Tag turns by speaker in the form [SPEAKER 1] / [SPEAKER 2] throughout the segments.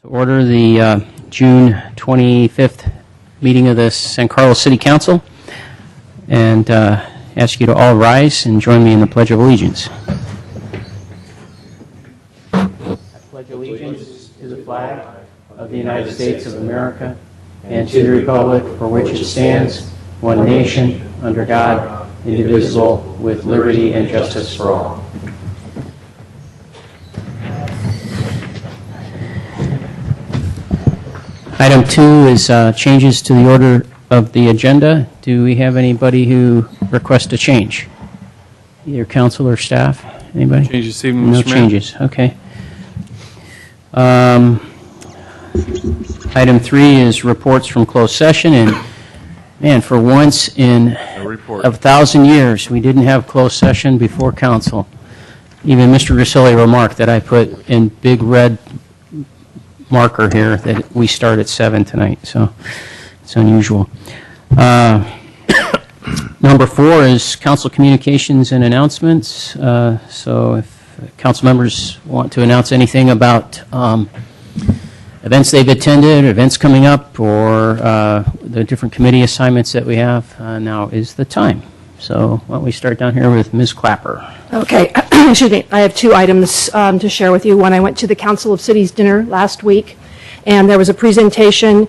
[SPEAKER 1] To order the June 25th meeting of the San Carlos City Council, and ask you to all rise and join me in the Pledge of Allegiance. I pledge allegiance to the flag of the United States of America and to the republic for which it stands, one nation, under God, indivisible, with liberty and justice for all. Item 2 is changes to the order of the agenda. Do we have anybody who requests a change? Either council or staff? Anybody?
[SPEAKER 2] Changes this evening,
[SPEAKER 1] No
[SPEAKER 2] Mr. Mayor.
[SPEAKER 1] changes. Okay. Item 3 is reports from closed session, and man, for once in
[SPEAKER 2] No report.
[SPEAKER 1] 1,000 years, we didn't have closed session before council. Even Mr. Grisilli remarked that I put in big red marker here that we start at 7 tonight, so it's unusual. Number 4 is council communications and announcements. So if council members want to announce anything about events they've attended, events coming up, or the different committee assignments that we have, now is the time. So why don't we start down here with Ms. Clapper.
[SPEAKER 3] Okay, excuse me. I have 2 items to share with you. One, I went to the Council of Cities dinner last week, and there was a presentation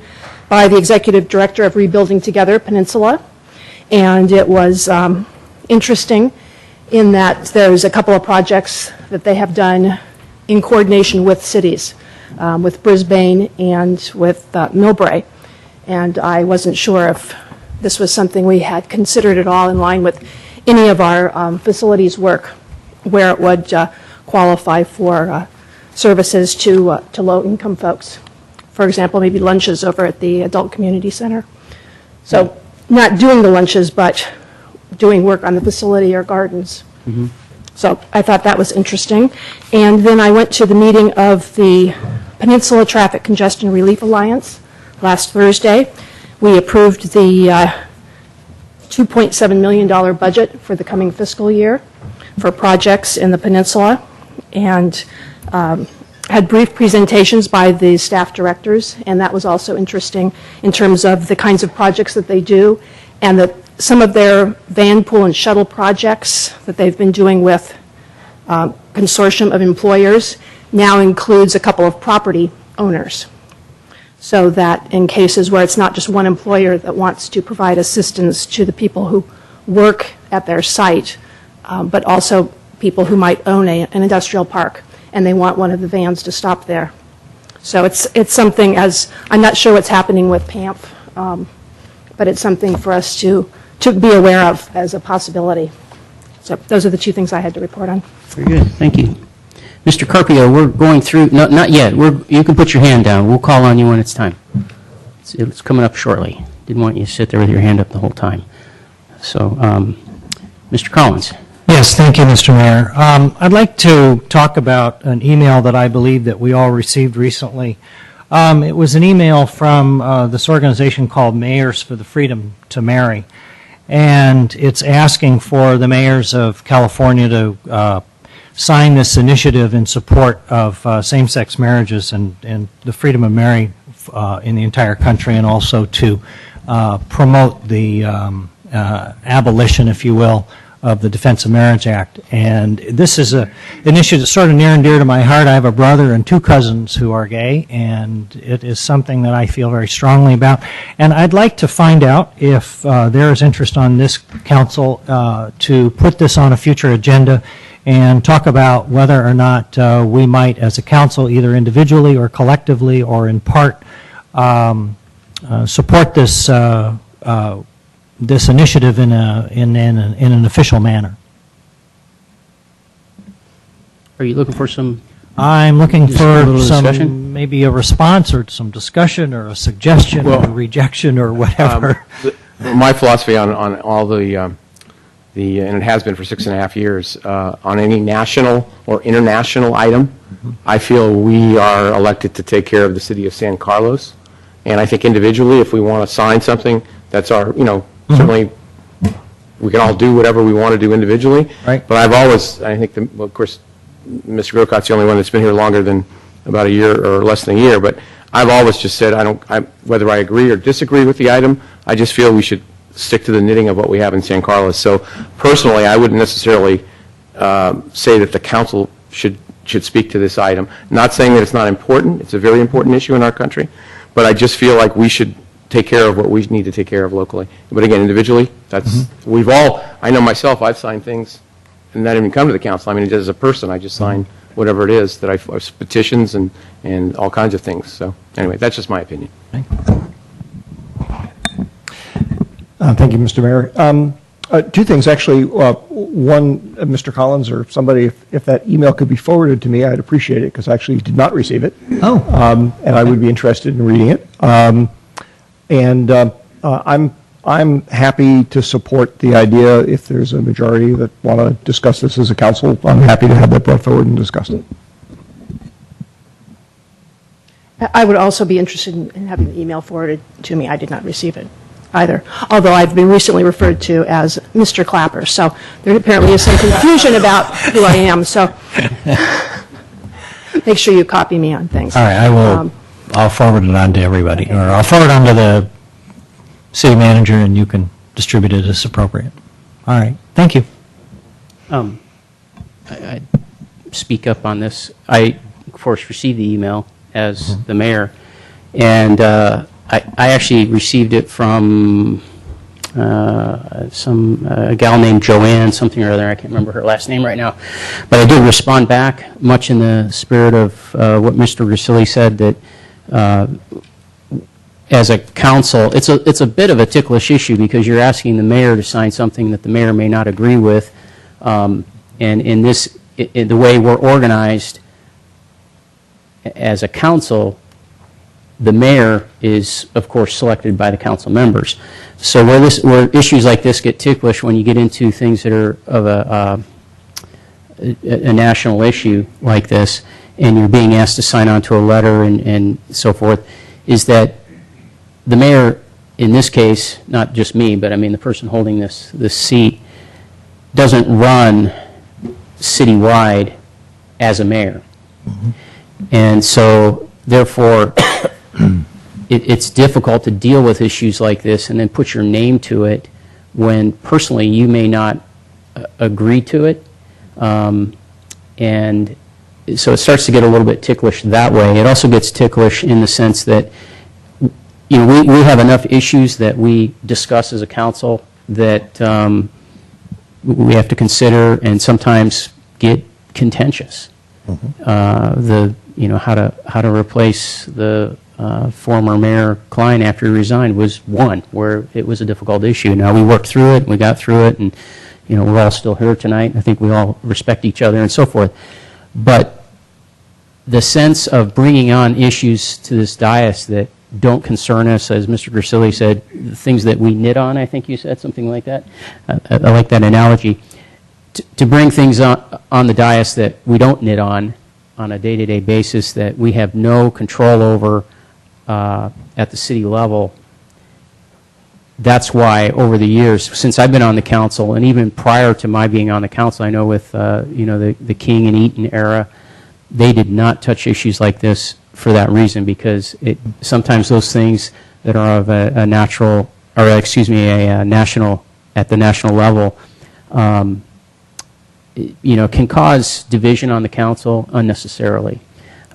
[SPEAKER 3] by the Executive Director of Rebuilding Together Peninsula, and it was interesting in that there's a couple of projects that they have done in coordination with cities, with Brisbane and with Millbrae, and I wasn't sure if this was something we had considered at all in line with any of our facilities work where it would qualify for services to low-income folks. For example, maybe lunches over at the Adult Community Center. So not doing the lunches, but doing work on the facility or gardens. Mm-hmm. So I thought that was interesting. And then I went to the meeting of the Peninsula Traffic Congestion Relief Alliance last Thursday. We approved the $2.7 million budget for the coming fiscal year for projects in the peninsula, and had brief presentations by the staff directors, and that was also interesting in terms of the kinds of projects that they do, and that some of their van pool and shuttle projects that they've been doing with consortium of employers now includes a couple of property owners, so that in cases where it's not just one employer that wants to provide assistance to the people who work at their site, but also people who might own an industrial park, and they want one of the vans to stop there. So it's something, as I'm not sure what's happening with PAMP, but it's something for us to be aware of as a possibility. So those are the 2 things I had to report on.
[SPEAKER 1] Very good. Thank you. Mr. Carpio, we're going through, not yet. You can put your hand down. We'll call on you when it's time. It's coming up shortly. Didn't want you to sit there with your hand up the whole time. So, Mr. Collins.
[SPEAKER 4] Yes, thank you, Mr. Mayor. I'd like to talk about an email that I believe that we all received recently. It was an email from this organization called Mayors for the Freedom to Marry, and it's asking for the mayors of California to sign this initiative in support of same-sex marriages and the freedom of marry in the entire country, and also to promote the abolition, if you will, of the Defense of Marriage Act. And this is an issue that's sort of near and dear to my heart. I have a brother and 2 cousins who are gay, and it is something that I feel very strongly about. And I'd like to find out if there is interest on this council to put this on a future agenda and talk about whether or not we might, as a council, either individually or collectively or in part, support this this initiative in an official manner.
[SPEAKER 1] Are you looking for some?
[SPEAKER 4] I'm looking
[SPEAKER 1] Just a little
[SPEAKER 4] for some,
[SPEAKER 1] discussion?
[SPEAKER 4] maybe a response or some discussion or a suggestion or a rejection or whatever.
[SPEAKER 5] My philosophy on all the and it has been for 6.5 years, on any national or international item, I feel we are elected to take care of the city of San Carlos. And I think individually, if we want to sign something, that's our, certainly we can all do whatever we want to do individually.
[SPEAKER 4] Right.
[SPEAKER 5] But I've always, I think, of course, Mr. Grocot's the only one that's been here longer than about a year or less than a year, but I've always just said, whether I agree or disagree with the item, I just feel we should stick to the knitting of what we have in San Carlos. So personally, I wouldn't necessarily say that the council should speak to this item. Not saying that it's not important. It's a very important issue in our country. But I just feel like we should take care of what we need to take care of locally. But again, individually, I know myself, I've signed things and not even come to the council. I mean, as a person, I just sign whatever it is that I've petitions and all kinds of things. So anyway, that's just my opinion.
[SPEAKER 2] Thank you, Mr. Mayor. Two things, actually. One, Mr. Collins or somebody, if that email could be forwarded to me, I'd appreciate it, because I actually did not receive it.
[SPEAKER 4] Oh.
[SPEAKER 2] And I would be interested in reading it. I'm happy to support the idea. If there's a majority that want to discuss this as a council, I'm happy to have that brought forward and discussed.
[SPEAKER 3] I would also be interested in having the email forwarded to me. I did not receive it either, although I've been recently referred to as Mr. Clapper, so there apparently is some confusion about who I am, so make sure you copy me on things.
[SPEAKER 4] All right, I'll forward it on to everybody, or I'll forward it on to the city manager, and you can distribute it as appropriate. All right, thank you.
[SPEAKER 1] I speak up on this. I, of course, received the email as the mayor, and I actually received it from a gal named Joanne, something or other. I can't remember her last name right now. But I did respond back, much in the spirit of what Mr. Grisilli said, that as a council, it's a bit of a ticklish issue, because you're asking the mayor to sign something that the mayor may not agree with. And in the way we're organized as a council, the mayor is, of course, selected by the council members. So where issues like this get ticklish, when you get into things that are of a national issue like this, and you're being asked to sign on to a letter and so forth, is that the mayor, in this case, not just me, but I mean the person holding this seat, doesn't run citywide as a mayor. Mm-hmm. And so, therefore, it's difficult to deal with issues like this and then put your name to it when personally you may not agree to it. And so it starts to get a little bit ticklish that way. It also gets ticklish in the sense that we have enough issues that we discuss as a council that we have to consider and sometimes get contentious. Mm-hmm. How to replace the former Mayor Klein after he resigned was one where it was a difficult issue. Now we worked through it, we got through it, and we're all still here tonight. I think we all respect each other and so forth. But the sense of bringing on issues to this dais that don't concern us, as Mr. Grisilli said, the things that we knit on, I think you said something like that. I like that analogy. To bring things on the dais that we don't knit on a day-to-day basis, that we have no control over at the city level. That's why over the years, since I've been on the council, and even prior to my being on the council, I know with the King and Eaton era, they did not touch issues like this for that reason, because sometimes those things that are of a national at the national level, can cause division on the council unnecessarily.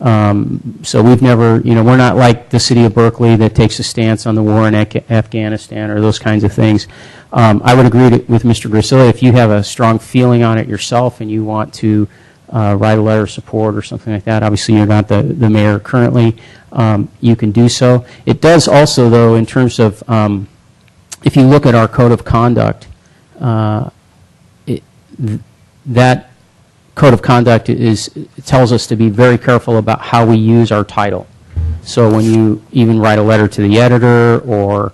[SPEAKER 1] So we've never, we're not like the city of Berkeley that takes a stance on the war in Afghanistan or those kinds of things. I would agree with Mr. Grisilli. If you have a strong feeling on it yourself and you want to write a letter of support or something like that, obviously you're not the mayor currently, you can do so. It does also, though, in terms of, if you look at our code of conduct, that code of conduct tells us to be very careful about how we use our title. So when you even write a letter to the editor or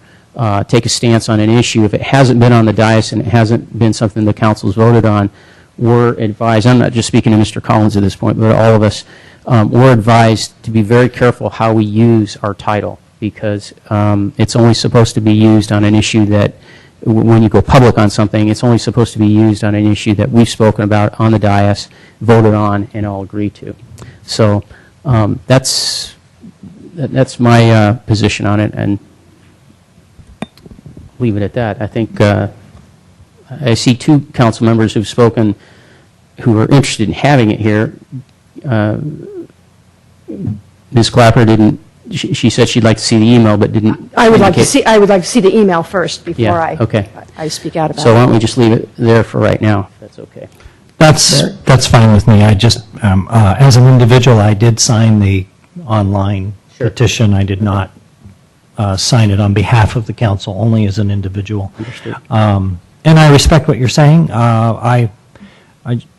[SPEAKER 1] take a stance on an issue, if it hasn't been on the dais and it hasn't been something the council's voted on, we're advised, I'm not just speaking to Mr. Collins at this point, but all of us, we're advised to be very careful how we use our title, because it's only supposed to be used on an issue that, when you go public on something, it's only supposed to be used on an issue that we've spoken about on the dais, voted on, and all agree to. So That's my position on it, and leave it at that. I think I see two council members who've spoken who are interested in having it here. Ms. Clapper didn't. She said she'd like to see the email, but didn't.
[SPEAKER 3] I would like to
[SPEAKER 1] indicate-
[SPEAKER 3] see, I would like to see the email first before
[SPEAKER 1] Yeah, okay.
[SPEAKER 3] I speak out about it.
[SPEAKER 1] So why don't we just leave it there for right now, if that's okay.
[SPEAKER 4] That's fine with me. I just, as an individual, I did sign the online petition. I did not sign it on behalf of the council, only as an individual.
[SPEAKER 1] Understood.
[SPEAKER 4] And I respect what you're saying.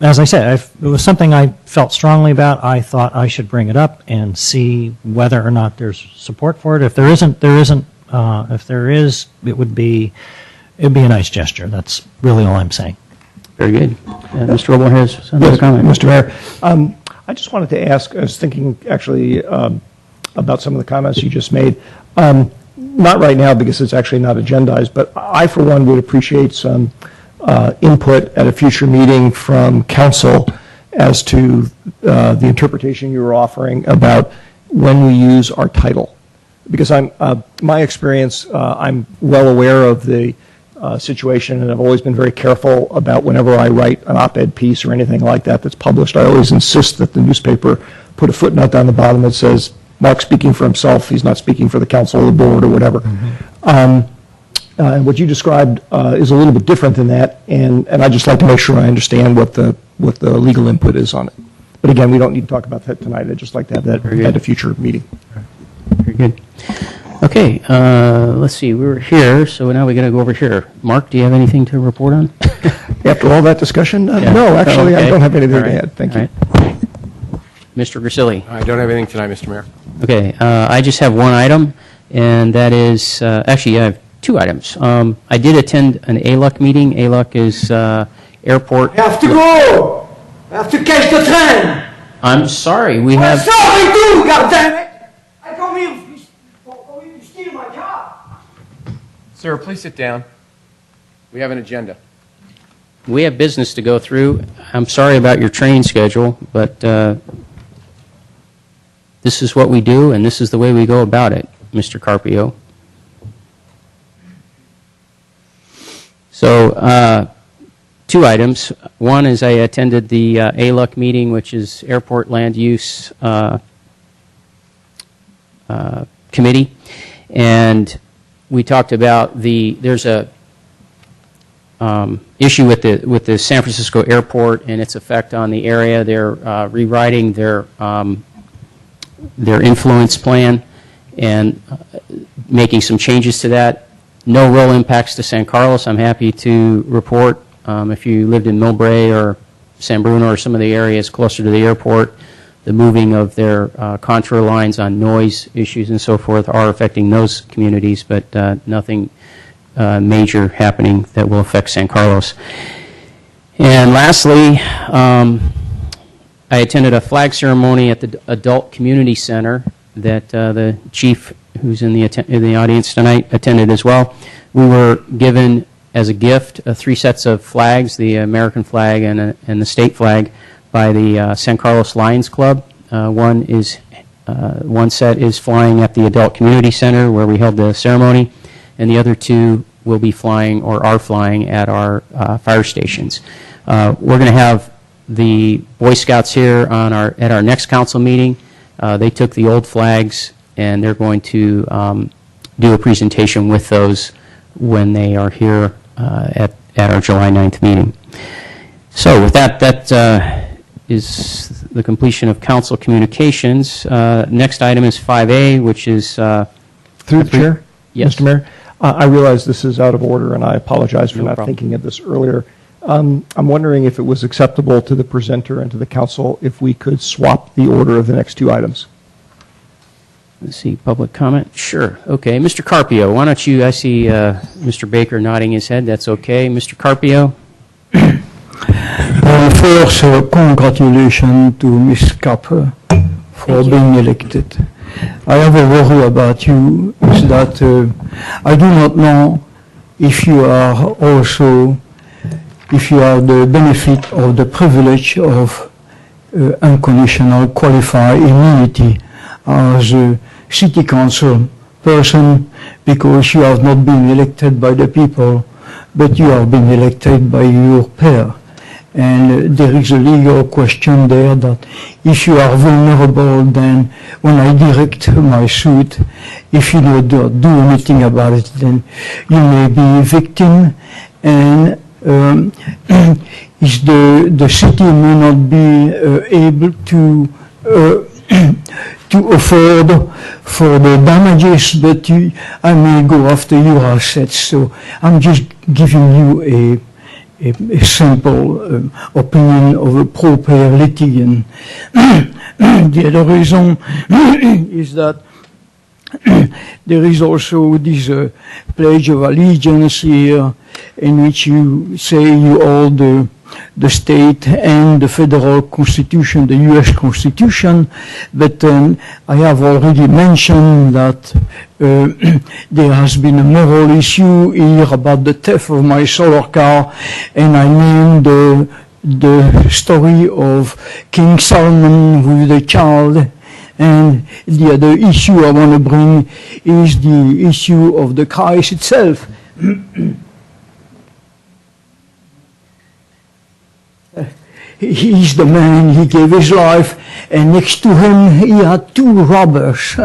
[SPEAKER 4] As I said, it was something I felt strongly about. I thought I should bring it up and see whether or not there's support for it. If there isn't, there isn't. If there is, it'd be a nice gesture. That's really all I'm saying.
[SPEAKER 1] Very good. Mr. Roble has another comment.
[SPEAKER 2] Mr. Mayor, I just wanted to ask, I was thinking actually about some of the comments you just made. Not right now because it's actually not agendized, but I, for one, would appreciate some input at a future meeting from council as to the interpretation you were offering about when we use our title. Because my experience, I'm well aware of the situation, and I've always been very careful about whenever I write an op-ed piece or anything like that that's published, I always insist that the newspaper put a footnote down the bottom that says, Mark's speaking for himself, he's not speaking for the council or the board or whatever. And what you described is a little bit different than that, and I'd just like to make sure I understand what the legal input is on it. But again, we don't need to talk about that tonight. I'd just like to have that at a future meeting.
[SPEAKER 1] Very good. Okay, let's see. We were here, so now we're going to go over here. Mark, do you have anything to report on?
[SPEAKER 2] After all that discussion,
[SPEAKER 1] Yeah.
[SPEAKER 2] no, actually, I
[SPEAKER 1] Okay.
[SPEAKER 2] don't have anything
[SPEAKER 1] All
[SPEAKER 2] to
[SPEAKER 1] right.
[SPEAKER 2] add. Thank
[SPEAKER 1] All
[SPEAKER 2] you.
[SPEAKER 1] right. Mr. Grisilli.
[SPEAKER 5] I don't have anything tonight, Mr. Mayor.
[SPEAKER 1] Okay, I just have one item, and that is, actually, I have two items. I did attend an ALUC meeting. ALUC is airport.
[SPEAKER 6] I have to go! I have to catch the train!
[SPEAKER 1] I'm sorry, we
[SPEAKER 6] I'm
[SPEAKER 1] have.
[SPEAKER 6] sorry too, goddammit! I come here for you to steal my car!
[SPEAKER 5] Sir, please sit down. We have an agenda.
[SPEAKER 1] We have business to go through. I'm sorry about your train schedule, but this is what we do, and this is the way we go about it, Mr. Carpio. So, two items. One is I attended the ALUC meeting, which is Airport Land Use Committee, and we talked about there's a issue with the San Francisco airport and its effect on the area. They're rewriting their influence plan and making some changes to that. No real impacts to San Carlos. I'm happy to report if you lived in Millbrae or San Bruno or some of the areas closer to the airport, the moving of their contour lines on noise issues and so forth are affecting those communities, but nothing major happening that will affect San Carlos. And lastly, I attended a flag ceremony at the Adult Community Center that the chief, who's in the audience tonight, attended as well. We were given as a gift 3 sets of flags, the American flag and the state flag, by the San Carlos Lions Club. One set is flying at the Adult Community Center where we held the ceremony, and the other 2 will be flying or are flying at our fire stations. We're going to have the Boy Scouts here at our next council meeting. They took the old flags, and they're going to do a presentation with those when they are here at our July 9th meeting. So with that is the completion of council communications. Next item is 5A, which is...
[SPEAKER 2] Through the chair?
[SPEAKER 1] Yes.
[SPEAKER 2] Mr. Mayor, I realize this is out of order, and I apologize for
[SPEAKER 1] No
[SPEAKER 2] not
[SPEAKER 1] problem.
[SPEAKER 2] thinking of this earlier. I'm wondering if it was acceptable to the presenter and to the council if we could swap the order of the next 2 items.
[SPEAKER 1] Let's see, public comment? Sure. Okay. Mr. Carpio, why don't you, I see Mr. Baker nodding his head. That's okay. Mr. Carpio?
[SPEAKER 7] First, congratulations to Ms. Capper for being elected. I have a worry about you, is that I do not know if you are also, if you have the benefit or the privilege of unconditional qualified immunity as a city council person because you have not been elected by the people, but you have been elected by your peer. And there is a legal question there that if you are vulnerable, then when I direct my suit, if you don't do anything about it, then you may be a victim. And is the city may not be able to to afford for the damages, but I may go after your assets. So I'm just giving you a simple opinion of a proper litigant. The other reason is that there is also this pledge of allegiance here in which you say you hold the state and the federal constitution, the U.S. Constitution, but I have already mentioned that there has been a moral issue here about the theft of my solar car, and I named the story of King Solomon with the child. And the other issue I want to bring is the issue of the Christ itself. He's the man, he gave his life, and next to him he had two robbers.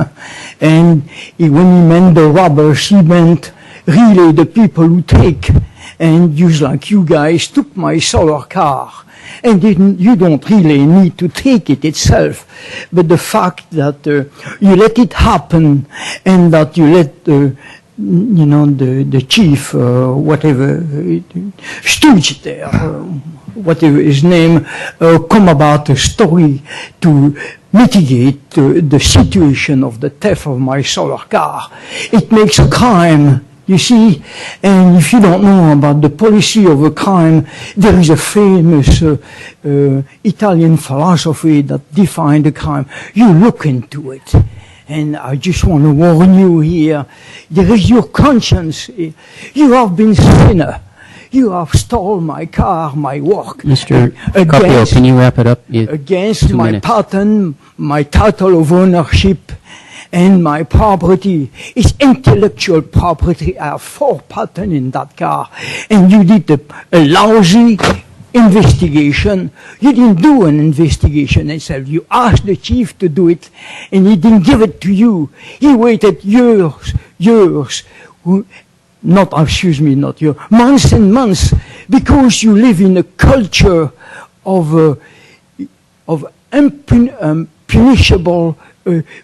[SPEAKER 7] And when he meant the robbers, he meant really the people who take, and just like you guys took my solar car. And you don't really need to take it itself, but the fact that you let it happen, and that you let the chief, whatever, stooge there, whatever his name, come about a story to mitigate the situation of the theft of my solar car. It makes a crime, you see, and if you don't know about the policy of a crime, there is a famous Italian philosophy that defined the crime. You look into it. And I just want to warn you here, there is your conscience. You have been sinner. You have stole my car, my work.
[SPEAKER 1] Mr. Carpio, can you wrap it up?
[SPEAKER 7] Against
[SPEAKER 1] 2
[SPEAKER 7] my
[SPEAKER 1] minutes.
[SPEAKER 7] patent, my title of ownership, and my property. It's intellectual property. I have 4 patents in that car. And you did a lousy investigation. You didn't do an investigation itself. You asked the chief to do it, and he didn't give it to you. He waited years, months and months, because you live in a culture of unpunishable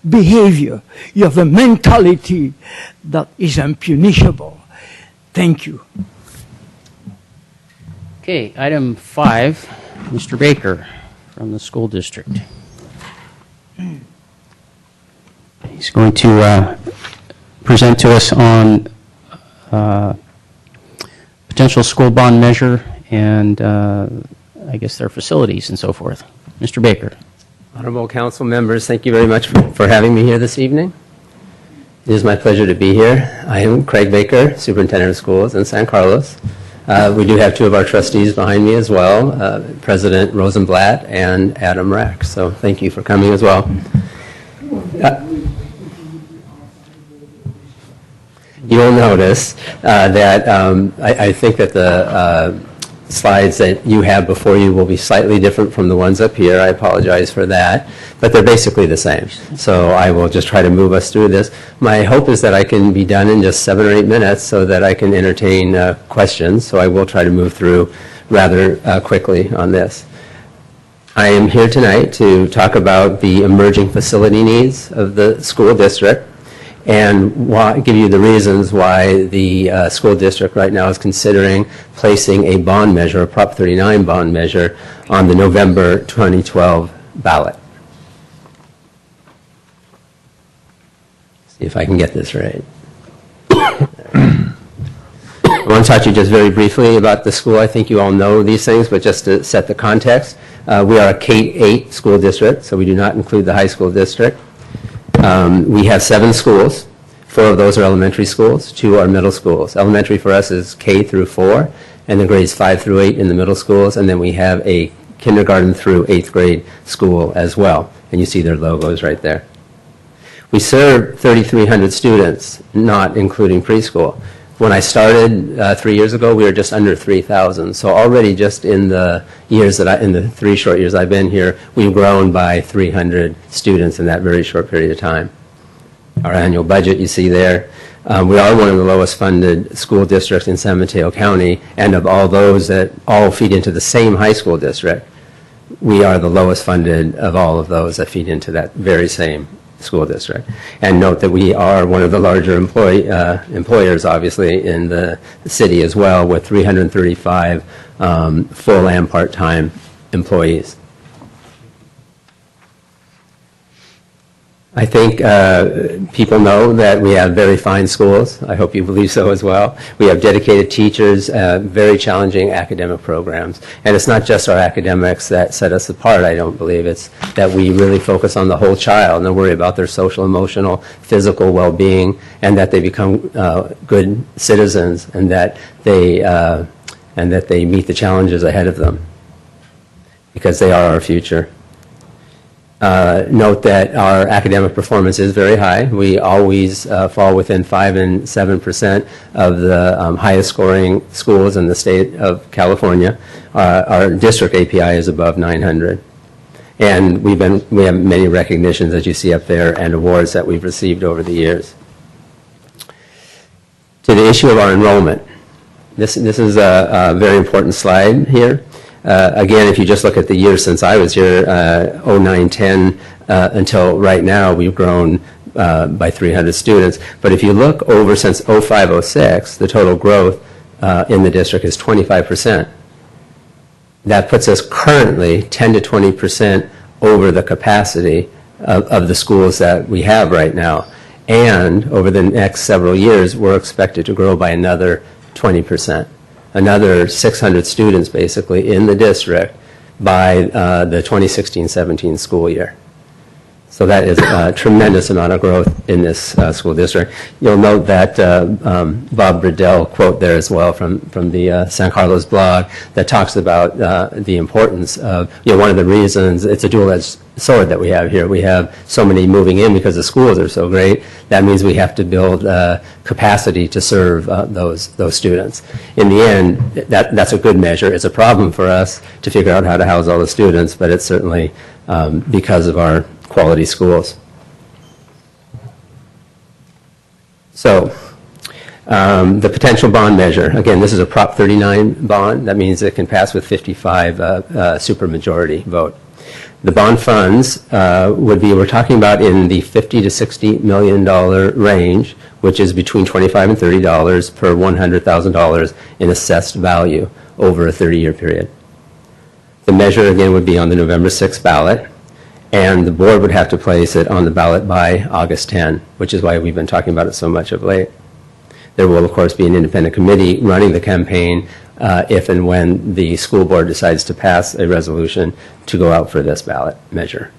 [SPEAKER 7] behavior. You have a mentality that is unpunishable. Thank you.
[SPEAKER 1] Okay, item 5, Mr. Baker from the school district. He's going to present to us on potential school bond measure and I guess their facilities and so forth. Mr. Baker.
[SPEAKER 8] Honorable council members, thank you very much for having me here this evening. It is my pleasure to be here. I am Craig Baker, Superintendent of Schools in San Carlos. We do have 2 of our trustees behind me as well, President Rosenblatt and Adam Rack. So thank you for coming as well. You'll notice that I think that the slides that you have before you will be slightly different from the ones up here. I apologize for that, but they're basically the same. So I will just try to move us through this. My hope is that I can be done in just 7 or 8 minutes so that I can entertain questions. So I will try to move through rather quickly on this. I am here tonight to talk about the emerging facility needs of the school district and give you the reasons why the school district right now is considering placing a bond measure, a Prop 39 bond measure, on the November 2012 ballot. See if I can get this right. I want to talk to you just very briefly about the school. I think you all know these things, but just to set the context, we are a K-8 school district, so we do not include the high school district. We have 7 schools. 4 of those are elementary schools, 2 are middle schools. Elementary for us is K through 4, and the grades 5 through 8 in the middle schools, and then we have a kindergarten through 8th grade school as well. And you see their logos right there. We serve 3,300 students, not including preschool. When I started 3 years ago, we were just under 3,000. So already just in the years in the 3 short years I've been here, we've grown by 300 students in that very short period of time. Our annual budget you see there. We are one of the lowest funded school districts in San Mateo County, and of all those that all feed into the same high school district, we are the lowest funded of all of those that feed into that very same school district. And note that we are one of the larger employers, obviously, in the city as well, with 335 full and part-time employees. I think people know that we have very fine schools. I hope you believe so as well. We have dedicated teachers, very challenging academic programs. And it's not just our academics that set us apart, I don't believe. It's that we really focus on the whole child and worry about their social, emotional, physical well-being, and that they become good citizens, and that they meet the challenges ahead of them, because they are our future. Note that our academic performance is very high. We always fall within 5 and 7% of the highest scoring schools in the state of California. Our district API is above 900. And we have many recognitions, as you see up there, and awards that we've received over the years. To the issue of our enrollment. This is a very important slide here. Again, if you just look at the years since I was here, 09-10 until right now, we've grown by 300 students. But if you look over since 05-06, the total growth in the district is 25%. That puts us currently 10 to 20% over the capacity of the schools that we have right now. And over the next several years, we're expected to grow by another 20%. Another 600 students, basically, in the district by the 2016-17 school year. So that is a tremendous amount of growth in this school district. You'll note that Bob Bradell quote there as well from the San Carlos blog that talks about the importance of, one of the reasons, it's a dual-edged sword that we have here. We have so many moving in because the schools are so great. That means we have to build capacity to serve those students. In the end, that's a good measure. It's a problem for us to figure out how to house all the students, but it's certainly because of our quality schools. So, the potential bond measure. Again, this is a Prop 39 bond. That means it can pass with 55 supermajority vote. The bond funds would be, we're talking about in the $50 to $60 million range, which is between $25 and $30 per $100,000 in assessed value over a 30-year period. The measure, again, would be on the November 6th ballot, and the board would have to place it on the ballot by August 10, which is why we've been talking about it so much of late. There will, of course, be an independent committee running the campaign if and when the school board decides to pass a resolution to go out for this ballot measure.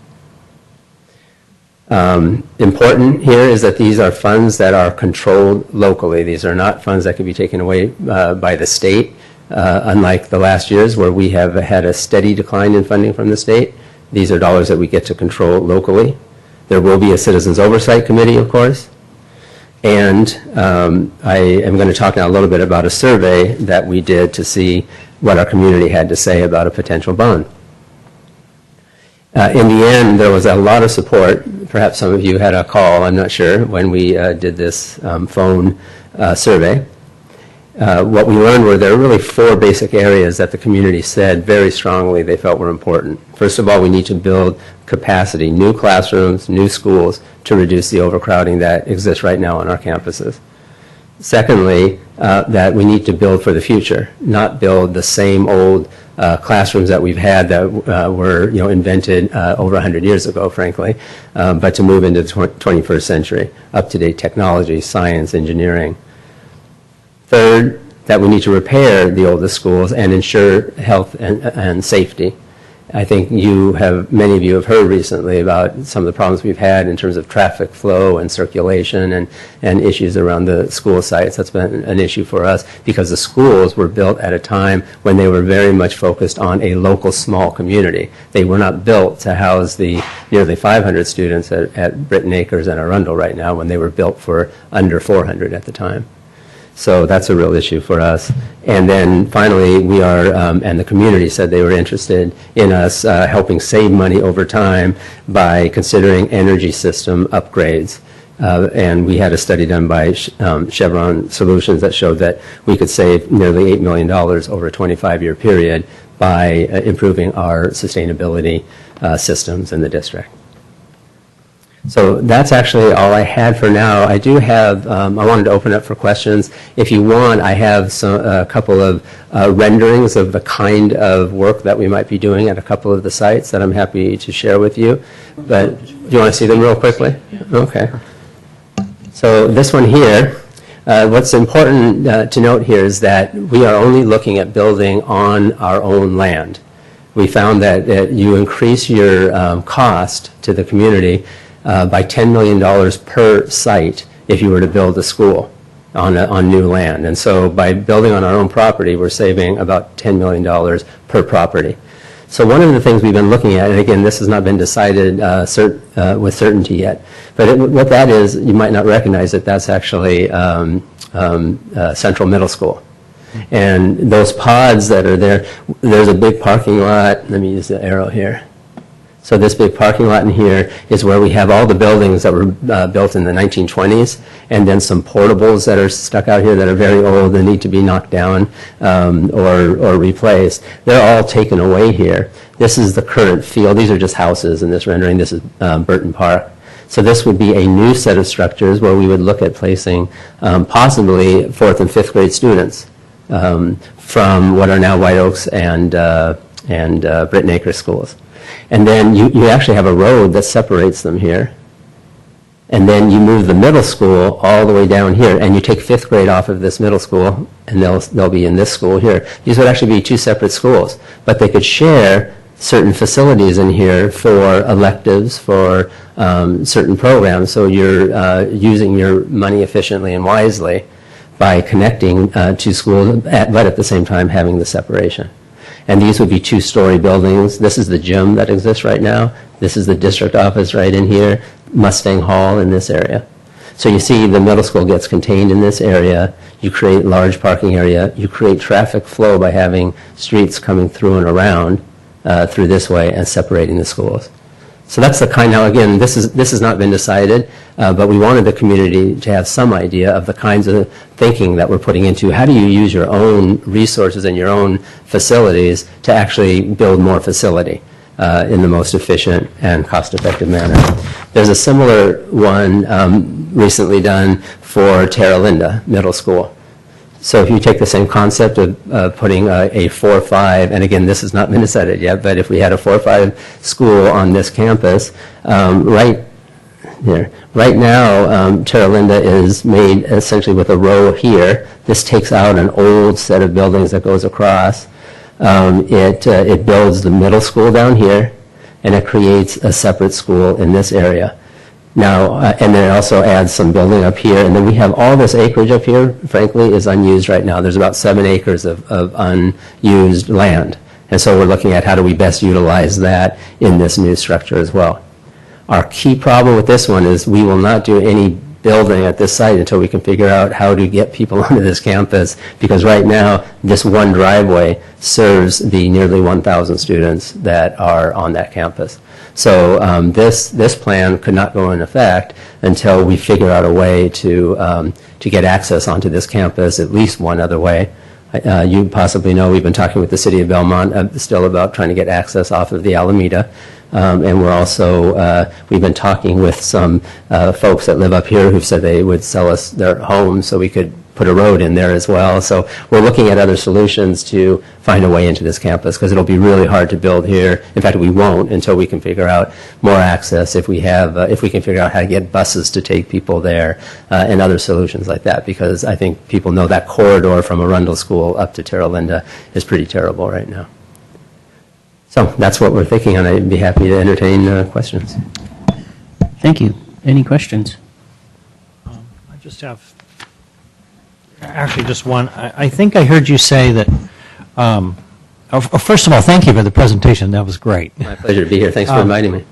[SPEAKER 8] Important here is that these are funds that are controlled locally. These are not funds that can be taken away by the state, unlike the last years where we have had a steady decline in funding from the state. These are dollars that we get to control locally. There will be a Citizens Oversight Committee, of course. And I am going to talk now a little bit about a survey that we did to see what our community had to say about a potential bond. In the end, there was a lot of support. Perhaps some of you had a call, I'm not sure, when we did this phone survey. What we learned were there are really 4 basic areas that the community said very strongly they felt were important. First of all, we need to build capacity, new classrooms, new schools, to reduce the overcrowding that exists right now on our campuses. Secondly, that we need to build for the future, not build the same old classrooms that we've had that were invented over 100 years ago, frankly, but to move into the 21st century, up-to-date technology, science, engineering. Third, that we need to repair the oldest schools and ensure health and safety. I think many of you have heard recently about some of the problems we've had in terms of traffic flow and circulation and issues around the school sites. That's been an issue for us because the schools were built at a time when they were very much focused on a local small community. They were not built to house the nearly 500 students at Britton Acres and Arundel right now when they were built for under 400 at the time. So that's a real issue for us. And then finally, we are, and the community said they were interested in us helping save money over time by considering energy system upgrades. And we had a study done by Chevron Solutions that showed that we could save nearly $8 million over a 25-year period by improving our sustainability systems in the district. So that's actually all I had for now. I do have, I wanted to open up for questions. If you want, I have a couple of renderings of the kind of work that we might be doing at a couple of the sites that I'm happy to share with you. But do you want to see them real quickly? Okay. So this one here, what's important to note here is that we are only looking at building on our own land. We found that you increase your cost to the community by $10 million per site if you were to build a school on new land. And so by building on our own property, we're saving about $10 million per property. So one of the things we've been looking at, and again, this has not been decided with certainty yet, but what that is, you might not recognize it, that's actually Central Middle School. And those pods that are there, there's a big parking lot. Let me use the arrow here. So this big parking lot in here is where we have all the buildings that were built in the 1920s, and then some portables that are stuck out here that are very old and need to be knocked down or replaced. They're all taken away here. This is the current field. These are just houses in this rendering. This is Burton Park. So this would be a new set of structures where we would look at placing possibly 4th and 5th grade students from what are now White Oaks and Britton Acres schools. And then you actually have a road that separates them here. And then you move the middle school all the way down here, and you take 5th grade off of this middle school, and they'll be in this school here. These would actually be two separate schools, but they could share certain facilities in here for electives, for certain programs, so you're using your money efficiently and wisely by connecting two schools, but at the same time having the separation. And these would be two-story buildings. This is the gym that exists right now. This is the district office right in here, Mustang Hall in this area. So you see the middle school gets contained in this area. You create large parking area. You create traffic flow by having streets coming through and around through this way and separating the schools. So that's the kind. Now again, this has not been decided, but we wanted the community to have some idea of the kinds of thinking that we're putting into how do you use your own resources and your own facilities to actually build more facility in the most efficient and cost-effective manner. There's a similar one recently done for Terra Linda Middle School. So if you take the same concept of putting a 4-5, and again, this has not been decided yet, but if we had a 4-5 school on this campus, right now, Terra Linda is made essentially with a row here. This takes out an old set of buildings that goes across. It builds the middle school down here, and it creates a separate school in this area. Now, and then it also adds some building up here, and then we have all this acreage up here, frankly, is unused right now. There's about 7 acres of unused land, and so we're looking at how do we best utilize that in this new structure as well. Our key problem with this one is we will not do any building at this site until we can figure out how to get people onto this campus, because right now, this one driveway serves the nearly 1,000 students that are on that campus. So this plan could not go in effect until we figure out a way to get access onto this campus, at least one other way. You possibly know we've been talking with the City of Belmont still about trying to get access off of the Alameda. And we're also, we've been talking with some folks that live up here who've said they would sell us their homes so we could put a road in there as well. So we're looking at other solutions to find a way into this campus, because it'll be really hard to build here. In fact, we won't until we can figure out more access, if we can figure out how to get buses to take people there, and other solutions like that, because I think people know that corridor from Arundel School up to Terra Linda is pretty terrible right now. So that's what we're thinking, and I'd be happy to entertain questions.
[SPEAKER 1] Thank you. Any questions?
[SPEAKER 4] I just have, actually, just one. I think I heard you say that, first of all, thank you for the presentation. That was great.
[SPEAKER 8] My pleasure to be here. Thanks for inviting me.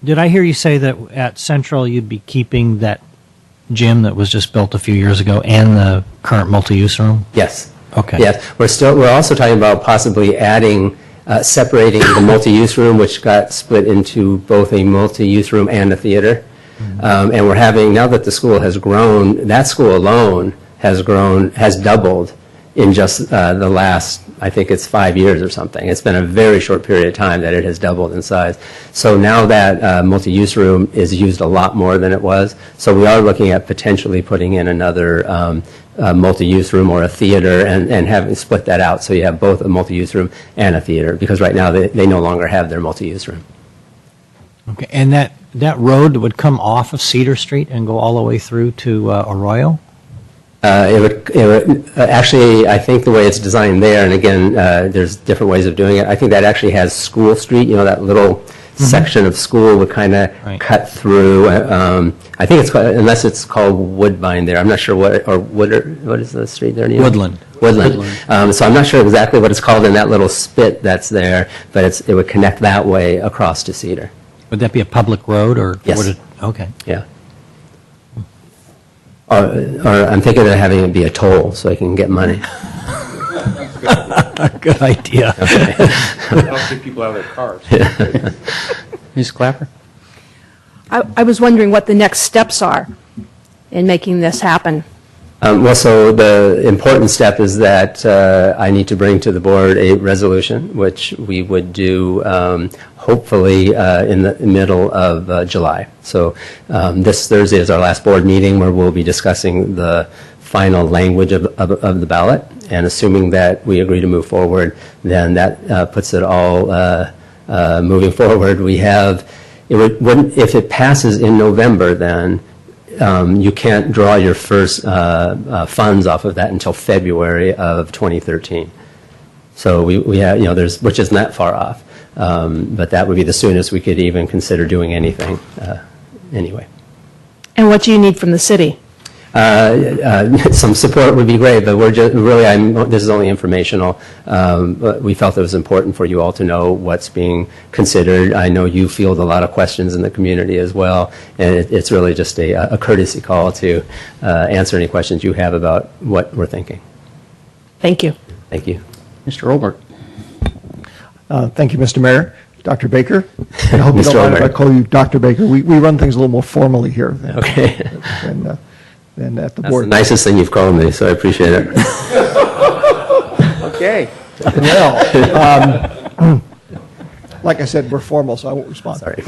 [SPEAKER 4] Did I hear you say that at Central you'd be keeping that gym that was just built a few years ago and the current multi-use room?
[SPEAKER 8] Yes.
[SPEAKER 4] Okay.
[SPEAKER 8] Yes. We're also talking about possibly adding, separating the multi-use room, which got split into both a multi-use room and a theater. And we're having, now that the school has grown, that school alone has doubled in just the last, I think it's 5 years or something. It's been a very short period of time that it has doubled in size. So now that multi-use room is used a lot more than it was. So we are looking at potentially putting in another multi-use room or a theater and having split that out so you have both a multi-use room and a theater, because right now they no longer have their multi-use room.
[SPEAKER 4] Okay. And that road would come off of Cedar Street and go all the way through to Arroyo?
[SPEAKER 8] It would actually, I think the way it's designed there, and again, there's different ways of doing it. I think that actually has School Street, that little section of school would kind of cut through. I think it's called, unless it's called Woodbine there. I'm not sure what is the street there?
[SPEAKER 4] Woodland.
[SPEAKER 8] Woodland. So I'm not sure exactly what it's called in that little spit that's there, but it would connect that way across to Cedar.
[SPEAKER 4] Would that be a public road or?
[SPEAKER 8] Yes.
[SPEAKER 4] Would it, okay.
[SPEAKER 8] Yeah. Or I'm thinking of having it be a toll so I can get money.
[SPEAKER 4] Good idea.
[SPEAKER 5] Help get people out of their cars.
[SPEAKER 1] Ms. Clapper?
[SPEAKER 3] I was wondering what the next steps are in making this happen.
[SPEAKER 8] Well, so the important step is that I need to bring to the board a resolution, which we would do hopefully in the middle of July. So this Thursday is our last board meeting where we'll be discussing the final language of the ballot. And assuming that we agree to move forward, then that puts it all moving forward. We have, if it passes in November, then you can't draw your first funds off of that until February of 2013. So we have, which isn't that far off, but that would be the soonest we could even consider doing anything anyway.
[SPEAKER 3] And what do you need from the city?
[SPEAKER 8] Some support would be great, but we're just really, this is only informational. But we felt it was important for you all to know what's being considered. I know you field a lot of questions in the community as well, and it's really just a courtesy call to answer any questions you have about what we're thinking.
[SPEAKER 3] Thank you.
[SPEAKER 8] Thank you.
[SPEAKER 1] Mr. Olbert?
[SPEAKER 2] Thank you, Mr. Mayor. Dr. Baker? I hope you
[SPEAKER 8] Mr.
[SPEAKER 2] don't mind if I
[SPEAKER 8] Olbert.
[SPEAKER 2] call you Dr. Baker. We run things a little more formally here
[SPEAKER 8] Okay.
[SPEAKER 2] than at the
[SPEAKER 8] That's the
[SPEAKER 2] board.
[SPEAKER 8] nicest thing you've called me, so I appreciate it.
[SPEAKER 5] Okay.
[SPEAKER 2] Well, like I said, we're formal, so I won't respond.
[SPEAKER 8] Sorry.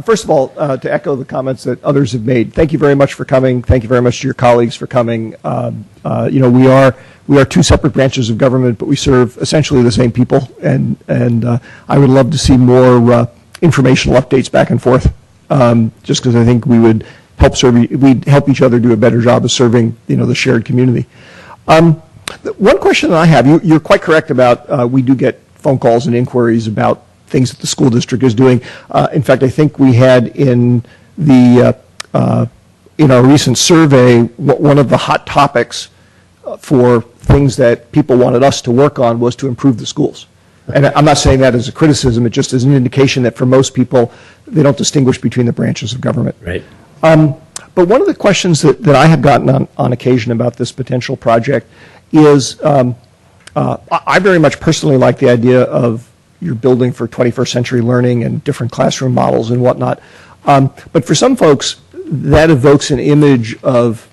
[SPEAKER 2] First of all, to echo the comments that others have made, thank you very much for coming. Thank you very much to your colleagues for coming. We are two separate branches of government, but we serve essentially the same people, and I would love to see more informational updates back and forth. Just because I think we would we'd help each other do a better job of serving, the shared community. One question that I have, you're quite correct about we do get phone calls and inquiries about things that the school district is doing. In fact, I think we had in our recent survey, one of the hot topics for things that people wanted us to work on was to improve the schools. And I'm not saying that as a criticism, it just is an indication that for most people, they don't distinguish between the branches of government.
[SPEAKER 8] Right.
[SPEAKER 2] But one of the questions that I have gotten on occasion about this potential project is, I very much personally like the idea of your building for 21st century learning and different classroom models and whatnot. But for some folks, that evokes an image of,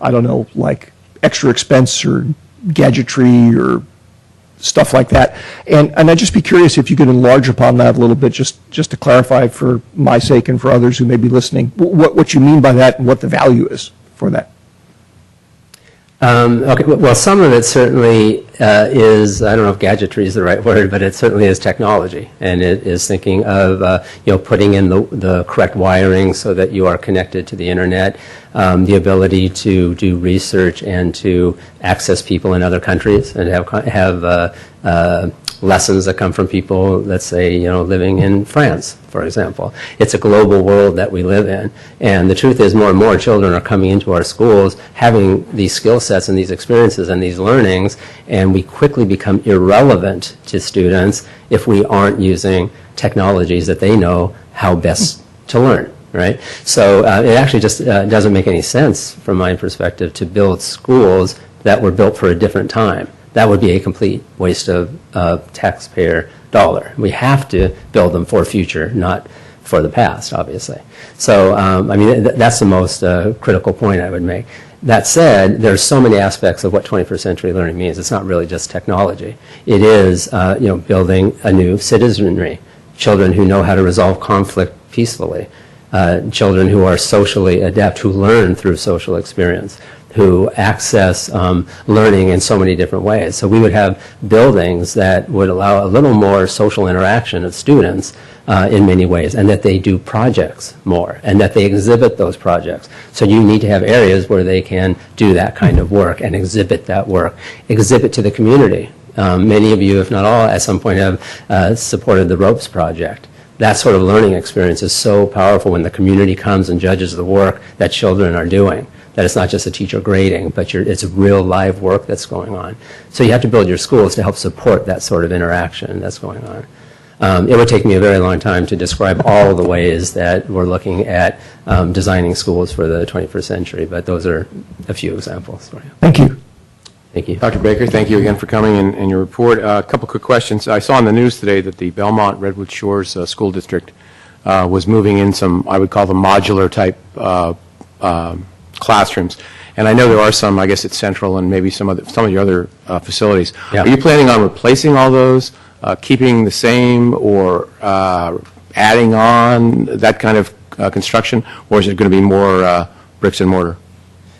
[SPEAKER 2] I don't know, like extra expense or gadgetry or stuff like that. And I'd just be curious if you could enlarge upon that a little bit, just to clarify for my sake and for others who may be listening, what you mean by that and what the value is for that.
[SPEAKER 8] Okay. Well, some of it certainly is, I don't know if gadgetry is the right word, but it certainly is technology. And it is thinking of, putting in the correct wiring so that you are connected to the internet, the ability to do research and to access people in other countries and have lessons that come from people, let's say, living in France, for example. It's a global world that we live in. And the truth is more and more children are coming into our schools having these skill sets and these experiences and these learnings, and we quickly become irrelevant to students if we aren't using technologies that they know how best to learn. Right? So it actually just doesn't make any sense from my perspective to build schools that were built for a different time. That would be a complete waste of taxpayer dollar. We have to build them for future, not for the past, obviously. So, that's the most critical point I would make. That said, there's so many aspects of what 21st century learning means. It's not really just technology. It is, building a new citizenry, children who know how to resolve conflict peacefully, children who are socially adept, who learn through social experience, who access learning in so many different ways. So we would have buildings that would allow a little more social interaction of students in many ways, and that they do projects more, and that they exhibit those projects. So you need to have areas where they can do that kind of work and exhibit that work, exhibit to the community. Many of you, if not all, at some point have supported the ROPES project. That sort of learning experience is so powerful when the community comes and judges the work that children are doing. That it's not just a teacher grading, but it's real live work that's going on. So you have to build your schools to help support that sort of interaction that's going on. It would take me a very long time to describe all the ways that we're looking at designing schools for the 21st century, but those are a few examples for you.
[SPEAKER 2] Thank you.
[SPEAKER 8] Thank you.
[SPEAKER 5] Dr. Baker, thank you again for coming and your report. A couple quick questions. I saw in the news today that the Belmont Redwood Shores School District was moving in some, I would call them modular type classrooms. And I know there are some, I guess at Central and maybe some of your other facilities.
[SPEAKER 8] Yeah.
[SPEAKER 5] Are you planning on replacing all those, keeping the same, or adding on that kind of construction, or is it going to be more bricks and mortar?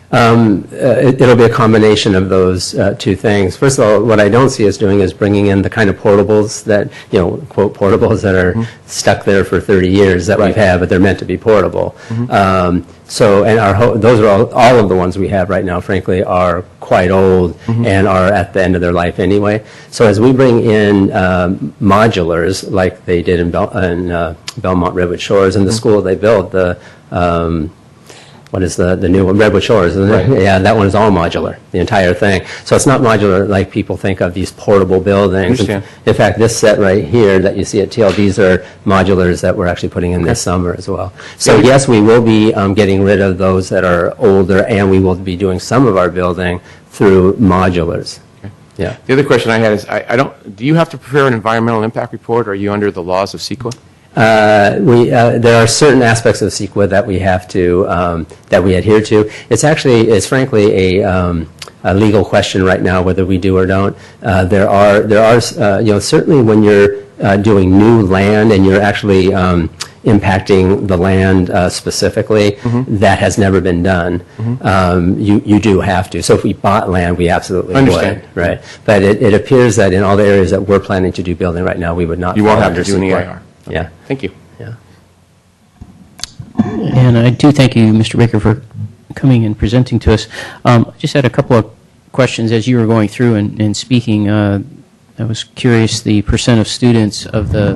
[SPEAKER 8] It'll be a combination of those two things. First of all, what I don't see us doing is bringing in the kind of portables that, quote, portables that are stuck there for 30 years that we've had, but they're meant to be portable. Those are all of the ones we have right now, frankly, are quite old and are at the end of their life anyway. So as we bring in modulars, like they did in Belmont Redwood Shores, and the school they built, what is the new one? Redwood Shores, isn't it? Yeah, that one is all modular, the entire thing. So it's not modular like people think of, these portable buildings.
[SPEAKER 5] Understand.
[SPEAKER 8] In fact, this set right here that you see at TL, these are modulars that we're actually putting in this summer as well. So yes, we will be getting rid of those that are older, and we will be doing some of our building through modulars.
[SPEAKER 5] Okay.
[SPEAKER 8] Yeah.
[SPEAKER 5] The other question I had is, do you have to prepare an environmental impact report, or are you under the laws of CEQA?
[SPEAKER 8] There are certain aspects of CEQA that we have to that we adhere to. It's frankly a legal question right now whether we do or don't. There are certainly when you're doing new land and you're actually impacting the land specifically, that has never been done. You do have to. So if we bought land, we absolutely
[SPEAKER 5] Understand.
[SPEAKER 8] would, right? But it appears that in all the areas that we're planning to do building right now, we would not.
[SPEAKER 5] You won't
[SPEAKER 8] fall
[SPEAKER 5] have to
[SPEAKER 8] under
[SPEAKER 5] do an
[SPEAKER 8] CEQA.
[SPEAKER 5] EIR.
[SPEAKER 8] Yeah.
[SPEAKER 5] Thank you.
[SPEAKER 8] Yeah.
[SPEAKER 1] And I do thank you, Mr. Baker, for coming and presenting to us. I just had a couple of questions as you were going through and speaking. I was curious the percent of students of the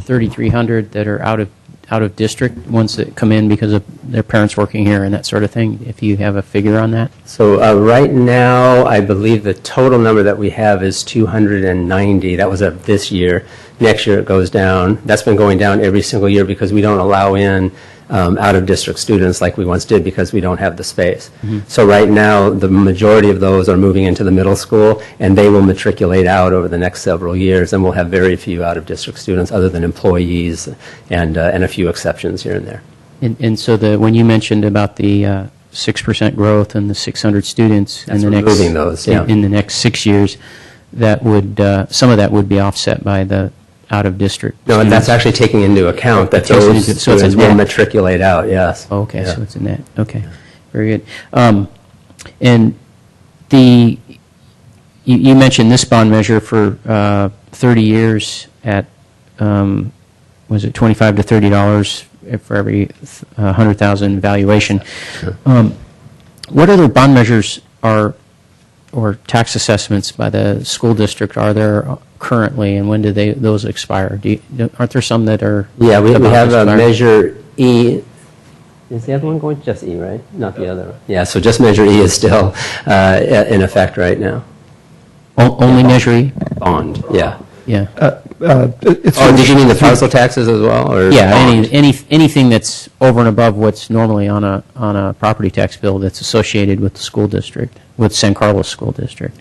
[SPEAKER 1] 3,300 that are out of district, ones that come in because of their parents working here and that sort of thing, if you have a figure on that.
[SPEAKER 8] So right now, I believe the total number that we have is 290. That was of this year. Next year it goes down. That's been going down every single year because we don't allow in out-of-district students like we once did because we don't have the space. So right now, the majority of those are moving into the middle school, and they will matriculate out over the next several years, and we'll have very few out-of-district students other than employees and a few exceptions here and there.
[SPEAKER 1] And so when you mentioned about the 6% growth and the 600 students in the next
[SPEAKER 8] moving those, yeah.
[SPEAKER 1] in the next 6 years, that would some of that would be offset by the out-of-district
[SPEAKER 8] No,
[SPEAKER 1] students.
[SPEAKER 8] that's actually taking into account that
[SPEAKER 1] It takes
[SPEAKER 8] those
[SPEAKER 1] into- so it's a
[SPEAKER 8] students will
[SPEAKER 1] net.
[SPEAKER 8] matriculate out, yes.
[SPEAKER 1] Oh, okay,
[SPEAKER 8] Yeah.
[SPEAKER 1] so it's in that. Okay, very good. And you mentioned this bond measure for 30 years at, was it $25 to $30 for every 100,000 valuation. What other bond measures are, or tax assessments by the school district are there currently, and when do those expire? Aren't there some that are?
[SPEAKER 8] Yeah, we
[SPEAKER 1] about to
[SPEAKER 8] have a
[SPEAKER 1] expire?
[SPEAKER 8] Measure E. Is the other one going? Just E, right? Not the other one. Yeah, so just Measure E is still in effect right now.
[SPEAKER 1] Only Measure E?
[SPEAKER 8] Bond, yeah.
[SPEAKER 1] Yeah.
[SPEAKER 2] It's
[SPEAKER 8] Oh, did you mean the parcel taxes as well, or?
[SPEAKER 1] Yeah,
[SPEAKER 8] bond?
[SPEAKER 1] anything that's over and above what's normally on a property tax bill that's associated with the school district, with San Carlos School District.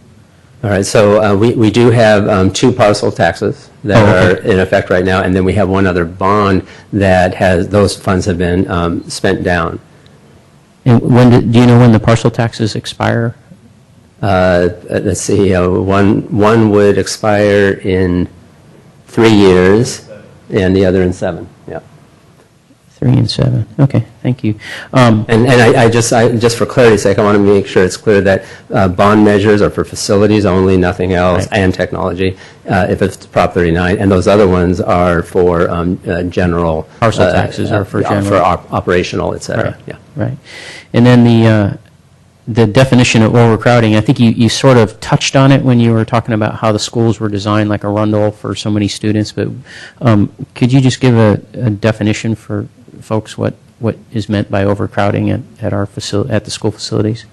[SPEAKER 8] All right, so we do have 2 parcel taxes that
[SPEAKER 1] Oh,
[SPEAKER 8] are in effect right now, and then we have one other bond that has, those funds have been spent down.
[SPEAKER 1] And do you know when the parcel taxes expire?
[SPEAKER 8] Let's see, one would expire in 3 years, and the other in 7, yeah.
[SPEAKER 1] 3 and 7. Okay, thank you.
[SPEAKER 8] And I just for clarity's sake, I want to make sure it's clear that bond measures are for facilities only, nothing else,
[SPEAKER 1] Right.
[SPEAKER 8] and technology, if it's Prop 39, and those other ones are for general.
[SPEAKER 1] Parcel taxes are for
[SPEAKER 8] yeah,
[SPEAKER 1] general.
[SPEAKER 8] For operational, et cetera,
[SPEAKER 1] Right.
[SPEAKER 8] yeah.
[SPEAKER 1] Right. And then the definition of overcrowding, I think you sort of touched on it when you were talking about how the schools were designed like a Rundle for so many students, but could you just give a definition for folks what is meant by overcrowding at the school facilities?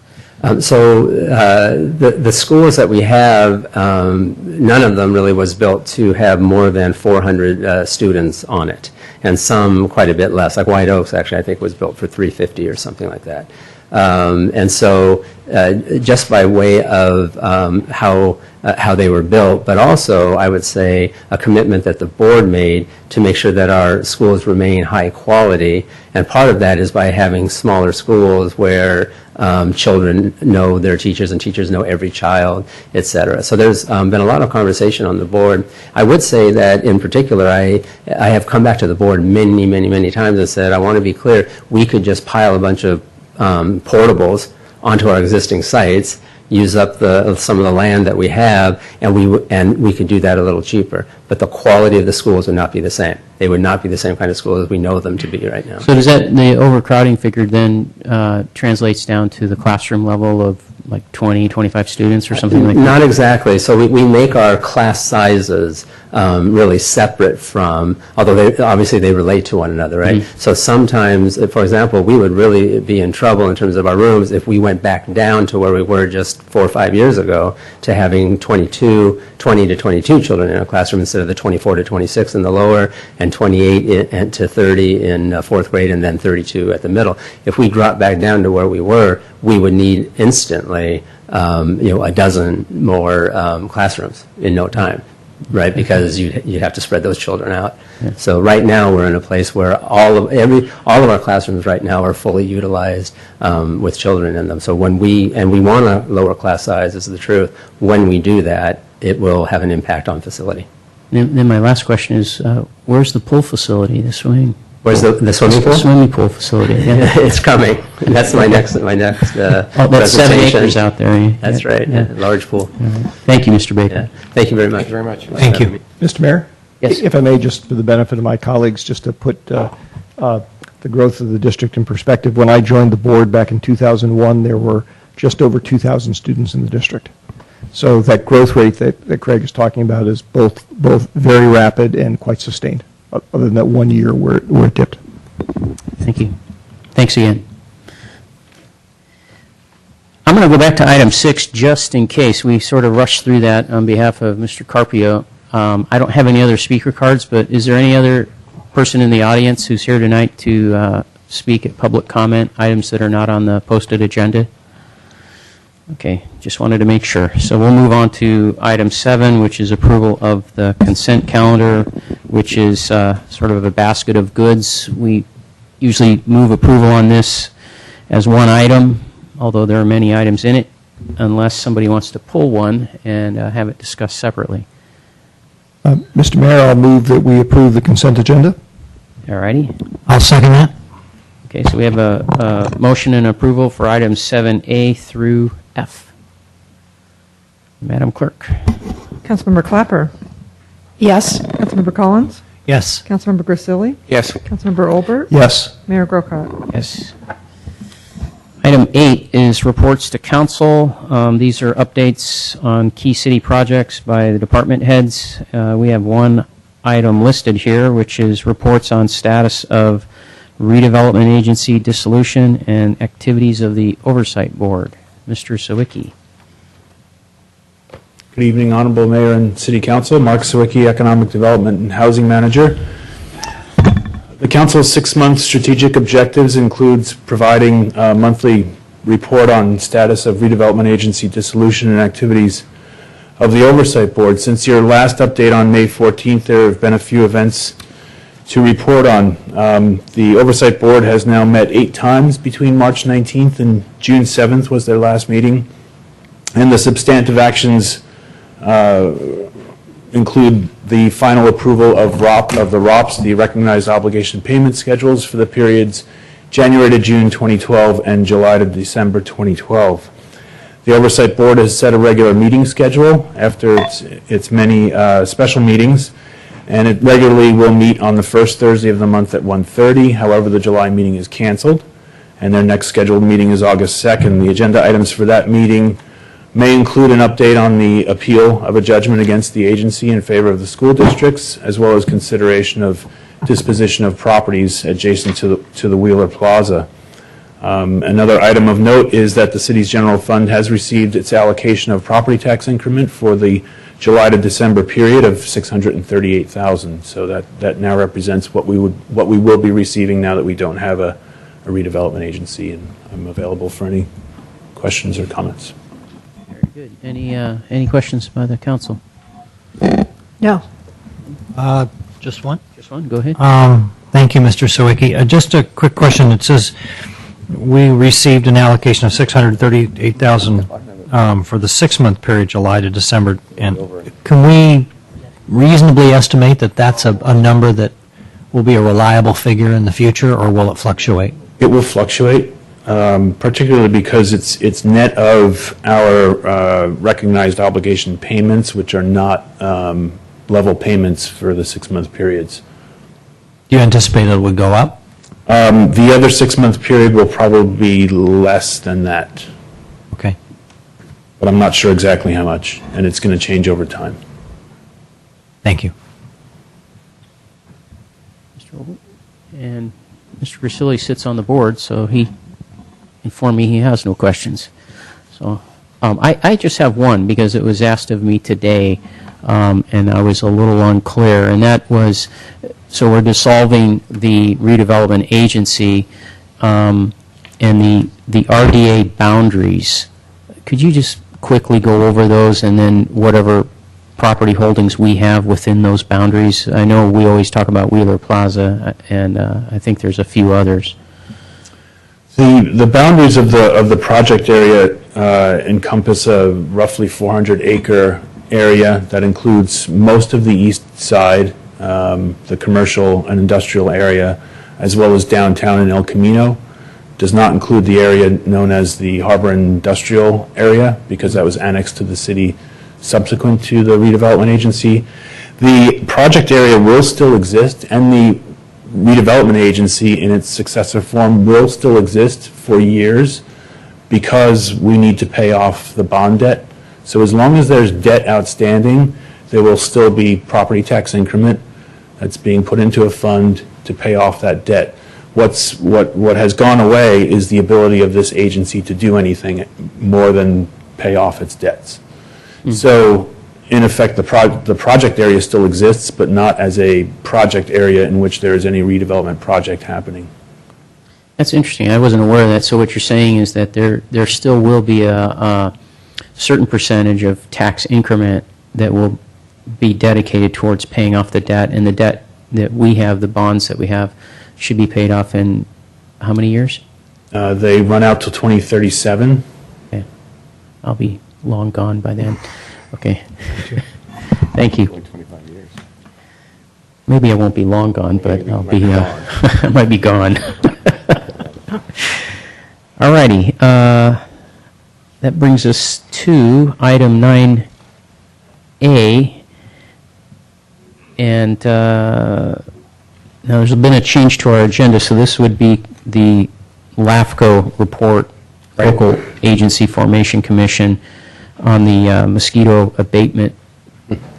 [SPEAKER 8] So the schools that we have, none of them really was built to have more than 400 students on it, and some quite a bit less. Like White Oaks, actually, I think was built for 350 or something like that. And so just by way of how they were built, but also, I would say, a commitment that the board made to make sure that our schools remain high quality. And part of that is by having smaller schools where children know their teachers and teachers know every child, et cetera. So there's been a lot of conversation on the board. I would say that in particular, I have come back to the board many, many, many times and said, I want to be clear, we could just pile a bunch of portables onto our existing sites, use up some of the land that we have, and we could do that a little cheaper. But the quality of the schools would not be the same. They would not be the same kind of schools as we know them to be right now.
[SPEAKER 1] So does the overcrowding figure then translates down to the classroom level of like 20, 25 students or something like that?
[SPEAKER 8] Not exactly. So we make our class sizes really separate from, although obviously they relate to one another, right?
[SPEAKER 1] Mm-hmm.
[SPEAKER 8] So sometimes, for example, we would really be in trouble in terms of our rooms if we went back down to where we were just 4 or 5 years ago to having 20 to 22 children in a classroom instead of the 24 to 26 in the lower and 28 to 30 in fourth grade and then 32 at the middle. If we drop back down to where we were, we would need instantly a dozen more classrooms in no time, right? Because you'd have to spread those children out.
[SPEAKER 1] Yeah.
[SPEAKER 8] So right now we're in a place where all of our classrooms right now are fully utilized with children in them. So when we want to lower class size, this is the truth. When we do that, it will have an impact on facility.
[SPEAKER 1] Then my last question is, where's the pool facility, the swimming?
[SPEAKER 8] Where's the swimming pool?
[SPEAKER 1] Swimming pool facility, yeah.
[SPEAKER 8] It's coming. That's my next
[SPEAKER 1] Oh, that's 7
[SPEAKER 8] presentation.
[SPEAKER 1] acres out there. Yeah.
[SPEAKER 8] That's right.
[SPEAKER 1] Yeah.
[SPEAKER 8] Yeah. Large pool.
[SPEAKER 1] Thank you, Mr. Baker.
[SPEAKER 8] Yeah. Thank you very much.
[SPEAKER 5] Thank you very much.
[SPEAKER 4] Thank you.
[SPEAKER 2] Mr. Mayor?
[SPEAKER 1] Yes.
[SPEAKER 2] If I may, just for the benefit of my colleagues, just to put the growth of the district in perspective, when I joined the board back in 2001, there were just over 2,000 students in the district. So that growth rate that Craig is talking about is both very rapid and quite sustained, other than that 1 year where it dipped.
[SPEAKER 1] Thank you. Thanks again. I'm going to go back to item 6 just in case. We sort of rushed through that on behalf of Mr. Carpio. I don't have any other speaker cards, but is there any other person in the audience who's here tonight to speak at public comment, items that are not on the posted agenda? Okay, just wanted to make sure. So we'll move on to item 7, which is approval of the consent calendar, which is sort of a basket of goods. We usually move approval on this as one item, although there are many items in it, unless somebody wants to pull one and have it discussed separately.
[SPEAKER 2] Mr. Mayor, I'll move that we approve the consent agenda.
[SPEAKER 1] All righty.
[SPEAKER 4] I'll second that.
[SPEAKER 1] Okay, so we have a motion and approval for items 7A through F. Madam Clerk.
[SPEAKER 9] Councilmember Clapper.
[SPEAKER 3] Yes.
[SPEAKER 9] Councilmember Collins.
[SPEAKER 4] Yes.
[SPEAKER 9] Councilmember Grisilli.
[SPEAKER 5] Yes.
[SPEAKER 9] Councilmember Olbert.
[SPEAKER 2] Yes.
[SPEAKER 9] Mayor Grocott.
[SPEAKER 1] Yes. Item 8 is reports to council. These are updates on key city projects by the department heads. We have one item listed here, which is reports on status of redevelopment agency dissolution and activities of the oversight board. Mr. Sawicki.
[SPEAKER 10] Good evening, Honorable Mayor and City Council. Mark Sawicki, Economic Development and Housing Manager. The Council's 6-month strategic objectives includes providing a monthly report on status of redevelopment agency dissolution and activities of the Oversight Board. Since your last update on May 14th, there have been a few events to report on. The Oversight Board has now met 8 times between March 19th and June 7th was their last meeting. And the substantive actions include the final approval of the ROPS, the Recognized Obligation Payment Schedules, for the periods January to June 2012 and July to December 2012. The Oversight Board has set a regular meeting schedule after its many special meetings, and it regularly will meet on the first Thursday of the month at 1:30. However, the July meeting is canceled, and their next scheduled meeting is August 2nd. The agenda items for that meeting may include an update on the appeal of a judgment against the agency in favor of the school districts, as well as consideration of disposition of properties adjacent to the Wheeler Plaza. Another item of note is that the city's general fund has received its allocation of property tax increment for the July to December period of $638,000. So that now represents what we will be receiving now that we don't have a redevelopment agency, and I'm available for any questions or comments.
[SPEAKER 1] Good. Any questions by the council?
[SPEAKER 3] No.
[SPEAKER 4] Just one?
[SPEAKER 1] Just one. Go ahead.
[SPEAKER 4] Thank you, Mr. Sawicki. Just a quick question. It says we received an allocation of $638,000 for the 6-month period, July to December. And can we reasonably estimate that that's a number that will be a reliable figure in the future, or will it fluctuate?
[SPEAKER 10] It will fluctuate, particularly because it's net of our recognized obligation payments, which are not level payments for the 6-month periods.
[SPEAKER 4] Do you anticipate it would go up?
[SPEAKER 10] The other 6-month period will probably be less than that,
[SPEAKER 4] Okay.
[SPEAKER 10] but I'm not sure exactly how much, and it's going to change over time.
[SPEAKER 4] Thank you.
[SPEAKER 1] Mr. Olbert? And Mr. Grisilli sits on the board, so he informed me he has no questions. So I just have one, because it was asked of me today, and I was a little unclear, and that was, so we're dissolving the redevelopment agency and the RDA boundaries. Could you just quickly go over those, and then whatever property holdings we have within those boundaries? I know we always talk about Wheeler Plaza, and I think there's a few others.
[SPEAKER 10] The boundaries of the project area encompass a roughly 400-acre area that includes most of the east side, the commercial and industrial area, as well as downtown in El Camino. Does not include the area known as the Harbor Industrial Area, because that was annexed to the city subsequent to the redevelopment agency. The project area will still exist, and the redevelopment agency in its successor form will still exist for years, because we need to pay off the bond debt. So as long as there's debt outstanding, there will still be property tax increment that's being put into a fund to pay off that debt. What has gone away is the ability of this agency to do anything more than pay off its debts. So in effect, the project area still exists, but not as a project area in which there is any redevelopment project happening.
[SPEAKER 1] That's interesting. I wasn't aware of that. So what you're saying is that there still will be a certain percentage of tax increment that will be dedicated towards paying off the debt, and the debt that we have, the bonds that we have, should be paid off in how many years?
[SPEAKER 10] They run out till 2037.
[SPEAKER 1] Okay. I'll be long gone by then. Okay. Thank you.
[SPEAKER 5] 25 years.
[SPEAKER 1] Maybe I won't be long gone, but I'll be, I might be gone. All righty. That brings us to item 9 A. And now there's been a change to our agenda, so this would be the LAFCO report, Local Agency Formation Commission, on the mosquito abatement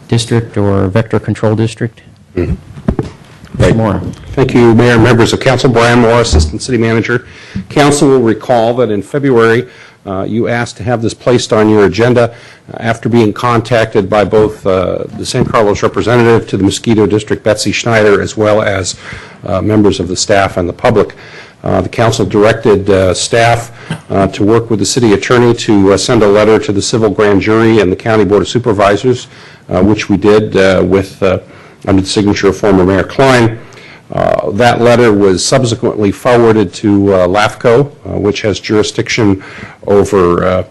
[SPEAKER 1] district or vector control district.
[SPEAKER 11] Right.
[SPEAKER 1] More.
[SPEAKER 11] Thank you, Mayor and members of Council. Brian Moore, Assistant City Manager. Council will recall that in February, you asked to have this placed on your agenda after being contacted by both the San Carlos representative to the Mosquito District, Betsy Schneider, as well as members of the staff and the public. The council directed staff to work with the city attorney to send a letter to the civil grand jury and the county board of supervisors, which we did with under the signature of former Mayor Klein. That letter was subsequently forwarded to LAFCO, which has jurisdiction over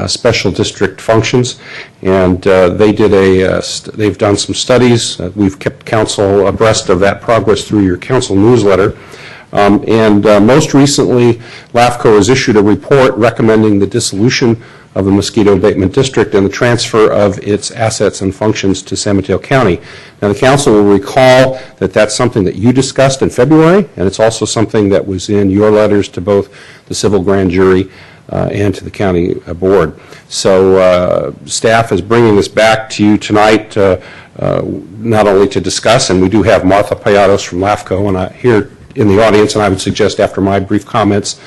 [SPEAKER 11] special district functions, and they've done some studies. We've kept council abreast of that progress through your council newsletter. Most recently, LAFCO has issued a report recommending the dissolution of the Mosquito Abatement District and the transfer of its assets and functions to San Mateo County. Now, the council will recall that that's something that you discussed in February, and it's also something that was in your letters to both the civil grand jury and to the county board. So staff is bringing this back to you tonight, not only to discuss, and we do have Martha Payatos from LAFCO and here in the audience, and I would suggest after my brief comments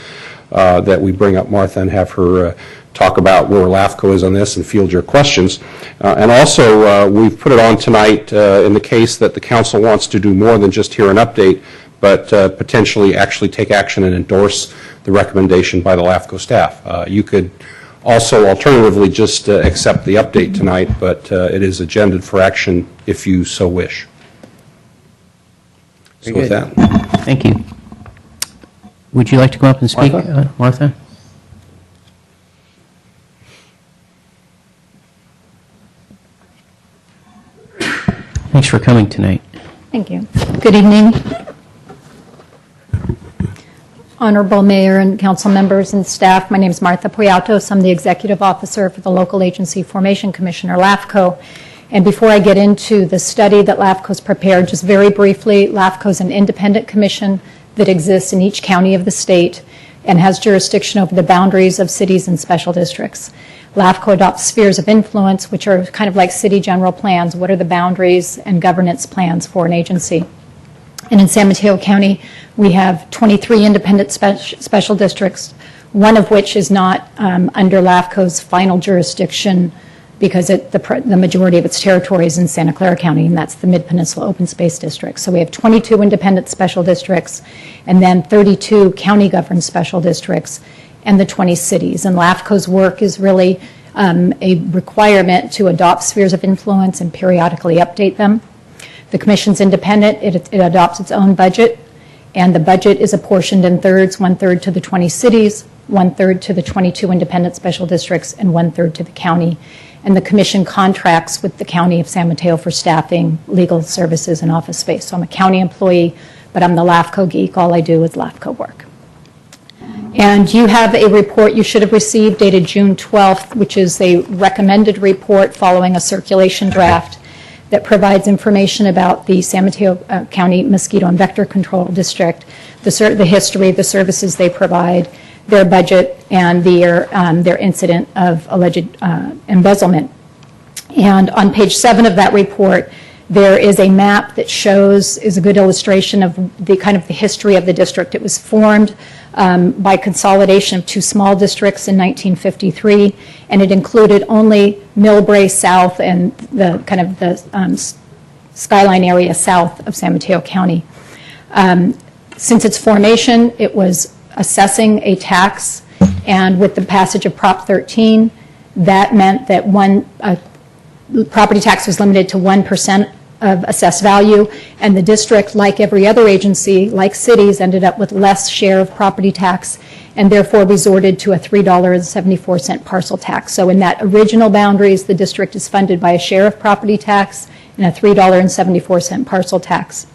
[SPEAKER 11] that we bring up Martha and have her talk about where LAFCO is on this and field your questions. And also, we've put it on tonight in the case that the council wants to do more than just hear an update, but potentially actually take action and endorse the recommendation by the LAFCO staff. You could also alternatively just accept the update tonight, but it is agended for action if you so wish. So with that.
[SPEAKER 1] Thank you. Would you like to come up and speak, Martha? Thanks for coming tonight.
[SPEAKER 12] Thank you. Good evening. Honorable Mayor and council members and staff, my name is Martha Payatos. I'm the Executive Officer for the Local Agency Formation Commission, or LAFCO. And before I get into the study that LAFCO's prepared, just very briefly, LAFCO is an independent commission that exists in each county of the state and has jurisdiction over the boundaries of cities and special districts. LAFCO adopts spheres of influence, which are kind of like city general plans. What are the boundaries and governance plans for an agency? And in San Mateo County, we have 23 independent special districts, one of which is not under LAFCO's final jurisdiction because the majority of its territory is in Santa Clara County, and that's the Mid-Peninsula Open Space District. So we have 22 independent special districts, and then 32 county-governed special districts, and the 20 cities. And LAFCO's work is really a requirement to adopt spheres of influence and periodically update them. The Commission's independent. It adopts its own budget, and the budget is apportioned in thirds, 1/3 to the 20 cities, 1/3 to the 22 independent special districts, and 1/3 to the county. And the Commission contracts with the County of San Mateo for staffing, legal services, and office space. So I'm a county employee, but I'm the LAFCO geek. All I do is LAFCO work. And you have a report you should have received dated June 12th, which is a recommended report following a circulation draft that provides information about the San Mateo County Mosquito and Vector Control District, the history, the services they provide, their budget, and their incident of alleged embezzlement. And on page 7 of that report, there is a map that is a good illustration of the kind of the history of the district. It was formed by consolidation of 2 small districts in 1953, and it included only Millbrae South and the kind of the skyline area south of San Mateo County. Since its formation, it was assessing a tax, and with the passage of Prop 13, that meant that property tax was limited to 1% of assessed value, and the district, like every other agency, like cities, ended up with less share of property tax and therefore resorted to a $3.74 parcel tax. So in that original boundaries, the district is funded by a share of property tax and a $3.74 parcel tax.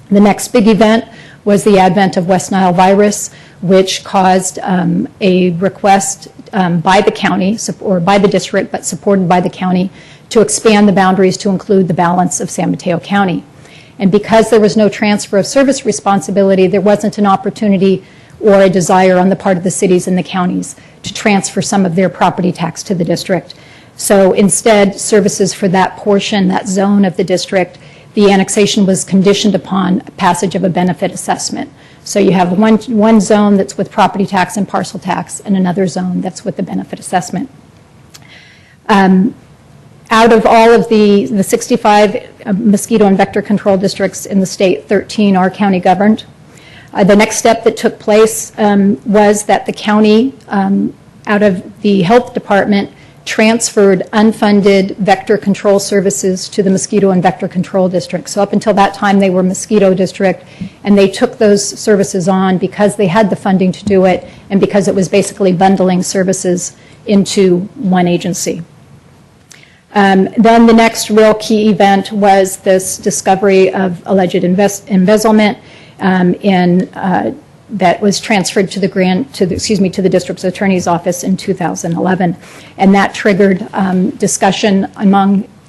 [SPEAKER 12] The next big event was the advent of West Nile virus, which caused a request by the county, or by the district, but supported by the county, to expand the boundaries to include the balance of San Mateo County. And because there was no transfer of service responsibility, there wasn't an opportunity or a desire on the part of the cities and the counties to transfer some of their property tax to the district. So instead, services for that portion, that zone of the district, the annexation was conditioned upon passage of a benefit assessment. So you have one zone that's with property tax and parcel tax, and another zone that's with the benefit assessment. Out of all of the 65 mosquito and vector control districts in the state, 13 are county governed. The next step that took place was that the county, out of the health department, transferred unfunded vector control services to the mosquito and vector control district. So up until that time, they were mosquito district, and they took those services on because they had the funding to do it, and because it was basically bundling services into one agency. Then the next real key event was this discovery of alleged embezzlement that was transferred to the district's attorney's office in 2011, and that triggered discussion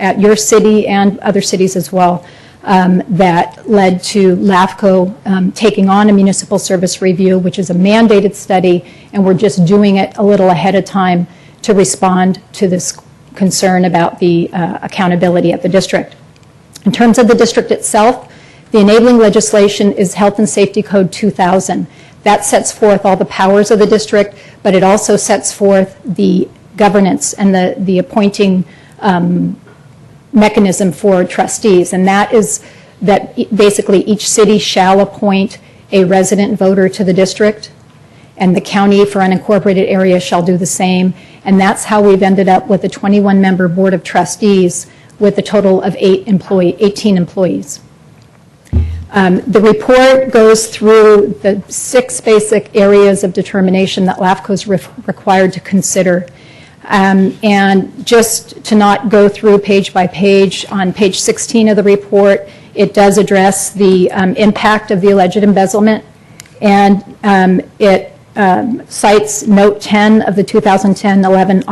[SPEAKER 12] at your city and other cities as well, that led to LAFCO taking on a municipal service review, which is a mandated study, and we're just doing it a little ahead of time to respond to this concern about the accountability at the district. In terms of the district itself, the enabling legislation is Health and Safety Code 2000. That sets forth all the powers of the district, but it also sets forth the governance and the appointing mechanism for trustees. And that is that basically each city shall appoint a resident voter to the district, and the county for unincorporated area shall do the same. And that's how we've ended up with a 21-member board of trustees with a total of 18 employees. The report goes through the 6 basic areas of determination that LAFCO is required to consider. And just to not go through page by page, on page 16 of the report, it does address the impact of the alleged embezzlement, and it cites note 10 of the 2010-11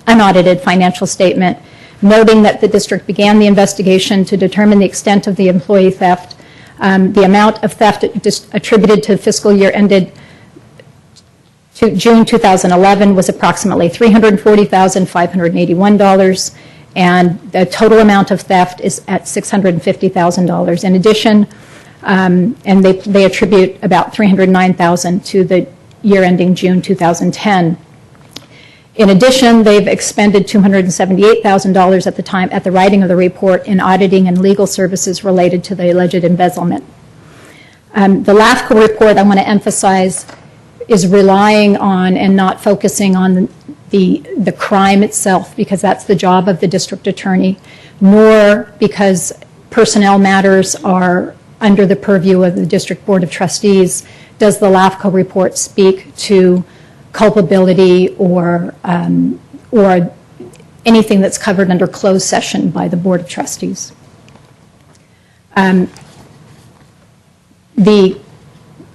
[SPEAKER 12] unaudited financial statement, noting that the district began the investigation to determine the extent of the employee theft. The amount of theft attributed to fiscal year ended to June 2011 was approximately $340,581, and the total amount of theft is at $650,000. In addition, and they attribute about $309,000 to the year ending June 2010. In addition, they've expended $278,000 at the time at the writing of the report in auditing and legal services related to the alleged embezzlement. The LAFCO report, I want to emphasize, is relying on and not focusing on the crime itself, because that's the job of the district attorney, nor because personnel matters are under the purview of the district board of trustees does the LAFCO report speak to culpability or anything that's covered under closed session by the Board of Trustees.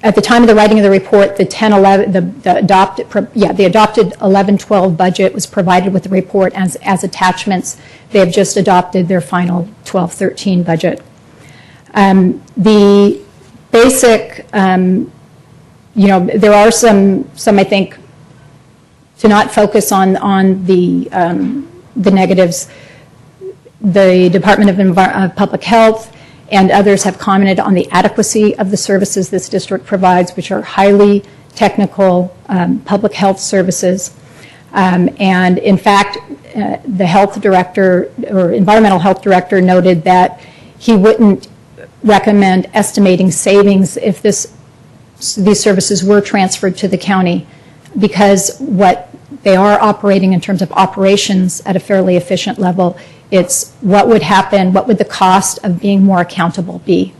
[SPEAKER 12] At the time of the writing of the report, the adopted 11-12 budget was provided with the report as attachments. They have just adopted their final 12-13 budget. The basic, there are some I think, to not focus on the negatives. The Department of Public Health and others have commented on the adequacy of the services this district provides, which are highly technical public health services. And in fact, the health director or environmental health director noted that he wouldn't recommend estimating savings if these services were transferred to the county, because what they are operating in terms of operations at a fairly efficient level, it's what would happen, what would the cost of being more accountable be?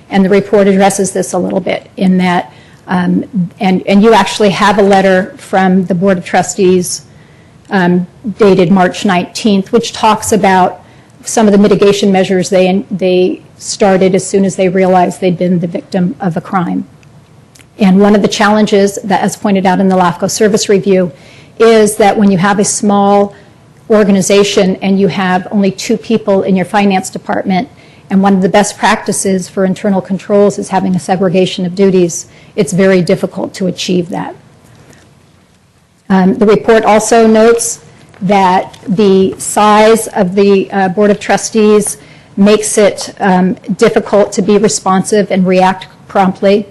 [SPEAKER 12] And the report addresses this a little bit in that, and you actually have a letter from the Board of Trustees dated March 19th, which talks about some of the mitigation measures they started as soon as they realized they'd been the victim of a crime. And one of the challenges that, as pointed out in the LAFCO service review, is that when you have a small organization and you have only 2 people in your finance department, and one of the best practices for internal controls is having a segregation of duties, it's very difficult to achieve that. The report also notes that the size of the Board of Trustees makes it difficult to be responsive and react promptly.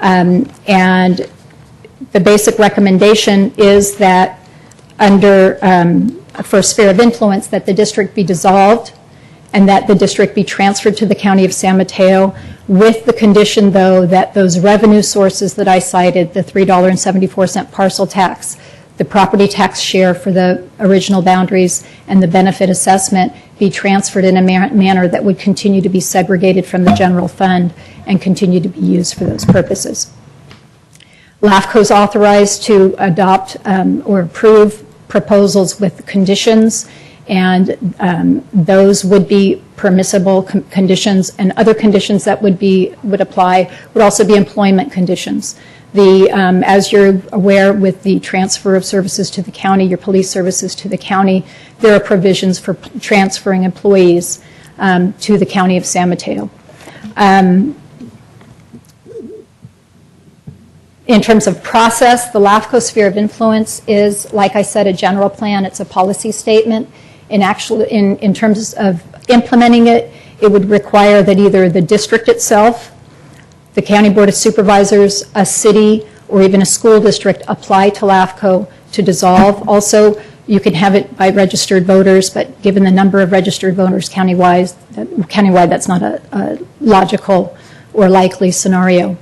[SPEAKER 12] And the basic recommendation is that under, for sphere of influence, that the district be dissolved and that the district be transferred to the County of San Mateo, with the condition, though, that those revenue sources that I cited, the $3.74 parcel tax, the property tax share for the original boundaries, and the benefit assessment be transferred in a manner that would continue to be segregated from the general fund and continue to be used for those purposes. LAFCO is authorized to adopt or approve proposals with conditions, and those would be permissible conditions, and other conditions that would apply would also be employment conditions. As you're aware, with the transfer of services to the county, your police services to the county, there are provisions for transferring employees to the County of San Mateo. In terms of process, the LAFCO sphere of influence is, like I said, a general plan. It's a policy statement. In terms of implementing it, it would require that either the district itself, the County Board of Supervisors, a city, or even a school district apply to LAFCO to dissolve. Also, you can have it by registered voters, but given the number of registered voters countywide, that's not a logical or likely scenario.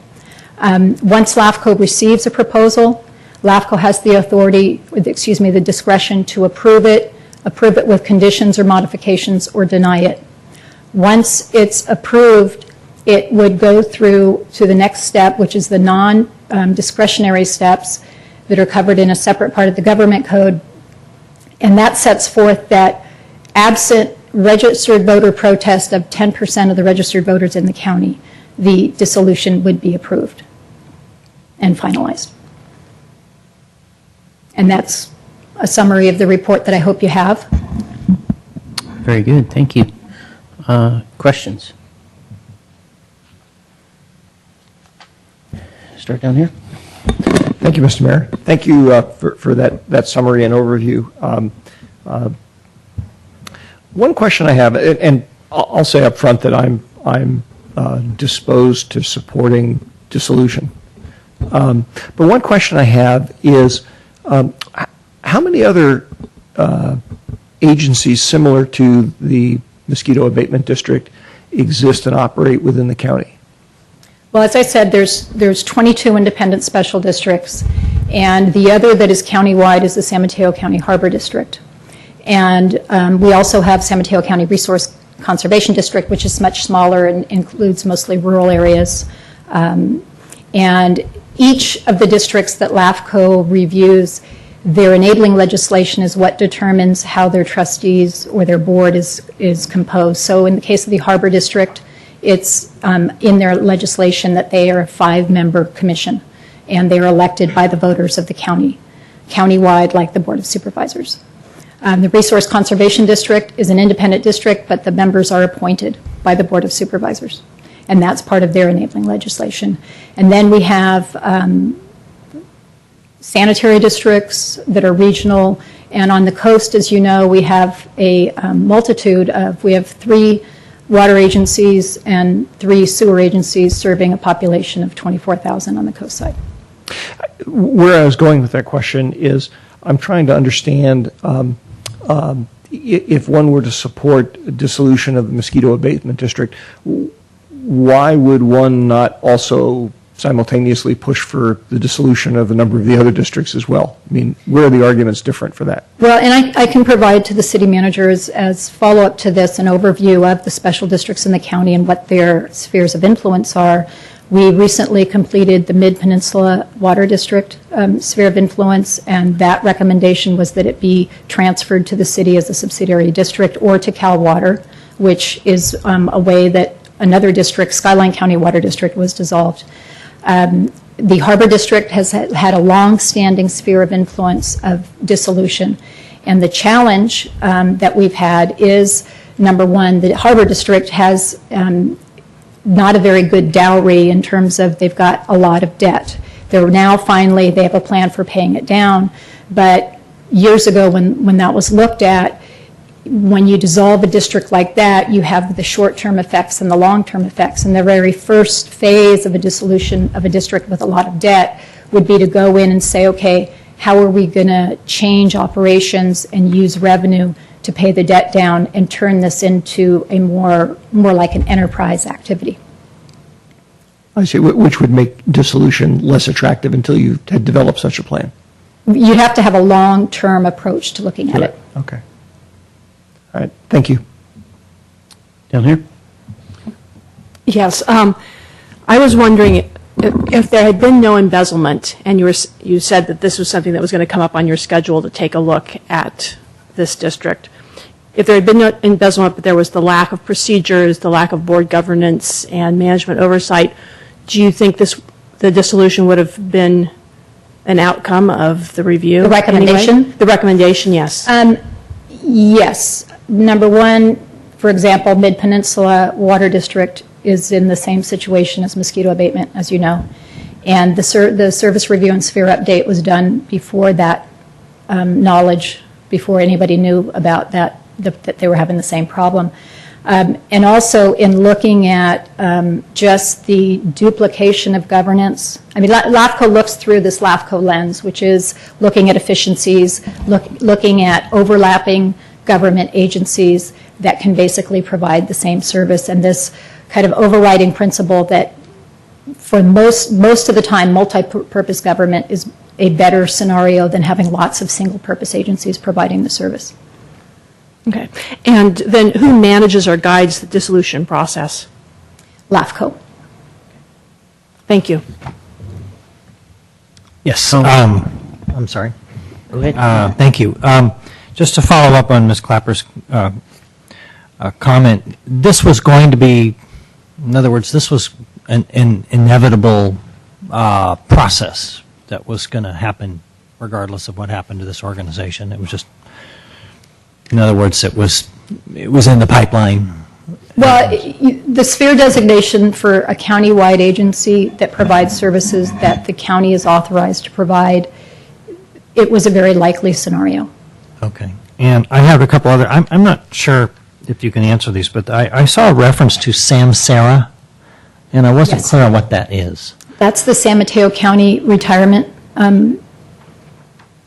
[SPEAKER 12] Once LAFCO receives a proposal, LAFCO has the authority, the discretion to approve it with conditions or modifications, or deny it. Once it's approved, it would go through to the next step, which is the non-discretionary steps that are covered in a separate part of the government code. And that sets forth that absent registered voter protest of 10% of the registered voters in the county, the dissolution would be approved and finalized. And that's a summary of the report that I hope you have.
[SPEAKER 1] Very good, thank you. Questions? Start down here.
[SPEAKER 2] Thank you, Mr. Mayor. Thank you for that summary and overview. One question I have, and I'll say up front that I'm disposed to supporting dissolution. But one question I have is, how many other agencies similar to the Mosquito Abatement District exist and operate within the county?
[SPEAKER 12] Well, as I said, there's 22 independent special districts, and the other that is countywide is the San Mateo County Harbor District. And we also have San Mateo County Resource Conservation District, which is much smaller and includes mostly rural areas. And each of the districts that LAFCO reviews, their enabling legislation is what determines how their trustees or their board is composed. So in the case of the Harbor District, it's in their legislation that they are a 5-member commission, and they are elected by the voters of the county, countywide, like the Board of Supervisors. The Resource Conservation District is an independent district, but the members are appointed by the Board of Supervisors, and that's part of their enabling legislation. And then we have sanitary districts that are regional, and on the coast, as you know, we have a multitude of, we have 3 water agencies and 3 sewer agencies serving a population of 24,000 on the coast side.
[SPEAKER 2] Where I was going with that question is, I'm trying to understand if one were to support dissolution of the Mosquito Abatement District, why would one not also simultaneously push for the dissolution of a number of the other districts as well? I mean, where are the arguments different for that?
[SPEAKER 12] Well, and I can provide to the city managers as follow-up to this an overview of the special districts in the county and what their spheres of influence are. We recently completed the Mid-Peninsula Water District sphere of influence, and that recommendation was that it be transferred to the city as a subsidiary district or to Cal Water, which is a way that another district, Skyline County Water District, was dissolved. The Harbor District has had a long-standing sphere of influence of dissolution. And the challenge that we've had is, number one, the Harbor District has not a very good dowry in terms of they've got a lot of debt. They're now finally, they have a plan for paying it down. But years ago when that was looked at, when you dissolve a district like that, you have the short-term effects and the long-term effects. And the very first phase of a dissolution of a district with a lot of debt would be to go in and say, okay, how are we going to change operations and use revenue to pay the debt down and turn this into a more like an enterprise activity?
[SPEAKER 2] I see, which would make dissolution less attractive until you had developed such a plan.
[SPEAKER 12] You have to have a long-term approach to looking at it.
[SPEAKER 2] Okay. All right, thank you.
[SPEAKER 1] Down here?
[SPEAKER 3] Yes, I was wondering if there had been no embezzlement, and you said that this was something that was going to come up on your schedule to take a look at this district. If there had been no embezzlement, but there was the lack of procedures, the lack of board governance and management oversight, do you think the dissolution would have been an outcome of the review?
[SPEAKER 12] The recommendation?
[SPEAKER 3] Anyway? The recommendation, yes.
[SPEAKER 12] Yes. Number one, for example, Mid-Peninsula Water District is in the same situation as mosquito abatement, as you know. And the service review and sphere update was done before that knowledge, before anybody knew about that they were having the same problem. And also in looking at just the duplication of governance. I mean, LAFCO looks through this LAFCO lens, which is looking at efficiencies, looking at overlapping government agencies that can basically provide the same service, and this kind of overriding principle that for most of the time, multi-purpose government is a better scenario than having lots of single-purpose agencies providing the service.
[SPEAKER 3] Okay. And then who manages or guides the dissolution process?
[SPEAKER 12] LAFCO.
[SPEAKER 3] Thank you.
[SPEAKER 4] Yes. I'm sorry.
[SPEAKER 1] Go ahead.
[SPEAKER 4] Thank you. Just to follow up on Ms. Clapper's comment, this was going to be, in other words, this was an inevitable process that was going to happen regardless of what happened to this organization. It was just, in other words, it was in the pipeline.
[SPEAKER 12] Well, the sphere designation for a county-wide agency that provides services that the county is authorized to provide, it was a very likely scenario.
[SPEAKER 4] Okay. And I have a couple other, I'm not sure if you can answer these, but I saw a reference to Samsara, and I wasn't clear on what that is.
[SPEAKER 12] That's the San Mateo County retirement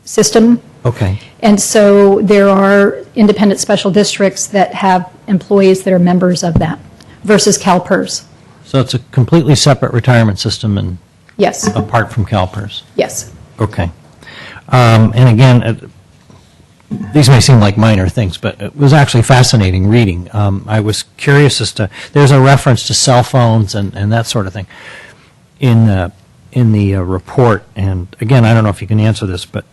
[SPEAKER 12] system.
[SPEAKER 4] Okay.
[SPEAKER 12] And so there are independent special districts that have employees that are members of that versus CalPERS.
[SPEAKER 4] So it's a completely separate retirement system and
[SPEAKER 12] Yes.
[SPEAKER 4] apart from CalPERS.
[SPEAKER 12] Yes.
[SPEAKER 4] Okay. And again, these may seem like minor things, but it was actually fascinating reading. I was curious as to, there's a reference to cell phones and that sort of thing in the report. And again, I don't know if you can answer this, but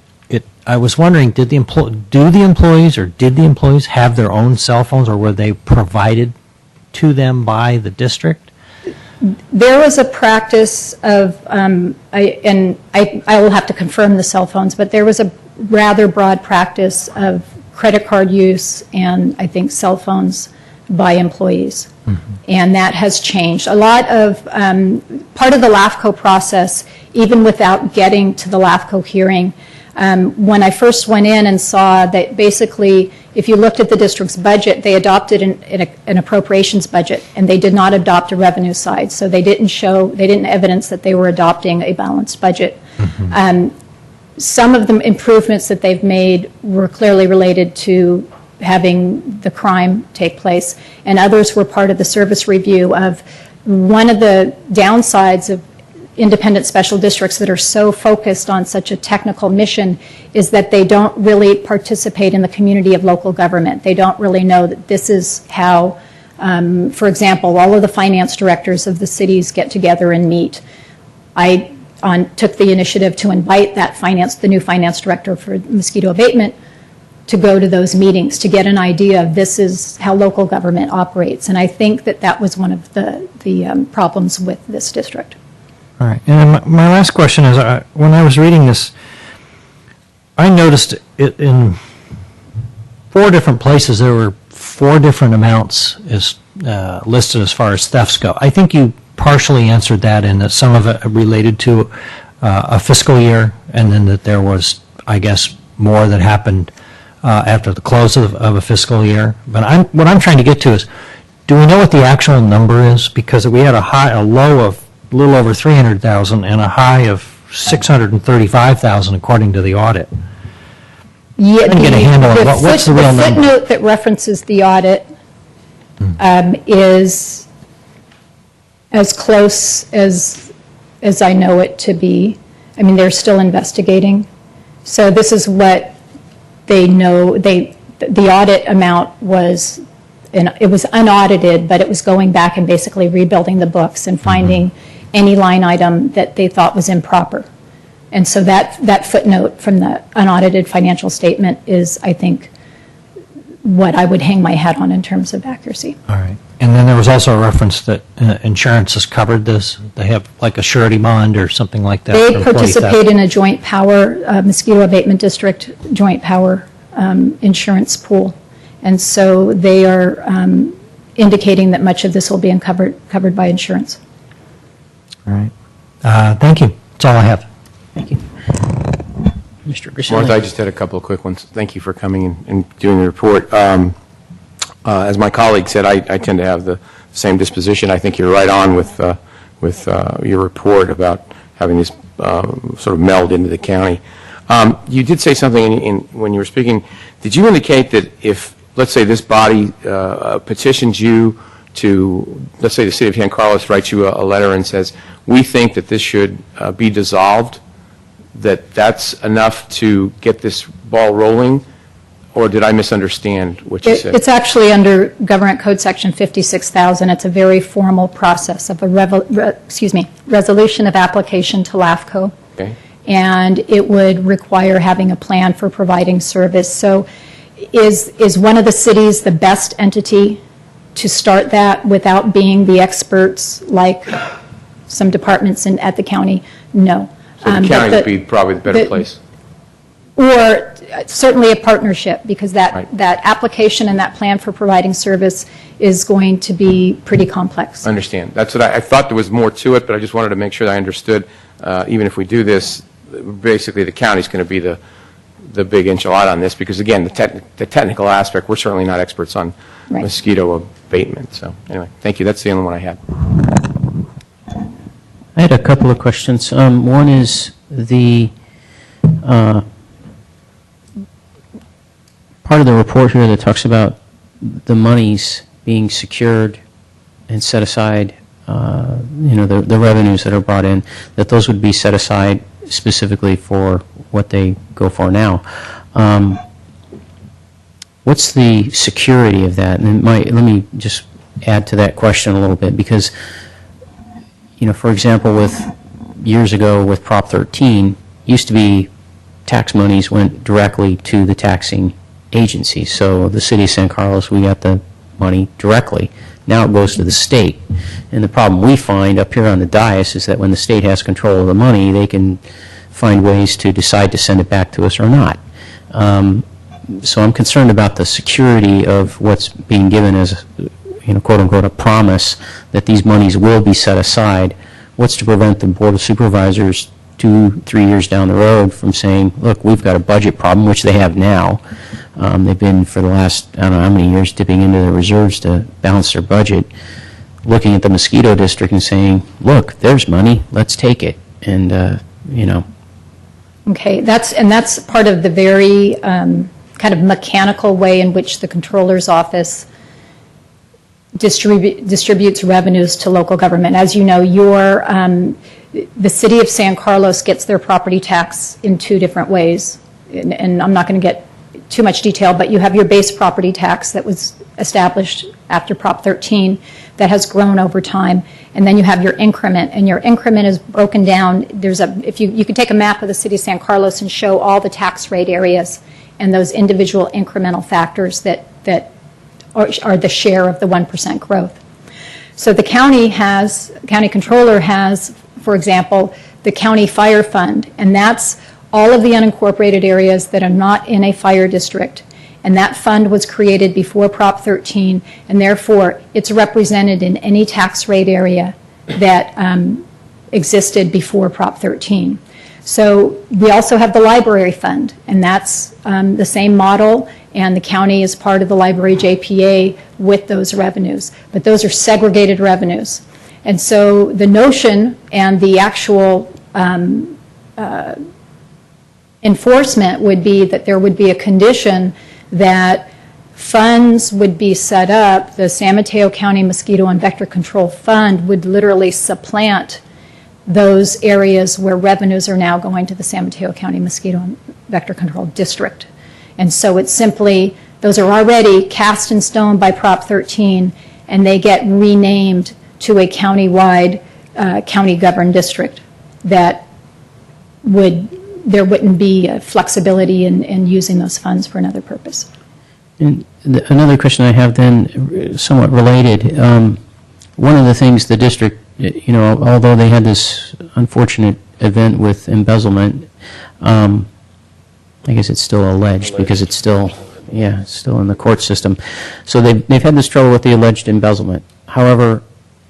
[SPEAKER 4] I was wondering, did the employees have their own cell phones, or were they provided to them by the district?
[SPEAKER 12] There was a practice of, I will have to confirm the cell phones, but there was a rather broad practice of credit card use and I think cell phones by employees. Mm-hmm. And that has changed. A lot of, part of the LAFCO process, even without getting to the LAFCO hearing, when I first went in and saw that basically if you looked at the district's budget, they adopted an appropriations budget and they did not adopt a revenue side. So they didn't evidence that they were adopting a balanced budget. Mm-hmm. Some of the improvements that they've made were clearly related to having the crime take place, and others were part of the service review of one of the downsides of independent special districts that are so focused on such a technical mission is that they don't really participate in the community of local government. They don't really know that this is how, for example, all of the finance directors of the cities get together and meet. I took the initiative to invite the new finance director for mosquito abatement to go to those meetings, to get an idea of this is how local government operates. And I think that that was one of the problems with this district.
[SPEAKER 4] All right. And my last question is, when I was reading this, I noticed it in 4 different places. There were 4 different amounts listed as far as thefts go. I think you partially answered that in that some of it related to a fiscal year, and then that there was, I guess, more that happened after the close of a fiscal year. But what I'm trying to get to is, do we know what the actual number is? Because we had a low of a little over 300,000 and a high of 635,000 according to the audit.
[SPEAKER 12] Yeah,
[SPEAKER 4] Trying to get a handle on what's the real number.
[SPEAKER 12] The footnote that references the audit is as close as I know it to be. I mean, they're still investigating. So this is what they know. The audit amount was, it was unaudited, but it was going back and basically rebuilding the books and finding any line item that they thought was improper. And so that footnote from the unaudited financial statement is, I think, what I would hang my hat on in terms of accuracy.
[SPEAKER 4] All right. And then there was also a reference that insurance has covered this. They have like a surety bond or something like that.
[SPEAKER 12] They participate in a joint power, mosquito abatement district joint power insurance pool. And so they are indicating that much of this will be covered by insurance.
[SPEAKER 4] All right. Thank you. That's all I have.
[SPEAKER 1] Thank you. Mr. Griselli.
[SPEAKER 5] Martha, I just had a couple of quick ones. Thank you for coming and doing the report. As my colleague said, I tend to have the same disposition. I think you're right on with your report about having this sort of meld into the county. You did say something when you were speaking. Did you indicate that if, let's say, this body petitions you to, let's say the city of San Carlos writes you a letter and says, we think that this should be dissolved, that's enough to get this ball rolling? Or did I misunderstand what you said?
[SPEAKER 12] It's actually under Government Code Section 56,000. It's a very formal process of a resolution of application to LAFCO.
[SPEAKER 5] Okay.
[SPEAKER 12] And it would require having a plan for providing service. So is one of the cities the best entity to start that without being the experts like some departments at the county? No.
[SPEAKER 5] So the county would be probably the better place.
[SPEAKER 12] Or certainly a partnership, because that
[SPEAKER 5] Right.
[SPEAKER 12] application and that plan for providing service is going to be pretty complex.
[SPEAKER 5] I understand. That's what I thought there was more to it, but I just wanted to make sure that I understood. Even if we do this, basically the county's going to be the big enchilada on this, because again, the technical aspect, we're certainly not experts on
[SPEAKER 12] Right.
[SPEAKER 5] mosquito abatement. So anyway, thank you. That's the only one I had.
[SPEAKER 1] I had a couple of questions. One is the part of the report here that talks about the monies being secured and set aside, the revenues that are brought in, that those would be set aside specifically for what they go for now. What's the security of that? And let me just add to that question a little bit, because, for example, years ago with Prop 13, used to be tax monies went directly to the taxing agency. So the city of San Carlos, we got the money directly. Now it goes to the state. And the problem we find up here on the dais is that when the state has control of the money, they can find ways to decide to send it back to us or not. So I'm concerned about the security of what's being given as, quote unquote, a promise that these monies will be set aside. What's to prevent the Board of Supervisors 2-3 years down the road from saying, look, we've got a budget problem, which they have now. They've been for the last, I don't know how many years, dipping into their reserves to balance their budget, looking at the mosquito district and saying, look, there's money, let's take it. And,
[SPEAKER 12] Okay, that's part of the very kind of mechanical way in which the Controller's Office distributes revenues to local government. As you know, the city of San Carlos gets their property tax in 2 different ways. And I'm not going to get too much detail, but you have your base property tax that was established after Prop 13 that has grown over time, and then you have your increment, and your increment is broken down. If you could take a map of the city of San Carlos and show all the tax rate areas, and those individual incremental factors that are the share of the 1% growth. So the county controller has, for example, the county fire fund, and that's all of the unincorporated areas that are not in a fire district. And that fund was created before Prop 13, and therefore it's represented in any tax rate area that existed before Prop 13. So we also have the library fund, and that's the same model, and the county is part of the library JPA with those revenues. But those are segregated revenues. And so the notion and the actual enforcement would be that there would be a condition that funds would be set up, the San Mateo County Mosquito and Vector Control Fund would literally supplant those areas where revenues are now going to the San Mateo County Mosquito and Vector Control District. And so it's simply, those are already cast in stone by Prop 13, and they get renamed to a county-wide, county-governed district that there wouldn't be flexibility in using those funds for another purpose.
[SPEAKER 1] And another question I have then, somewhat related, one of the things the district, although they had this unfortunate event with embezzlement, I guess it's still alleged because it's still in the court system. So they've had this trouble with the alleged embezzlement. However,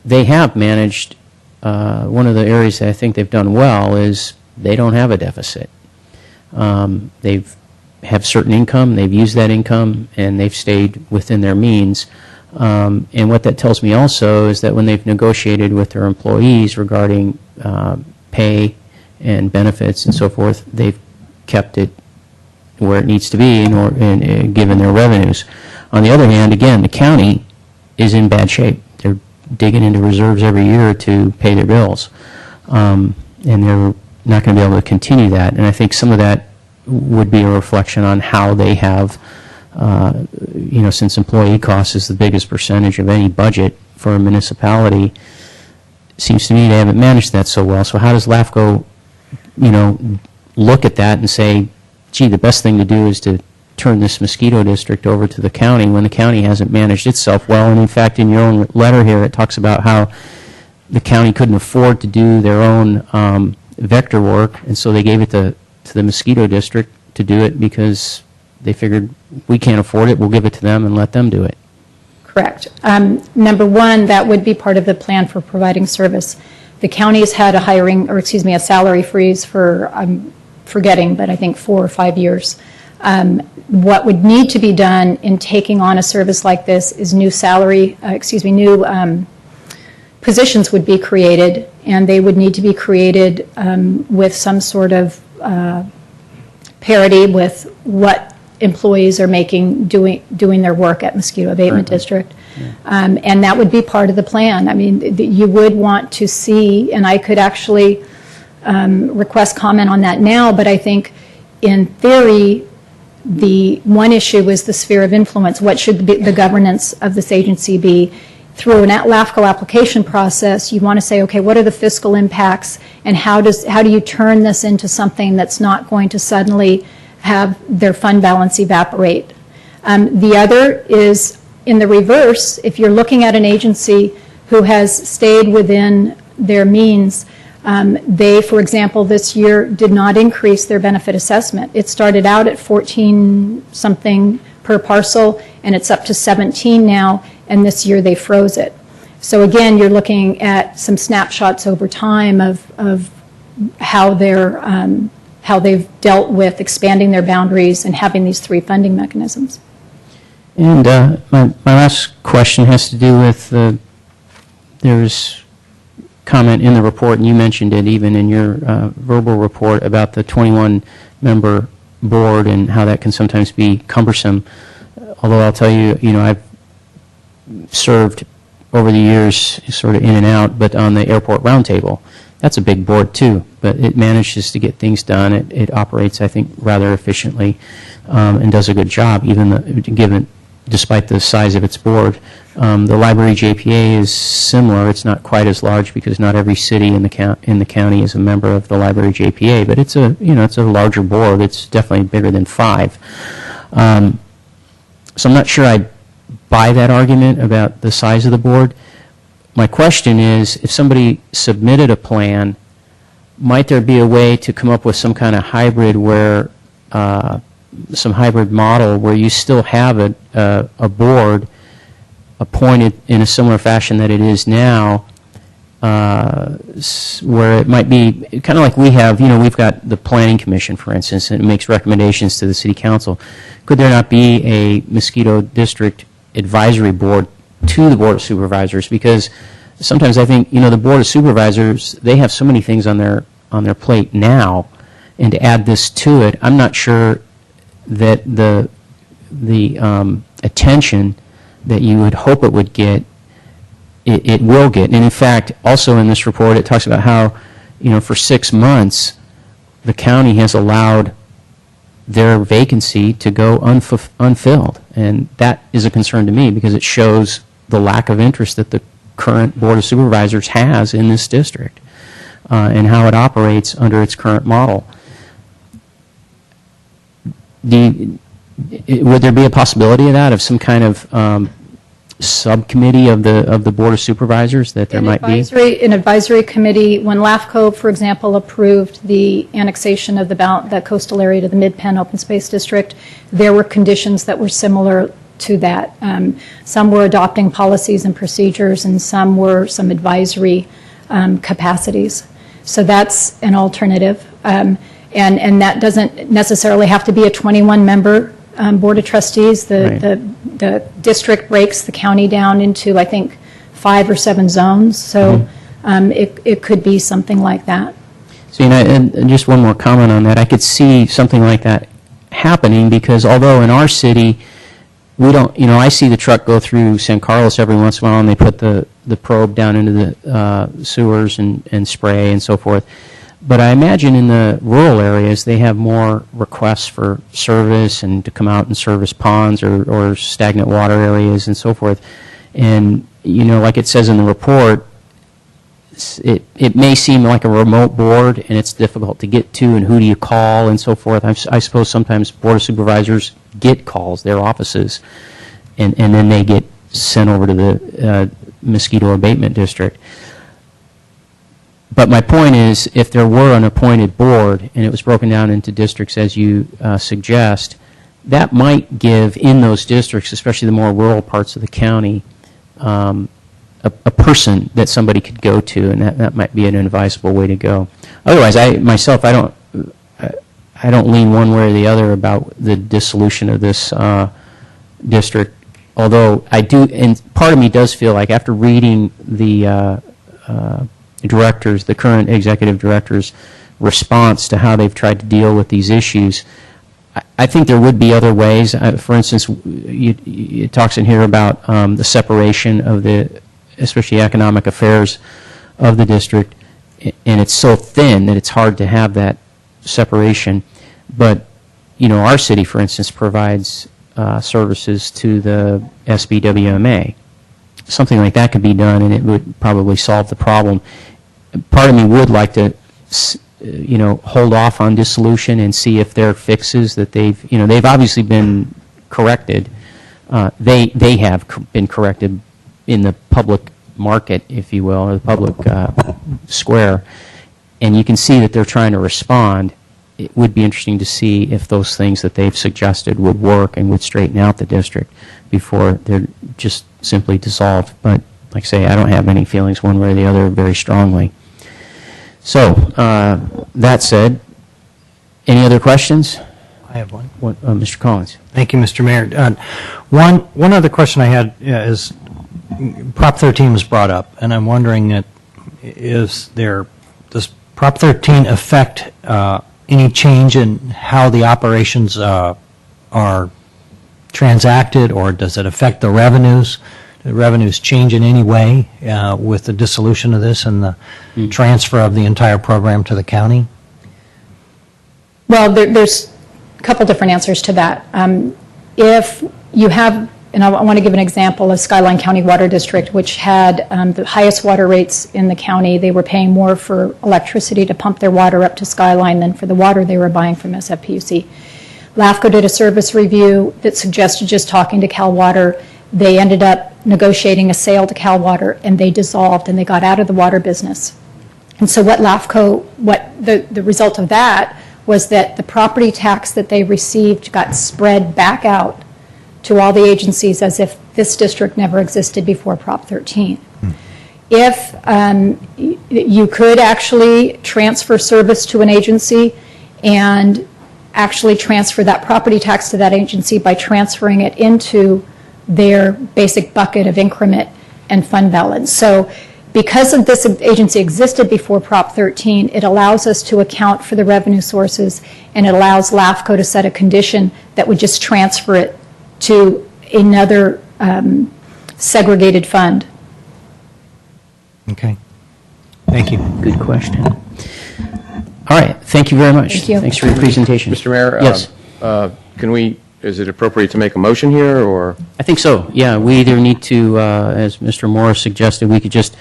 [SPEAKER 1] they have managed, one of the areas that I think they've done well is they don't have a deficit. They have certain income, they've used that income, and they've stayed within their means. And what that tells me also is that when they've negotiated with their employees regarding pay and benefits and so forth, they've kept it where it needs to be and given their revenues. On the other hand, again, the county is in bad shape. They're digging into reserves every year to pay their bills. And they're not going to be able to continue that. And I think some of that would be a reflection on how they have, since employee cost is the biggest percentage of any budget for a municipality, it seems to me they haven't managed that so well. So how does LAFCO, look at that and say, gee, the best thing to do is to turn this mosquito district over to the county when the county hasn't managed itself well? And in fact, in your own letter here, it talks about how the county couldn't afford to do their own vector work, and so they gave it to the mosquito district to do it because they figured we can't afford it, we'll give it to them and let them do it.
[SPEAKER 12] Correct. Number one, that would be part of the plan for providing service. The county's had a salary freeze for, I'm forgetting, but I think 4 or 5 years. What would need to be done in taking on a service like this is new positions would be created, and they would need to be created with some sort of parity with what employees are making doing their work at Mosquito Abatement District. And that would be part of the plan. I mean, you would want to see, and I could actually request comment on that now, but I think in theory, the one issue is the sphere of influence. What should the governance of this agency be? Through an LAFCO application process, you want to say, okay, what are the fiscal impacts, and how do you turn this into something that's not going to suddenly have their fund balance evaporate? The other is in the reverse. If you're looking at an agency who has stayed within their means, they, for example, this year did not increase their benefit assessment. It started out at 14 something per parcel, and it's up to 17 now, and this year they froze it. So again, you're looking at some snapshots over time of how they've dealt with expanding their boundaries and having these 3 funding mechanisms.
[SPEAKER 1] And my last question has to do with there's comment in the report, and you mentioned it even in your verbal report about the 21-member board and how that can sometimes be cumbersome. Although I'll tell you, I've served over the years sort of in and out, but on the airport roundtable, that's a big board too, but it manages to get things done. It operates, I think, rather efficiently and does a good job, even given despite the size of its board. The library JPA is similar. It's not quite as large because not every city in the county is a member of the library JPA, but it's a larger board. It's definitely bigger than 5. So I'm not sure I buy that argument about the size of the board. My question is, if somebody submitted a plan, might there be a way to come up with some kind of hybrid where some hybrid model where you still have a board appointed in a similar fashion that it is now, where it might be kind of like we have, we've got the Planning Commission, for instance, and it makes recommendations to the City Council. Could there not be a Mosquito District Advisory Board to the Board of Supervisors? Because sometimes I think, the Board of Supervisors, they have so many things on their plate now, and to add this to it, I'm not sure that the attention that you would hope it would get, it will get. And in fact, also in this report, it talks about how, for 6 months, the county has allowed their vacancy to go unfilled. And that is a concern to me because it shows the lack of interest that the current Board of Supervisors has in this district and how it operates under its current model. Would there be a possibility of that, of some kind of subcommittee of the Board of Supervisors that there might be?
[SPEAKER 12] An advisory committee, when LAFCO, for example, approved the annexation of the coastal area to the Mid-Penn Open Space District, there were conditions that were similar to that. Some were adopting policies and procedures, and some were some advisory capacities. So that's an alternative. And that doesn't necessarily have to be a 21-member Board of Trustees. The district breaks the county down into, I think, 5 or 7 zones. So it could be something like that.
[SPEAKER 1] So, and just one more comment on that. I could see something like that happening because although in our city, we don't, I see the truck go through San Carlos every once in a while and they put the probe down into the sewers and spray and so forth. But I imagine in the rural areas, they have more requests for service and to come out and service ponds or stagnant water areas and so forth. And, like it says in the report, it may seem like a remote board and it's difficult to get to and who do you call and so forth. I suppose sometimes Board of Supervisors get calls, their offices, and then they get sent over to the mosquito abatement district. But my point is, if there were an appointed board and it was broken down into districts as you suggest, that might give in those districts, especially the more rural parts of the county, a person that somebody could go to, and that might be an advisable way to go. Otherwise, I don't lean one way or the other about the dissolution of this district. Although I do, and part of me does feel like after reading the directors, the current executive directors' response to how they've tried to deal with these issues, I think there would be other ways. For instance, it talks in here about the separation of especially economic affairs of the district, and it's so thin that it's hard to have that separation. But, our city, for instance, provides services to the SBWMA. Something like that could be done, and it would probably solve the problem. Part of me would like to, hold off on dissolution and see if there are fixes that they've obviously been corrected. They have been corrected in the public market, if you will, or the public square, and you can see that they're trying to respond. It would be interesting to see if those things that they've suggested would work and would straighten out the district before they're just simply dissolved. But like I say, I don't have any feelings one way or the other very strongly. So, that said, any other questions?
[SPEAKER 4] I have one.
[SPEAKER 1] Mr. Collins.
[SPEAKER 4] Thank you, Mr. Mayor. One other question I had is Prop 13 was brought up, and I'm wondering does Prop 13 affect any change in how the operations are transacted, or does it affect the revenues? Do the revenues change in any way with the dissolution of this and the transfer of the entire program to the county?
[SPEAKER 12] Well, there's a couple different answers to that. If you have and I want to give an example of Skyline County Water District, which had the highest water rates in the county. They were paying more for electricity to pump their water up to Skyline than for the water they were buying from SFPUC. LAFCO did a service review that suggested just talking to Cal Water. They ended up negotiating a sale to Cal Water, and they dissolved, and they got out of the water business. And so what the result of that was that the property tax that they received got spread back out to all the agencies as if this district never existed before Prop 13. If you could actually transfer service to an agency and actually transfer that property tax to that agency by transferring it into their basic bucket of increment and fund balance. So because of this agency existed before Prop 13, it allows us to account for the revenue sources, and it allows LAFCO to set a condition that would just transfer it to another segregated fund.
[SPEAKER 4] Okay. Thank you.
[SPEAKER 1] Good question. All right, thank you very much.
[SPEAKER 12] Thank you.
[SPEAKER 1] Thanks for your presentation.
[SPEAKER 5] Mr. Mayor?
[SPEAKER 1] Yes.
[SPEAKER 5] Is it appropriate to make a motion here, or?
[SPEAKER 1] I think so, yeah. We either need to, as Mr. Morris suggested, we could just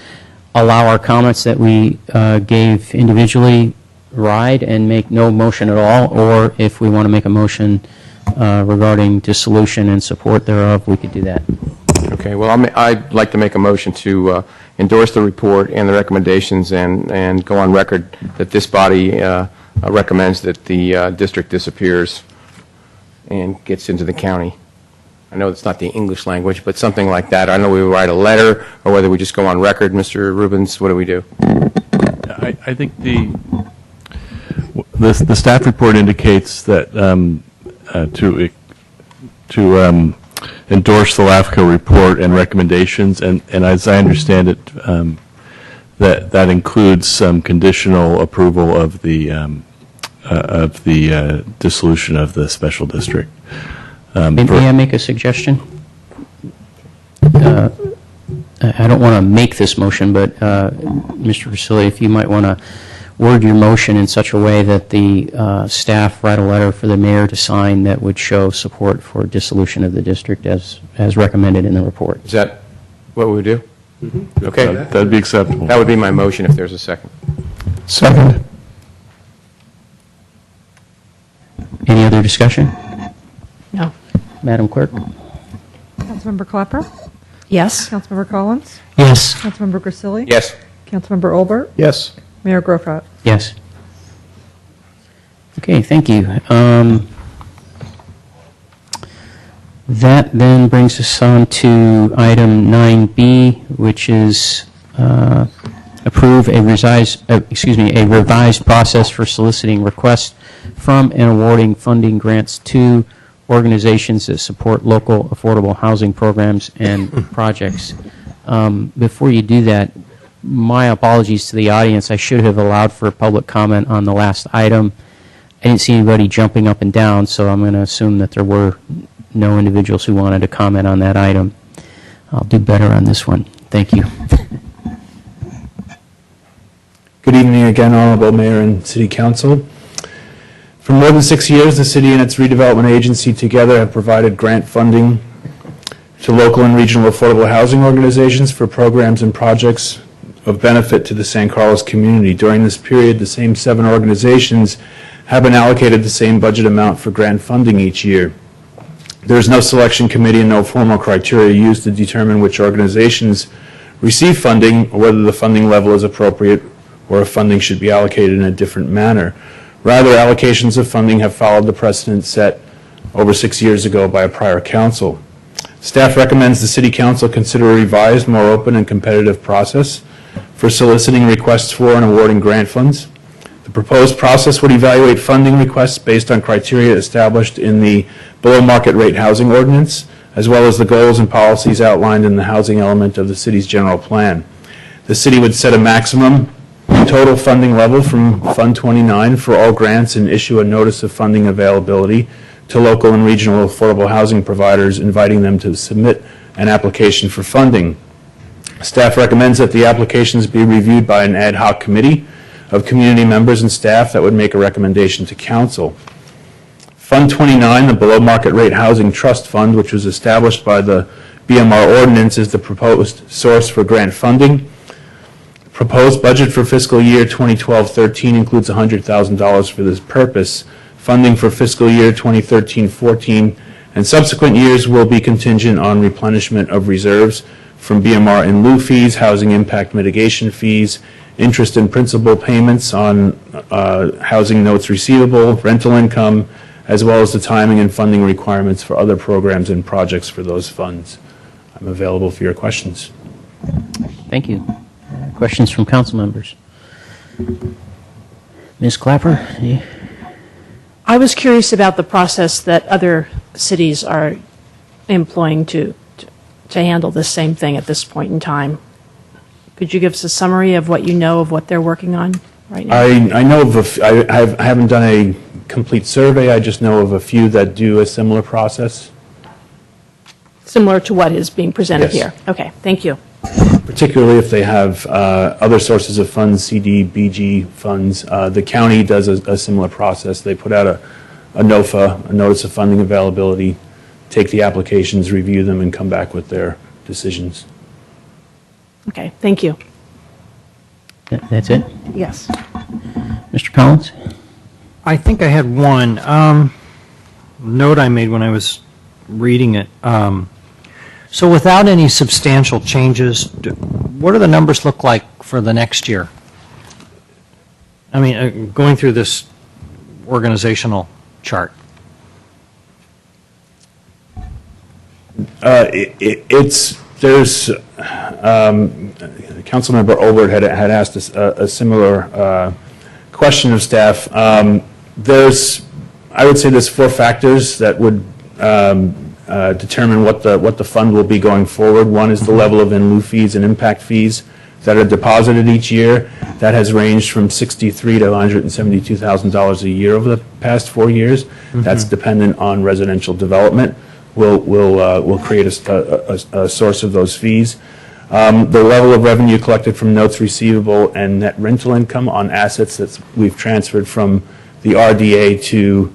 [SPEAKER 1] allow our comments that we gave individually ride and make no motion at all, or if we want to make a motion regarding dissolution and support thereof, we could do that.
[SPEAKER 5] Okay, well, I'd like to make a motion to endorse the report and the recommendations and go on record that this body recommends that the district disappears and gets into the county. I know it's not the English language, but something like that. I know we write a letter or whether we just go on record. Mr. Rubens, what do we do?
[SPEAKER 10] I think the staff report indicates that to endorse the LAFCO report and recommendations, and as I understand it, that includes some conditional approval of the dissolution of the special district.
[SPEAKER 1] May I make a suggestion? I don't want to make this motion, but Mr. Vasili, if you might want to word your motion in such a way that the staff write a letter for the mayor to sign that would show support for dissolution of the district as recommended in the report.
[SPEAKER 5] Is that what we would do? Mm-hmm. Okay.
[SPEAKER 10] That'd be acceptable.
[SPEAKER 5] That would be my motion if there's a second.
[SPEAKER 2] Second.
[SPEAKER 1] Any other discussion?
[SPEAKER 3] No.
[SPEAKER 1] Madam Clerk?
[SPEAKER 9] Councilmember Clapper?
[SPEAKER 3] Yes.
[SPEAKER 9] Councilmember Collins?
[SPEAKER 4] Yes.
[SPEAKER 9] Councilmember Grisilli?
[SPEAKER 5] Yes.
[SPEAKER 9] Councilmember Olbert?
[SPEAKER 2] Yes.
[SPEAKER 9] Mayor Grofrat?
[SPEAKER 1] Yes. Okay, thank you. That then brings us on to item 9B, which is approve a revised process for soliciting requests from and awarding funding grants to organizations that support local affordable housing programs and projects. Before you do that, my apologies to the audience. I should have allowed for public comment on the last item. I didn't see anybody jumping up and down, so I'm going to assume that there were no individuals who wanted to comment on that item. I'll do better on this one. Thank you.
[SPEAKER 10] Good evening again, Honorable Mayor and City Council. For more than 6 years, the city and its redevelopment agency together have provided grant funding to local and regional affordable housing organizations for programs and projects of benefit to the San Carlos community. During this period, the same 7 organizations have been allocated the same budget amount for grant funding each year. There is no selection committee and no formal criteria used to determine which organizations receive funding or whether the funding level is appropriate or if funding should be allocated in a different manner. Rather, allocations of funding have followed the precedent set over 6 years ago by a prior council. Staff recommends the City Council consider a revised, more open and competitive process for soliciting requests for and awarding grant funds. The proposed process would evaluate funding requests based on criteria established in the below-market rate housing ordinance, as well as the goals and policies outlined in the housing element of the city's general plan. The city would set a maximum total funding level from Fund 29 for all grants and issue a notice of funding availability to local and regional affordable housing providers, inviting them to submit an application for funding. Staff recommends that the applications be reviewed by an ad hoc committee of community members and staff that would make a recommendation to council. Fund 29, the Below Market Rate Housing Trust Fund, which was established by the BMR ordinance, is the proposed source for grant funding. Proposed budget for fiscal year 2012-13 includes $100,000 for this purpose. Funding for fiscal year 2013-14 and subsequent years will be contingent on replenishment of reserves from BMR in lieu fees, housing impact mitigation fees, interest and principal payments on housing notes receivable, rental income, as well as the timing and funding requirements for other programs and projects for those funds. I'm available for your questions.
[SPEAKER 1] Thank you. Questions from council members? Ms. Clapper?
[SPEAKER 3] I was curious about the process that other cities are employing to handle this same thing at this point in time. Could you give us a summary of what you know of what they're working on right now?
[SPEAKER 10] I know of I haven't done a complete survey. I just know of a few that do a similar process.
[SPEAKER 3] Similar to what is being presented
[SPEAKER 10] Yes.
[SPEAKER 3] here? Okay, thank you.
[SPEAKER 10] Particularly if they have other sources of funds, CD, BG funds. The county does a similar process. They put out a NOFA, a Notice of Funding Availability, take the applications, review them, and come back with their decisions.
[SPEAKER 3] Okay, thank you.
[SPEAKER 1] That's it?
[SPEAKER 3] Yes.
[SPEAKER 1] Mr. Collins?
[SPEAKER 4] I think I had one note I made when I was reading it. So without any substantial changes, what do the numbers look like for the next year? I mean, going through this organizational chart.
[SPEAKER 10] Councilmember Olbert had asked a similar question of staff. I would say there's 4 factors that would determine what the fund will be going forward. One is the level of in lieu fees and impact fees that are deposited each year. That has ranged from $63,000 to $172,000 a year over the past 4 years. That's dependent on residential development. We'll create a source of those fees. The level of revenue collected from notes receivable and net rental income on assets that we've transferred from the RDA to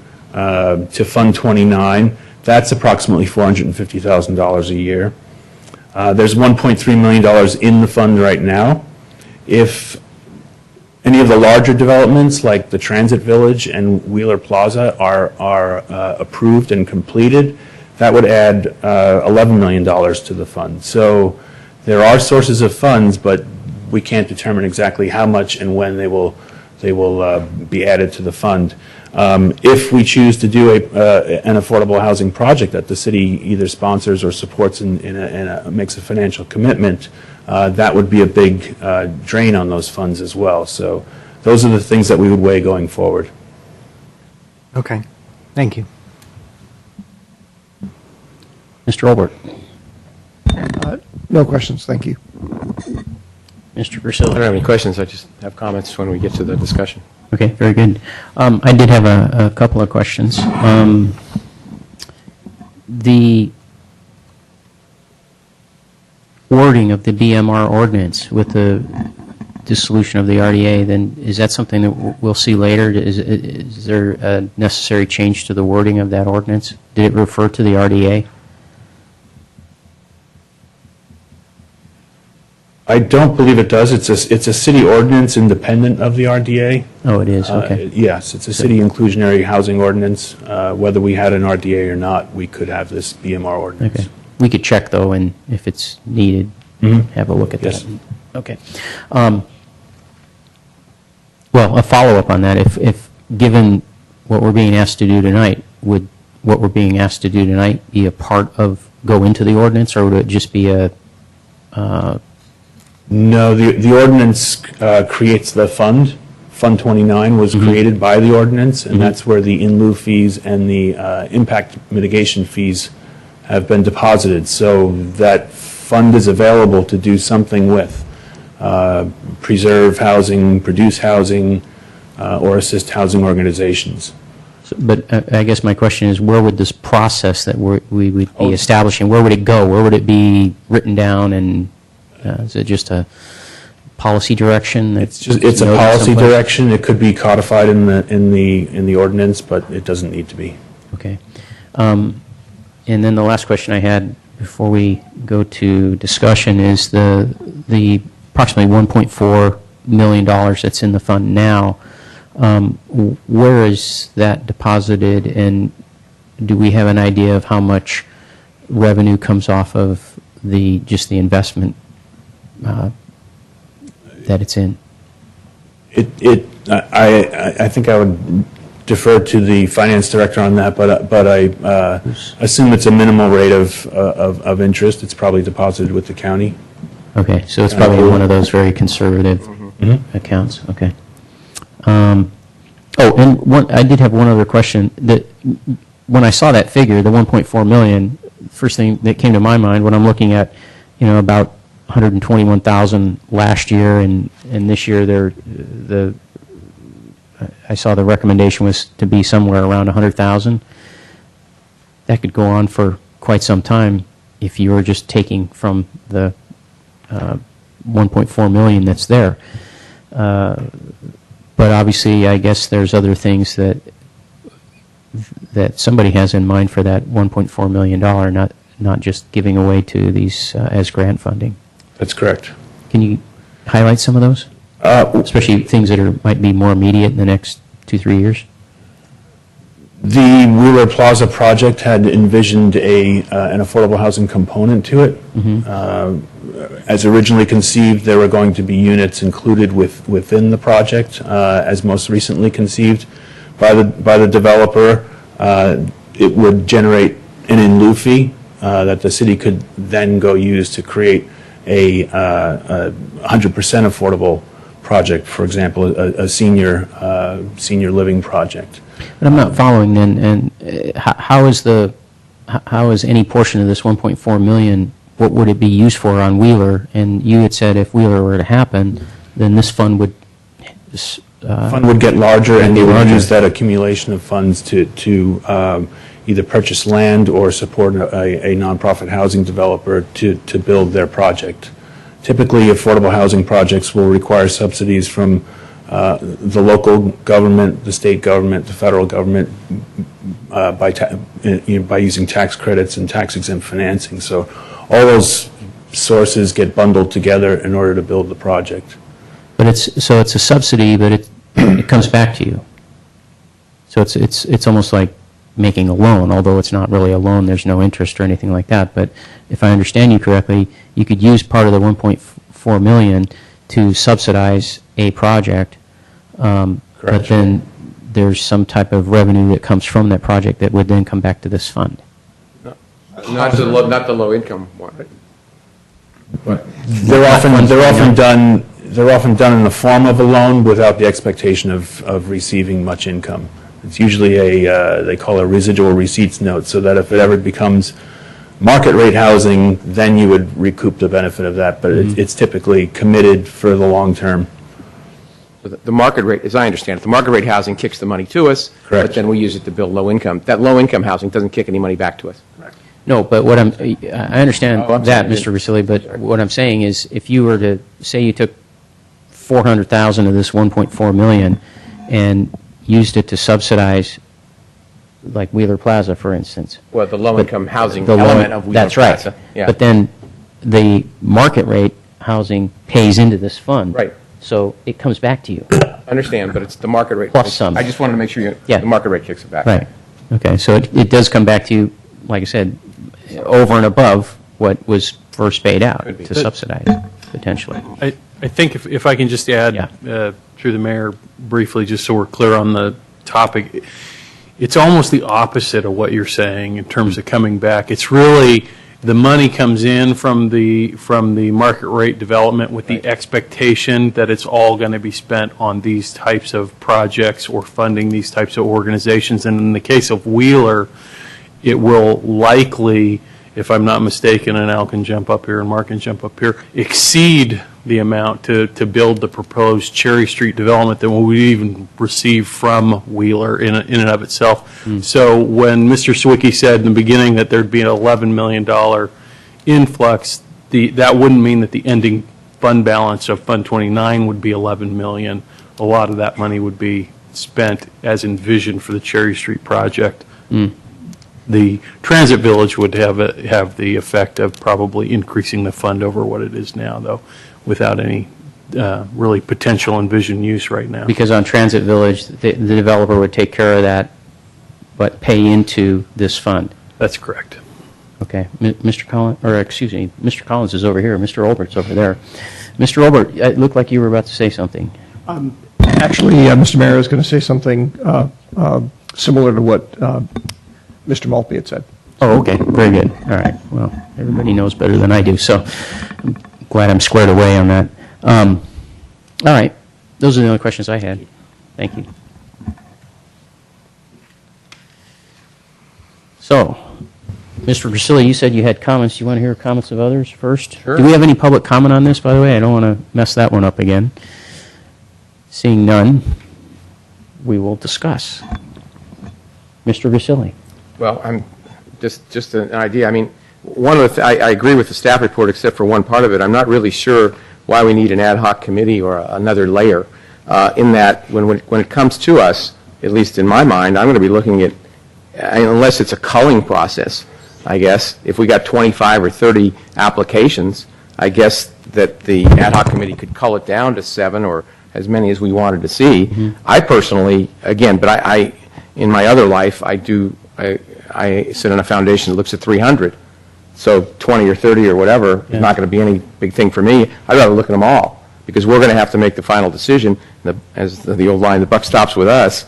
[SPEAKER 10] Fund 29. That's approximately $450,000 a year. There's $1.3 million in the fund right now. If any of the larger developments like the Transit Village and Wheeler Plaza are approved and completed, that would add $11 million to the fund. So there are sources of funds, but we can't determine exactly how much and when they will be added to the fund. If we choose to do an affordable housing project that the city either sponsors or supports and makes a financial commitment, that would be a big drain on those funds as well. So those are the things that we would weigh going forward.
[SPEAKER 4] Okay, thank you.
[SPEAKER 1] Mr. Olbert?
[SPEAKER 2] No questions, thank you.
[SPEAKER 1] Mr.
[SPEAKER 5] I
[SPEAKER 1] Priscilla?
[SPEAKER 5] don't have any questions. I just have comments when we get to the discussion.
[SPEAKER 1] Okay, very good. I did have a couple of questions. The wording of the BMR ordinance with the dissolution of the RDA, then is that something that we'll see later? Is there a necessary change to the wording of that ordinance? Did it refer to the RDA?
[SPEAKER 10] I don't believe it does. It's a city ordinance independent of the RDA.
[SPEAKER 1] Oh, it is, okay.
[SPEAKER 10] Yes, it's a city inclusionary housing ordinance. Whether we had an RDA or not, we could have this BMR ordinance.
[SPEAKER 1] Okay. We could check, though, and if it's needed, have a look at
[SPEAKER 10] Yes.
[SPEAKER 1] that. Okay. Well, a follow-up on that, if given what we're being asked to do tonight, would what we're being asked to do tonight be a part of, go into the ordinance, or would it just be a...
[SPEAKER 10] No, the ordinance creates the fund. Fund 29 was created by the ordinance, and that's where the in lieu fees and the impact mitigation fees have been deposited. So that fund is available to do something with. Preserve housing, produce housing, or assist housing organizations.
[SPEAKER 1] But I guess my question is, where would this process that we would be establishing, where would it go? Where would it be written down, and is it just a policy direction?
[SPEAKER 10] It's a policy direction. It could be codified in the ordinance, but it doesn't need to be.
[SPEAKER 1] Okay. And then the last question I had before we go to discussion is the approximately $1.4 million that's in the fund now. Where is that deposited, and do we have an idea of how much revenue comes off of just the investment that it's in?
[SPEAKER 10] I think I would defer to the finance director on that, but I assume it's a minimal rate of interest. It's probably deposited with the county.
[SPEAKER 1] Okay, so it's probably one of those very conservative accounts. Okay. And I did have one other question. When I saw that figure, the 1.4 million, first thing that came to my mind when I'm looking at, about 121,000 last year, and this year I saw the recommendation was to be somewhere around 100,000. That could go on for quite some time if you were just taking from the 1.4 million that's there. But obviously, I guess there's other things that somebody has in mind for that $1.4 million, not just giving away to these as grant funding.
[SPEAKER 10] That's correct.
[SPEAKER 1] Can you highlight some of those? Especially things that might be more immediate in the next 2-3 years?
[SPEAKER 10] The Wheeler Plaza project had envisioned an affordable housing component to it. As originally conceived, there were going to be units included within the project. As most recently conceived by the developer, it would generate an in lieu fee that the city could then go use to create a 100% affordable project, for example, a senior living project.
[SPEAKER 1] But I'm not following then, and how is any portion of this 1.4 million, what would it be used for on Wheeler? And you had said if Wheeler were to happen, then this fund would
[SPEAKER 10] get larger, and they would use that accumulation of funds to either purchase land or support a nonprofit housing developer to build their project. Typically, affordable housing projects will require subsidies from the local government, the state government, the federal government by using tax credits and tax-exempt financing. So all those sources get bundled together in order to build the project.
[SPEAKER 1] But it's a subsidy, but it comes back to you. So it's almost like making a loan, although it's not really a loan. There's no interest or anything like that. But if I understand you correctly, you could use part of the 1.4 million to subsidize a project, but then there's some type of revenue that comes from that project that would then come back to this fund.
[SPEAKER 5] Not the low income one.
[SPEAKER 10] They're often done in the form of a loan without the expectation of receiving much income. It's usually they call a residual receipts note, so that if it ever becomes market rate housing, then you would recoup the benefit of that. But it's typically committed for the long term.
[SPEAKER 5] So the market rate, as I understand it, the market rate housing kicks the money to us,
[SPEAKER 10] Correct.
[SPEAKER 5] But then we use it to build low income. That low income housing doesn't kick any money back to us. Correct.
[SPEAKER 1] No, but I understand
[SPEAKER 5] I'm
[SPEAKER 1] that,
[SPEAKER 5] sorry.
[SPEAKER 1] Mr. Vasili, but what I'm saying is if you were to say you took 400,000 of this 1.4 million and used it to subsidize like Wheeler Plaza, for instance.
[SPEAKER 5] Well, the low income housing
[SPEAKER 1] The low-
[SPEAKER 5] element of Wheeler
[SPEAKER 1] That's right.
[SPEAKER 5] Plaza. Yeah.
[SPEAKER 1] But then the market rate housing pays into this fund.
[SPEAKER 5] Right.
[SPEAKER 1] So it comes back to you.
[SPEAKER 5] Understand, but it's the market rate.
[SPEAKER 1] Plus some.
[SPEAKER 5] I just wanted to make sure
[SPEAKER 1] Yeah.
[SPEAKER 5] the market rate kicks it back.
[SPEAKER 1] Right. Okay, so it does come back to you, like I said, over and above what was first paid out
[SPEAKER 5] Could be.
[SPEAKER 1] to subsidize, potentially.
[SPEAKER 13] I think if I can just add,
[SPEAKER 1] Yeah.
[SPEAKER 13] through the mayor briefly, just so we're clear on the topic, it's almost the opposite of what you're saying in terms of coming back. It's really the money comes in from the market rate development with the expectation that it's all going to be spent on these types of projects or funding these types of organizations. And in the case of Wheeler, it will likely, if I'm not mistaken, and Al can jump up here and Mark can jump up here, exceed the amount to build the proposed Cherry Street development that we even receive from Wheeler in and of itself. So when Mr. Sawicki said in the beginning that there'd be an $11 million influx, that wouldn't mean that the ending fund balance of Fund 29 would be $11 million. A lot of that money would be spent as envisioned for the Cherry Street project. the transit village would have the effect of probably increasing the fund over what it is now, though, without any really potential envisioned use right now.
[SPEAKER 1] Because on Transit Village, the developer would take care of that, but pay into this fund.
[SPEAKER 13] That's correct.
[SPEAKER 1] Okay, Mr. Collins, or excuse me, Mr. Collins is over here, Mr. Olbert's over there. Mr. Olbert, it looked like you were about to say something.
[SPEAKER 2] Actually, Mr. Mayor, I was going to say something similar to what Mr. Maltby had said.
[SPEAKER 1] Oh, okay, very good. All right, well, everybody knows better than I do, so I'm glad I'm squared away on that. All right, those are the only questions I had. Thank you. So, Mr. Grisilli, you said you had comments. You want to hear comments of others first?
[SPEAKER 5] Sure.
[SPEAKER 1] Do we have any public comment on this, by the way? I don't want to mess that one up again. Seeing none, we will discuss. Mr. Grisilli.
[SPEAKER 5] Well, I'm just an idea. I mean, one of the I agree with the staff report except for one part of it. I'm not really sure why we need an ad hoc committee or another layer. In that, when it comes to us, at least in my mind, I'm going to be looking at, unless it's a culling process, I guess, if we got 25 or 30 applications, I guess that the ad hoc committee could cull it down to 7 or as many as we wanted to see. Mm-hmm. I personally, again, but I in my other life, I sit on a foundation that looks at 300. So 20 or 30 or whatever is not going to be any big thing for me. I'd rather look at them all because we're going to have to make the final decision. As the old line, the buck stops with us.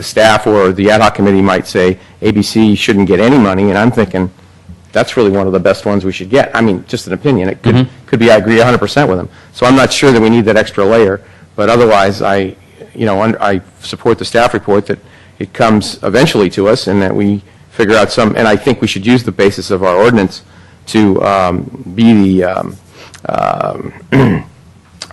[SPEAKER 5] Staff or the ad hoc committee might say ABC shouldn't get any money, and I'm thinking that's really one of the best ones we should get. I mean, just an opinion. It could be I agree 100% with them. So I'm not sure that we need that extra layer, but otherwise I support the staff report that it comes eventually to us and that we figure out some, and I think we should use the basis of our ordinance to be the, how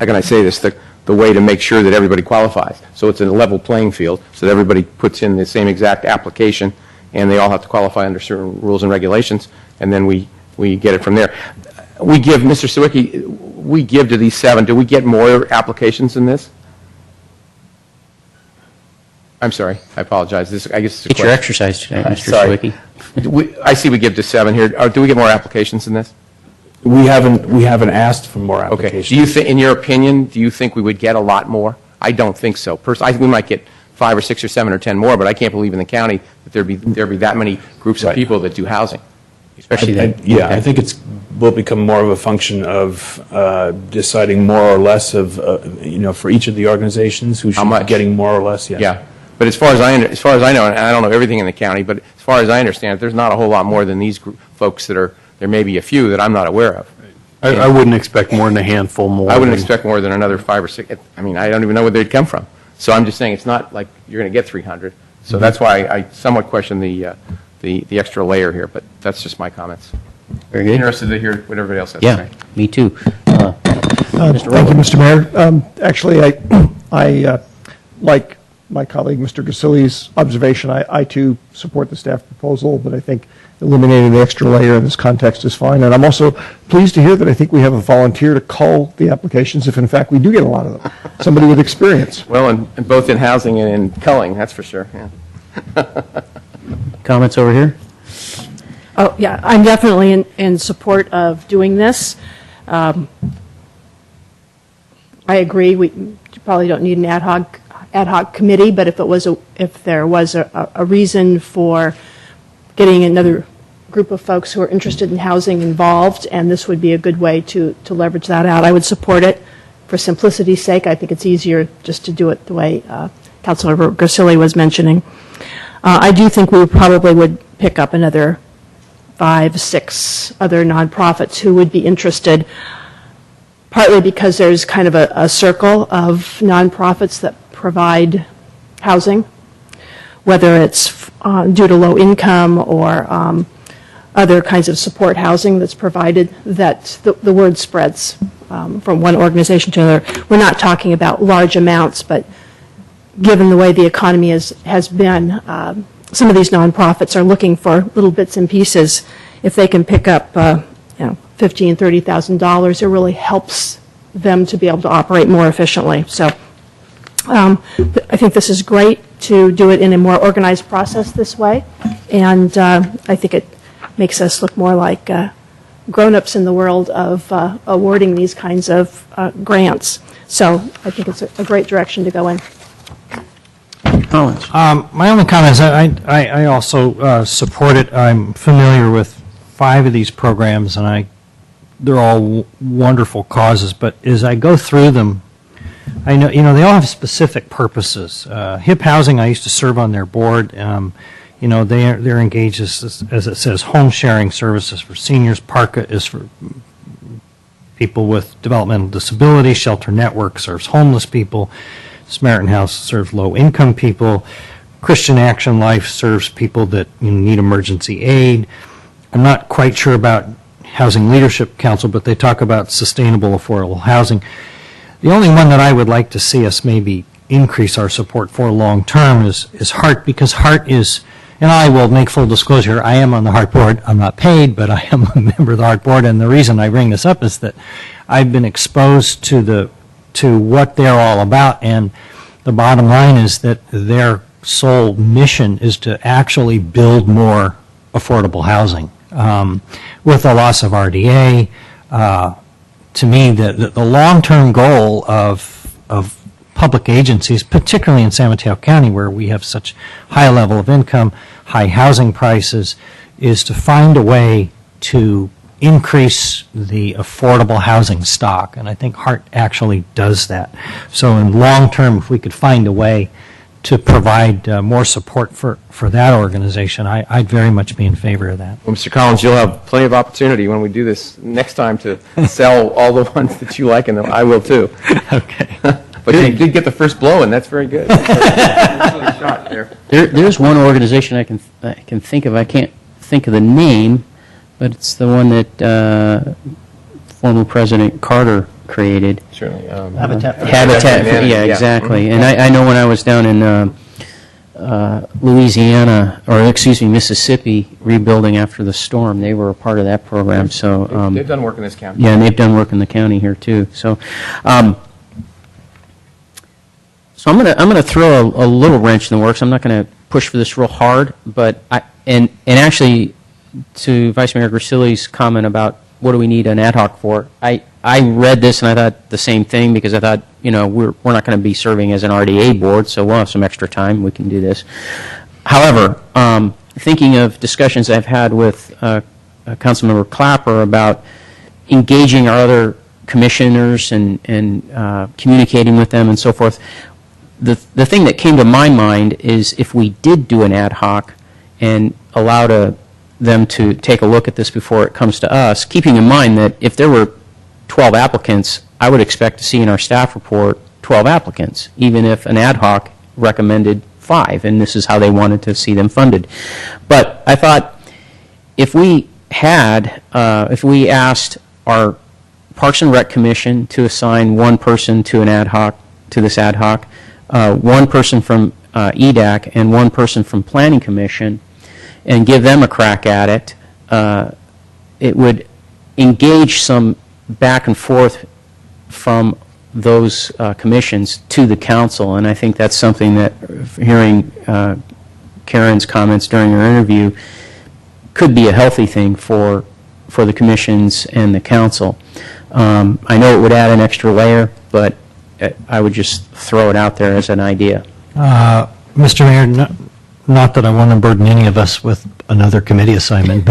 [SPEAKER 5] can I say this, the way to make sure that everybody qualifies. So it's a level playing field, so that everybody puts in the same exact application, and they all have to qualify under certain rules and regulations, and then we get it from there. We give, Mr. Sawicki, we give to these 7. Do we get more applications than this? I'm sorry. I apologize. I guess it's a
[SPEAKER 1] Get your
[SPEAKER 5] question.
[SPEAKER 1] exercise today, Mr.
[SPEAKER 5] Sorry.
[SPEAKER 1] Sawicki.
[SPEAKER 5] I see we give to 7 here. Do we get more applications than this?
[SPEAKER 10] We haven't asked for more
[SPEAKER 5] Okay.
[SPEAKER 10] applications.
[SPEAKER 5] Do you think, in your opinion, do you think we would get a lot more? I don't think so. Personally, I think we might get 5 or 6 or 7 or 10 more, but I can't believe in the county that there'd be that many groups of
[SPEAKER 10] Right.
[SPEAKER 5] people that do housing.
[SPEAKER 1] Especially
[SPEAKER 10] I think will become more of a function of deciding more or less of for each of the organizations who should
[SPEAKER 5] much?
[SPEAKER 10] be getting more or less. Yes.
[SPEAKER 5] Yeah. But as far as I know, and I don't know everything in the county, but as far as I understand, there's not a whole lot more than these folks that are. There may be a few that I'm not aware of.
[SPEAKER 13] I wouldn't expect more than a handful more.
[SPEAKER 5] I wouldn't expect more than another 5 or 6. I mean, I don't even know where they'd come from. So I'm just saying it's not like you're going to get 300. So that's why I somewhat question the extra layer here. But that's just my comments.
[SPEAKER 1] Very good.
[SPEAKER 5] Interested to hear what everybody else has to
[SPEAKER 1] Yeah,
[SPEAKER 5] say.
[SPEAKER 1] me too.
[SPEAKER 2] Thank you, Mr. Mayor. Actually, I like my colleague, Mr. Grisilli's observation. I too support the staff proposal, but I think eliminating the extra layer in this context is fine. And I'm also pleased to hear that I think we have a volunteer to cull the applications if, in fact, we do get a lot of them. Somebody with experience.
[SPEAKER 5] Well, and both in housing and in culling, that's for sure. Yeah.
[SPEAKER 1] Comments over here?
[SPEAKER 3] Oh, yeah, I'm definitely in support of doing this. I agree, we probably don't need an ad hoc committee, but if there was a reason for getting another group of folks who are interested in housing involved, and this would be a good way to leverage that out, I would support it. For simplicity's sake, I think it's easier just to do it the way Councilor Grisilli was mentioning. I do think we probably would pick up another 5, 6 other nonprofits who would be interested, partly because there's kind of a circle of nonprofits that provide housing, whether it's due to low income or other kinds of support housing that's provided, that the word spreads from one organization to another. We're not talking about large amounts, but given the way the economy has been, some of these nonprofits are looking for little bits and pieces. If they can pick up, $15,000, $30,000, it really helps them to be able to operate more efficiently. So I think this is great. to do it in a more organized process this way. And I think it makes us look more like grown-ups in the world of awarding these kinds of grants. So I think it's a great direction to go in.
[SPEAKER 1] Collins.
[SPEAKER 4] My only comment is I also support it. I'm familiar with 5 of these programs, and they're all wonderful causes. But as I go through them, I know they all have specific purposes. HIP Housing, I used to serve on their board. They're engaged as it says, home sharing services for seniors. PARCA is for people with developmental disabilities. Shelter Network serves homeless people. Samaritan House serves low-income people. Christian Action Life serves people that need emergency aid. I'm not quite sure about Housing Leadership Council, but they talk about sustainable, affordable housing. The only one that I would like to see us maybe increase our support for long-term is HEART, because HEART is, and I will make full disclosure, I am on the HEART board. I'm not paid, but I am a member of the HEART board, and the reason I bring this up is that I've been exposed to what they're all about, and the bottom line is that their sole mission is to actually build more affordable housing. With the loss of RDA, to me, the long-term goal of public agencies, particularly in San Mateo County, where we have such high level of income, high housing prices, is to find a way to increase the affordable housing stock, and I think HEART actually does that. So in long term, if we could find a way to provide more support for that organization, I'd very much be in favor of that.
[SPEAKER 5] Well, Mr. Collins, you'll have plenty of opportunity when we do this next time to sell all the ones that you like, and I will too.
[SPEAKER 4] Okay.
[SPEAKER 5] But you did get the first blow, and that's very good. Shot there.
[SPEAKER 1] There's one organization I can think of. I can't think of the name, but it's the one that former President Carter created.
[SPEAKER 5] Certainly.
[SPEAKER 1] Habitat. Yeah, exactly. And I know when I was down in Louisiana, or excuse me, Mississippi, rebuilding after the storm, they were a part of that program. So
[SPEAKER 5] they've done work in this county.
[SPEAKER 1] Yeah, and they've done work in the county here too. So. So I'm gonna throw a little wrench in the works. I'm not going to push for this real hard, but actually, to Vice Mayor Grisilli's comment about what do we need an ad hoc for, I read this and I thought the same thing, because I thought, we're not going to be serving as an RDA board, so we'll have some extra time. We can do this. However, thinking of discussions I've had with Councilmember Clapper about engaging our other commissioners and communicating with them and so forth, the thing that came to my mind is if we did do an ad hoc and allow them to take a look at this before it comes to us, keeping in mind that if there were 12 applicants, I would expect to see in our staff report 12 applicants, even if an ad hoc recommended 5, and this is how they wanted to see them funded. But I thought if we asked our Parks and Rec Commission to assign one person to this ad hoc, one person from EDAC and one person from Planning Commission, and give them a crack at it, it would engage some back and forth from those commissions to the council, and I think that's something that, hearing Karen's comments during her interview, could be a healthy thing for the commissions and the council. I know it would add an extra layer, but I would just throw it out there as an idea.
[SPEAKER 4] Mr. Mayor, not that I want to burden any of us with another committee assignment,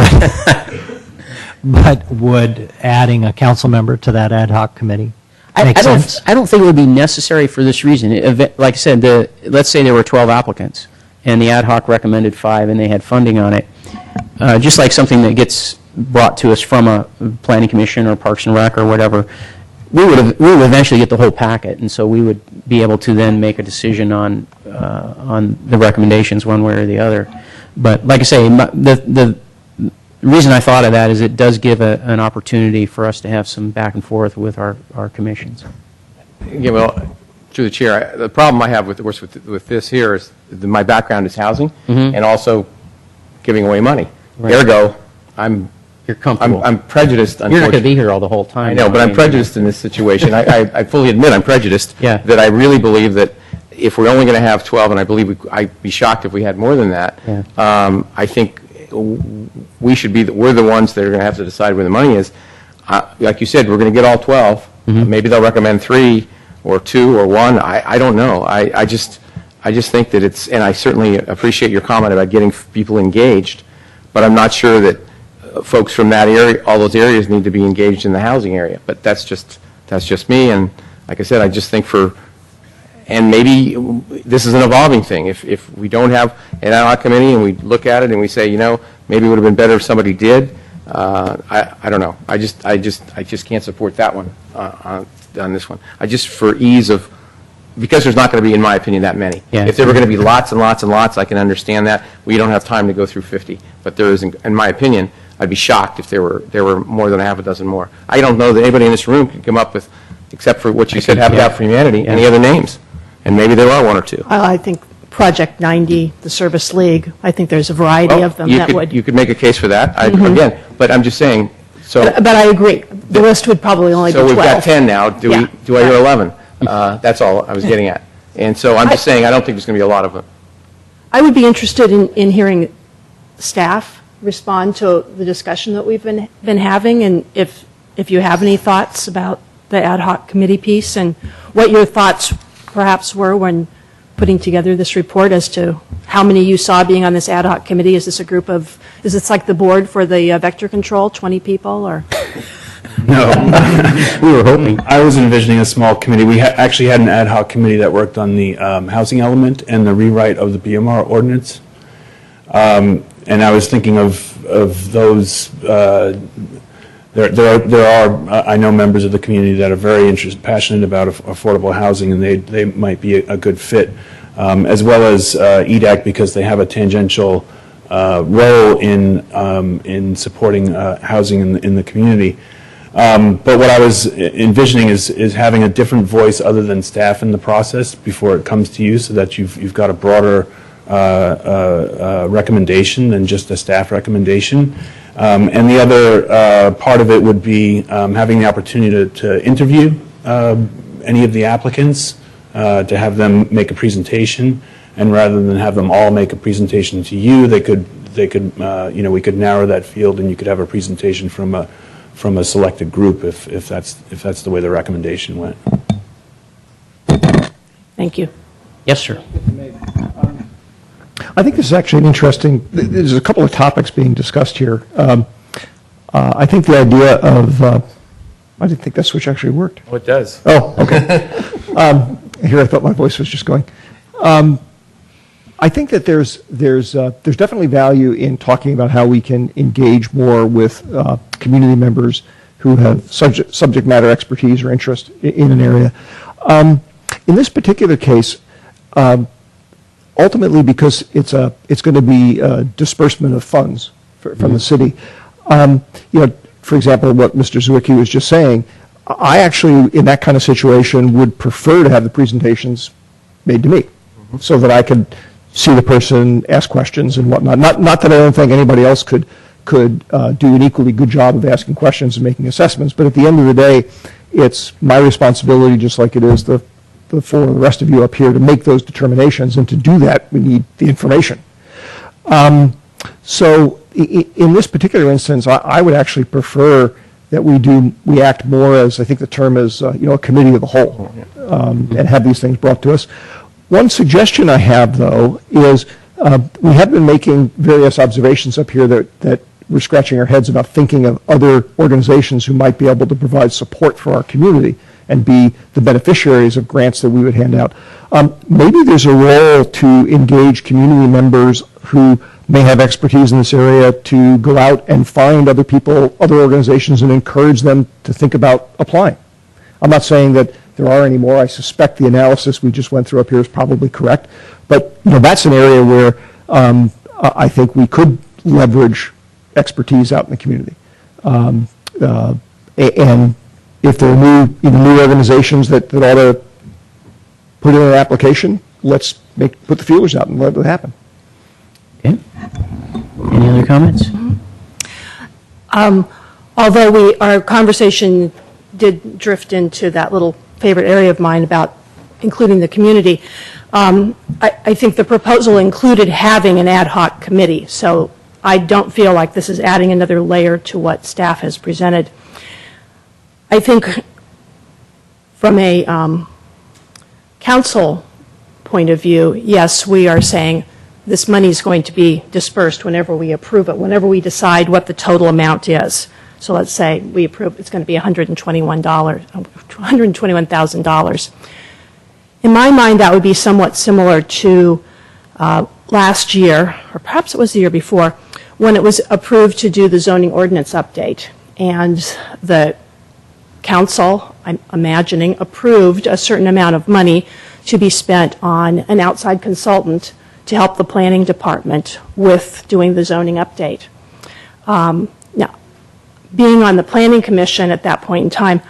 [SPEAKER 4] but would adding a council member to that ad hoc committee make sense?
[SPEAKER 1] I don't think it would be necessary for this reason. Like I said, let's say there were 12 applicants, and the ad hoc recommended 5, and they had funding on it. Just like something that gets brought to us from a Planning Commission or Parks and Rec or whatever, we would eventually get the whole packet, and so we would be able to then make a decision on the recommendations one way or the other. But like I say, the reason I thought of that is it does give an opportunity for us to have some back and forth with our commissions.
[SPEAKER 5] Yeah, well, through the chair, the problem I have with this here is my background is housing, and also giving away money.
[SPEAKER 1] Right.
[SPEAKER 5] Ergo,
[SPEAKER 1] You're comfortable.
[SPEAKER 5] I'm prejudiced.
[SPEAKER 1] You're not going to be here all the whole time.
[SPEAKER 5] I know, but I'm prejudiced in this situation. I fully admit I'm prejudiced.
[SPEAKER 1] Yeah.
[SPEAKER 5] That I really believe that if we're only going to have 12, and I believe I'd be shocked if we had more than that, I think we should be, we're the ones that are going to have to decide where the money is. Like you said, we're going to get all 12. Maybe they'll recommend 3 or 2 or 1. I don't know. I just think that it's, and I certainly appreciate your comment about getting people engaged, but I'm not sure that folks from that area, all those areas, need to be engaged in the housing area. But that's just me, and like I said, I just think and maybe this is an evolving thing. If we don't have an ad hoc committee and we look at it and we say, maybe it would have been better if somebody did, I don't know. I just can't support that one on this one. For ease of, because there's not going to be, in my opinion, that many.
[SPEAKER 1] Yeah.
[SPEAKER 5] If there were going to be lots and lots and lots, I can understand that. We don't have time to go through 50. But there is, in my opinion, I'd be shocked if there were more than a half a dozen more. I don't know that anybody in this room can come up with, except for what you said, Habitat for Humanity, any other names. And maybe there are 1 or 2.
[SPEAKER 3] I think Project 90, the Service League, I think there's a variety of them that would.
[SPEAKER 5] You could make a case for that, again, but I'm just saying, so.
[SPEAKER 3] But I agree. The list would probably only be 12.
[SPEAKER 5] So we've got 10 now. Do I hear 11? That's all I was getting at. And so I'm just saying, I don't think there's going to be a lot of them.
[SPEAKER 3] I would be interested in hearing staff respond to the discussion that we've been having, and if you have any thoughts about the ad hoc committee piece, and what your thoughts perhaps were when putting together this report as to how many you saw being on this ad hoc committee. Is this a group of, is this like the board for the vector control, 20 people, or?
[SPEAKER 10] No.
[SPEAKER 1] We were hoping.
[SPEAKER 10] I was envisioning a small committee. We actually had an ad hoc committee that worked on the housing element and the rewrite of the BMR ordinance. And I was thinking of those. There are I know members of the community that are very passionate about affordable housing, and they might be a good fit, as well as EDAC, because they have a tangential role in supporting housing in the community. But what I was envisioning is having a different voice other than staff in the process before it comes to you, so that you've got a broader recommendation than just a staff recommendation. And the other part of it would be having the opportunity to interview any of the applicants, to have them make a presentation, and rather than have them all make a presentation to you, we could narrow that field, and you could have a presentation from a selected group if that's the way the recommendation went.
[SPEAKER 3] Thank you.
[SPEAKER 1] Yes, sir.
[SPEAKER 2] I think this is actually an interesting, there's a couple of topics being discussed here. I think the idea of, I didn't think that switch actually worked.
[SPEAKER 5] Oh, it does.
[SPEAKER 2] Oh, okay. Here I thought my voice was just going. I think that there's definitely value in talking about how we can engage more with community members who have subject matter expertise or interest in an area. In this particular case, ultimately, because it's going to be a disbursement of funds from the city. For example, what Mr. Zwicky was just saying, I actually, in that kind of situation, would prefer to have the presentations made to me, so that I could see the person, ask questions and whatnot. Not that I don't think anybody else could do an equally good job of asking questions and making assessments, but at the end of the day, it's my responsibility, just like it is for the rest of you up here, to make those determinations, and to do that, we need the information. So in this particular instance, I would actually prefer that we act more as, I think the term is, a committee of the whole, and have these things brought to us. One suggestion I have, though, is we have been making various observations up here that we're scratching our heads about, thinking of other organizations who might be able to provide support for our community and be the beneficiaries of grants that we would hand out. Maybe there's a role to engage community members who may have expertise in this area to go out and find other people, other organizations, and encourage them to think about applying. I'm not saying that there are any more. I suspect the analysis we just went through up here is probably correct. But that's an area where I think we could leverage expertise out in the community. And if there are new organizations that ought to put in an application, let's put the feelers out and let it happen.
[SPEAKER 1] Okay. Any other comments?
[SPEAKER 3] Although our conversation did drift into that little favorite area of mine about including the community, I think the proposal included having an ad hoc committee, so I don't feel like this is adding another layer to what staff has presented. I think from a council point of view, yes, we are saying this money is going to be dispersed whenever we approve it, whenever we decide what the total amount is. So let's say we approve it's going to be $121,000. In my mind, that would be somewhat similar to last year, or perhaps it was the year before, when it was approved to do the zoning ordinance update. And the council, I'm imagining, approved a certain amount of money to be spent on an outside consultant to help the planning department with doing the zoning update. Now, being on the planning commission at that point in time,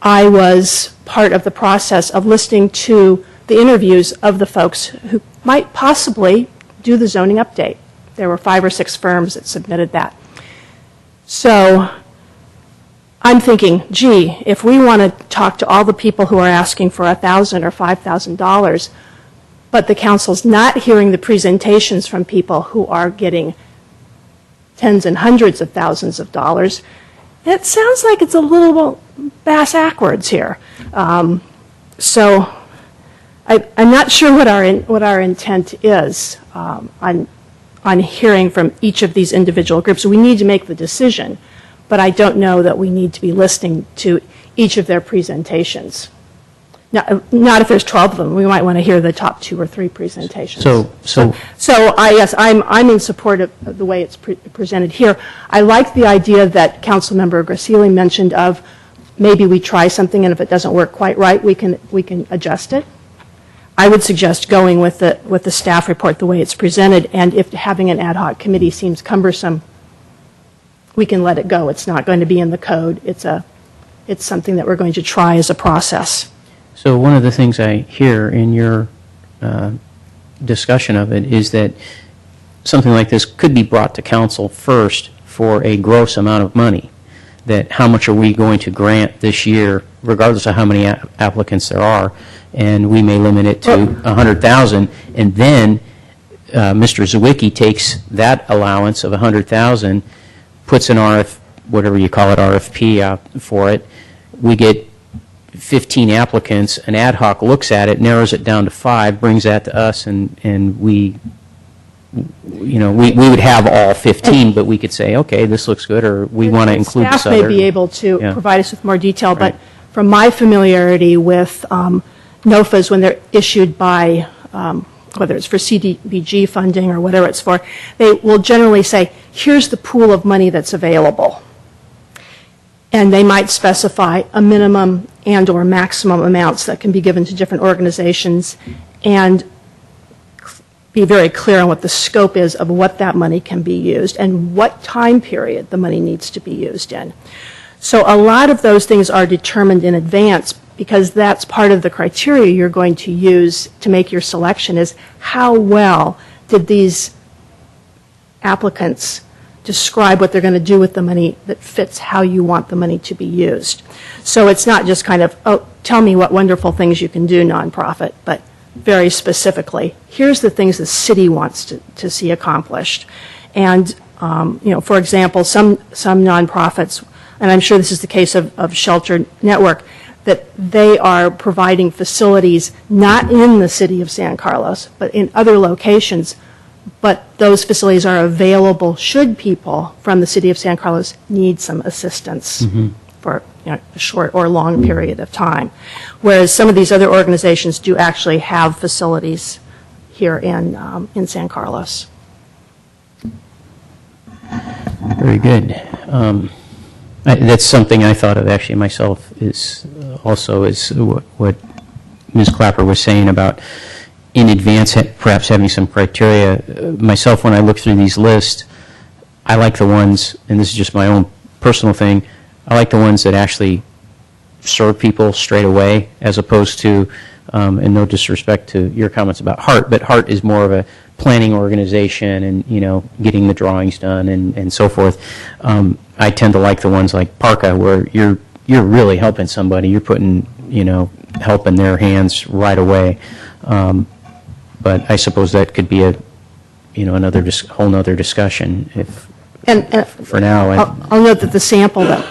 [SPEAKER 3] I was part of the process of listening to the interviews of the folks who might possibly do the zoning update. There were 5 or 6 firms that submitted that. So I'm thinking, gee, if we want to talk to all the people who are asking for $1,000 or $5,000, but the council's not hearing the presentations from people who are getting tens and hundreds of thousands of dollars, it sounds like it's a little bass-ackwards here. So I'm not sure what our intent is on hearing from each of these individual groups. We need to make the decision, but I don't know that we need to be listening to each of their presentations. Now, not if there's 12 of them. We might want to hear the top 2 or 3 presentations.
[SPEAKER 1] So
[SPEAKER 3] Yes, I'm in support of the way it's presented here. I like the idea that Councilmember Grasili mentioned of maybe we try something, and if it doesn't work quite right, we can adjust it. I would suggest going with the staff report the way it's presented, and if having an ad hoc committee seems cumbersome, we can let it go. It's not going to be in the code. It's something that we're going to try as a process.
[SPEAKER 1] So one of the things I hear in your discussion of it is that something like this could be brought to council first for a gross amount of money. That how much are we going to grant this year, regardless of how many applicants there are, and we may limit it to 100,000, and then Mr. Zawicki takes that allowance of 100,000, puts an whatever you call it, RFP out for it. We get 15 applicants, an ad hoc looks at it, narrows it down to 5, brings that to us, and we would have all 15, but we could say, okay, this looks good, or we want to include this other.
[SPEAKER 3] Staff may be able to provide us with more detail, but from my familiarity with NOFAs, when they're issued by, whether it's for CDBG funding or whatever it's for, they will generally say, here's the pool of money that's available. And they might specify a minimum and or maximum amounts that can be given to different organizations and be very clear on what the scope is of what that money can be used and what time period the money needs to be used in. So a lot of those things are determined in advance because that's part of the criteria you're going to use to make your selection is how well did these applicants describe what they're going to do with the money that fits how you want the money to be used. So it's not just kind of, oh, tell me what wonderful things you can do, nonprofit, but very specifically, here's the things the city wants to see accomplished. And, for example, some nonprofits, and I'm sure this is the case of Shelter Network, that they are providing facilities not in the city of San Carlos, but in other locations. But those facilities are available should people from the city of San Carlos need some assistance for a short or long period of time. Whereas some of these other organizations do actually have facilities here in San Carlos.
[SPEAKER 1] Very good. That's something I thought of actually myself is what Ms. Clapper was saying about in advance perhaps having some criteria. Myself, when I look through these lists, I like the ones, and this is just my own personal thing, I like the ones that actually serve people straight away as opposed to, and no disrespect to your comments about HART, but HART is more of a planning organization and, getting the drawings done and so forth. I tend to like the ones like PARCA where you're really helping somebody. You're putting, help in their hands right away. But I suppose that could be a, another whole nother discussion if,
[SPEAKER 3] And
[SPEAKER 1] for now.
[SPEAKER 3] I'll note that the sample that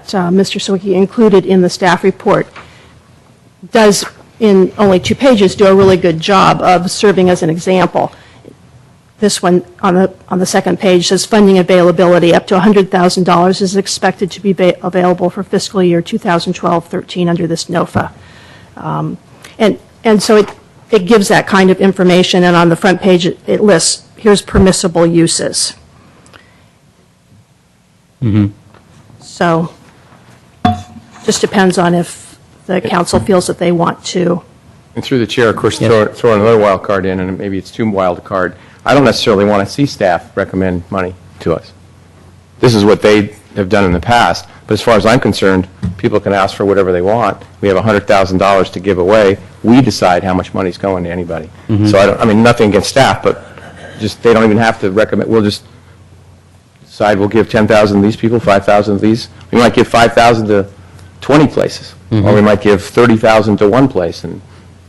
[SPEAKER 3] Mr. Sawicki included in the staff report does, in only 2 pages, do a really good job of serving as an example. This one on the second page says funding availability up to $100,000 is expected to be available for fiscal year 2012-13 under this NOFA. And so it gives that kind of information, and on the front page it lists, here's permissible uses. So just depends on if the council feels that they want to.
[SPEAKER 5] And through the chair, of course, throw another wild card in, and maybe it's too wild a card. I don't necessarily want to see staff recommend money to us. This is what they have done in the past, but as far as I'm concerned, people can ask for whatever they want. We have $100,000 to give away. We decide how much money's going to anybody. So I mean, nothing against staff, but just they don't even have to recommend. We'll just decide we'll give 10,000 to these people, 5,000 to these. We might give 5,000 to 20 places, or we might give 30,000 to one place. And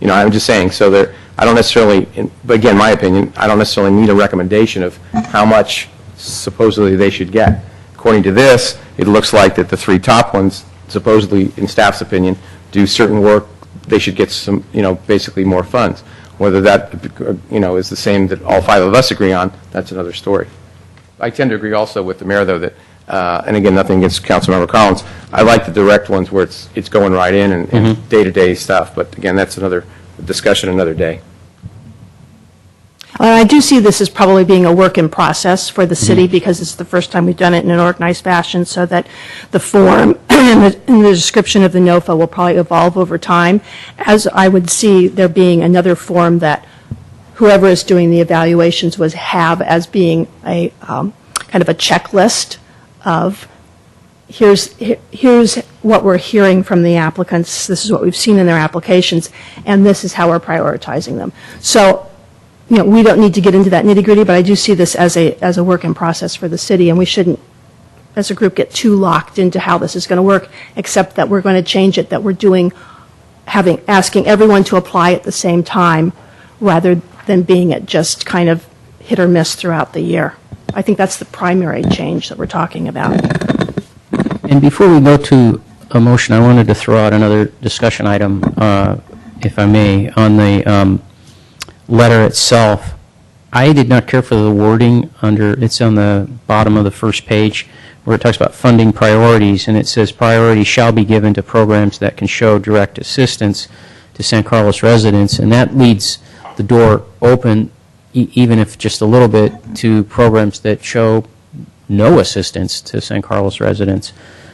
[SPEAKER 5] I'm just saying. So there, I don't necessarily. But again, my opinion, I don't necessarily need a recommendation of how much supposedly they should get. According to this, it looks like that the 3 top ones, supposedly, in staff's opinion, do certain work. They should get some, basically more funds. Whether that, is the same that all 5 of us agree on, that's another story. I tend to agree also with the mayor, though, that, and again, nothing against Councilmember Collins, I like the direct ones where it's going right in and day-to-day stuff. But again, that's another discussion another day.
[SPEAKER 3] I do see this as probably being a work in process for the city because it's the first time we've done it in an organized fashion, so that the form and the description of the NOFA will probably evolve over time, as I would see there being another form that whoever is doing the evaluations would have as being a kind of a checklist of here's what we're hearing from the applicants, this is what we've seen in their applications, and this is how we're prioritizing them. So we don't need to get into that nitty-gritty, but I do see this as a work in process for the city, and we shouldn't, as a group, get too locked into how this is going to work, except that we're going to change it, that we're asking everyone to apply at the same time, rather than being at just kind of hit or miss throughout the year. I think that's the primary change that we're talking about.
[SPEAKER 1] And before we go to a motion, I wanted to throw out another discussion item, if I may, on the letter itself. I did not care for the wording it's on the bottom of the first page where it talks about funding priorities, and it says priority shall be given to programs that can show direct assistance to San Carlos residents, and that leaves the door open, even if just a little bit, to programs that show no assistance to San Carlos residents.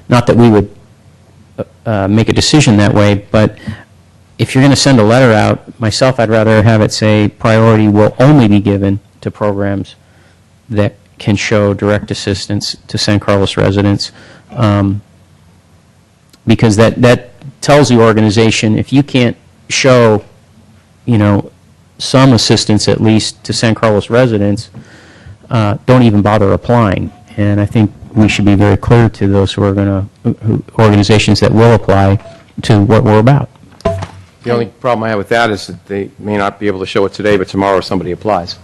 [SPEAKER 1] Not that we would make a decision that way, but if you're going to send a letter out, myself, I'd rather have it say priority will only be given to programs that can show direct assistance to San Carlos residents, because that tells the organization if you can't show, some assistance at least to San Carlos residents, don't even bother applying. And I think we should be very clear to those who are organizations that will apply to what we're about.
[SPEAKER 5] The only problem I have with that is that they may not be able to show it today, but tomorrow somebody applies.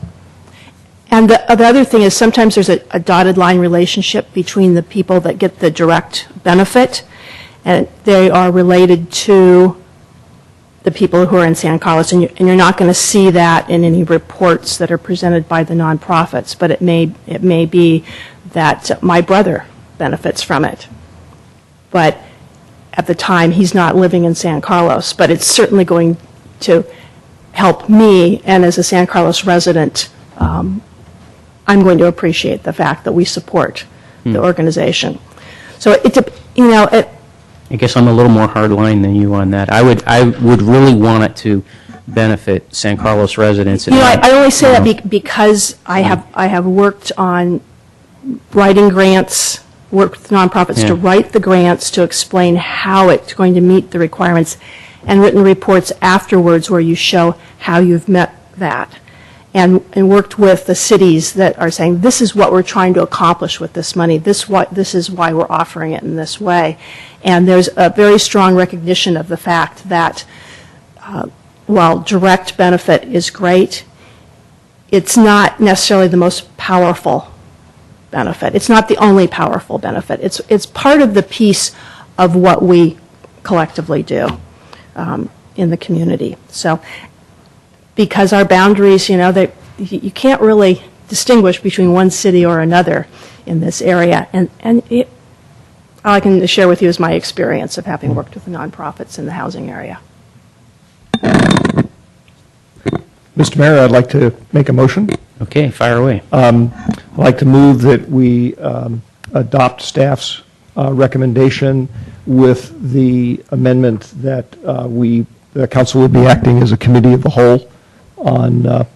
[SPEAKER 3] And the other thing is sometimes there's a dotted line relationship between the people that get the direct benefit, and they are related to the people who are in San Carlos, and you're not going to see that in any reports that are presented by the nonprofits, but it may be that my brother benefits from it. But at the time, he's not living in San Carlos, but it's certainly going to help me, and as a San Carlos resident, I'm going to appreciate the fact that we support the organization. So
[SPEAKER 1] I guess I'm a little more hardline than you on that. I would really want it to benefit San Carlos residents.
[SPEAKER 3] I only say that because I have worked on writing grants, worked with nonprofits to write the grants to explain how it's going to meet the requirements, and written reports afterwards where you show how you've met that, and worked with the cities that are saying this is what we're trying to accomplish with this money, this is why we're offering it in this way. And there's a very strong recognition of the fact that while direct benefit is great, it's not necessarily the most powerful benefit. It's not the only powerful benefit. It's part of the piece of what we collectively do in the community. So because our boundaries, you can't really distinguish between one city or another in this area. And all I can share with you is my experience of having worked with the nonprofits in the housing area.
[SPEAKER 2] Mr. Mayor, I'd like to make a motion.
[SPEAKER 1] Okay, fire away.
[SPEAKER 2] I'd like to move that we adopt staff's recommendation with the amendment that the council will be acting as a committee of the whole on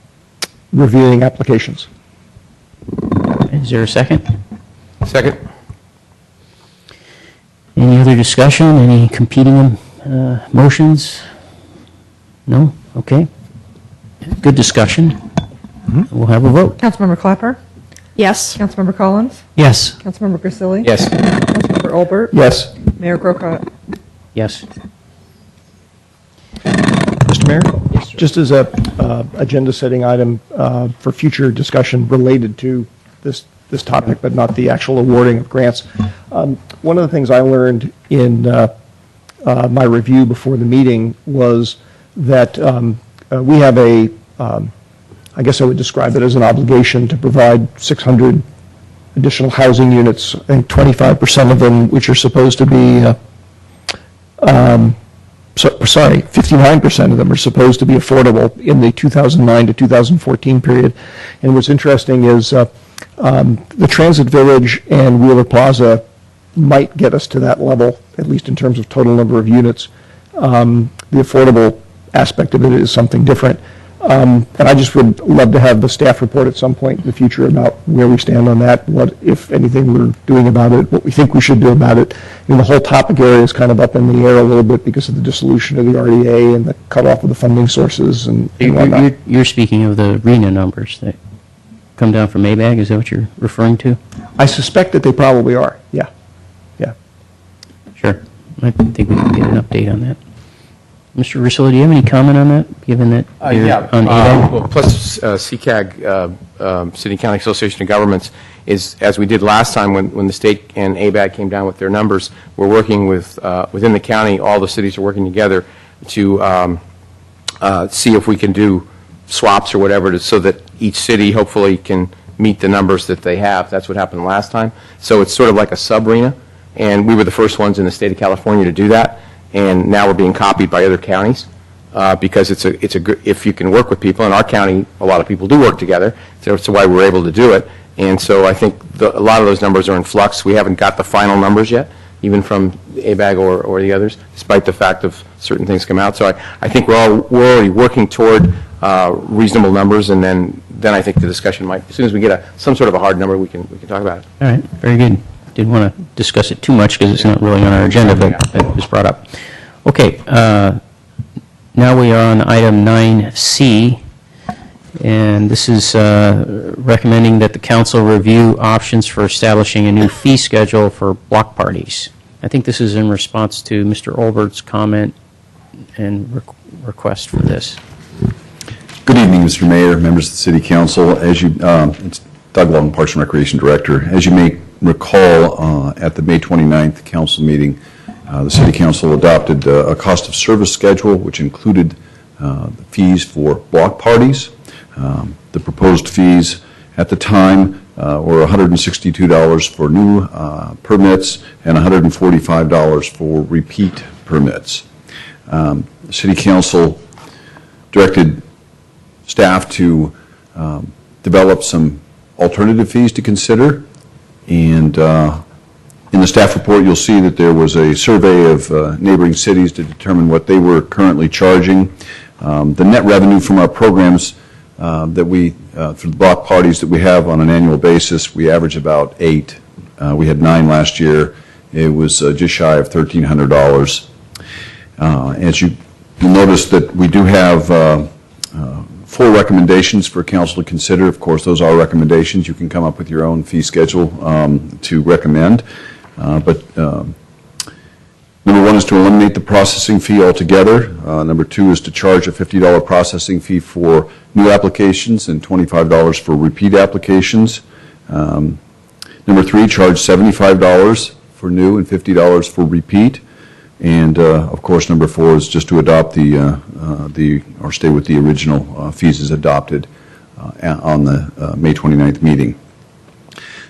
[SPEAKER 2] reviewing applications.
[SPEAKER 1] Is there a second?
[SPEAKER 5] Second.
[SPEAKER 1] Any other discussion? Any competing motions? No? Okay. Good discussion. We'll have a vote.
[SPEAKER 9] Councilmember Clapper?
[SPEAKER 3] Yes.
[SPEAKER 9] Councilmember Collins?
[SPEAKER 4] Yes.
[SPEAKER 9] Councilmember Grisilli?
[SPEAKER 5] Yes.
[SPEAKER 9] Councilmember Olbert?
[SPEAKER 2] Yes.
[SPEAKER 9] Mayor Grocott?
[SPEAKER 1] Yes.
[SPEAKER 2] Mr. Mayor? Just as a agenda-setting item for future discussion related to this topic, but not the actual awarding of grants, one of the things I learned in my review before the meeting was that we have I guess I would describe it as an obligation to provide 600 additional housing units, I think 25% of them, which are supposed to be 59% of them are supposed to be affordable in the 2009 to 2014 period. And what's interesting is the Transit Village and Wheeler Plaza might get us to that level, at least in terms of total number of units. The affordable aspect of it is something different. And I just would love to have the staff report at some point in the future about where we stand on that, what, if anything, we're doing about it, what we think we should do about it. I mean, the whole topic area is kind of up in the air a little bit because of the dissolution of the RDA and the cutoff of the funding sources and whatnot.
[SPEAKER 1] You're speaking of the RENA numbers that come down from ABAG, is that what you're referring to?
[SPEAKER 2] I suspect that they probably are, yeah. Yeah.
[SPEAKER 1] Sure. I think we can get an update on that. Mr. Russell, do you have any comment on that, given that you're on ABAG?
[SPEAKER 5] Well, plus CCAG, City County Association of Governments, is, as we did last time when the state and ABAG came down with their numbers, we're working with, within the county, all the cities are working together to see if we can do swaps or whatever, so that each city hopefully can meet the numbers that they have. That's what happened last time. So it's sort of like a sub-RENA, and we were the first ones in the state of California to do that. And now we're being copied by other counties because if you can work with people, in our county, a lot of people do work together, so that's why we're able to do it. And so I think a lot of those numbers are in flux. We haven't got the final numbers yet, even from ABAG or the others, despite the fact of certain things come out. So I think we're already working toward reasonable numbers, and then I think the discussion might, as soon as we get some sort of a hard number, we can talk about it.
[SPEAKER 1] All right, very good. Didn't want to discuss it too much because it's not really on our agenda, but it was brought up. Okay, now we are on item 9C, and this is recommending that the council review options for establishing a new fee schedule for block parties. I think this is in response to Mr. Olbert's comment and request for this.
[SPEAKER 14] Good evening, Mr. Mayor, members of the City Council. As you, it's Doug Long, Parks and Recreation Director. As you may recall, at the May 29th council meeting, the City Council adopted a cost of service schedule, which included the fees for block parties. The proposed fees at the time were $162 for new permits and $145 for repeat permits. The City Council directed staff to develop some alternative fees to consider, and in the staff report you'll see that there was a survey of neighboring cities to determine what they were currently charging. The net revenue from our programs that we, for the block parties that we have on an annual basis, we average about 8. We had 9 last year. It was just shy of $1,300. As you'll notice that we do have 4 recommendations for council to consider. Of course, those are recommendations. You can come up with your own fee schedule to recommend. But number 1 is is to eliminate the processing fee altogether. Number 2 is to charge a $50 processing fee for new applications and $25 for repeat applications. Number 3, charge $75 for new and $50 for repeat. And of course, number 4 is just to adopt or stay with the original fees as adopted on the May 29th meeting.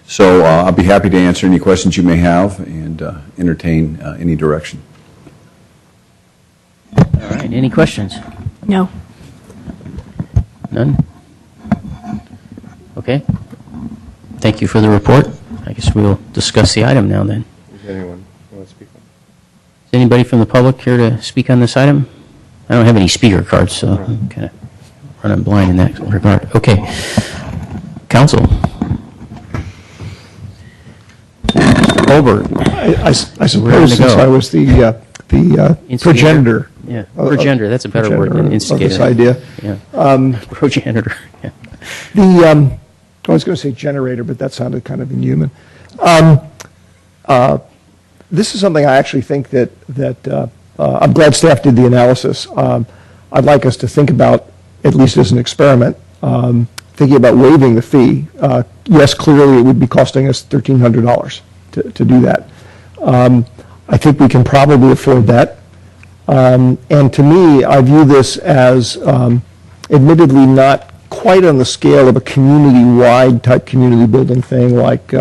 [SPEAKER 14] So I'll be happy to answer any questions you may have and entertain any direction.
[SPEAKER 1] All right, any questions?
[SPEAKER 3] No.
[SPEAKER 1] None? Okay. Thank you for the report. I guess we'll discuss the item now then.
[SPEAKER 5] Does anyone want to speak on?
[SPEAKER 1] Is anybody from the public here to speak on this item? I don't have any speaker cards, so I'm kind of running blind in that regard. Okay. Council. Olbert.
[SPEAKER 2] I suppose since I was the progenitor.
[SPEAKER 1] Yeah, progenitor, that's a better word than instigator.
[SPEAKER 2] Of this idea.
[SPEAKER 1] Yeah. Progenitor.
[SPEAKER 2] Yeah. I was going to say generator, but that sounded kind of inhuman. This is something I actually think that I'm glad staff did the analysis. I'd like us to think about, at least as an experiment, thinking about waiving the fee. Yes, clearly it would be costing us $1,300 to do that. I think we can probably afford that. And to me, I view this as admittedly not quite on the scale of a community-wide type community building thing like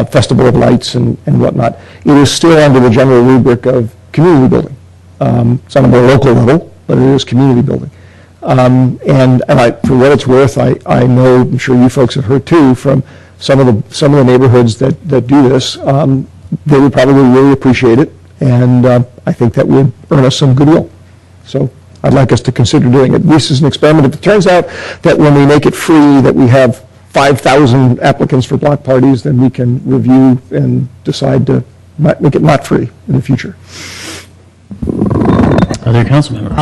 [SPEAKER 2] Festival of Lights and whatnot. It is still under the general rubric of community building. It's on a more local level, but it is community building. And for what it's worth, I know, I'm sure you folks have heard too, from some of the neighborhoods that do this, they would probably really appreciate it, and I think that would earn us some goodwill. So I'd like us to consider doing it, at least as an experiment. If it turns out that when we make it free, that we have 5,000 applicants for block parties, then we can review and decide to make it not free in the future.
[SPEAKER 1] Other council members?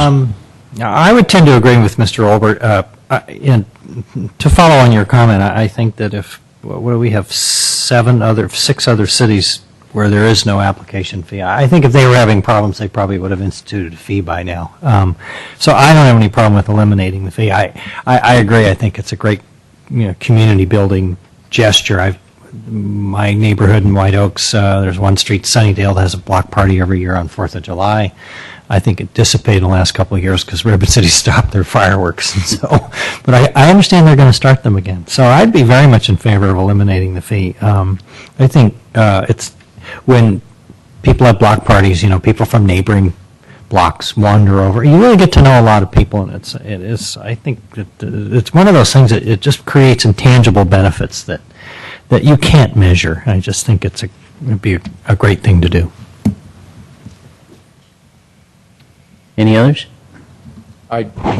[SPEAKER 4] I would tend to agree with Mr. Olbert. And to follow on your comment, I think that if, what do we have, 6 other cities where there is no application fee. I think if they were having problems, they probably would have instituted a fee by now. So I don't have any problem with eliminating the fee. I agree. I think it's a great community building gesture. My neighborhood in White Oaks, there's one street, Sunnydale, that has a block party every year on 4th of July. I think it dissipated in the last couple of years because Rapid City stopped their fireworks. And so, but I understand they're going to start them again. So I'd be very much in favor of eliminating the fee. I think it's when people have block parties, people from neighboring blocks wander over. You really get to know a lot of people, and it is. I think that it's one of those things that it just creates intangible benefits that you can't measure. I just think it'd be a great thing to do.
[SPEAKER 1] Any others?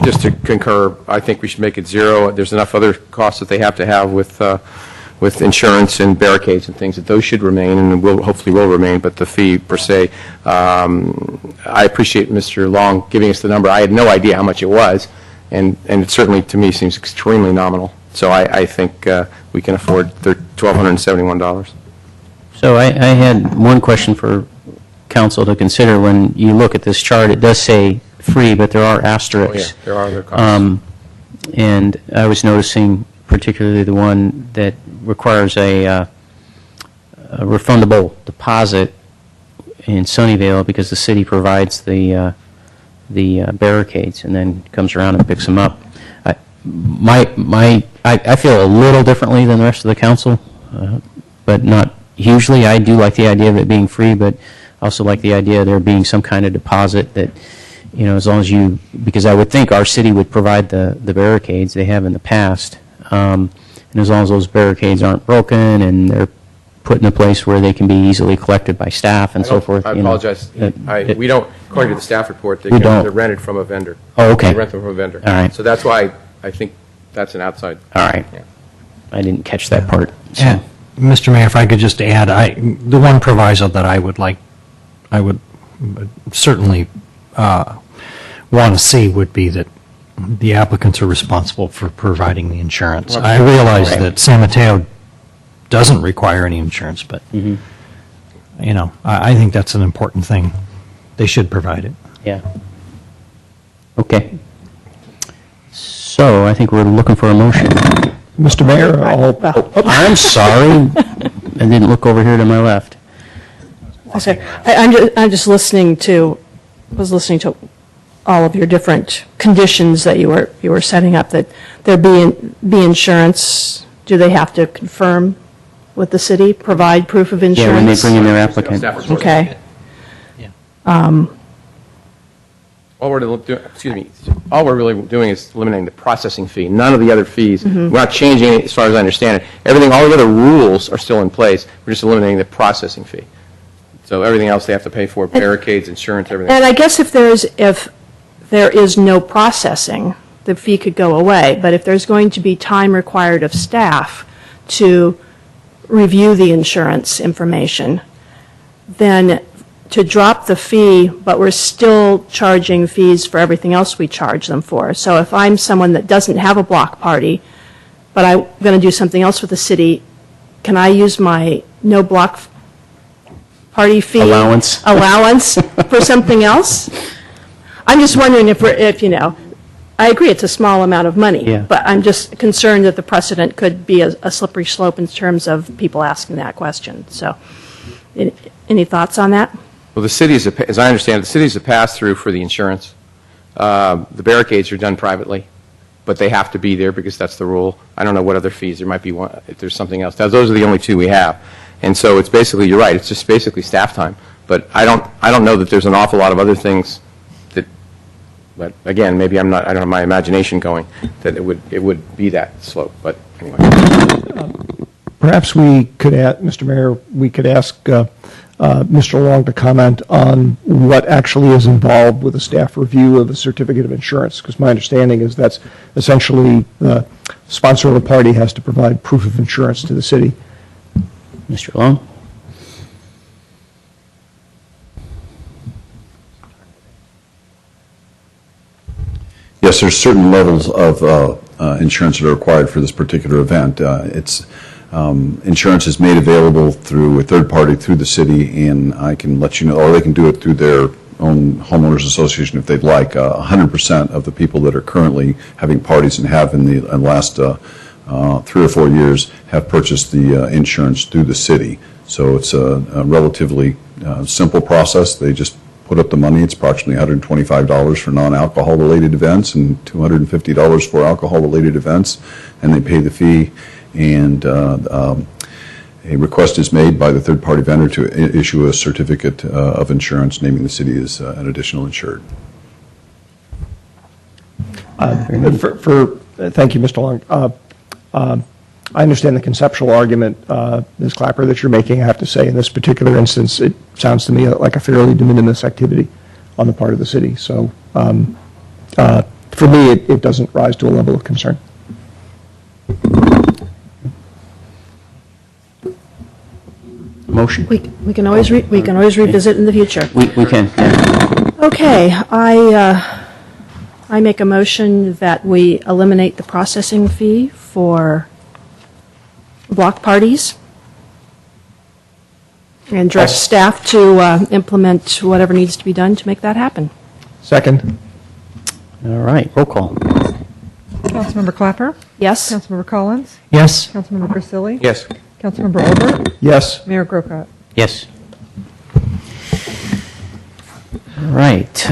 [SPEAKER 5] Just to concur, I think we should make it 0. There's enough other costs that they have to have with insurance and barricades and things that those should remain and hopefully will remain, but the fee per se, I appreciate Mr. Long giving us the number. I had no idea how much it was, and it certainly to me seems extremely nominal. So I think we can afford $1,271.
[SPEAKER 1] So I had one question for council to consider. When you look at this chart, it does say free, but there are asterisks.
[SPEAKER 5] Oh, yeah, there are other costs.
[SPEAKER 1] And I was noticing particularly the one that requires a refundable deposit in Sunnyvale because the city provides the barricades and then comes around and picks them up. I feel a little differently than the rest of the council, but not hugely. I do like the idea of it being free, but I also like the idea of there being some kind of deposit that, as long as because I would think our city would provide the barricades they have in the past, and as long as those barricades aren't broken and they're put in a place where they can be easily collected by staff and so forth.
[SPEAKER 5] I apologize. We don't, according to the staff report, they're rented from a vendor.
[SPEAKER 1] Oh, okay.
[SPEAKER 5] They rent them from a vendor.
[SPEAKER 1] All right.
[SPEAKER 5] So that's why I think that's an outside.
[SPEAKER 1] All right. Yeah. I didn't catch that part. So.
[SPEAKER 4] And Mr. Mayor, if I could just add, the one proviso that I would certainly want to see would be that the applicants are responsible for providing the insurance. I realize that San Mateo doesn't require any insurance, but I think that's an important thing. they should provide it.
[SPEAKER 1] Yeah. Okay. So I think we're looking for a motion.
[SPEAKER 2] Mr. Mayor,
[SPEAKER 1] I'm sorry. I didn't look over here to my left.
[SPEAKER 3] I'm just listening to all of your different conditions that you were setting up, that there be insurance. Do they have to confirm with the city, provide proof of insurance?
[SPEAKER 1] Yeah, when they bring in their applicant.
[SPEAKER 3] Okay.
[SPEAKER 5] All we're really doing is eliminating the processing fee. None of the other fees. We're not changing it as far as I understand it. Everything, all the other rules are still in place. We're just eliminating the processing fee. So everything else they have to pay for, barricades, insurance, everything.
[SPEAKER 3] And I guess if there is no processing, the fee could go away. But if there's going to be time required of staff to review the insurance information, then to drop the fee, but we're still charging fees for everything else we charge them for. So if I'm someone that doesn't have a block party, but I'm going to do something else with the city, can I use my no block party fee
[SPEAKER 1] allowance
[SPEAKER 3] for something else? I'm just wondering if I agree it's a small amount of money,
[SPEAKER 1] Yeah.
[SPEAKER 3] but I'm just concerned that the precedent could be a slippery slope in terms of people asking that question. So, any thoughts on that?
[SPEAKER 5] Well, the city is, as I understand it, the city is a pass-through for the insurance. The barricades are done privately, but they have to be there because that's the rule. I don't know what other fees. There might be one, if there's something else. Those are the only two we have. And so it's basically, you're right, it's just basically staff time. But I don't know that there's an awful lot of other things that, but again, maybe I don't have my imagination going, that it would be that slope. But anyway.
[SPEAKER 2] perhaps we could, Mr. Mayor, we could ask Mr. Long to comment on what actually is involved with a staff review of a certificate of insurance, because my understanding is that's essentially the sponsor of the party has to provide proof of insurance to the city.
[SPEAKER 1] Mr. Long?
[SPEAKER 14] Yes, there's certain levels of insurance that are required for this particular event. Insurance is made available through a third party through the city, and I can let you know, or they can do it through their own homeowners association if they'd like. 100% of the people that are currently having parties and have in the last 3 or 4 years have purchased the insurance through the city. So it's a relatively simple process. They just put up the money. It's approximately $125 for non-alcohol related events and $250 for alcohol related events, and they pay the fee. And a request is made by the third-party vendor to issue a certificate of insurance naming the city as an additional insured.
[SPEAKER 2] Thank you, Mr. Long. I understand the conceptual argument, Ms. Clapper, that you're making. I have to say, in this particular instance, it sounds to me like a fairly de minimis activity on the part of the city. So for me, it doesn't rise to a level of concern.
[SPEAKER 1] Motion?
[SPEAKER 3] We can always revisit in the future.
[SPEAKER 1] We can, yeah.
[SPEAKER 3] Okay, I make a motion that we eliminate the processing fee for block parties and direct staff to implement whatever needs to be done to make that happen.
[SPEAKER 2] Second.
[SPEAKER 1] All right, roll call.
[SPEAKER 9] Councilmember Clapper?
[SPEAKER 3] Yes?
[SPEAKER 9] Councilmember Collins?
[SPEAKER 4] Yes.
[SPEAKER 9] Councilmember Grisilli?
[SPEAKER 5] Yes.
[SPEAKER 9] Councilmember Olbert?
[SPEAKER 2] Yes.
[SPEAKER 9] Mayor Grocott?
[SPEAKER 1] Yes. All right.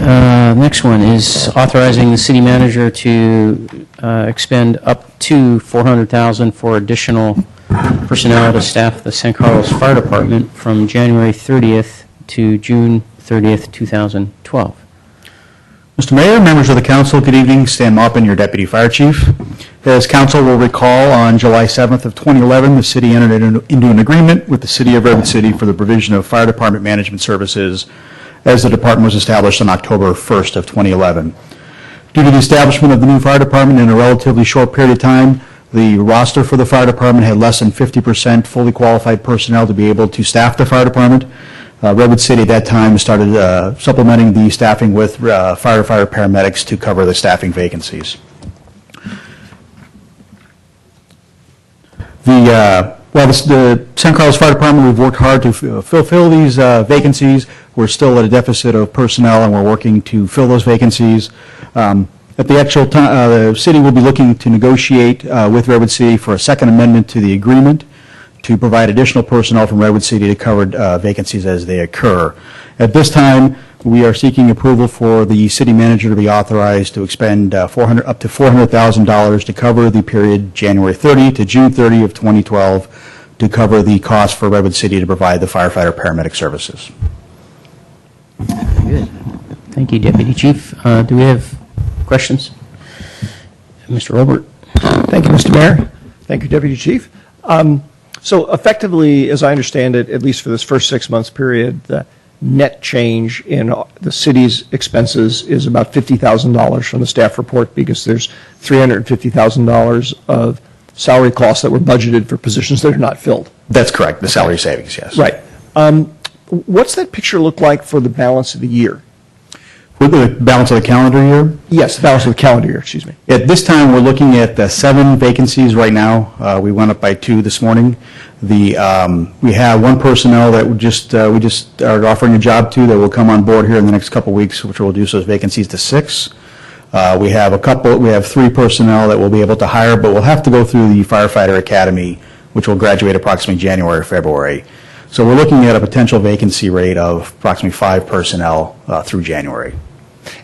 [SPEAKER 1] Next one is authorizing the city manager to expend up to $400,000 for additional personnel to staff the San Carlos Fire Department from January 30th to June 30th, 2012.
[SPEAKER 15] Mr. Mayor, members of the council, good evening. Stan Maupin, your deputy fire chief. As council will recall, on July 7th of 2011, the city entered into an agreement with the city of Redwood City for the provision of fire department management services as the department was established on October 1st of 2011. Due to the establishment of the new fire department in a relatively short period of time, the roster for the fire department had less than 50% fully qualified personnel to be able to staff the fire department. Redwood City at that time started supplementing the staffing with firefighter paramedics to cover the staffing vacancies. The Well, the San Carlos Fire Department, we've worked hard to fulfill these vacancies. We're still at a deficit of personnel, and we're working to fill those vacancies. At the actual time, the city will be looking to negotiate with Redwood City for a second amendment to the agreement to provide additional personnel from Redwood City to cover vacancies as they occur. At this time, we are seeking approval for the city manager to be authorized to expend up to $400,000 to cover the period January 30 to June 30 of 2012 to cover the cost for Redwood City to provide the firefighter paramedic services.
[SPEAKER 1] Good. Thank you, Deputy Chief. Do we have questions? Mr. Robert?
[SPEAKER 2] Thank you, Mr. Mayor. Thank you, Deputy Chief. So effectively, as I understand it, at least for this first 6 months period, the net change in the city's expenses is about $50,000 from the staff report because there's $350,000 of salary costs that were budgeted for positions that are not filled.
[SPEAKER 15] That's correct, the salary savings, yes.
[SPEAKER 2] Right. What's that picture look like for the balance of the year?
[SPEAKER 15] For the balance of the calendar year?
[SPEAKER 2] Yes, the balance of the calendar year, excuse me.
[SPEAKER 15] At this time, we're looking at 7 vacancies right now. We went up by 2 this morning. We have 1 personnel that we just are offering a job to that will come on board here in the next couple weeks, which will reduce those vacancies to 6. We have 3 personnel that we'll be able to hire, but we'll have to go through the firefighter academy, which will graduate approximately January or February. So we're looking at a potential vacancy rate of approximately 5 personnel through January.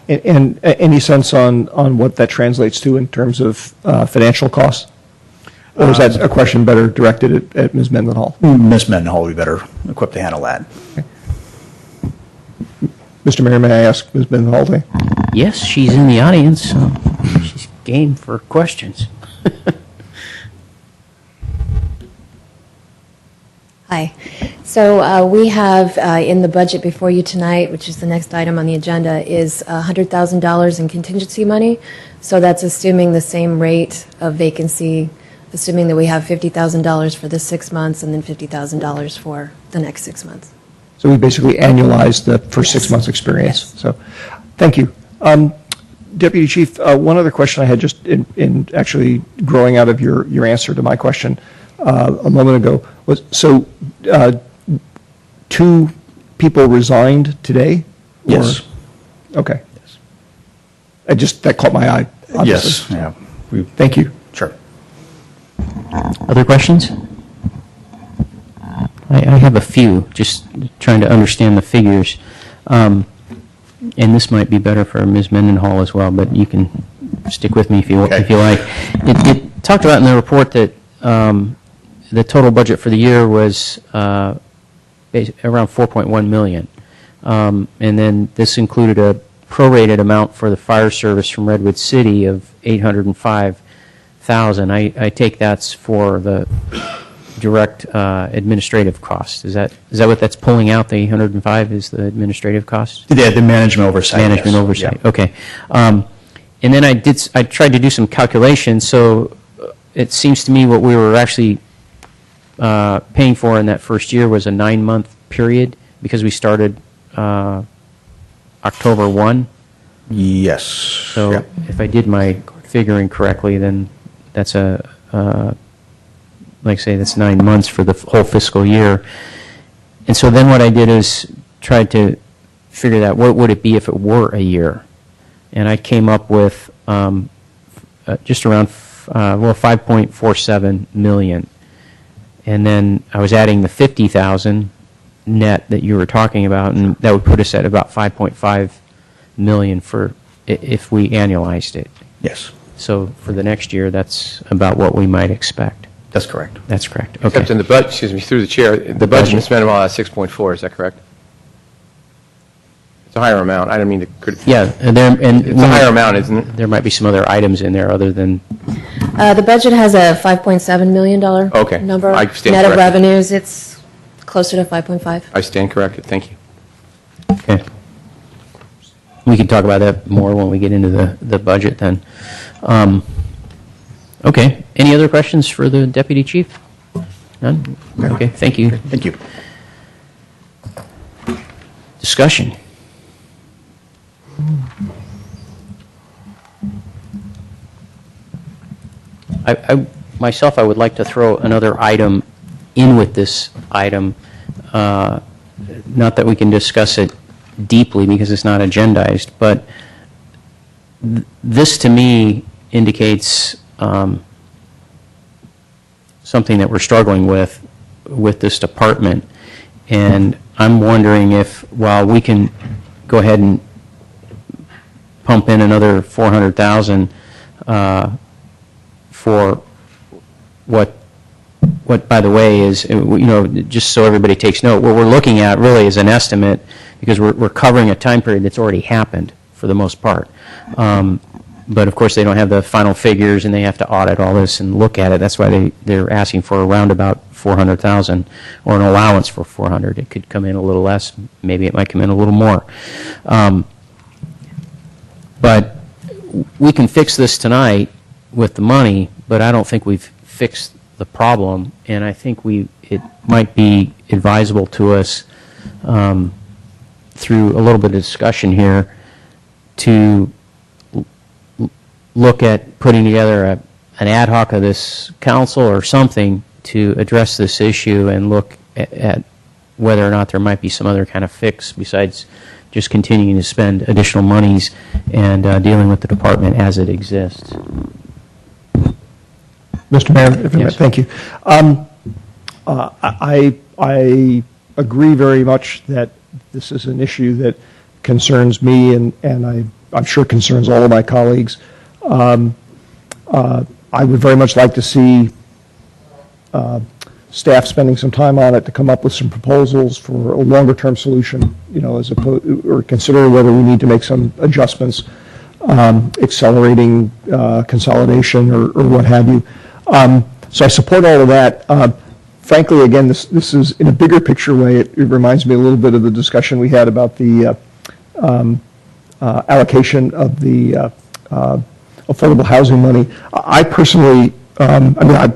[SPEAKER 2] And any sense on what that translates to in terms of financial costs? Or is that a question better directed at Ms. Mendenhall?
[SPEAKER 15] Ms. Mendenhall will be better equipped to handle that.
[SPEAKER 2] Okay. Mr. Mayor, may I ask Ms. Mendenhall to?
[SPEAKER 1] Yes, she's in the audience, so she's game for questions.
[SPEAKER 16] Hi. So we have in the budget before you tonight, which is the next item on the agenda, is $100,000 in contingency money. So that's assuming the same rate of vacancy, assuming that we have $50,000 for the 6 months and then $50,000 for the next 6 months.
[SPEAKER 2] So we basically annualized the first 6 months experience. Yes. So thank you. Deputy Chief, one other question I had just in actually growing out of your answer to my question a moment ago was, so 2 people resigned today?
[SPEAKER 15] Yes.
[SPEAKER 2] Okay. Yes. That caught my eye, obviously.
[SPEAKER 15] Yes. Yeah.
[SPEAKER 2] Thank you.
[SPEAKER 15] Sure.
[SPEAKER 1] Other questions? I have a few, just trying to understand the figures. And this might be better for Ms. Mendenhall as well, but you can stick with me if you like. It talked about in the report that the total budget for the year was around $4.1 million. And then this included a prorated amount for the fire service from Redwood City of $805,000. I take that's for the direct administrative costs. Is that what that's pulling out? The 805 is the administrative cost?
[SPEAKER 15] Yeah, the management oversight.
[SPEAKER 1] Management oversight. Yeah. Okay. And then I tried to do some calculations. So it seems to me what we were actually paying for in that first year was a 9-month period because we started October 1.
[SPEAKER 15] Yes.
[SPEAKER 1] So if I did my figuring correctly, then that's like I say, that's 9 months for the whole fiscal year. And so then what I did is tried to figure out what would it be if it were a year. And I came up with just around, $5.47 million. And then I was adding the $50,000 net that you were talking about, and that would put us at about $5.5 million for if we annualized it.
[SPEAKER 15] Yes.
[SPEAKER 1] So for the next year, that's about what we might expect.
[SPEAKER 15] That's correct.
[SPEAKER 1] That's correct. Okay.
[SPEAKER 5] Except in the budget, excuse me, through the chair, the budget is spent about 6.4, is that correct? It's a higher amount. I don't mean to criticize.
[SPEAKER 1] Yeah, and
[SPEAKER 5] it's a higher amount, isn't it?
[SPEAKER 1] There might be some other items in there other than.
[SPEAKER 16] The budget has a $5.7 million number.
[SPEAKER 5] I stand
[SPEAKER 16] Net of
[SPEAKER 5] corrected.
[SPEAKER 16] revenues, it's closer to 5.5.
[SPEAKER 5] I stand corrected. Thank you.
[SPEAKER 1] Okay. We can talk about that more when we get into the budget then. Okay. Any other questions for the Deputy Chief? None? Okay. Thank you.
[SPEAKER 15] Thank you.
[SPEAKER 1] Discussion. I myself, I would like to throw another item in with this item. Not that we can discuss it deeply because it's not agendized, but this to me indicates something that we're struggling with this department. And I'm wondering if, while we can go ahead and pump in another $400,000 for what, by the way, is, just so everybody takes note, what we're looking at really is an estimate, because we're covering a time period that's already happened for the most part. But of course, they don't have the final figures, and they have to audit all this and look at it. That's why they're asking for around about $400,000, or an allowance for $400,000. It could come in a little less. Maybe it might come in a little more. But we can fix this tonight with the money, but I don't think we've fixed the problem. And I think it might be advisable to us through a little bit of discussion here to look at putting together an ad hoc of this council or something to address this issue and look at whether or not there might be some other kind of fix besides just continuing to spend additional monies and dealing with the department as it exists.
[SPEAKER 2] Mr. Mayor, if I may,
[SPEAKER 1] Yes.
[SPEAKER 2] thank you. I agree very much that this is an issue that concerns me, and I'm sure concerns all of my colleagues. I would very much like to see staff spending some time on it to come up with some proposals for a longer-term solution, as opposed, or consider whether we need to make some adjustments, accelerating consolidation or what have you. So I support all of that. Frankly, again, this is, in a bigger picture way, it reminds me a little bit of the discussion we had about the allocation of the affordable housing money. I personally, I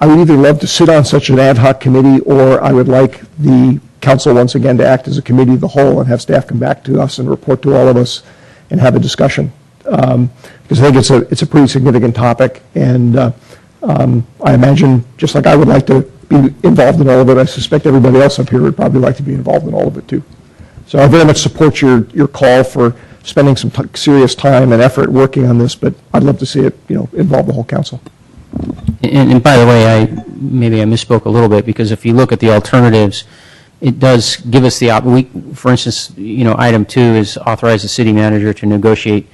[SPEAKER 2] would either love to sit on such an ad hoc committee, or I would like the council once again to act as a committee of the whole and have staff come back to us and report to all of us and have a discussion. Because I think it's a pretty significant topic, and I imagine, just like I would like to be involved in all of it, I suspect everybody else up here would probably like to be involved in all of it too. So I very much support your call for spending some serious time and effort working on this, but I'd love to see it, involve the whole council.
[SPEAKER 1] And by the way, maybe I misspoke a little bit, because if you look at the alternatives, it does give us the for instance, item 2 is authorize the city manager to negotiate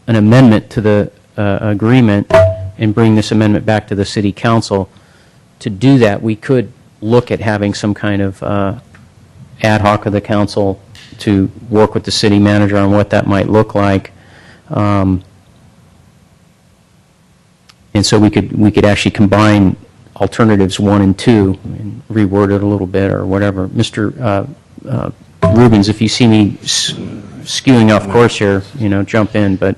[SPEAKER 1] an amendment to the agreement and bring this amendment back to the city council. To do that, we could look at having some kind of ad hoc of the council to work with the city manager on what that might look like. And so we could actually combine alternatives 1 and 2 and reword it a little bit or whatever. Mr. Rubens, if you see me skewing off course here, jump in. But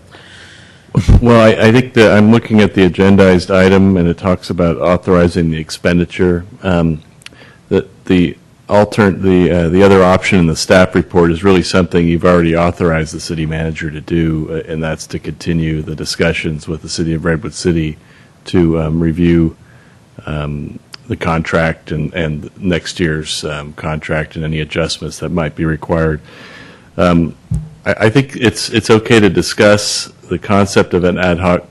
[SPEAKER 10] well, I think that I'm looking at the agendized item, and it talks about authorizing the expenditure. The other option in the staff report is really something you've already authorized the city manager to do, and that's to continue the discussions with the city of Redwood City to review the contract and next year's contract and any adjustments that might be required. I think it's okay to discuss the concept of an ad hoc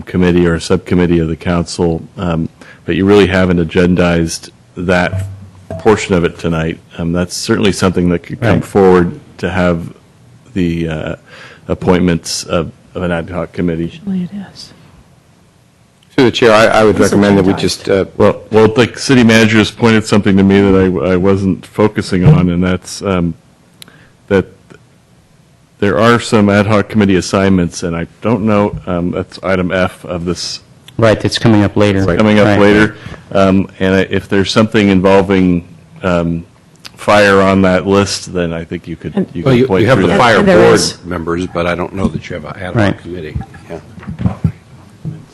[SPEAKER 10] committee or a subcommittee of the council, but you really haven't agendized that portion of it tonight. That's certainly something that could come forward to have the appointments of an ad hoc committee.
[SPEAKER 9] Usually it is.
[SPEAKER 5] Through the chair, I would recommend that we just...
[SPEAKER 10] Well, the city manager has pointed something to me that I wasn't focusing on, and that's that there are some ad hoc committee assignments, and I don't know, that's item F of this.
[SPEAKER 1] Right, that's coming up later.
[SPEAKER 10] Coming up later. And if there's something involving fire on that list, then I think you could point
[SPEAKER 11] you have
[SPEAKER 10] through
[SPEAKER 11] the
[SPEAKER 10] that.
[SPEAKER 11] fire board members, but I don't know that you have an ad hoc committee. Yeah.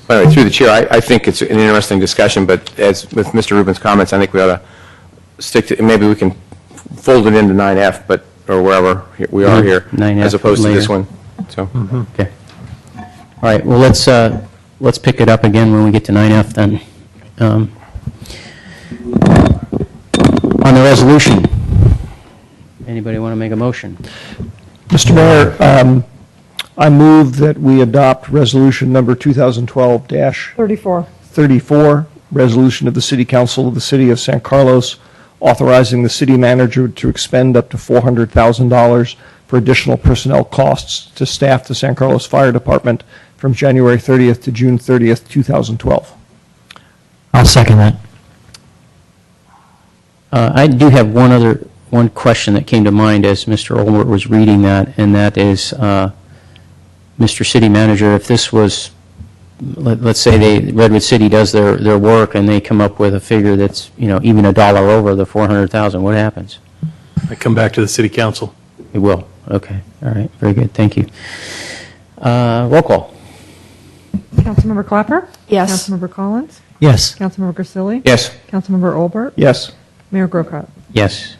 [SPEAKER 5] Anyway, through the chair, I think it's an interesting discussion, but as with Mr. Rubin's comments, I think we ought to stick to, maybe we can fold it into 9F, or wherever we are here,
[SPEAKER 1] 9F
[SPEAKER 5] as opposed to this
[SPEAKER 1] later.
[SPEAKER 5] one. So.
[SPEAKER 1] Okay. All right, well, let's pick it up again when we get to 9F then. On the resolution, anybody want to make a motion?
[SPEAKER 2] Mr. Mayor, I move that we adopt resolution number 2012-34,
[SPEAKER 9] 34.
[SPEAKER 2] resolution of the City Council of the City of San Carlos authorizing the city manager to expend up to $400,000 for additional personnel costs to staff the San Carlos Fire Department from January 30th to June 30th, 2012.
[SPEAKER 4] I'll second that.
[SPEAKER 1] I do have one question that came to mind as Mr. Olmert was reading that, and that is, Mr. City Manager, if this was, let's say Redwood City does their work and they come up with a figure that's, even $1 over the 400,000, what happens?
[SPEAKER 13] I come back to the city council.
[SPEAKER 1] It will. Okay. All right. Very good. Thank you. Roll call.
[SPEAKER 9] Councilmember Clapper?
[SPEAKER 3] Yes.
[SPEAKER 9] Councilmember Collins?
[SPEAKER 4] Yes.
[SPEAKER 9] Councilmember Grisilli?
[SPEAKER 5] Yes.
[SPEAKER 9] Councilmember Olbert?
[SPEAKER 2] Yes.
[SPEAKER 9] Mayor Grocott?
[SPEAKER 1] Yes.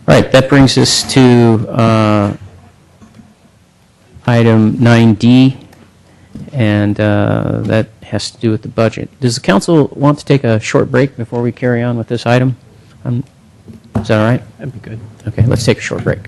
[SPEAKER 1] Right. That brings us to item 9D, and that has to do with the budget. Does the council want to take a short break before we carry on with this item? Is that all right?
[SPEAKER 13] That'd be good.
[SPEAKER 1] Okay, let's take a short break.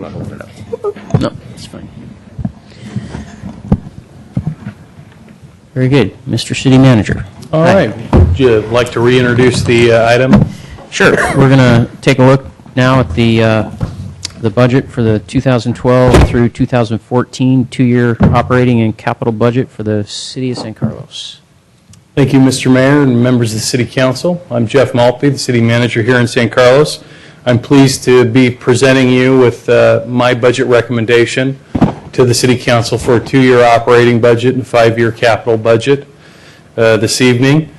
[SPEAKER 5] I'm not holding it up.
[SPEAKER 1] No, it's fine. Very good. Mr. City Manager.
[SPEAKER 13] All right. Would you like to reintroduce the item?
[SPEAKER 1] Sure. We're going to take a look now at the budget for the 2012 through 2014 two-year operating and capital budget for the City of San Carlos.
[SPEAKER 13] Thank you, Mr. Mayor and members of the City Council. I'm Jeff Maltby, the City Manager here in San Carlos. I'm pleased to be presenting you with my budget recommendation to the City Council for a two-year operating budget and five-year capital budget this evening.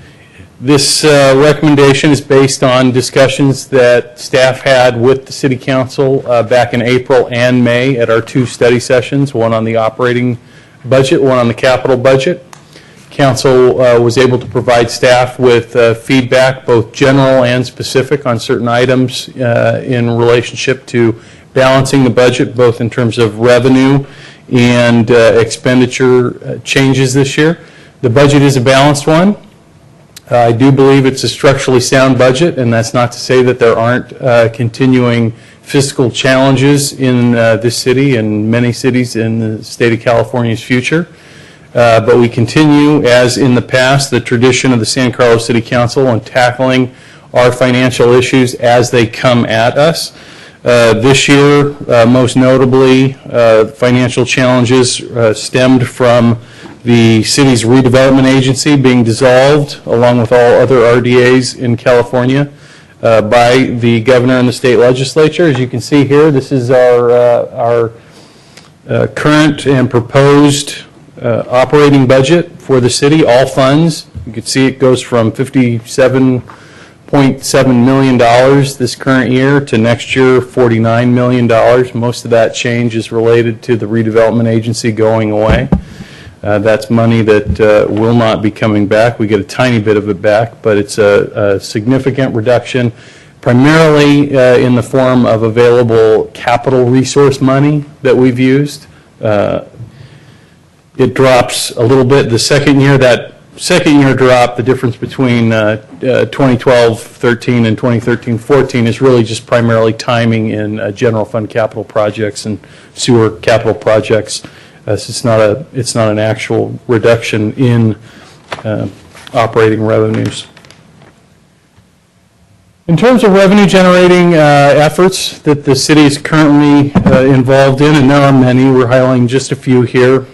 [SPEAKER 13] This recommendation is based on discussions that staff had with the City Council back in April and May at our two study sessions, one on the operating budget, one on the capital budget. Council was able to provide staff with feedback, both general and specific, on certain items in relationship to balancing the budget, both in terms of revenue and expenditure changes this year. The budget is a balanced one. I do believe it's a structurally sound budget, and that's not to say that there aren't continuing fiscal challenges in this city and many cities in the state of California's future. But we continue, as in the past, the tradition of the San Carlos City Council on tackling our financial issues as they come at us. This year, most notably, financial challenges stemmed from the city's redevelopment agency being dissolved, along with all other RDAs in California, by the governor and the state legislature. As you can see here, this is our current and proposed operating budget for the city, all funds. You can see it goes from $57.7 million this current year to next year $49 million. Most of that change is related to the redevelopment agency going away. That's money that will not be coming back. We get a tiny bit of it back, but it's a significant reduction, primarily in the form of available capital resource money that we've used. It drops a little bit the second year. That second year drop, the difference between 2012-13 and 2013-14 is really just primarily timing in general fund capital projects and sewer capital projects. It's not an actual reduction in operating revenues. In terms of revenue generating efforts that the city is currently involved in, and there are many, we're highlighting just a few here.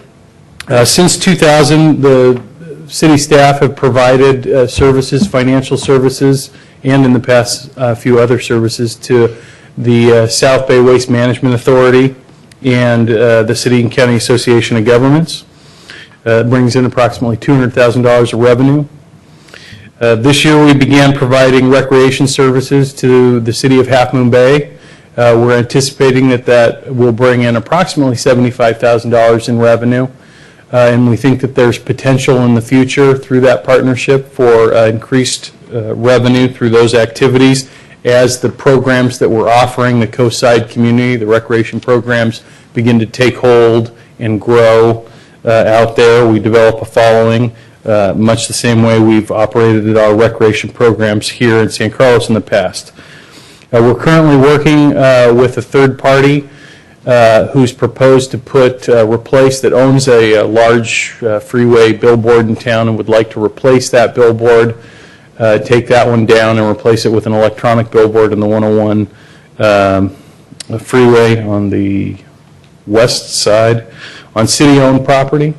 [SPEAKER 13] Since 2000, the city staff have provided services, financial services, and in the past few other services to the South Bay Waste Management Authority and the City and County Association of Governments. It brings in approximately $200,000 of revenue. This year we began providing recreation services to the City of Half Moon Bay. We're anticipating that will bring in approximately $75,000 in revenue. And we think that there's potential in the future through that partnership for increased revenue through those activities as the programs that we're offering the Coastside community, the recreation programs, begin to take hold and grow out there. We develop a following, much the same way we've operated our recreation programs here in San Carlos in the past. We're currently working with a third party who's proposed to replace, that owns a large freeway billboard in town and would like to replace that billboard, take that one down and replace it with an electronic billboard in the 101 freeway on the west side on city-owned property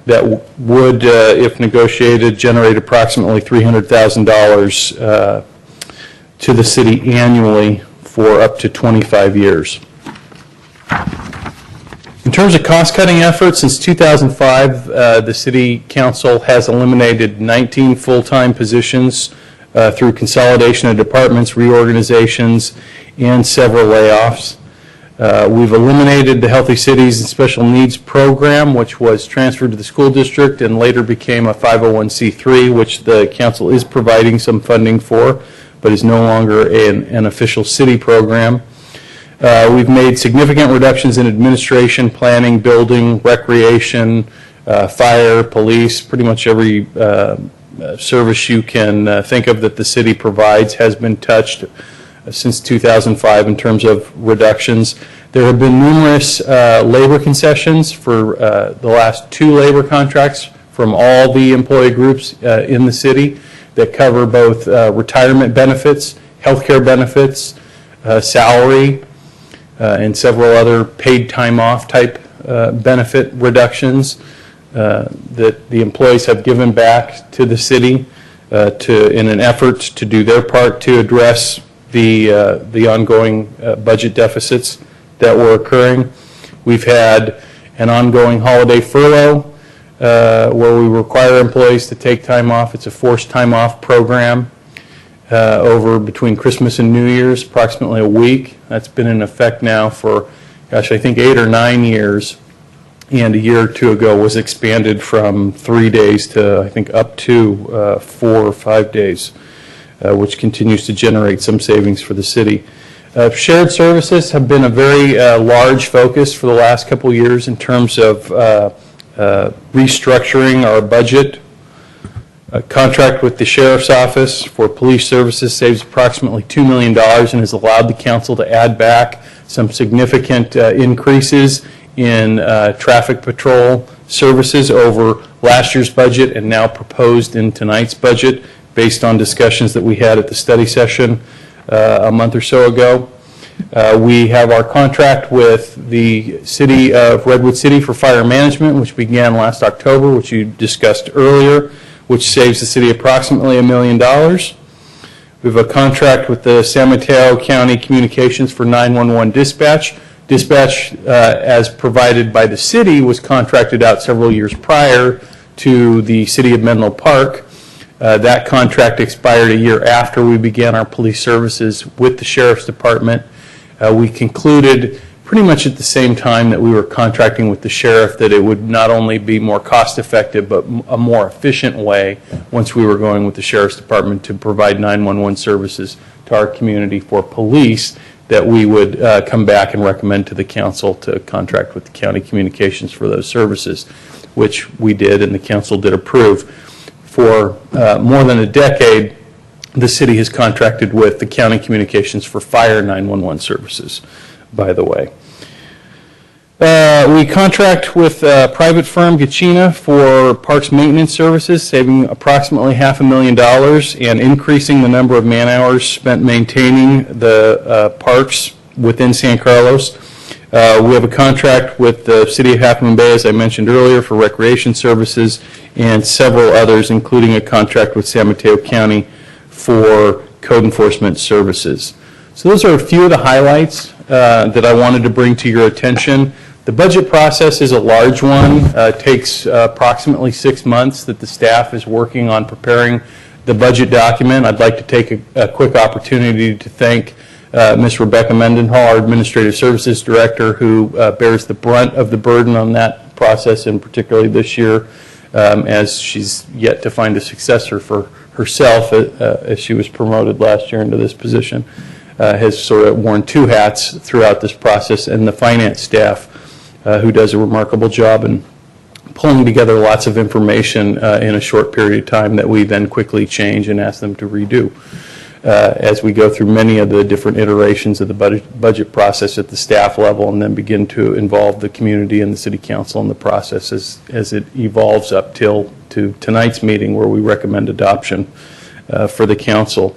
[SPEAKER 13] that would, if negotiated, generate approximately $300,000 to the city annually for up to 25 years. In terms of cost-cutting efforts, since 2005, the City Council has eliminated 19 full-time positions through consolidation of departments, reorganizations, and several layoffs. We've eliminated the Healthy Cities and Special Needs Program, which was transferred to the school district and later became a 501c3, which the council is providing some funding for, but is no longer an official city program. We've made significant reductions in administration, planning, building, recreation, fire, police, pretty much every service you can think of that the city provides has been touched since 2005 in terms of reductions. There have been numerous labor concessions for the last 2 labor contracts from all the employee groups in the city that cover both retirement benefits, healthcare benefits, salary, and several other paid time off type benefit reductions that the employees have given back to the city in an effort to do their part to address the ongoing budget deficits that were occurring. We've had an ongoing holiday furlough where we require employees to take time off. It's a forced time off program over between Christmas and New Year's, approximately a week. That's been in effect now for, gosh, I think 8 or 9 years. And a year or 2 ago was expanded from 3 days to, I think, up to 4 or 5 days, which continues to generate some savings for the city. Shared services have been a very large focus for the last couple of years in terms of restructuring our budget. A contract with the Sheriff's Office for police services saves approximately $2 million and has allowed the council to add back some significant increases in traffic patrol services over last year's budget and now proposed in tonight's budget based on discussions that we had at the study session a month or so ago. We have our contract with the City of Redwood City for fire management, which began last October, which you discussed earlier, which saves the city approximately $1 million. We have a contract with the San Mateo County Communications for 911 dispatch. Dispatch, as provided by the city, was contracted out several years prior to the City of Menlo Park. That contract expired a year after we began our police services with the Sheriff's Department. We concluded pretty much at the same time that we were contracting with the sheriff that it would not only be more cost-effective but a more efficient way once we were going with the Sheriff's Department to provide 911 services to our community for police, that we would come back and recommend to the council to contract with the county communications for those services, which we did and the council did approve. For more than a decade, the city has contracted with the county communications for fire 911 services, by the way. We contract with private firm Gachina for parks maintenance services, saving approximately $500,000 and increasing the number of man hours spent maintaining the parks within San Carlos. We have a contract with the City of Half Moon Bay, as I mentioned earlier, for recreation services, and several others, including a contract with San Mateo County for code enforcement services. So those are a few of the highlights that I wanted to bring to your attention. The budget process is a large one. It takes approximately 6 months that the staff is working on preparing the budget document. I'd like to take a quick opportunity to thank Ms. Rebecca Mendenhall, our Administrative Services Director, who bears the brunt of the burden on that process, and particularly this year, as she's yet to find a successor for herself as she was promoted last year into this position, has sort of worn 2 hats throughout this process, and the finance staff, who does a remarkable job in pulling together lots of information in a short period of time that we then quickly change and ask them to redo. As we go through many of the different iterations of the budget process at the staff level, and then begin to involve the community and the city council in the process as it evolves up to tonight's meeting, where we recommend adoption for the council.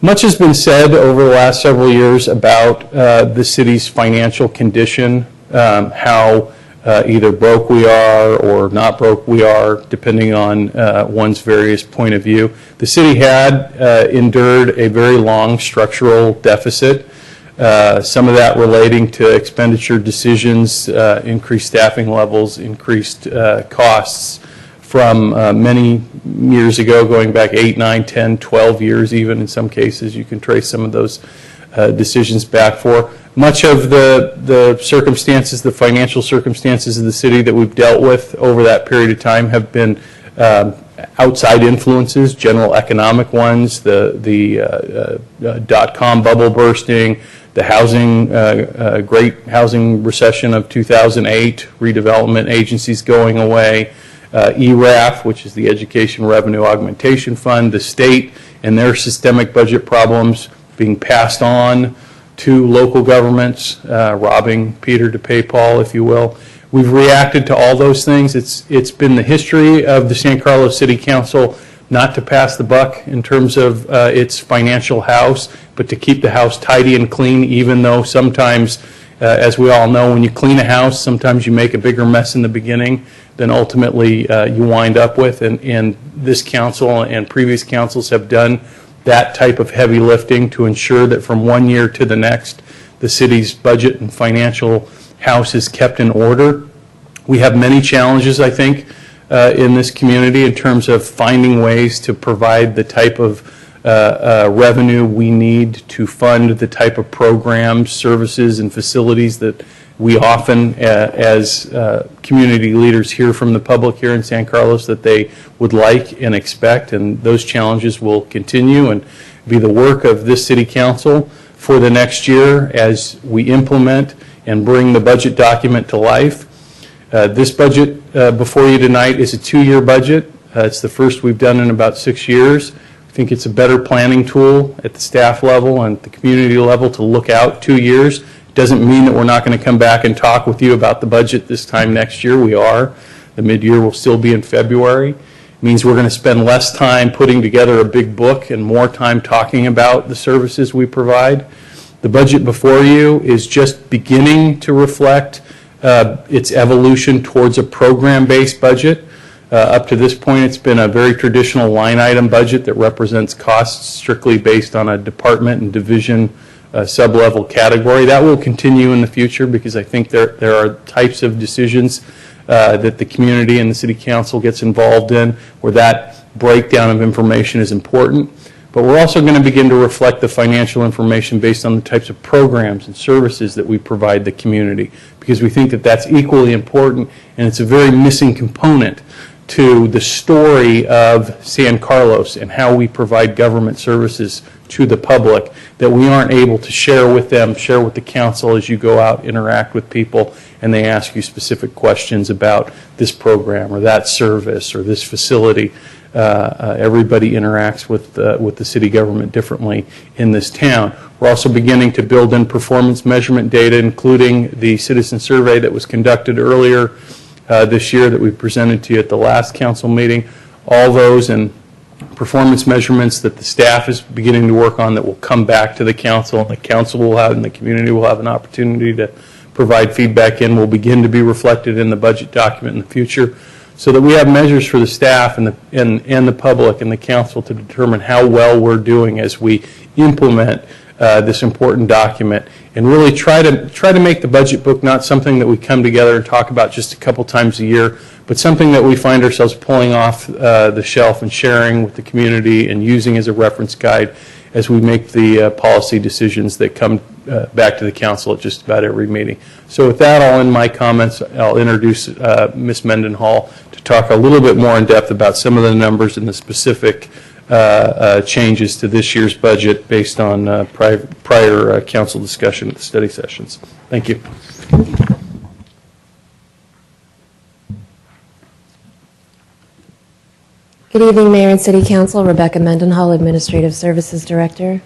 [SPEAKER 13] Much has been said over the last several years about the city's financial condition, how either broke we are or not broke we are, depending on one's various point of view. The city had endured a very long structural deficit, some of that relating to expenditure decisions, increased staffing levels, increased costs from many years ago, going back 8, 9, 10, 12 years even in some cases. You can trace some of those decisions back for. Much of the circumstances, the financial circumstances of the city that we've dealt with over that period of time have been outside influences, general economic ones, the dot-com bubble bursting, the great housing recession of 2008, redevelopment agencies going away, ERAF, which is the Education Revenue Augmentation Fund, the state and their systemic budget problems being passed on to local governments, robbing Peter to pay Paul, if you will. We've reacted to all those things. It's been the history of the San Carlos City Council not to pass the buck in terms of its financial house, but to keep the house tidy and clean, even though sometimes, as we all know, when you clean a house, sometimes you make a bigger mess in the beginning than ultimately you wind up with. And this council and previous councils have done that type of heavy lifting to ensure that from one year to the next, the city's budget and financial house is kept in order. We have many challenges, I think, in this community in terms of finding ways to provide the type of revenue we need to fund the type of programs, services, and facilities that we often, as community leaders, hear from the public here in San Carlos that they would like and expect, and those challenges will continue and be the work of this city council for the next year as we implement and bring the budget document to life. This budget before you tonight is a 2-year budget. It's the first we've done in about 6 years. I think it's a better planning tool at the staff level and the community level to look out 2 years. It doesn't mean that we're not going to come back and talk with you about the budget this time next year. We are. The mid-year will still be in February. It means we're going to spend less time putting together a big book and more time talking about the services we provide. The budget before you is just beginning to reflect its evolution towards a program-based budget. Up to this point, it's been a very traditional line item budget that represents costs strictly based on a department and division sub-level category. That will continue in the future because I think there are types of decisions that the community and the city council gets involved in where that breakdown of information is important. But we're also going to begin to reflect the financial information based on the types of programs and services that we provide the community, because we think that that's equally important, and it's a very missing component to the story of San Carlos and how we provide government services to the public that we aren't able to share with them, share with the council as you go out, interact with people, and they ask you specific questions about this program or that service or this facility. Everybody interacts with the city government differently in this town. We're also beginning to build in performance measurement data, including the citizen survey that was conducted earlier this year that we presented to you at the last council meeting. All those and performance measurements that the staff is beginning to work on that will come back to the council, and the council will have and the community will have an opportunity to provide feedback in, will begin to be reflected in the budget document in the future, so that we have measures for the staff and the public and the council to determine how well we're doing as we implement this important document, and really try to make the budget book not something that we come together and talk about just a couple times a year, but something that we find ourselves pulling off the shelf and sharing with the community and using as a reference guide as we make the policy decisions that come back to the council at just about every meeting. So with that, I'll end my comments. I'll introduce Ms. Mendenhall to talk a little bit more in depth about some of the numbers and the specific changes to this year's budget based on prior council discussion at the study sessions. Thank you.
[SPEAKER 16] Good evening, Mayor and City Council. Rebecca Mendenhall, Administrative Services Director.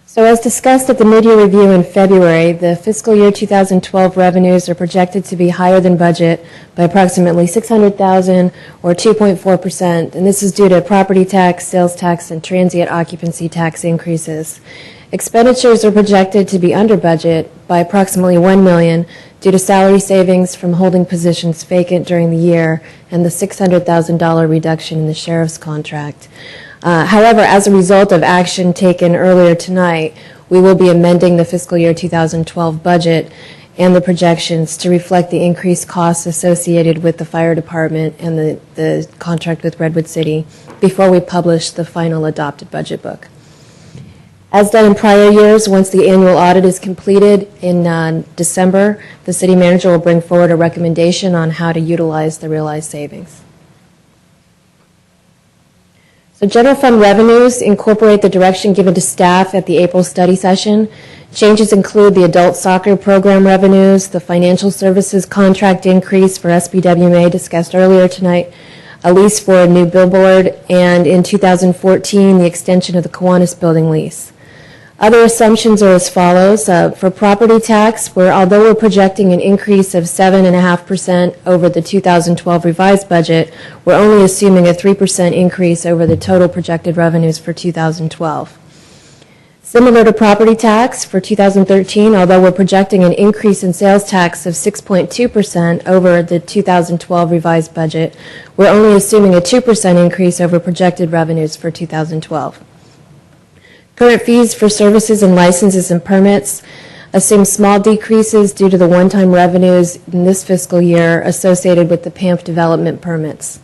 [SPEAKER 16] So as discussed at the mid-year review in February, the fiscal year 2012 revenues are projected to be higher than budget by approximately $600,000 or 2.4%, and this is due to property tax, sales tax, and transient occupancy tax increases. Expenditures are projected to be under budget by approximately $1 million due to salary savings from holding positions vacant during the year and the $600,000 reduction in the sheriff's contract. However, as a result of action taken earlier tonight, we will be amending the fiscal year 2012 budget and the projections to reflect the increased costs associated with the fire department and the contract with Redwood City before we publish the final adopted budget book. As done in prior years, once the annual audit is completed in December, the city manager will bring forward a recommendation on how to utilize the realized savings. So general fund revenues incorporate the direction given to staff at the April study session. Changes include the adult soccer program revenues, the financial services contract increase for SBWMA discussed earlier tonight, a lease for a new billboard, and in 2014, the extension of the Kiwanis building lease. Other assumptions are as follows. For property tax, although we're projecting an increase of 7.5% over the 2012 revised budget, we're only assuming a 3% increase over the total projected revenues for 2012. Similar to property tax, for 2013, although we're projecting an increase in sales tax of 6.2% over the 2012 revised budget, we're only assuming a 2% increase over projected revenues for 2012. Current fees for services and licenses and permits assume small decreases due to the one-time revenues in this fiscal year associated with the PAMP development permits.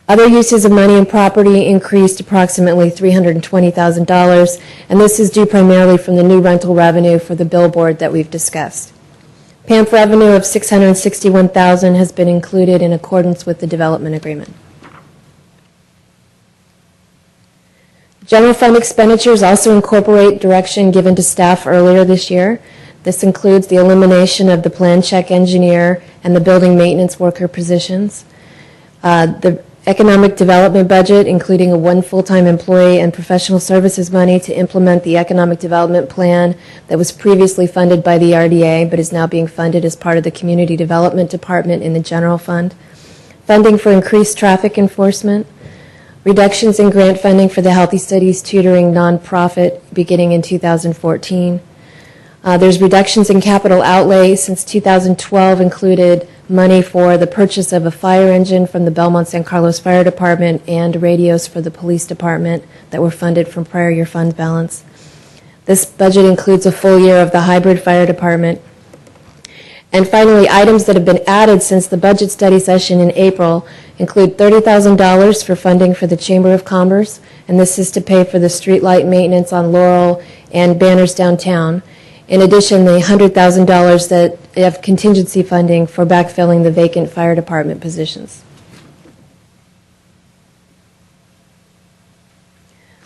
[SPEAKER 16] Other uses of money and property increased approximately $320,000, and this is due primarily from the new rental revenue for the billboard that we've discussed. PAMP revenue of $661,000 has been included in accordance with the development agreement. General fund expenditures also incorporate direction given to staff earlier this year. This includes the elimination of the plan check engineer and the building maintenance worker positions. The economic development budget, including one full-time employee and professional services money to implement the economic development plan that was previously funded by the RDA but is now being funded as part of the Community Development Department in the general fund. Funding for increased traffic enforcement. Reductions in grant funding for the Healthy Studies Tutoring nonprofit beginning in 2014. There's reductions in capital outlay since 2012 included money for the purchase of a fire engine from the Belmont San Carlos Fire Department and radios for the police department that were funded from prior year fund balance. This budget includes a full year of the hybrid fire department. And finally, items that have been added since the budget study session in April include $30,000 for funding for the Chamber of Commerce, and this is to pay for the streetlight maintenance on Laurel and banners downtown. In addition, the $100,000 that have contingency funding for backfilling the vacant fire department positions.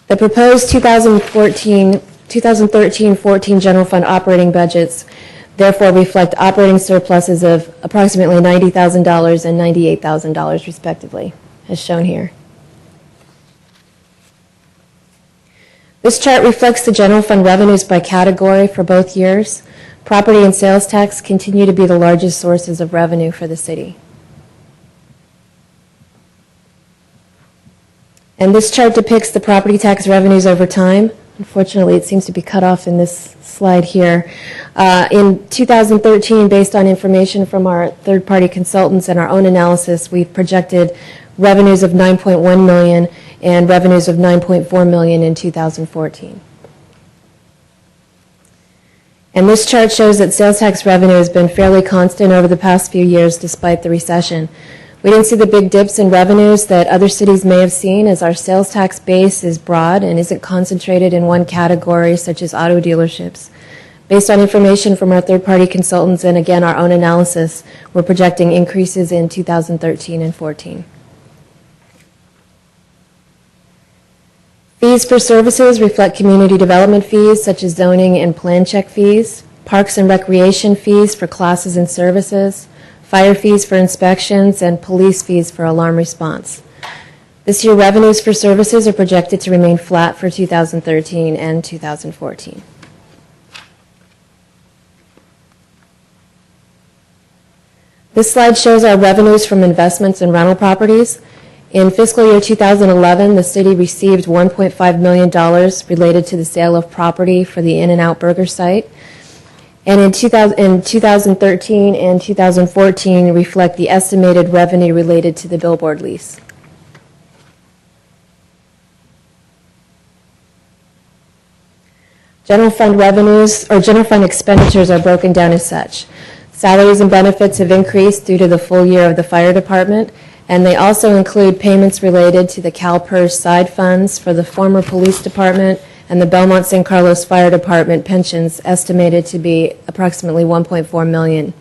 [SPEAKER 16] The proposed 2013-14 general fund operating budgets therefore reflect operating surpluses of approximately $90,000 and $98,000 respectively, as shown here. This chart reflects the general fund revenues by category for both years. Property and sales tax continue to be the largest sources of revenue for the city. And this chart depicts the property tax revenues over time. Unfortunately, it seems to be cut off in this slide here. In 2013, based on information from our third-party consultants and our own analysis, we've projected revenues of $9.1 million and revenues of $9.4 million in 2014. And this chart shows that sales tax revenue has been fairly constant over the past few years despite the recession. We didn't see the big dips in revenues that other cities may have seen, as our sales tax base is broad and isn't concentrated in one category, such as auto dealerships. Based on information from our third-party consultants and, again, our own analysis, we're projecting increases in 2013 and 14. Fees for services reflect community development fees, such as zoning and plan check fees, parks and recreation fees for classes and services, fire fees for inspections, and police fees for alarm response. This year, revenues for services are projected to remain flat for 2013 and 2014. This slide shows our revenues from investments in rental properties. In fiscal year 2011, the city received $1.5 million related to the sale of property for the In-N-Out Burger site. And in 2013 and 2014 reflect the estimated revenue related to the billboard lease. General fund revenues, or general fund expenditures, are broken down as such. Salaries and benefits have increased due to the full year of the fire department, and they also include payments related to the CalPERS side funds for the former police department and the Belmont San Carlos Fire Department pensions, estimated to be approximately $1.4 million.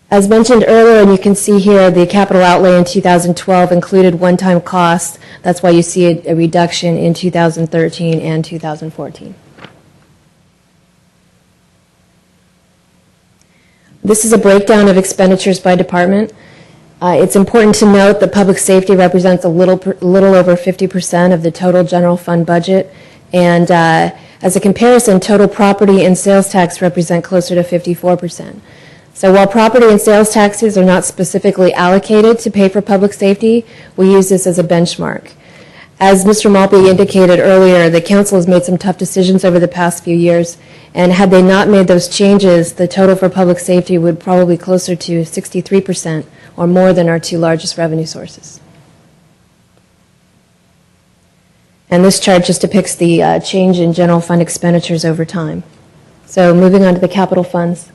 [SPEAKER 16] As mentioned earlier, and you can see here, the capital outlay in 2012 included one-time costs. That's why you see a reduction in 2013 and 2014. This is a breakdown of expenditures by department. It's important to note that public safety represents a little over 50% of the total general fund budget, And as a comparison, total property and sales tax represent closer to 54%. So while property and sales taxes are not specifically allocated to pay for public safety, we use this as a benchmark. As Mr. Malpe indicated earlier, the council has made some tough decisions over the past few years, and had they not made those changes, the total for public safety would probably be closer to 63% or more than our two largest revenue sources. And this chart just depicts the change in general fund expenditures over time. So moving on to the capital funds.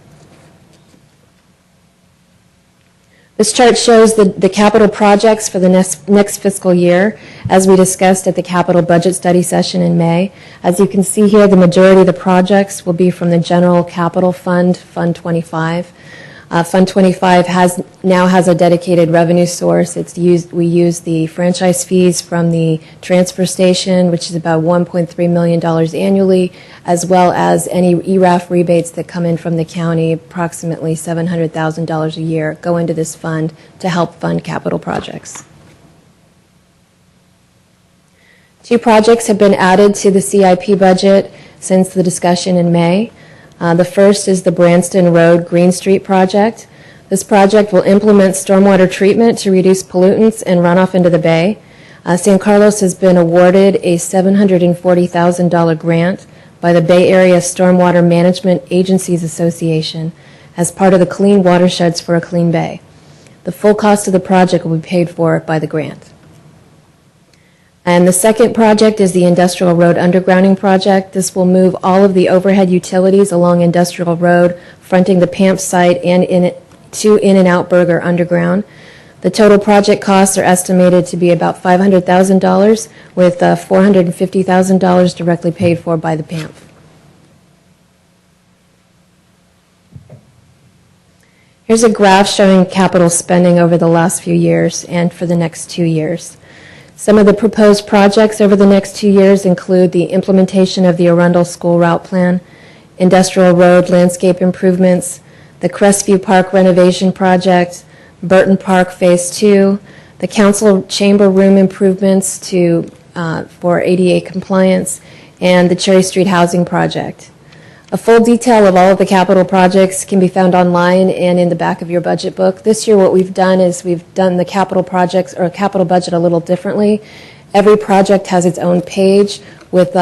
[SPEAKER 16] This chart shows the capital projects for the next fiscal year, as we discussed at the capital budget study session in May. As you can see here, the majority of the projects will be from the general capital fund, Fund 25. Fund 25 now has a dedicated revenue source. We use the franchise fees from the transfer station, which is about $1.3 million annually, as well as any ERAF rebates that come in from the county, approximately $700,000 a year, go into this fund to help fund capital projects. 2 projects have been added to the CIP budget since the discussion in May. The first is the Branston Road Green Street project. This project will implement stormwater treatment to reduce pollutants and runoff into the bay. San Carlos has been awarded a $740,000 grant by the Bay Area Stormwater Management Agencies Association as part of the Clean Watersheds for a Clean Bay. The full cost of the project will be paid for by the grant. And the second project is the Industrial Road Undergrounding Project. This will move all of the overhead utilities along Industrial Road, fronting the PAMP site and to In-N-Out Burger underground. The total project costs are estimated to be about $500,000, with $450,000 directly paid for by the PAMP. Here's a graph showing capital spending over the last few years and for the next 2 years. Some of the proposed projects over the next 2 years include the implementation of the Arundel School Route Plan, Industrial Road landscape improvements, the Crestview Park renovation project, Burton Park Phase 2, the council chamber room improvements for ADA compliance, and the Cherry Street housing project. A full detail of all of the capital projects can be found online and in the back of your budget book. This year what we've done is we've done the capital projects or capital budget a little differently. Every project has its own page with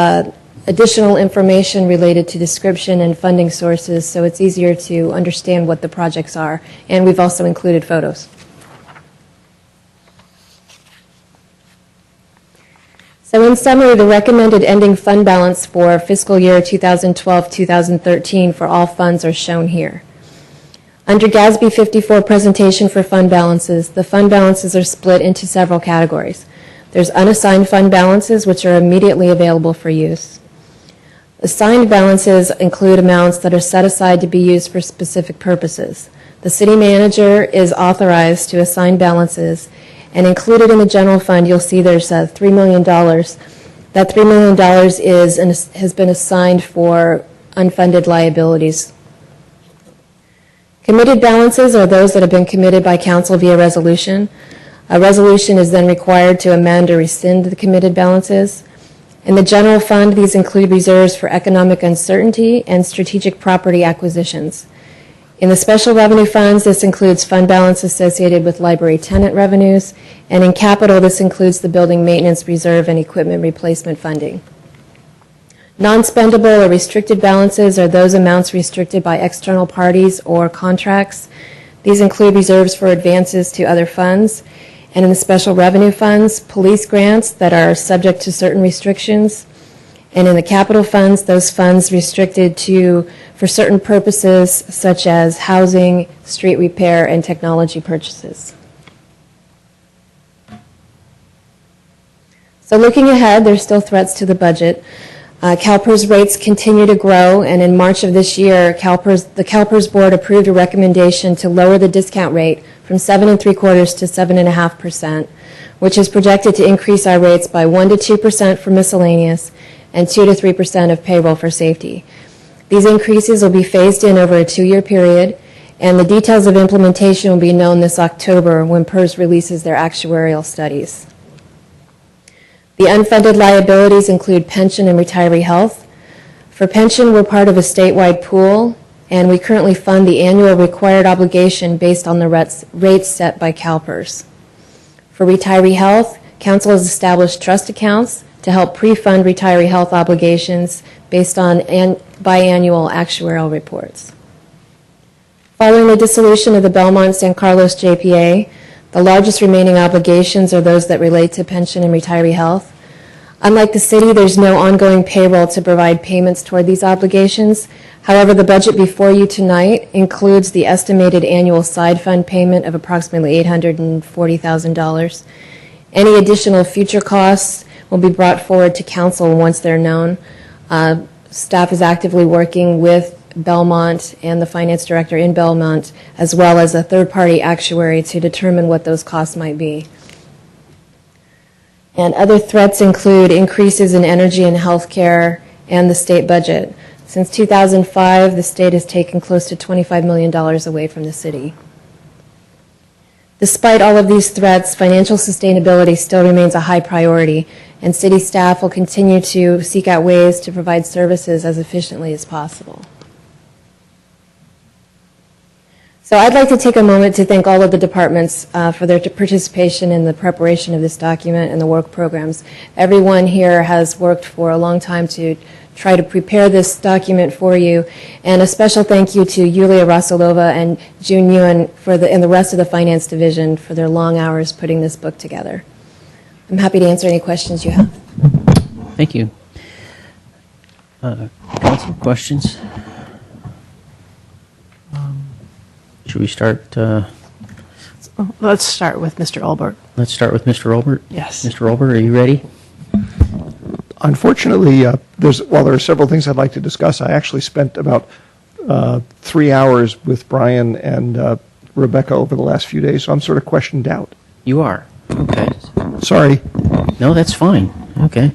[SPEAKER 16] additional information related to description and funding sources, so it's easier to understand what the projects are. And we've also included photos. So in summary, the recommended ending fund balance for fiscal year 2012-2013 for all funds are shown here. Under GASB 54 presentation for fund balances, the fund balances are split into several categories. There's unassigned fund balances, which are immediately available for use. Assigned balances include amounts that are set aside to be used for specific purposes. The city manager is authorized to assign balances, and included in the general fund, you'll see there's $3 million. That $3 million has been assigned for unfunded liabilities. Committed balances are those that have been committed by council via resolution. A resolution is then required to amend or rescind the committed balances. In the general fund, these include reserves for economic uncertainty and strategic property acquisitions. In the special revenue funds, this includes fund balance associated with library tenant revenues, and in capital, this includes the building maintenance reserve and equipment replacement funding. Non-spendable or restricted balances are those amounts restricted by external parties or contracts. These include reserves for advances to other funds, and in the special revenue funds, police grants that are subject to certain restrictions. And in the capital funds, those funds restricted for certain purposes such as housing, street repair, and technology purchases. So looking ahead, there's still threats to the budget. CalPERS rates continue to grow, and in March of this year, the CalPERS board approved a recommendation to lower the discount rate from 7.75% to 7.5%, which is projected to increase our rates by 1 to 2% for miscellaneous and 2 to 3% of payroll for safety. These increases will be phased in over a 2-year period, and the details of implementation will be known this October when PERS releases their actuarial studies. The unfunded liabilities include pension and retiree health. For pension, we're part of a statewide pool, and we currently fund the annual required obligation based on the rates set by CalPERS. For retiree health, Council has established trust accounts to help pre-fund retiree health obligations based on biannual actuarial reports. Following the dissolution of the Belmont-San Carlos JPA, the largest remaining obligations are those that relate to pension and retiree health. Unlike the city, there's no ongoing payroll to provide payments toward these obligations. However, the budget before you tonight includes the estimated annual side fund payment of approximately $840,000. Any additional future costs will be brought forward to council once they're known. Staff is actively working with Belmont and the finance director in Belmont, as well as a third-party actuary to determine what those costs might be. And other threats include increases in energy and healthcare and the state budget. Since 2005, the state has taken close to $25 million away from the city. Despite all of these threats, financial sustainability still remains a high priority, and city staff will continue to seek out ways to provide services as efficiently as possible. So I'd like to take a moment to thank all of the departments for their participation in the preparation of this document and the work programs. Everyone here has worked for a long time to try to prepare this document for you, and a special thank you to Yulia Rasulova and June Yuen and the rest of the Finance Division for their long hours putting this book together. I'm happy to answer any questions you have.
[SPEAKER 1] Thank you. Council, questions? Should we start?
[SPEAKER 3] Let's start with Mr. Olbert.
[SPEAKER 1] Let's start with Mr. Olbert.
[SPEAKER 3] Yes.
[SPEAKER 1] Mr. Olbert, are you ready?
[SPEAKER 2] Unfortunately, while there are several things I'd like to discuss, I actually spent about 3 hours with Brian and Rebecca over the last few days, so I'm sort of questioned out.
[SPEAKER 1] You are? Okay.
[SPEAKER 2] Sorry.
[SPEAKER 1] No, that's fine. Okay.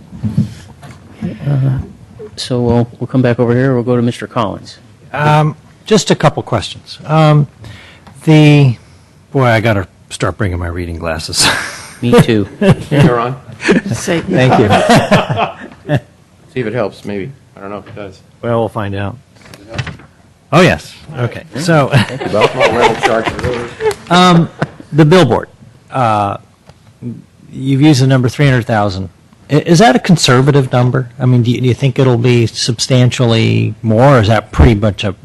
[SPEAKER 1] So we'll come back over here. We'll go to Mr. Collins.
[SPEAKER 4] Just a couple questions. Boy, I got to start bringing my reading glasses.
[SPEAKER 1] Me too.
[SPEAKER 5] You're on.
[SPEAKER 4] Thank you.
[SPEAKER 5] See if it helps, maybe. I don't know if it does.
[SPEAKER 4] Well, we'll find out. Oh, yes. Okay. So, the billboard. You've used the number 300,000. Is that a conservative number? I mean, do you think it'll be substantially more, or is that pretty much a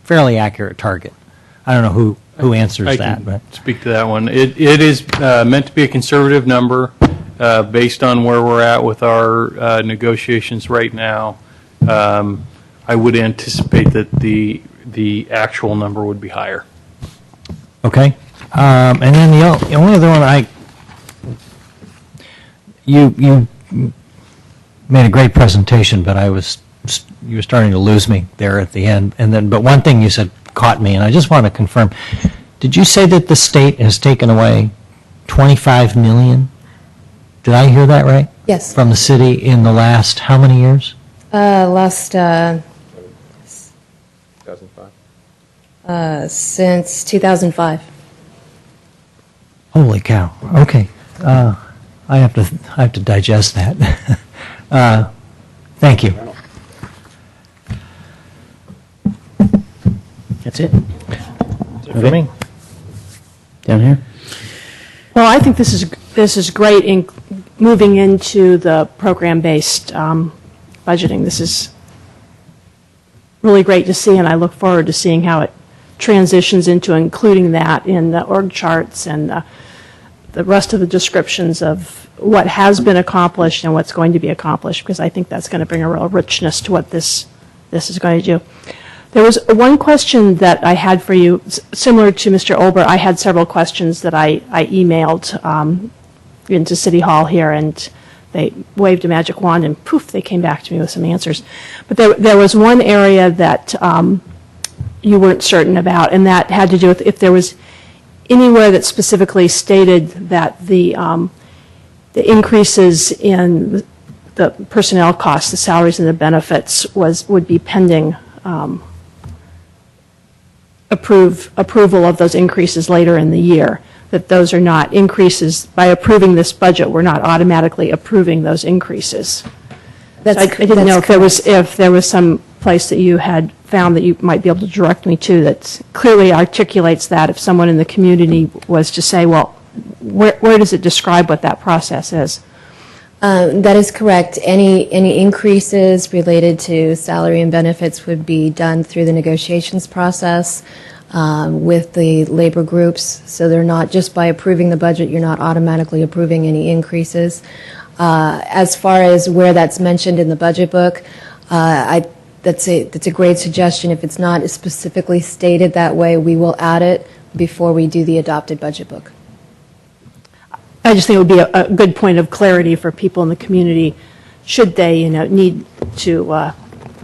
[SPEAKER 4] fairly accurate target? I don't know who answers
[SPEAKER 13] I
[SPEAKER 4] that.
[SPEAKER 13] can
[SPEAKER 4] But
[SPEAKER 13] speak to that one. It is meant to be a conservative number based on where we're at with our negotiations right now. I would anticipate that the actual number would be higher.
[SPEAKER 4] Okay. And then the only other one you made a great presentation, but you were starting to lose me there at the end. But one thing you said caught me, and I just want to confirm. Did you say that the state has taken away $25 million? Did I hear that right?
[SPEAKER 16] Yes.
[SPEAKER 4] From the city in the last how many years?
[SPEAKER 16] Since 2005.
[SPEAKER 4] Holy cow. Okay. I have to digest that. Thank you.
[SPEAKER 1] That's it.
[SPEAKER 4] For me.
[SPEAKER 1] Down here.
[SPEAKER 3] Well, I think this is great in moving into the program-based budgeting. This is really great to see, and I look forward to seeing how it transitions into including that in the org charts and the rest of the descriptions of what has been accomplished and what's going to be accomplished, because I think that's going to bring a real richness to what this is going to do. There was one question that I had for you, similar to Mr. Olbert. I had several questions that I emailed into City Hall here, and they waved a magic wand, and poof, they came back to me with some answers. But there was one area that you weren't certain about, and that had to do with if there was anywhere that specifically stated that the increases in the personnel costs, the salaries and the benefits would be pending approval of those increases later in the year. that those are not increases. By approving this budget, we're not automatically approving those increases.
[SPEAKER 16] That's
[SPEAKER 3] I didn't know if there was some place that you had found that you might be able to direct me to that clearly articulates that if someone in the community was to say, well, where does it describe what that process is?
[SPEAKER 16] That is correct. Any increases related to salary and benefits would be done through the negotiations process with the labor groups. So they're not, just by approving the budget, you're not automatically approving any increases. As far as where that's mentioned in the budget book, that's a great suggestion. If it's not specifically stated that way, we will add it before we do the adopted budget book.
[SPEAKER 3] I just think it would be a good point of clarity for people in the community, should they, need to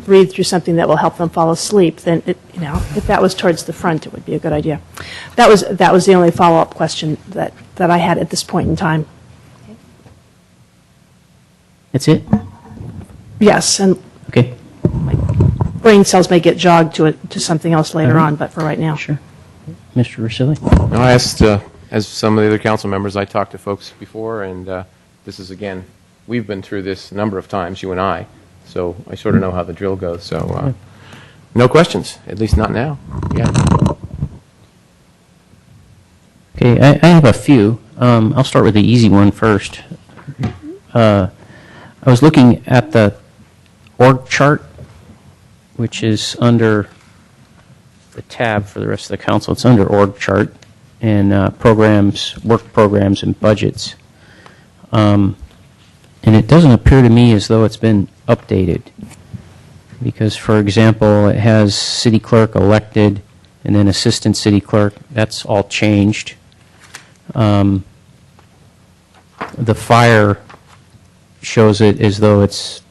[SPEAKER 3] read through something that will help them fall asleep. Then, if that was towards the front, it would be a good idea. That was the only follow-up question that I had at this point in time.
[SPEAKER 1] That's it?
[SPEAKER 3] Yes, and
[SPEAKER 1] Okay.
[SPEAKER 3] my brain cells may get jogged to something else later on, but for right now.
[SPEAKER 1] Sure. Mr. Rosilli?
[SPEAKER 5] No, I asked, as some of the other council members, I talked to folks before, and this is, again, we've been through this a number of times, you and I, so I sort of know how the drill goes. So no questions, at least not now. Yeah.
[SPEAKER 1] Okay, I have a few. I'll start with the easy one first. I was looking at the org chart, which is under the tab for the rest of the council. It's under org chart and programs, work programs, and budgets. And it doesn't appear to me as though it's been updated. Because, for example, it has city clerk elected and then assistant city clerk. That's all changed. The fire shows it as though it's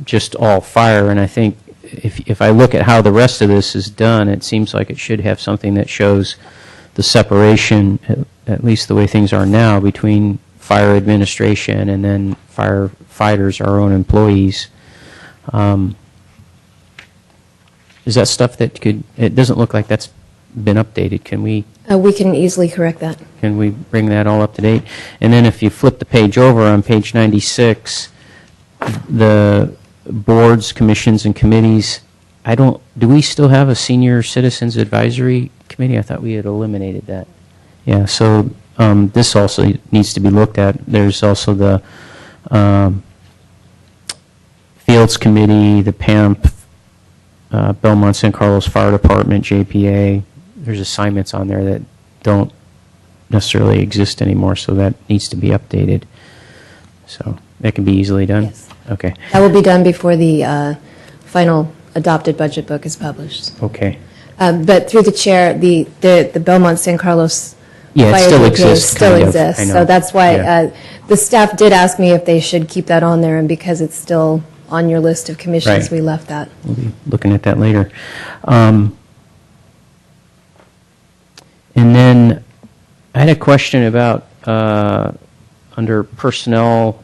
[SPEAKER 1] just all fire, and I think if I look at how the rest of this is done, it seems like it should have something that shows the separation, at least the way things are now, between fire administration and then firefighters, our own employees. Is that stuff that it doesn't look like that's been updated. Can we
[SPEAKER 16] can easily correct that.
[SPEAKER 1] Can we bring that all up to date? And then if you flip the page over on page 96, the boards, commissions, and committees, do we still have a senior citizens advisory committee? I thought we had eliminated that. Yeah, so this also needs to be looked at. There's also the Fields Committee, the PAMP, Belmont San Carlos Fire Department, JPA. There's assignments on there that don't necessarily exist anymore, so that needs to be updated. So that can be easily done?
[SPEAKER 16] Yes.
[SPEAKER 1] Okay.
[SPEAKER 16] That will be done before the final adopted budget book is published.
[SPEAKER 1] Okay.
[SPEAKER 16] But through the chair, the Belmont San Carlos
[SPEAKER 1] Yeah, it
[SPEAKER 16] Fire
[SPEAKER 1] still
[SPEAKER 16] DPA
[SPEAKER 1] exists.
[SPEAKER 16] still
[SPEAKER 1] kind of.
[SPEAKER 16] exists.
[SPEAKER 1] I know.
[SPEAKER 16] So that's why
[SPEAKER 1] Yeah.
[SPEAKER 16] the staff did ask me if they should keep that on there, and because it's still on your list of commissions,
[SPEAKER 1] Right.
[SPEAKER 16] we left that.
[SPEAKER 1] We'll be looking at that later. And then I had a question about under personnel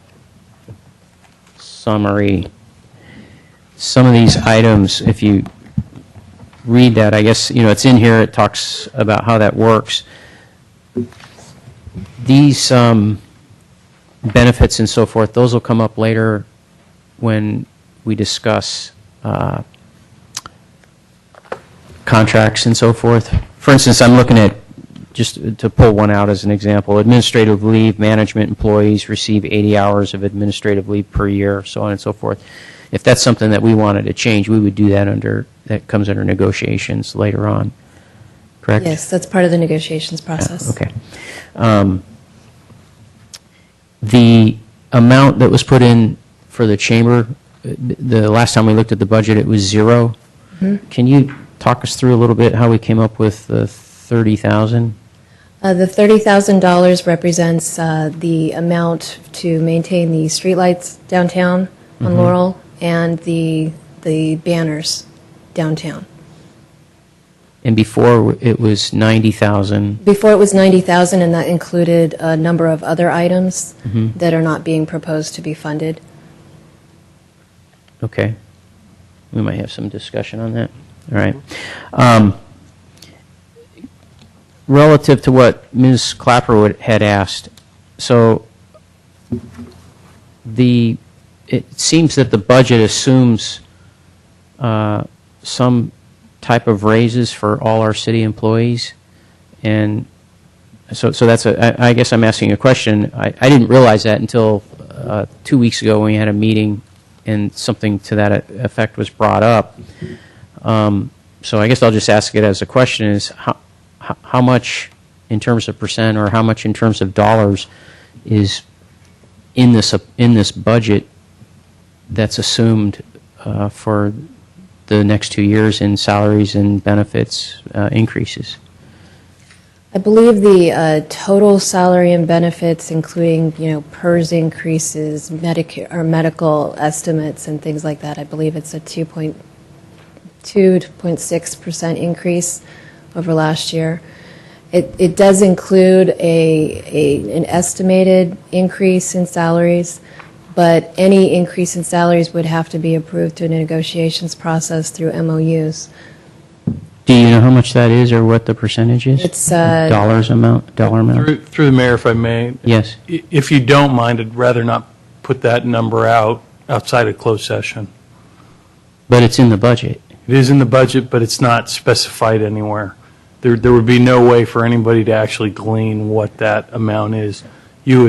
[SPEAKER 1] summary, some of these items, if you read that, I guess, it's in here, it talks about how that works. These benefits and so forth, those will come up later when we discuss contracts and so forth. For instance, I'm looking at, just to pull one out as an example, administrative leave, management employees receive 80 hours of administrative leave per year, so on and so forth. If that's something that we wanted to change, we would do that that comes under negotiations later on, correct?
[SPEAKER 16] Yes, that's part of the negotiations process.
[SPEAKER 1] Okay. The amount that was put in for the chamber, the last time we looked at the budget, it was 0.
[SPEAKER 16] Mhm.
[SPEAKER 1] Can you talk us through a little bit how we came up with the 30,000?
[SPEAKER 16] The $30,000 represents the amount to maintain the streetlights downtown on
[SPEAKER 1] Mhm.
[SPEAKER 16] Laurel and the banners downtown.
[SPEAKER 1] And before it was 90,000.
[SPEAKER 16] Before it was 90,000, and that included a number of other items
[SPEAKER 1] Mhm.
[SPEAKER 16] that are not being proposed to be funded.
[SPEAKER 1] Okay. We might have some discussion on that. All right. relative to what Ms. Clapper had asked, so it seems that the budget assumes some type of raises for all our city employees, and so that's I guess I'm asking a question. I didn't realize that until 2 weeks ago when we had a meeting and something to that effect was brought up. So I guess I'll just ask it as a question: is how much in terms of percent or how much in terms of dollars is in this budget that's assumed for the next 2 years in salaries and benefits increases?
[SPEAKER 16] I believe the total salary and benefits, including, PERS increases, medical estimates and things like that, I believe it's a 2.2 to 2.6% increase over last year. It does include an estimated increase in salaries, but any increase in salaries would have to be approved through a negotiations process through MOUs.
[SPEAKER 1] Do you know how much that is or what the percentage is?
[SPEAKER 16] It's
[SPEAKER 1] dollar amount.
[SPEAKER 13] Through the mayor, if I may.
[SPEAKER 1] Yes.
[SPEAKER 13] If you don't mind, I'd rather not put that number outside of closed session.
[SPEAKER 1] But it's in the budget.
[SPEAKER 13] It is in the budget, but it's not specified anywhere. There would be no way for anybody to actually glean what that amount is. You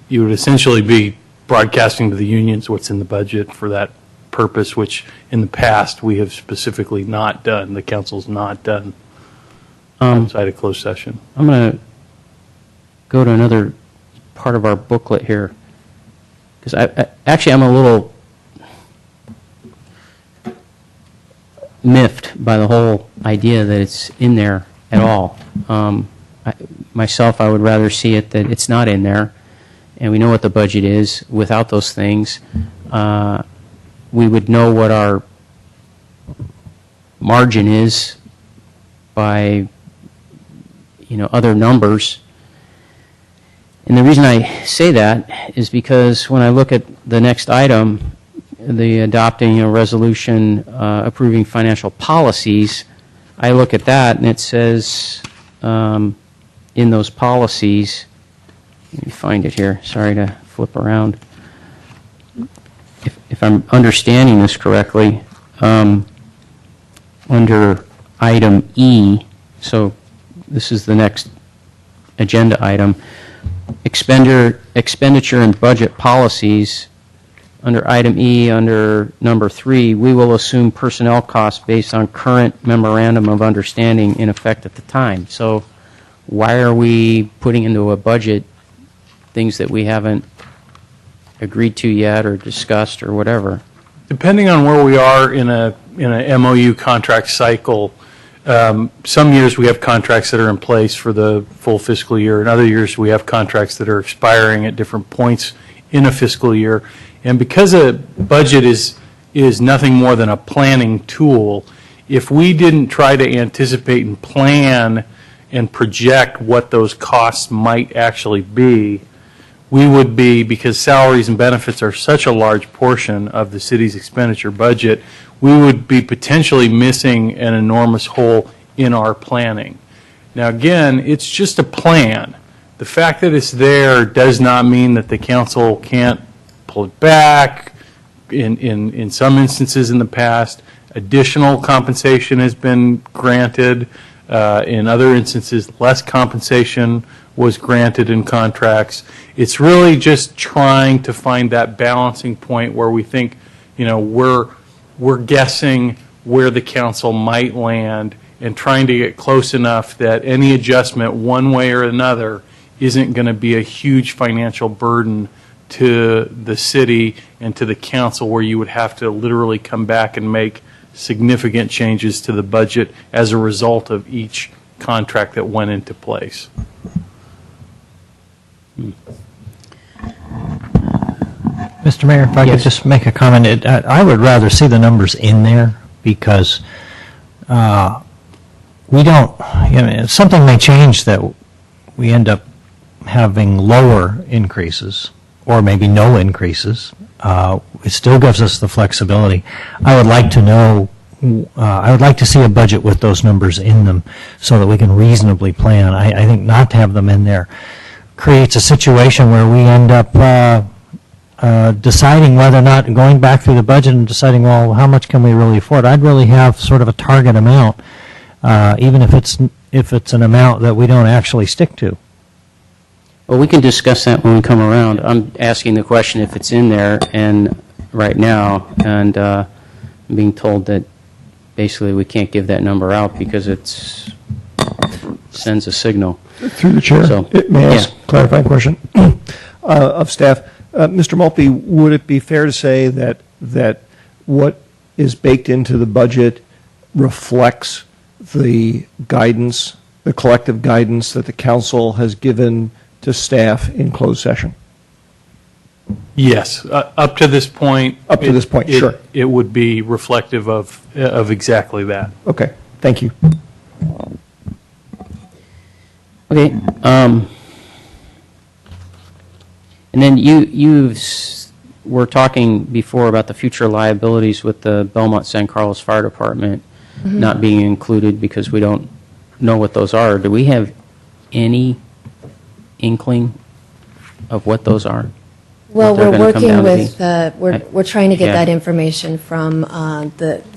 [SPEAKER 13] would essentially be broadcasting to the unions what's in the budget for that purpose, which in the past we have specifically not done. The council's not done outside of closed session.
[SPEAKER 1] I'm going to go to another part of our booklet here, because I'm a little miffed by the whole idea that it's in there at all. Myself, I would rather see it that it's not in there, and we know what the budget is. Without those things, we would know what our margin is by, other numbers. And the reason I say that is because when I look at the next item, the adopting a resolution approving financial policies, I look at that and it says in those policies, let me find it here, sorry to flip around. If I'm understanding this correctly, under item E, so this is the next agenda item, expenditure and budget policies. Under item E, under number 3, we will assume personnel costs based on current memorandum of understanding in effect at the time. So why are we putting into a budget things that we haven't agreed to yet or discussed or whatever?
[SPEAKER 13] Depending on where we are in a MOU contract cycle, some years we have contracts that are in place for the full fiscal year, and other years we have contracts that are expiring at different points in a fiscal year. And because a budget is nothing more than a planning tool, if we didn't try to anticipate and plan and project what those costs might actually be, we would be, because salaries and benefits are such a large portion of the city's expenditure budget, we would be potentially missing an enormous hole in our planning. Now again, it's just a plan. The fact that it's there does not mean that the council can't pull it back. In some instances in the past, additional compensation has been granted. In other instances, less compensation was granted in contracts. It's really just trying to find that balancing point where we think, we're guessing where the council might land and trying to get close enough that any adjustment one way or another isn't going to be a huge financial burden to the city and to the council, where you would have to literally come back and make significant changes to the budget as a result of each contract that went into place.
[SPEAKER 4] Mr. Mayor, if I could just make a comment. I would rather see the numbers in there because we don't, something may change that we end up having lower increases or maybe no increases. It still gives us the flexibility. I would like to know I would like to see a budget with those numbers in them so that we can reasonably plan. I think not to have them in there creates a situation where we end up deciding whether or not, going back through the budget and deciding, well, how much can we really afford? I'd really have sort of a target amount, even if it's an amount that we don't actually stick to.
[SPEAKER 1] Well, we can discuss that when we come around. I'm asking the question if it's in there and right now, and I'm being told that basically we can't give that number out because it sends a signal.
[SPEAKER 2] Through the chair,
[SPEAKER 1] So,
[SPEAKER 2] may I
[SPEAKER 1] yeah.
[SPEAKER 2] ask a clarifying question of staff? Mr. Maltby, would it be fair to say that what is baked into the budget reflects the guidance, the collective guidance that the council has given to staff in closed session?
[SPEAKER 13] Yes, up to this point.
[SPEAKER 2] Up to this point, sure.
[SPEAKER 13] It would be reflective of exactly that.
[SPEAKER 2] Okay, thank you.
[SPEAKER 1] Okay. And then you were talking before about the future liabilities with the Belmont San Carlos Fire Department not being included because we don't know what those are. Do we have any inkling of what those are?
[SPEAKER 16] Well,
[SPEAKER 1] What they're
[SPEAKER 16] we're
[SPEAKER 1] gonna come
[SPEAKER 16] working
[SPEAKER 1] down to
[SPEAKER 16] with,
[SPEAKER 1] be?
[SPEAKER 16] we're trying to get
[SPEAKER 1] Yeah.
[SPEAKER 16] that information from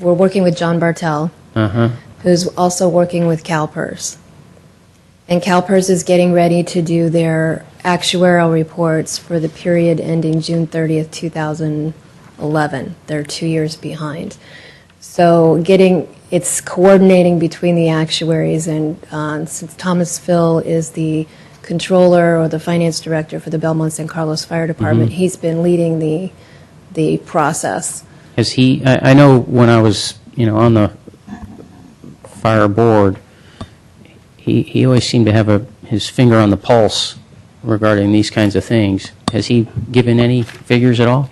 [SPEAKER 16] we're working with John Bartel,
[SPEAKER 1] Uh-huh.
[SPEAKER 16] who's also working with CalPERS. And CalPERS is getting ready to do their actuarial reports for the period ending June 30th, 2011. They're 2 years behind. So it's coordinating between the actuaries, and since Thomas Phil is the controller or the finance director for the Belmont San Carlos Fire Department, he's been leading the process.
[SPEAKER 1] Has he, I know when I was, on the fire board, he always seemed to have his finger on the pulse regarding these kinds of things. Has he given any figures at all?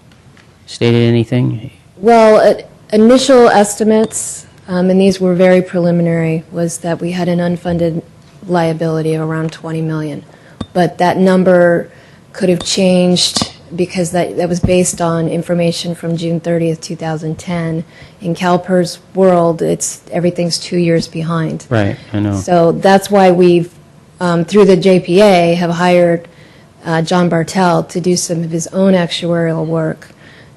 [SPEAKER 1] Stated anything?
[SPEAKER 16] Well, initial estimates, and these were very preliminary, was that we had an unfunded liability of around $20 million. But that number could have changed because that was based on information from June 30th, 2010. In CalPERS world, everything's 2 years behind.
[SPEAKER 1] Right, I know.
[SPEAKER 16] So that's why we've, through the JPA, have hired John Bartel to do some of his own actuarial work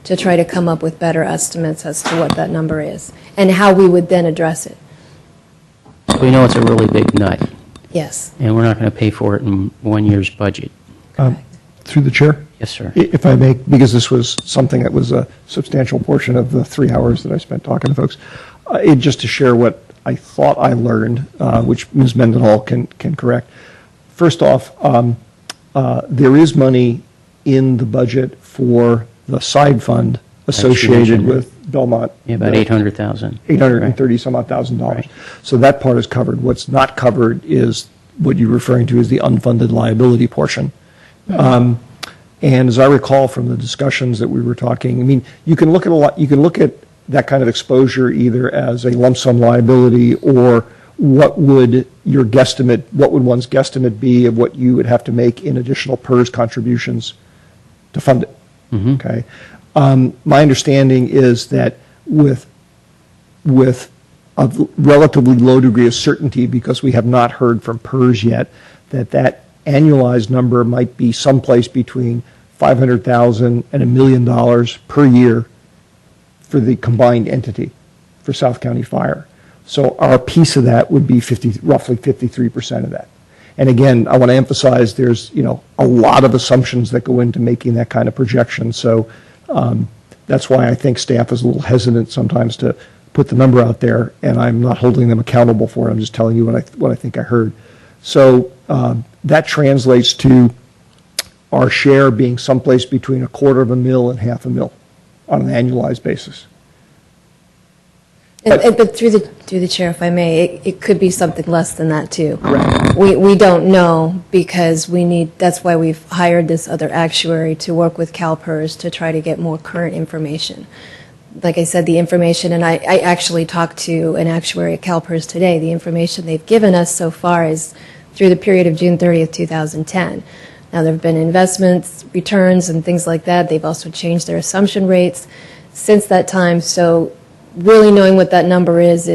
[SPEAKER 16] to try to come up with better estimates as to what that number is and how we would then address it.
[SPEAKER 1] We know it's a really big nut,
[SPEAKER 16] Yes.
[SPEAKER 1] and we're not going to pay for it in 1 year's budget.
[SPEAKER 2] Through the chair?
[SPEAKER 1] Yes, sir.
[SPEAKER 2] If I may, because this was something that was a substantial portion of the 3 hours that I spent talking to folks, just to share what I thought I learned, which Ms. Mendenhall can correct. First off, there is money in the budget for the side fund associated
[SPEAKER 1] mentioned.
[SPEAKER 2] with Belmont.
[SPEAKER 1] Yeah, about 800,000.
[SPEAKER 2] 830 some odd thousand dollars. So that part is covered. What's not covered is what you're referring to as the unfunded liability portion. And as I recall from the discussions that we were talking, I mean, you can look at that kind of exposure either as a lump sum liability, or what would one's guesstimate be of what you would have to make in additional PERS contributions to fund it. Okay. My understanding is that with a relatively low degree of certainty, because we have not heard from PERS yet, that annualized number might be someplace between $500,000 and $1 million per year for the combined entity for South County Fire. So our piece of that would be roughly 53% of that. And again, I want to emphasize there's a lot of assumptions that go into making that kind of projection. So that's why I think staff is a little hesitant sometimes to put the number out there, and I'm not holding them accountable for it. I'm just telling you what I think I heard. So that translates to our share being someplace between $250,000 and $500,000 on an annualized basis.
[SPEAKER 16] But through the chair, if I may, it could be something less than that too. Correct. We don't know because that's why we've hired this other actuary to work with CalPERS to try to get more current information. Like I said, the information, and I actually talked to an actuary at CalPERS today, the information they've given us so far is through the period of June 30th, 2010. Now, there have been investments, returns, and things like that. They've also changed their assumption rates since that time. So really knowing what that number is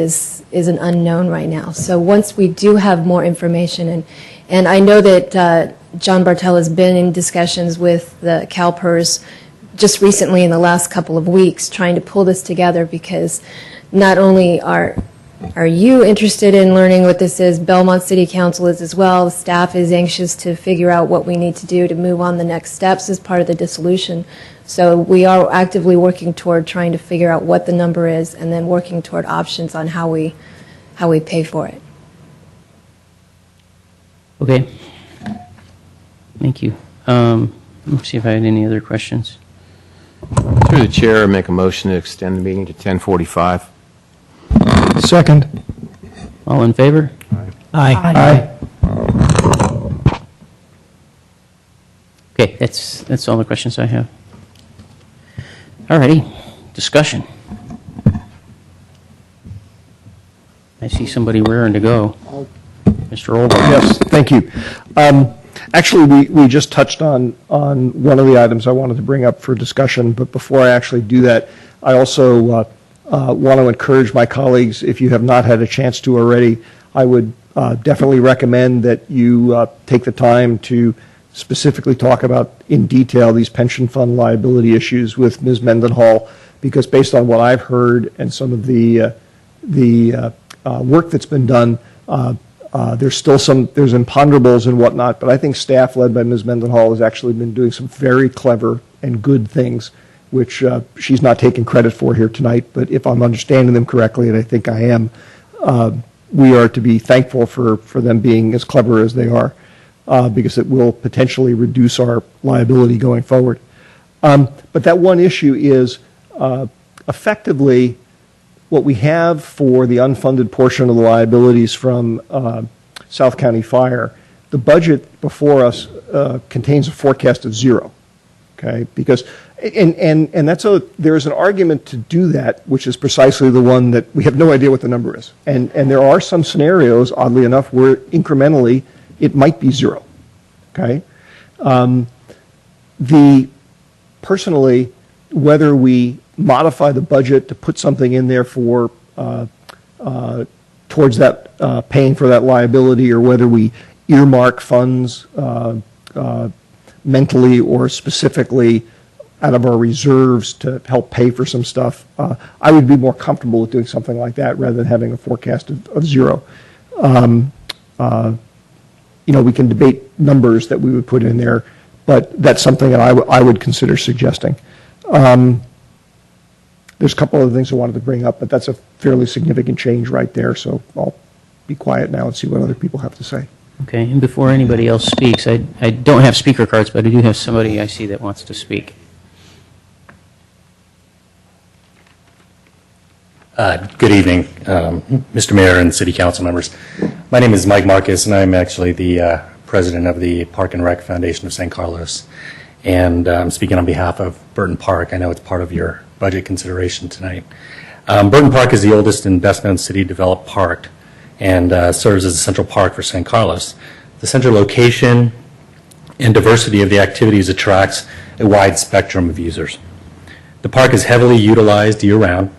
[SPEAKER 16] an unknown right now. So once we do have more information, and I know that John Bartel has been in discussions with the CalPERS just recently in the last couple of weeks trying to pull this together, because not only are you interested in learning what this is, Belmont City Council is as well. The staff is anxious to figure out what we need to do to move on the next steps as part of the dissolution. So we are actively working toward trying to figure out what the number is and then working toward options on how we pay for it.
[SPEAKER 1] Okay. Thank you. Let me see if I had any other questions.
[SPEAKER 5] Through the chair, make a motion to extend the meeting to 10:45.
[SPEAKER 2] Second.
[SPEAKER 1] All in favor?
[SPEAKER 4] Aye.
[SPEAKER 1] Okay, that's all the questions I have. All righty, discussion. I see somebody raring to go. Mr. Olber.
[SPEAKER 2] Yes, thank you. Actually, we just touched on one of the items I wanted to bring up for discussion, but before I actually do that, I also want to encourage my colleagues, if you have not had a chance to already, I would definitely recommend that you take the time to specifically talk about in detail these pension fund liability issues with Ms. Mendenhall, because based on what I've heard and some of the work that's been done, there's imponderables and whatnot, but I think staff led by Ms. Mendenhall has actually been doing some very clever and good things, which she's not taking credit for here tonight, but if I'm understanding them correctly, and I think I am, we are to be thankful for them being as clever as they are, because it will potentially reduce our liability going forward. But that one issue is effectively what we have for the unfunded portion of the liabilities from South County Fire. The budget before us contains a forecast of zero. Okay, because and there's an argument to do that, which is precisely the one that we have no idea what the number is, and there are some scenarios, oddly enough, where incrementally it might be zero. Okay, personally, whether we modify the budget to put something in there for towards that paying for that liability, or whether we earmark funds mentally or specifically out of our reserves to help pay for some stuff, I would be more comfortable with doing something like that rather than having a forecast of zero. We can debate numbers that we would put in there, but that's something that I would consider suggesting. There's a couple of things I wanted to bring up, but that's a fairly significant change right there, so I'll be quiet now and see what other people have to say.
[SPEAKER 1] Okay, and before anybody else speaks, I don't have speaker cards, but I do have somebody I see that wants to speak.
[SPEAKER 17] Good evening, Mr. Mayor and City Council members. My name is Mike Marcus, and I'm actually the president of the Park and Rec Foundation of San Carlos. And I'm speaking on behalf of Burton Park. I know it's part of your budget consideration tonight. Burton Park is the oldest investment city-developed park and serves as a central park for San Carlos. The central location and diversity of the activities attracts a wide spectrum of users. The park is heavily utilized year-round,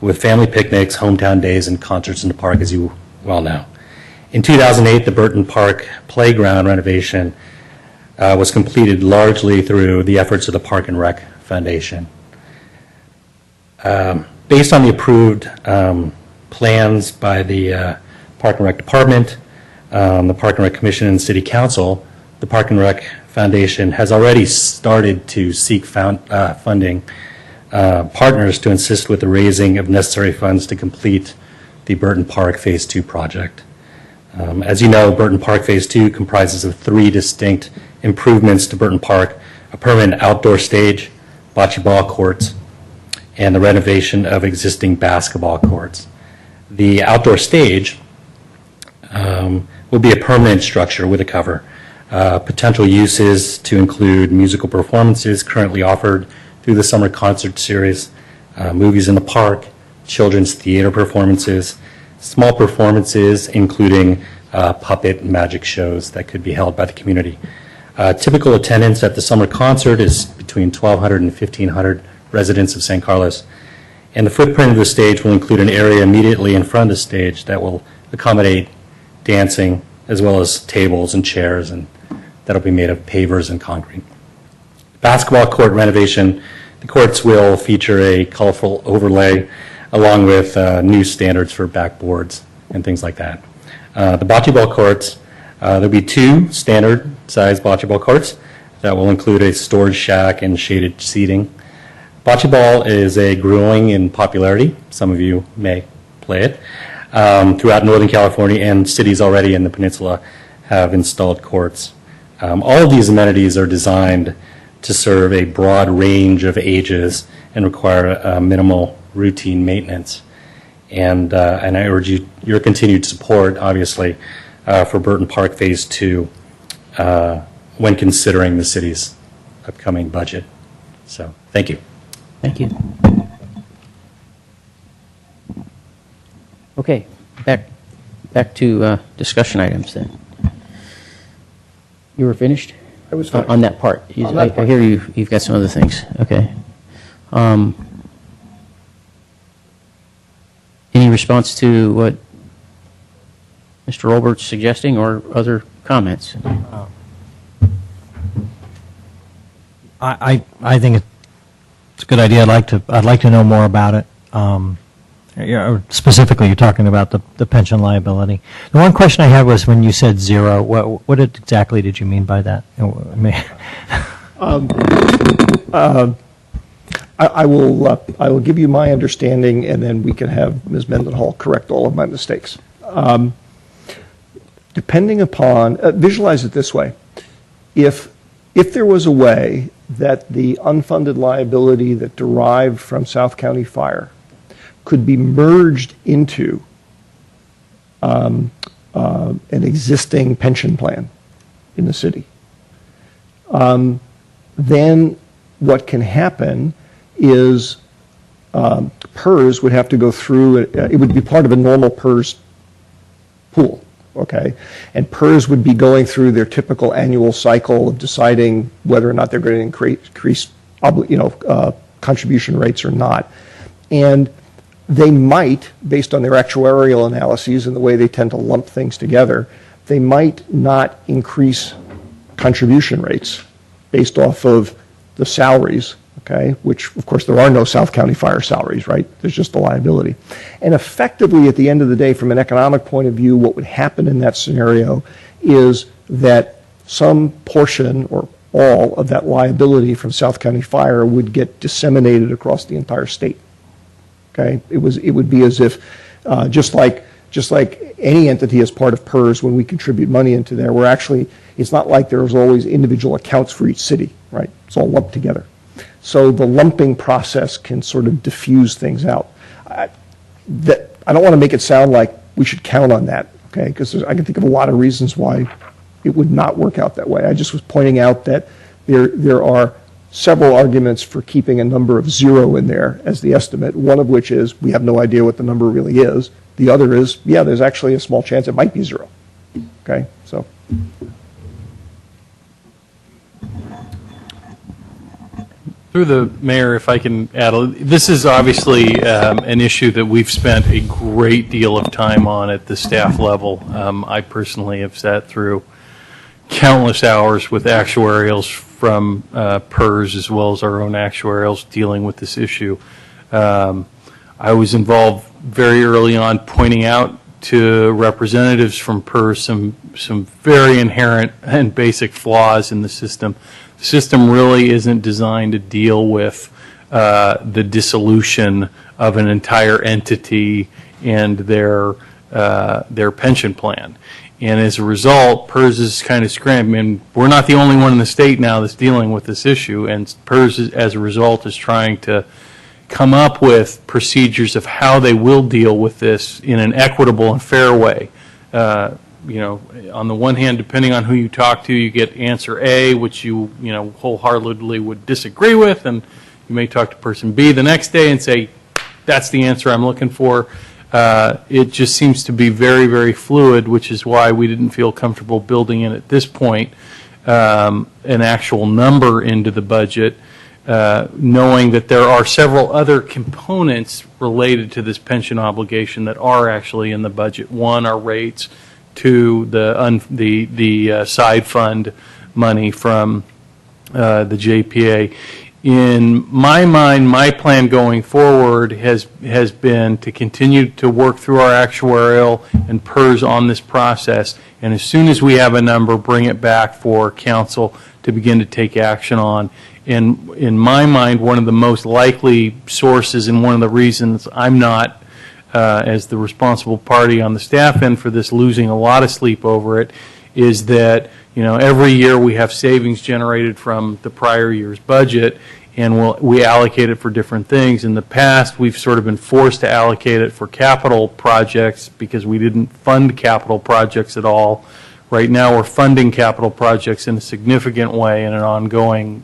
[SPEAKER 17] with family picnics, hometown days, and concerts in the park, as you well know. In 2008, the Burton Park playground renovation was completed largely through the efforts of the Park and Rec Foundation. Based on the approved plans by the Park and Rec Department, the Park and Rec Commission, and City Council, the Park and Rec Foundation has already started to seek funding partners to assist with the raising of necessary funds to complete the Burton Park Phase 2 project. As you know, Burton Park Phase 2 comprises of 3 distinct improvements to Burton Park: a permanent outdoor stage, bocce ball courts, and the renovation of existing basketball courts. The outdoor stage will be a permanent structure with a cover. Potential uses to include musical performances currently offered through the summer concert series, movies in the park, children's theater performances, small performances including puppet and magic shows that could be held by the community. Typical attendance at the summer concert is between 1,200 and 1,500 residents of San Carlos, And the footprint of the stage will include an area immediately in front of the stage that will accommodate dancing as well as tables and chairs, and that'll be made of pavers and concrete. Basketball court renovation, the courts will feature a colorful overlay along with new standards for backboards and things like that. The bocce ball courts, there'll be 2 standard size bocce ball courts that will include a storage shack and shaded seating. Bocce ball is growing in popularity. Some of you may play it. Throughout Northern California, and cities already in the peninsula have installed courts. All of these amenities are designed to serve a broad range of ages and require minimal routine maintenance. And I urge your continued support, obviously, for Burton Park Phase 2 when considering the city's upcoming budget. So, thank you.
[SPEAKER 1] Thank you. Okay, back to discussion items then. You were finished?
[SPEAKER 2] I was finished.
[SPEAKER 1] On that part.
[SPEAKER 2] On that part.
[SPEAKER 1] I hear you've got some other things. Okay. Any response to what Mr. Olbert's suggesting or other comments?
[SPEAKER 4] I think it's a good idea. I'd like to know more about it. Specifically, you're talking about the pension liability. The one question I had was when you said 0, what exactly did you mean by that?
[SPEAKER 2] I will give you my understanding, and then we can have Ms. Mendenhall correct all of my mistakes. Depending upon, visualize it this way. If there was a way that the unfunded liability that derived from South County Fire could be merged into an existing pension plan in the city, then what can happen is PERS would have to go through, it would be part of a normal PERS pool, okay? And PERS would be going through their typical annual cycle of deciding whether or not they're going to increase contribution rates or not. And they might, based on their actuarial analyses and the way they tend to lump things together, they might not increase contribution rates based off of the salaries, okay, which, of course, there are no South County Fire salaries, right? There's just the liability. And effectively, at the end of the day, from an economic point of view, what would happen in that scenario is that some portion or all of that liability from South County Fire would get disseminated across the entire state. Okay, it would be as if just like any entity as part of PERS, when we contribute money into there, we're actually, it's not like there's always individual accounts for each city, right? It's all lumped together. So the lumping process can sort of diffuse things out. I don't want to make it sound like we should count on that, okay? Because I can think of a lot of reasons why it would not work out that way. I just was pointing out that there are several arguments for keeping a number of 0 in there as the estimate, one of which is we have no idea what the number really is. The other is, yeah, there's actually a small chance it might be 0. Okay, so.
[SPEAKER 13] Through the mayor, if I can add, this is obviously an issue that we've spent a great deal of time on at the staff level. I personally have sat through countless hours with actuarials from PERS as well as our own actuarials dealing with this issue. I was involved very early on pointing out to representatives from PERS some very inherent and basic flaws in the system. The system really isn't designed to deal with the dissolution of an entire entity and their pension plan. And as a result, PERS is kind of scrambling. And we're not the only one in the state now that's dealing with this issue. And PERS, as a result, is trying to come up with procedures of how they will deal with this in an equitable and fair way. On the one hand, depending on who you talk to, you get answer A, which you wholeheartedly would disagree with, and you may talk to person B the next day and say, that's the answer I'm looking for. It just seems to be very, very fluid, which is why we didn't feel comfortable building in at this point an actual number into the budget. knowing that there are several other components related to this pension obligation that are actually in the budget. One are rates, two the side fund money from the JPA. In my mind, my plan going forward has been to continue to work through our actuarial and PERS on this process, and as soon as we have a number, bring it back for council to begin to take action on. And in my mind, one of the most likely sources and one of the reasons I'm not, as the responsible party on the staff end for this, losing a lot of sleep over it, is that every year we have savings generated from the prior year's budget, and we allocate it for different things. In the past, we've sort of been forced to allocate it for capital projects because we didn't fund capital projects at all. Right now, we're funding capital projects in a significant way in an ongoing,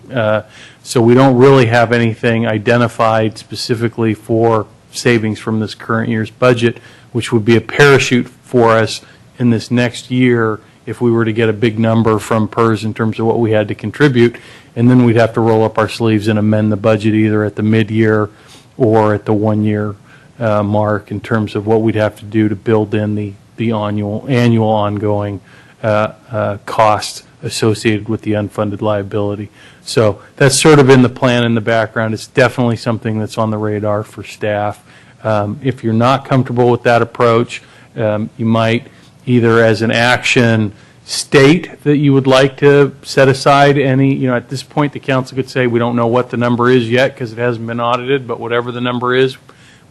[SPEAKER 13] so we don't really have anything identified specifically for savings from this current year's budget, which would be a parachute for us in this next year if we were to get a big number from PERS in terms of what we had to contribute, and then we'd have to roll up our sleeves and amend the budget either at the mid-year or at the one-year mark in terms of what we'd have to do to build in the annual ongoing cost associated with the unfunded liability. So that's sort of in the plan in the background. It's definitely something that's on the radar for staff. If you're not comfortable with that approach, you might either as an action state that you would like to set aside any, at this point the council could say we don't know what the number is yet because it hasn't been audited, but whatever the number is,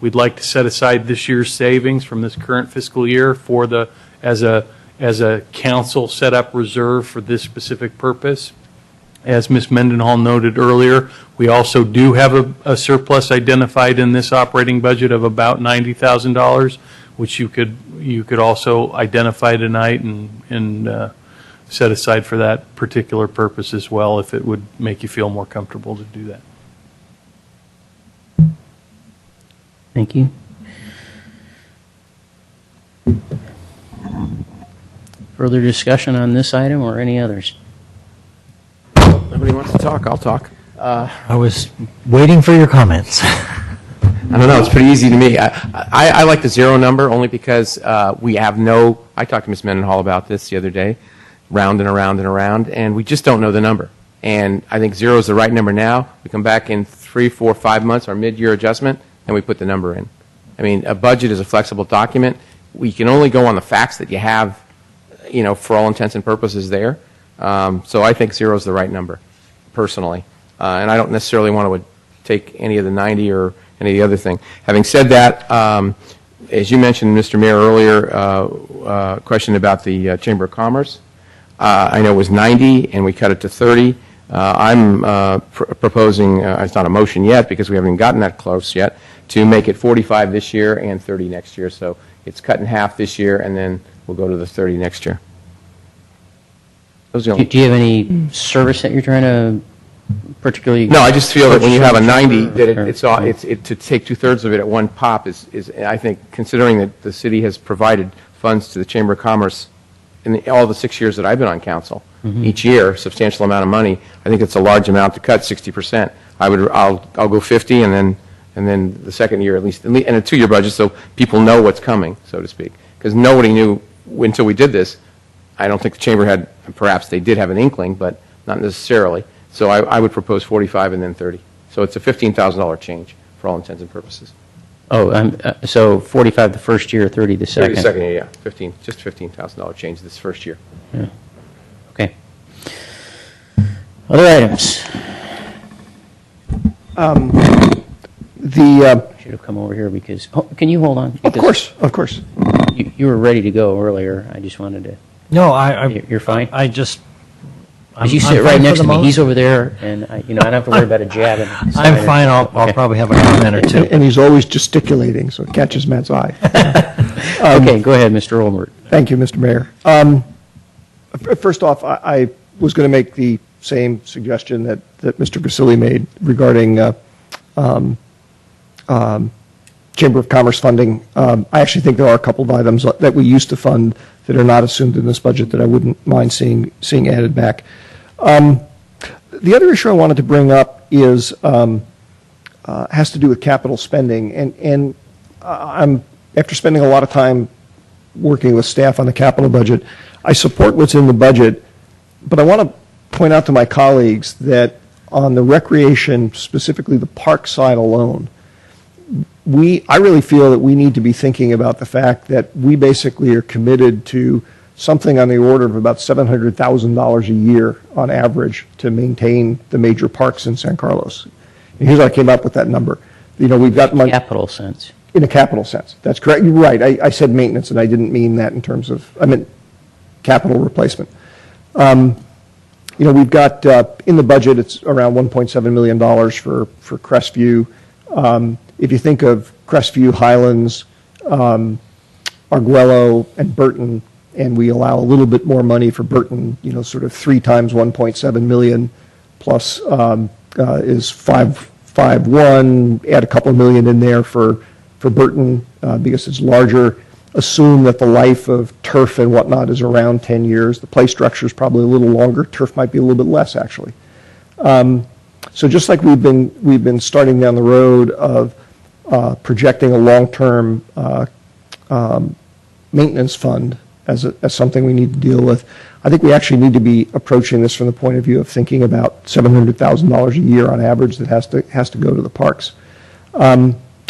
[SPEAKER 13] we'd like to set aside this year's savings from this current fiscal year for as a council set up reserve for this specific purpose. As Ms. Mendenhall noted earlier, we also do have a surplus identified in this operating budget of about $90,000, which you could also identify tonight and set aside for that particular purpose as well, if it would make you feel more comfortable to do that.
[SPEAKER 1] Thank you. Further discussion on this item or any others?
[SPEAKER 5] Nobody wants to talk, I'll talk.
[SPEAKER 4] I was waiting for your comments.
[SPEAKER 5] I don't know, it's pretty easy to me. I like the zero number only because we have I talked to Ms. Mendenhall about this the other day, round and around and around, and we just don't know the number. And I think zero is the right number now. We come back in 3, 4, 5 months, our mid-year adjustment, and we put the number in. I mean, a budget is a flexible document. We can only go on the facts that you have, for all intents and purposes there. So I think zero is the right number, personally. And I don't necessarily want to take any of the 90 or any of the other thing. Having said that, as you mentioned, Mr. Mayor, earlier, question about the Chamber of Commerce. I know it was 90, and we cut it to 30. I'm proposing, it's not a motion yet because we haven't gotten that close yet, to make it 45 this year and 30 next year. So it's cut in half this year, and then we'll go to the 30 next year.
[SPEAKER 1] Do you have any service that you're trying to particularly?
[SPEAKER 5] No, I just feel that when you have a 90, that to take 2/3 of it at one pop is I think, considering that the city has provided funds to the Chamber of Commerce in all the 6 years that I've been on council, each year, substantial amount of money. I think it's a large amount to cut, 60%. I'll go 50, and then the second year at least, and a 2-year budget, so people know what's coming, so to speak. Because nobody knew until we did this. I don't think the chamber had. Perhaps they did have an inkling, but not necessarily. So I would propose 45 and then 30. So it's a $15,000 change for all intents and purposes.
[SPEAKER 1] Oh, so 45 the first year, 30 the second.
[SPEAKER 5] 30 the second year, yeah. Just $15,000 change this first year.
[SPEAKER 1] Yeah. Okay. Other items? Should have come over here because. Can you hold on?
[SPEAKER 2] Of course.
[SPEAKER 1] You were ready to go earlier. I just wanted to.
[SPEAKER 4] No,
[SPEAKER 1] You're fine.
[SPEAKER 4] You
[SPEAKER 1] sit right next to me. He's over there, and I don't have to worry about a jab.
[SPEAKER 4] I'm fine. I'll probably have a comment or two.
[SPEAKER 2] And he's always gesticulating, so it catches Matt's eye.
[SPEAKER 1] Okay, go ahead, Mr. Olmert.
[SPEAKER 2] Thank you, Mr. Mayor. First off, I was going to make the same suggestion that Mr. Vasili made regarding Chamber of Commerce funding. I actually think there are a couple of items that we used to fund that are not assumed in this budget that I wouldn't mind seeing added back. The other issue I wanted to bring up is has to do with capital spending, and I'm after spending a lot of time working with staff on the capital budget, I support what's in the budget, but I want to point out to my colleagues that on the recreation, specifically the park side alone, I really feel that we need to be thinking about the fact that we basically are committed to something on the order of about $700,000 a year on average to maintain the major parks in San Carlos. And here's how I came up with that number. You know, we've got money.
[SPEAKER 1] Capital sense.
[SPEAKER 2] In a capital sense. That's correct. You're right. I said maintenance, and I didn't mean that in terms of, I meant capital replacement. You know, we've got, in the budget, it's around $1.7 million for Crestview. If you think of Crestview, Highlands, Arguello, and Burton, and we allow a little bit more money for Burton, you know, sort of 3 times 1.7 million plus is 5.1, add a couple of million in there for Burton because it's larger. Assume that the life of turf and whatnot is around 10 years. The play structure is probably a little longer. Turf might be a little bit less, actually. So just like we've been starting down the road of projecting a long-term maintenance fund as something we need to deal with, I think we actually need to be approaching this from the point of view of thinking about $700,000 a year on average that has to go to the parks.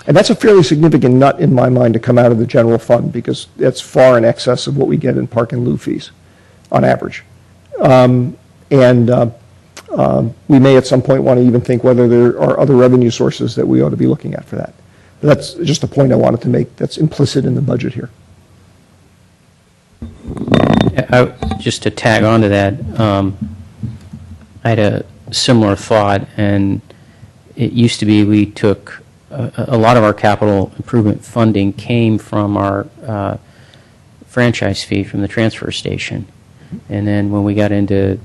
[SPEAKER 2] And that's a fairly significant nut in my mind to come out of the general fund because that's far in excess of what we get in park and lieu fees on average. We may at some point want to even think whether there are other revenue sources that we ought to be looking at for that. But that's just a point I wanted to make that's implicit in the budget here.
[SPEAKER 1] Just to tag on to that, I had a similar thought, and it used to be we took a lot of our capital improvement funding came from our franchise fee from the transfer station. And then when we got into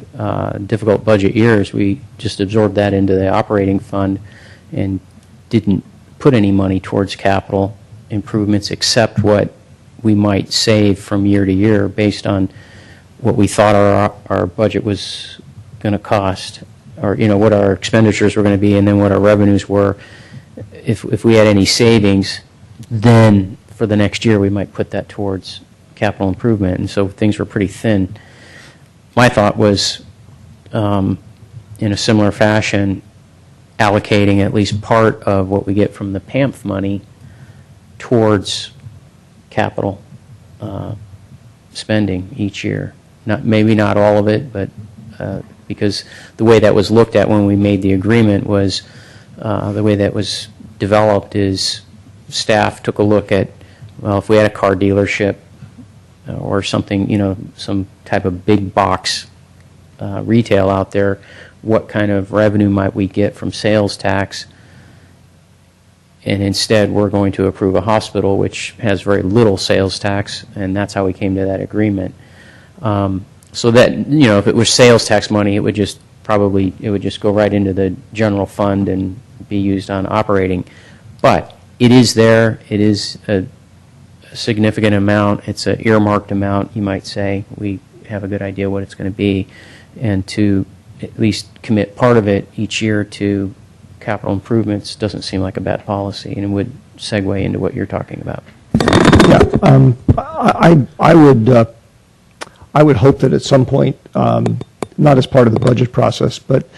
[SPEAKER 1] difficult budget years, we just absorbed that into the operating fund and didn't put any money towards capital improvements except what we might save from year to year based on what we thought our budget was going to cost, or you know what our expenditures were going to be, and then what our revenues were. If we had any savings, then for the next year we might put that towards capital improvement, and so things were pretty thin. My thought was, in a similar fashion, allocating at least part of what we get from the PAMF money towards capital spending each year. Maybe not all of it, but because the way that was looked at when we made the agreement was the way that was developed is staff took a look at, well, if we had a car dealership or something, you know, some type of big box retail out there, what kind of revenue might we get from sales tax? And instead, we're going to approve a hospital which has very little sales tax, and that's how we came to that agreement. So that, you know, if it was sales tax money, it would just go right into the general fund and be used on operating. But it is there. It is a significant amount. It's an earmarked amount, you might say. We have a good idea what it's going to be, and to at least commit part of it each year to capital improvements doesn't seem like a bad policy, and it would segue into what you're talking about.
[SPEAKER 2] Yeah, I would hope that at some point, not as part of the budget process, but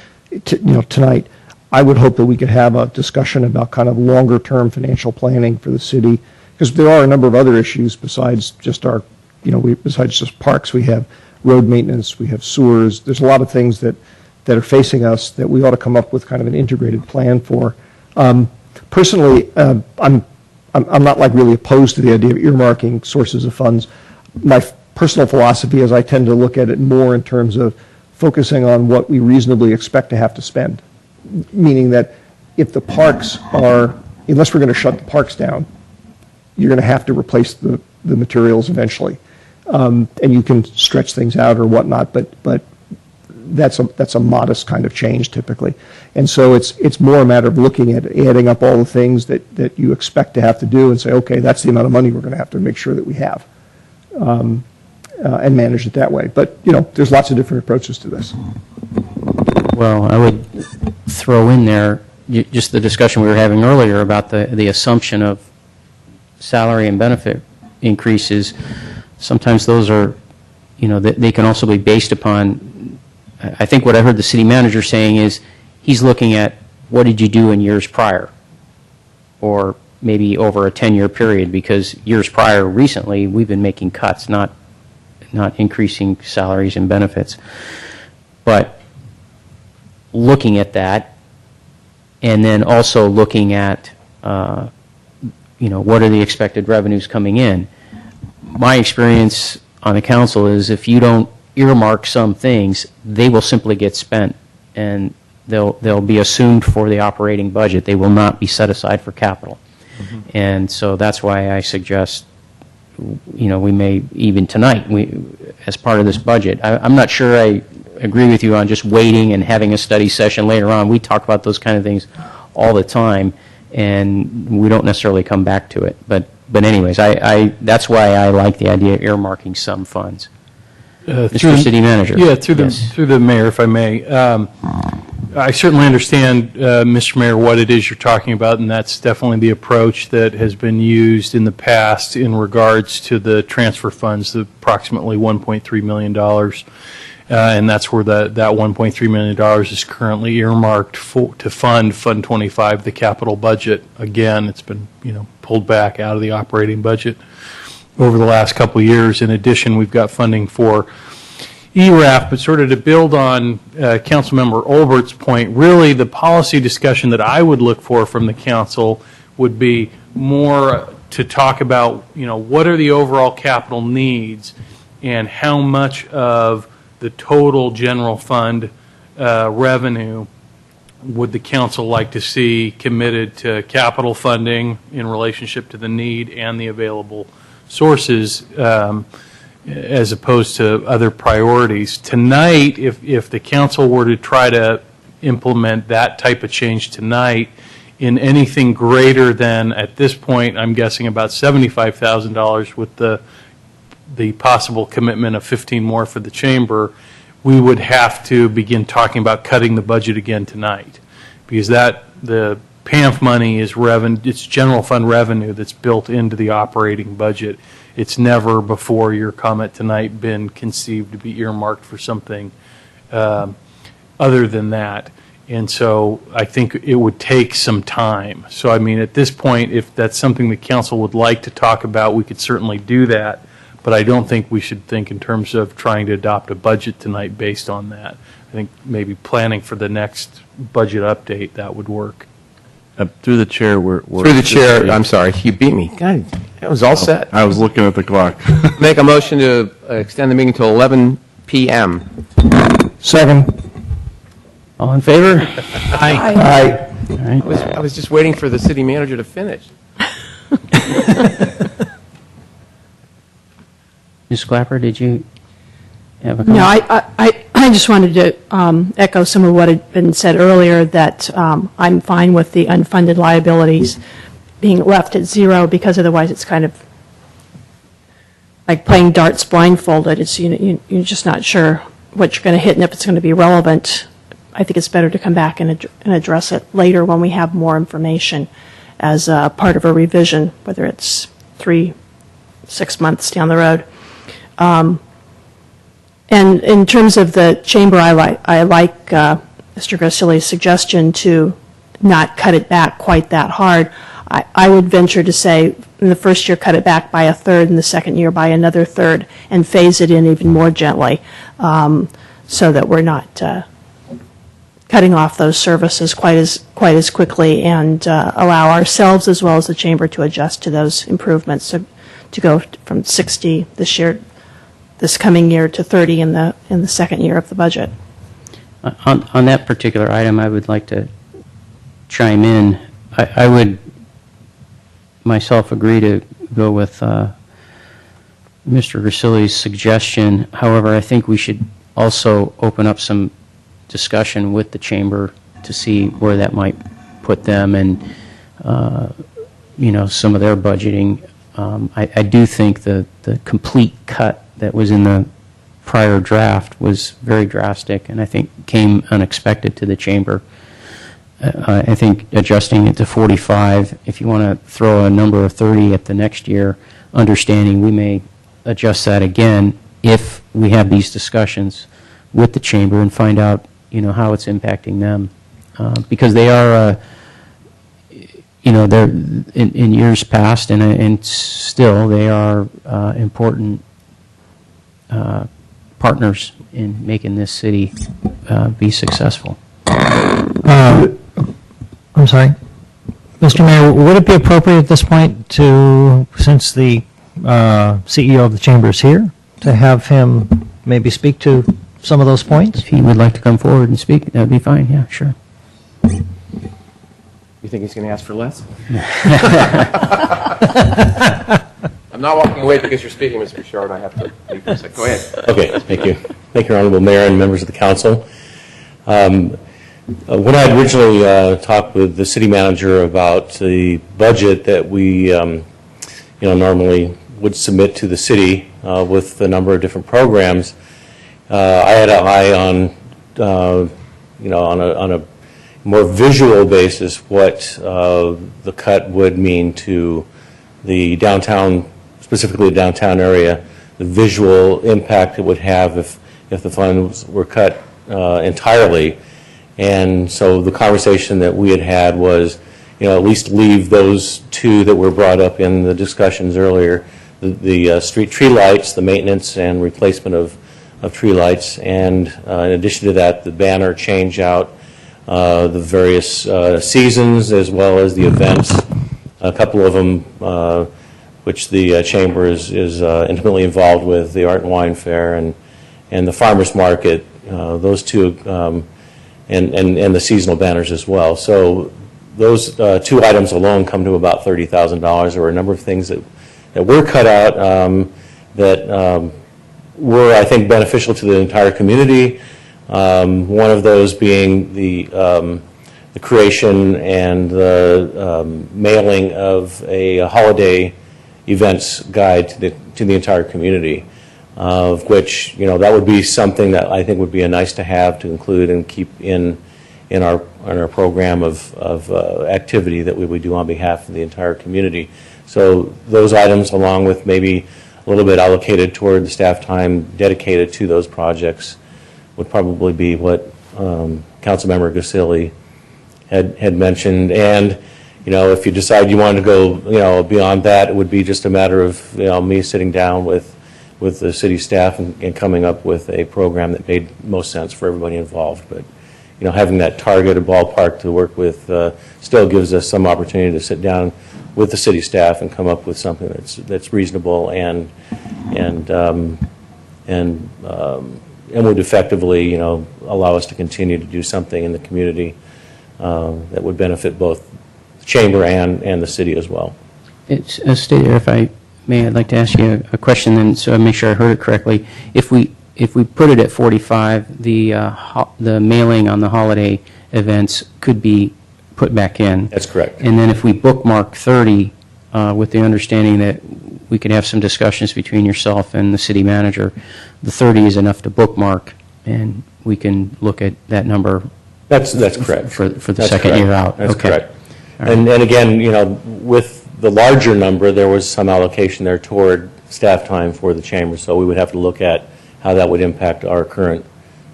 [SPEAKER 2] tonight, I would hope that we could have a discussion about kind of longer-term financial planning for the city, because there are a number of other issues besides just besides just parks. We have road maintenance, we have sewers. There's a lot of things that are facing us that we ought to come up with kind of an integrated plan for. Personally, I'm not like really opposed to the idea of earmarking sources of funds. My personal philosophy is I tend to look at it more in terms of focusing on what we reasonably expect to have to spend, meaning that if the parks are, unless we're going to shut the parks down, you're going to have to replace the materials eventually. And you can stretch things out or whatnot, but that's a modest kind of change typically. And so it's more a matter of looking at adding up all the things that you expect to have to do and say, okay, that's the amount of money we're going to have to make sure that we have, and manage it that way. But, there's lots of different approaches to this.
[SPEAKER 1] Well, I would throw in there just the discussion we were having earlier about the assumption of salary and benefit increases. Sometimes those are, they can also be based upon, I think what I heard the city manager saying is he's looking at what did you do in years prior, or maybe over a 10-year period, because years prior, recently, we've been making cuts, not increasing salaries and benefits. But looking at that, and then also looking at, what are the expected revenues coming in? My experience on the council is if you don't earmark some things, they will simply get spent, and they'll be assumed for the operating budget. They will not be set aside for capital. And so that's why I suggest, we may, even tonight, as part of this budget, I'm not sure I agree with you on just waiting and having a study session later on. We talk about those kind of things all the time, and we don't necessarily come back to it. But anyways, that's why I like the idea of earmarking some funds. Mr. City Manager.
[SPEAKER 13] Yeah, through the mayor, if I may. I certainly understand, Mr. Mayor, what it is you're talking about, and that's definitely the approach that has been used in the past in regards to the transfer funds, the approximately $1.3 million. And that's where that $1.3 million is currently earmarked to fund Fund 25, the capital budget. Again, it's been pulled back out of the operating budget over the last couple of years. In addition, we've got funding for ERAF, but sort of to build on Councilmember Olbert's point, really the policy discussion that I would look for from the council would be more to talk about, what are the overall capital needs and how much of the total general fund revenue would the council like to see committed to capital funding in relationship to the need and the available sources, as opposed to other priorities. Tonight, if the council were to try to implement that type of change tonight in anything greater than, at this point, I'm guessing about $75,000 with the possible commitment of 15 more for the chamber, we would have to begin talking about cutting the budget again tonight, because the PAMF money is revenue, it's general fund revenue that's built into the operating budget. It's never before your comment tonight been conceived to be earmarked for something other than that. And so I think it would take some time. So I mean, at this point, if that's something the council would like to talk about, we could certainly do that. But I don't think we should think in terms of trying to adopt a budget tonight based on that. I think maybe planning for the next budget update, that would work.
[SPEAKER 10] Through the chair,
[SPEAKER 5] Through the chair, I'm sorry, you beat me. God, that was all set.
[SPEAKER 10] I was looking at the clock.
[SPEAKER 5] Make a motion to extend the meeting till 11 p.m.
[SPEAKER 2] Second.
[SPEAKER 1] All in favor?
[SPEAKER 2] Aye.
[SPEAKER 1] All right.
[SPEAKER 5] I was just waiting for the city manager to finish.
[SPEAKER 1] Ms. Clapper, did you have a comment?
[SPEAKER 3] No, I just wanted to echo some of what had been said earlier, that I'm fine with the unfunded liabilities being left at zero, because otherwise it's kind of like playing darts blindfolded. It's you're just not sure what you're going to hit and if it's going to be relevant. I think it's better to come back and address it later when we have more information as part of a revision, whether it's 3-6 months down the road. And in terms of the chamber, I like Mr. Gracili's suggestion to not cut it back quite that hard. I would venture to say in the first year cut it back by a third, in the second year by another third, and phase it in even more gently, so that we're not cutting off those services quite as quickly, and allow ourselves as well as the chamber to adjust to those improvements. So to go from 60 this coming year to 30 in the second year of the budget.
[SPEAKER 1] On that particular item, I would like to chime in. I would myself agree to go with Mr. Gracili's suggestion. However, I think we should also open up some discussion with the chamber to see where that might put them, and some of their budgeting. I do think the complete cut that was in the prior draft was very drastic, and I think came unexpected to the chamber. I think adjusting it to 45, if you want to throw a number of 30 at the next year, understanding we may adjust that again if we have these discussions with the chamber and find out, how it's impacting them. Because they are, they're in years past and still they are important partners in making this city be successful.
[SPEAKER 4] I'm sorry. Mr. Mayor, would it be appropriate at this point to, since the CEO of the chamber is here, to have him maybe speak to some of those points?
[SPEAKER 1] If he would like to come forward and speak, that would be fine, yeah, sure.
[SPEAKER 5] You think he's going to ask for less? I'm not walking away because you're speaking, Mr. Bouchard. I have to leave for a second. Go ahead.
[SPEAKER 17] Okay, thank you. Thank you, Honorable Mayor and members of the council. When I had originally talked with the city manager about the budget that we normally would submit to the city with a number of different programs, I had an eye on, on a more visual basis what the cut would mean to the downtown, specifically the downtown area, the visual impact it would have if the funds were cut entirely. And so the conversation that we had was, at least leave those two that were brought up in the discussions earlier, the street tree lights, the maintenance and replacement of tree lights, and in addition to that, the banner change out, the various seasons as well as the events, a couple of them which the chamber is intimately involved with, the Art and Wine Fair and the Farmers Market, those two, and the seasonal banners as well. So those two items alone come to about $30,000. There were a number of things that were cut out that were, I think, beneficial to the entire community. One of those being the creation and the mailing of a holiday events guide to the entire community, of which, that would be something that I think would be a nice to have to include and keep in our program of activity that we would do on behalf of the entire community. So those items, along with maybe a little bit allocated toward the staff time dedicated to those projects, would probably be what Councilmember Gasilli had mentioned. And if you decide you want to go beyond that, it would be just a matter of me sitting down with the city staff and coming up with a program that made most sense for everybody involved. But having that targeted ballpark to work with still gives us some opportunity to sit down with the city staff and come up with something that's reasonable and would effectively allow us to continue to do something in the community that would benefit both the chamber and the city as well.
[SPEAKER 1] It's stated, if I may, I'd like to ask you a question then, so I make sure I heard it correctly. If we put it at 45, the mailing on the holiday events could be put back in.
[SPEAKER 17] That's correct.
[SPEAKER 1] And then if we bookmark 30, with the understanding that we could have some discussions between yourself and the city manager, the 30 is enough to bookmark, and we can look at that number.
[SPEAKER 17] That's correct.
[SPEAKER 1] For the
[SPEAKER 17] That's
[SPEAKER 1] second
[SPEAKER 17] correct.
[SPEAKER 1] year out.
[SPEAKER 17] That's
[SPEAKER 1] Okay.
[SPEAKER 17] correct.
[SPEAKER 1] All right.
[SPEAKER 17] And again, with the larger number, there was some allocation there toward staff time for the chamber, so we would have to look at how that would impact our current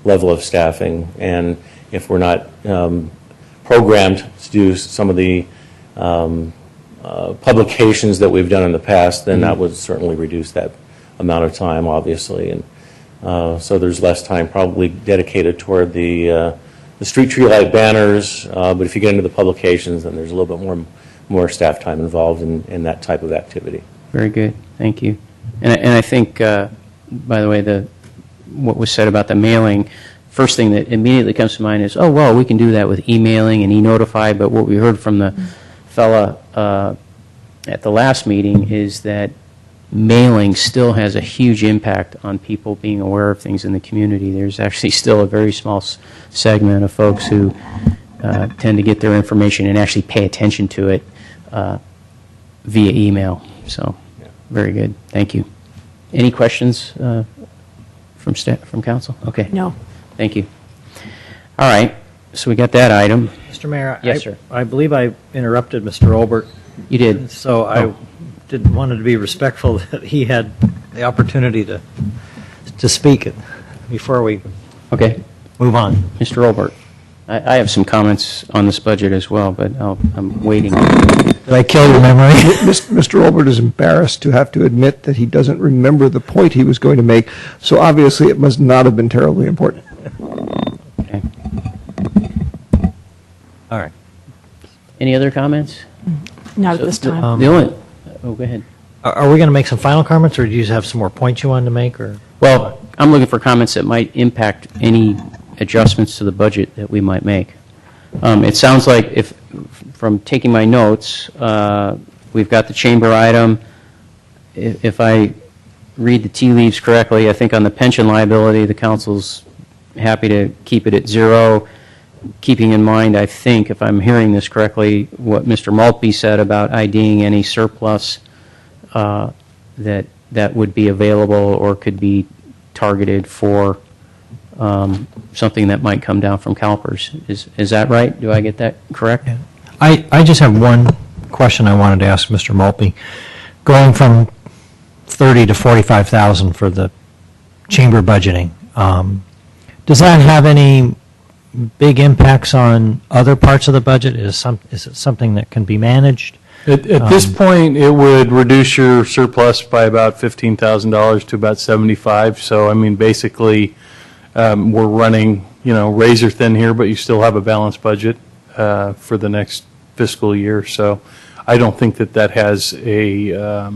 [SPEAKER 17] level of staffing, and if we're not programmed to do some of the publications that we've done in the past, then that would certainly reduce that amount of time, obviously. And so there's less time probably dedicated toward the street tree light banners, but if you get into the publications, then there's a little bit more staff time involved in that type of activity.
[SPEAKER 1] Very good. Thank you. And I think, by the way, what was said about the mailing, first thing that immediately comes to mind is, oh, well, we can do that with emailing and e-notify, but what we heard from the fella at the last meeting is that mailing still has a huge impact on people being aware of things in the community. There's actually still a very small segment of folks who tend to get their information and actually pay attention to it via email. So, very good. Thank you. Any questions from staff, from council? Okay.
[SPEAKER 3] No.
[SPEAKER 1] Thank you. All right, so we got that item.
[SPEAKER 4] Mr. Mayor?
[SPEAKER 1] Yes, sir.
[SPEAKER 4] I believe I interrupted Mr. Olbert.
[SPEAKER 1] You did.
[SPEAKER 4] So I wanted to be respectful that he had the opportunity to speak it before we
[SPEAKER 1] Okay.
[SPEAKER 4] move on.
[SPEAKER 1] Mr. Olbert, I have some comments on this budget as well, but I'm waiting.
[SPEAKER 4] Did I kill your memory?
[SPEAKER 2] Mr. Olbert is embarrassed to have to admit that he doesn't remember the point he was going to make, so obviously it must not have been terribly important.
[SPEAKER 1] Okay.
[SPEAKER 4] All right.
[SPEAKER 1] Any other comments?
[SPEAKER 3] Not at this time.
[SPEAKER 1] The only, oh, go ahead.
[SPEAKER 4] Are we going to make some final comments, or do you have some more points you wanted to make, or?
[SPEAKER 1] Well, I'm looking for comments that might impact any adjustments to the budget that we might make. It sounds like, if from taking my notes, we've got the chamber item. If I read the tea leaves correctly, I think on the pension liability, the council's happy to keep it at 0, keeping in mind, I think, if I'm hearing this correctly, what Mr. Maltby said about IDing any surplus that would be available or could be targeted for something that might come down from CalPERS. Is that right? Do I get that correct?
[SPEAKER 4] Yeah. I just have one question I wanted to ask Mr. Maltby. Going from 30 to 45,000 for the chamber budgeting, does that have any big impacts on other parts of the budget? Is it something that can be managed?
[SPEAKER 13] At this point, it would reduce your surplus by about $15,000 to about 75. So, I mean, basically, we're running, razor thin here, but you still have a balanced budget for the next fiscal year. So, I don't think that has a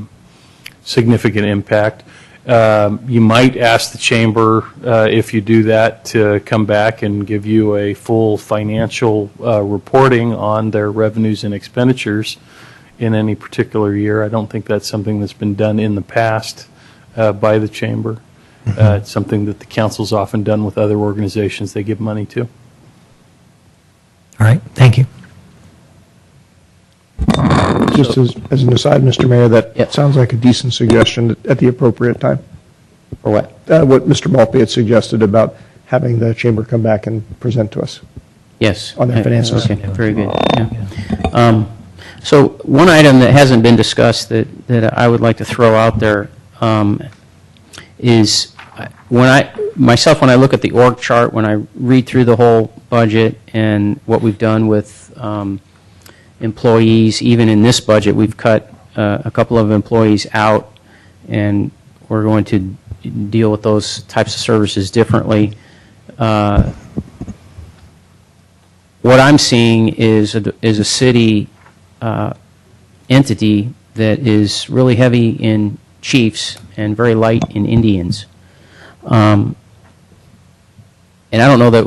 [SPEAKER 13] significant impact. You might ask the chamber, if you do that, to come back and give you a full financial reporting on their revenues and expenditures in any particular year. I don't think that's something that's been done in the past by the chamber. It's something that the council's often done with other organizations they give money to.
[SPEAKER 4] All right, thank you.
[SPEAKER 2] Just as an aside, Mr. Mayor, that sounds like a decent suggestion at the appropriate time.
[SPEAKER 1] For what?
[SPEAKER 2] What Mr. Maltby had suggested about having the chamber come back and present to us.
[SPEAKER 1] Yes.
[SPEAKER 2] On their finances.
[SPEAKER 1] Okay, very good. Yeah. So one item that hasn't been discussed that I would like to throw out there is when I look at the org chart, when I read through the whole budget and what we've done with employees, even in this budget, we've cut a couple of employees out, and we're going to deal with those types of services differently. What I'm seeing is a city entity that is really heavy in chiefs and very light in Indians. And I don't know that,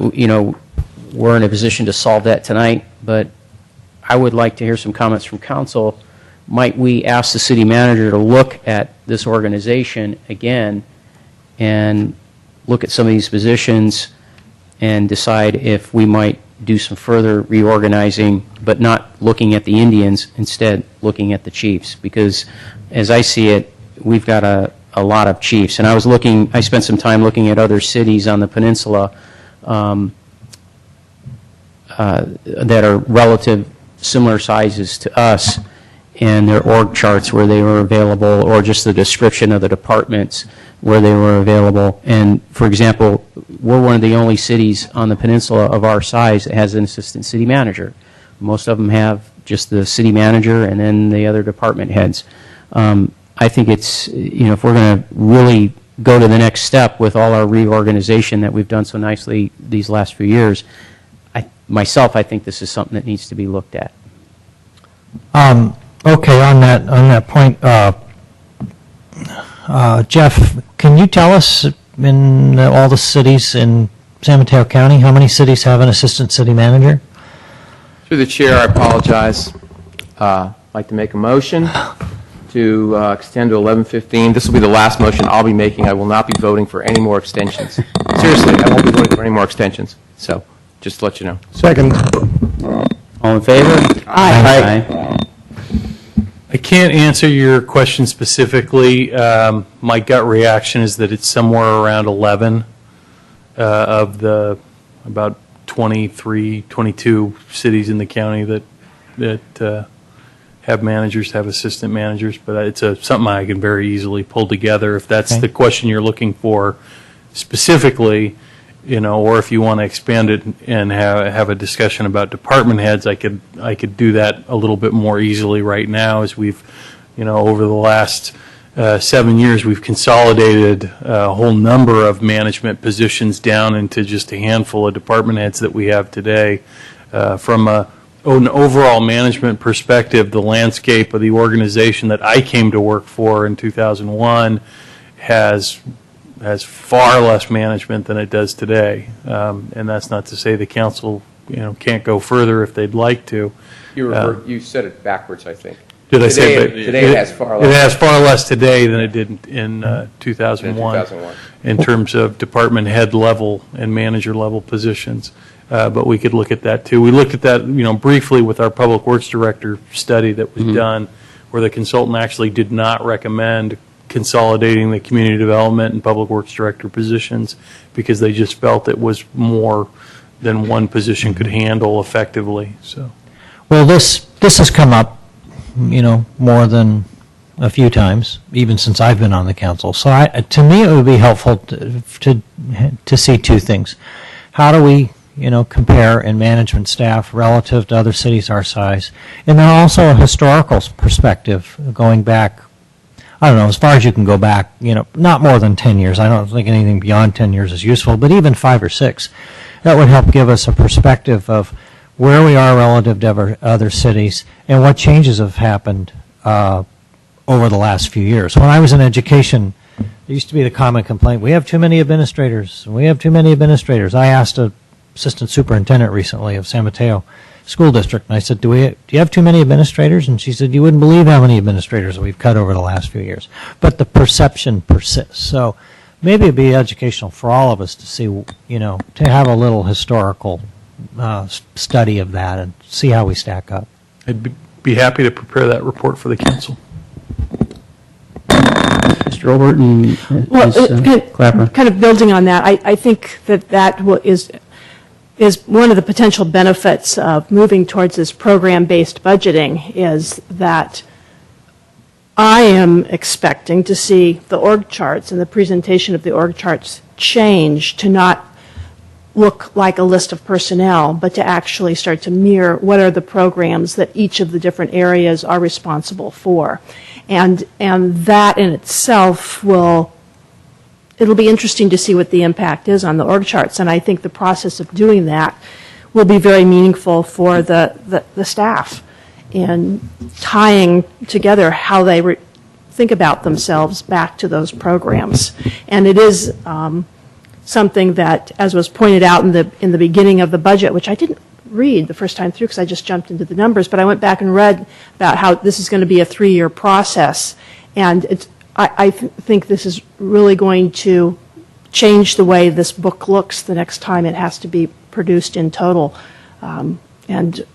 [SPEAKER 1] we're in a position to solve that tonight, but I would like to hear some comments from council. Might we ask the city manager to look at this organization again and look at some of these positions and decide if we might do some further reorganizing, but not looking at the Indians, instead looking at the chiefs? Because as I see it, we've got a lot of chiefs. And I spent some time looking at other cities on the peninsula that are relative similar sizes to us, and their org charts where they were available, or just the description of the departments where they were available. And for example, we're one of the only cities on the peninsula of our size that has an assistant city manager. Most of them have just the city manager and then the other department heads. I think it's, if we're going to really go to the next step with all our reorganization that we've done so nicely these last few years, I think this is something that needs to be looked at.
[SPEAKER 4] Okay, on that point, Jeff, can you tell us in all the cities in San Mateo County, how many cities have an assistant city manager?
[SPEAKER 5] Through the chair, I apologize. I'd like to make a motion to extend to 11:15. This will be the last motion I'll be making. I will not be voting for any more extensions. Seriously, I won't be voting for any more extensions. So, just to let you know.
[SPEAKER 2] Second.
[SPEAKER 1] All in favor?
[SPEAKER 3] Aye.
[SPEAKER 13] I can't answer your question specifically. My gut reaction is that it's somewhere around 11 of the about 23, 22 cities in the county that have managers, have assistant managers, but it's something I can very easily pull together. If that's the question you're looking for specifically, or if you want to expand it and have a discussion about department heads, I could do that a little bit more easily right now, as we've, over the last 7 years, we've consolidated a whole number of management positions down into just a handful of department heads that we have today. From an overall management perspective, the landscape of the organization that I came to work for in 2001 has far less management than it does today, and that's not to say the council, can't go further if they'd like to.
[SPEAKER 5] You said it backwards, I think.
[SPEAKER 13] Did I say
[SPEAKER 5] today it has far less?
[SPEAKER 13] It has far less today than it did in 2001 in terms of department head level and manager level positions. But we could look at that too. We looked at that, briefly with our public works director study that was done, where the consultant actually did not recommend consolidating the community development and public works director positions because they just felt it was more than one position could handle effectively. So,
[SPEAKER 4] well, this has come up, more than a few times, even since I've been on the council. So to me, it would be helpful to see two things. How do we, compare in management staff relative to other cities our size? And then also a historical perspective going back, I don't know, as far as you can go back, not more than 10 years. I don't think anything beyond 10 years is useful, but even 5 or 6. That would help give us a perspective of where we are relative to other cities and what changes have happened over the last few years. When I was in education, there used to be the common complaint, we have too many administrators, we have too many administrators. I asked an assistant superintendent recently of San Mateo School District, and I said, do you have too many administrators? And she said, you wouldn't believe how many administrators we've cut over the last few years. But the perception persists. So maybe it'd be educational for all of us to see, to have a little historical study of that and see how we stack up.
[SPEAKER 13] I'd be happy to prepare that report for the council.
[SPEAKER 1] Mr. Olbert and Ms. Clapper.
[SPEAKER 3] Kind of building on that, I think that is one of the potential benefits of moving towards this program-based budgeting is that I am expecting to see the org charts and the presentation of the org charts change to not look like a list of personnel, but to actually start to mirror what are the programs that each of the different areas are responsible for. And that in itself it'll be interesting to see what the impact is on the org charts, and I think the process of doing that will be very meaningful for the staff in tying together how they think about themselves back to those programs. And it is something that, as was pointed out in the beginning of the budget, which I didn't read the first time through because I just jumped into the numbers, but I went back and read about how this is going to be a 3-year process, and I think this is really going to change the way this book looks the next time it has to be produced in total, and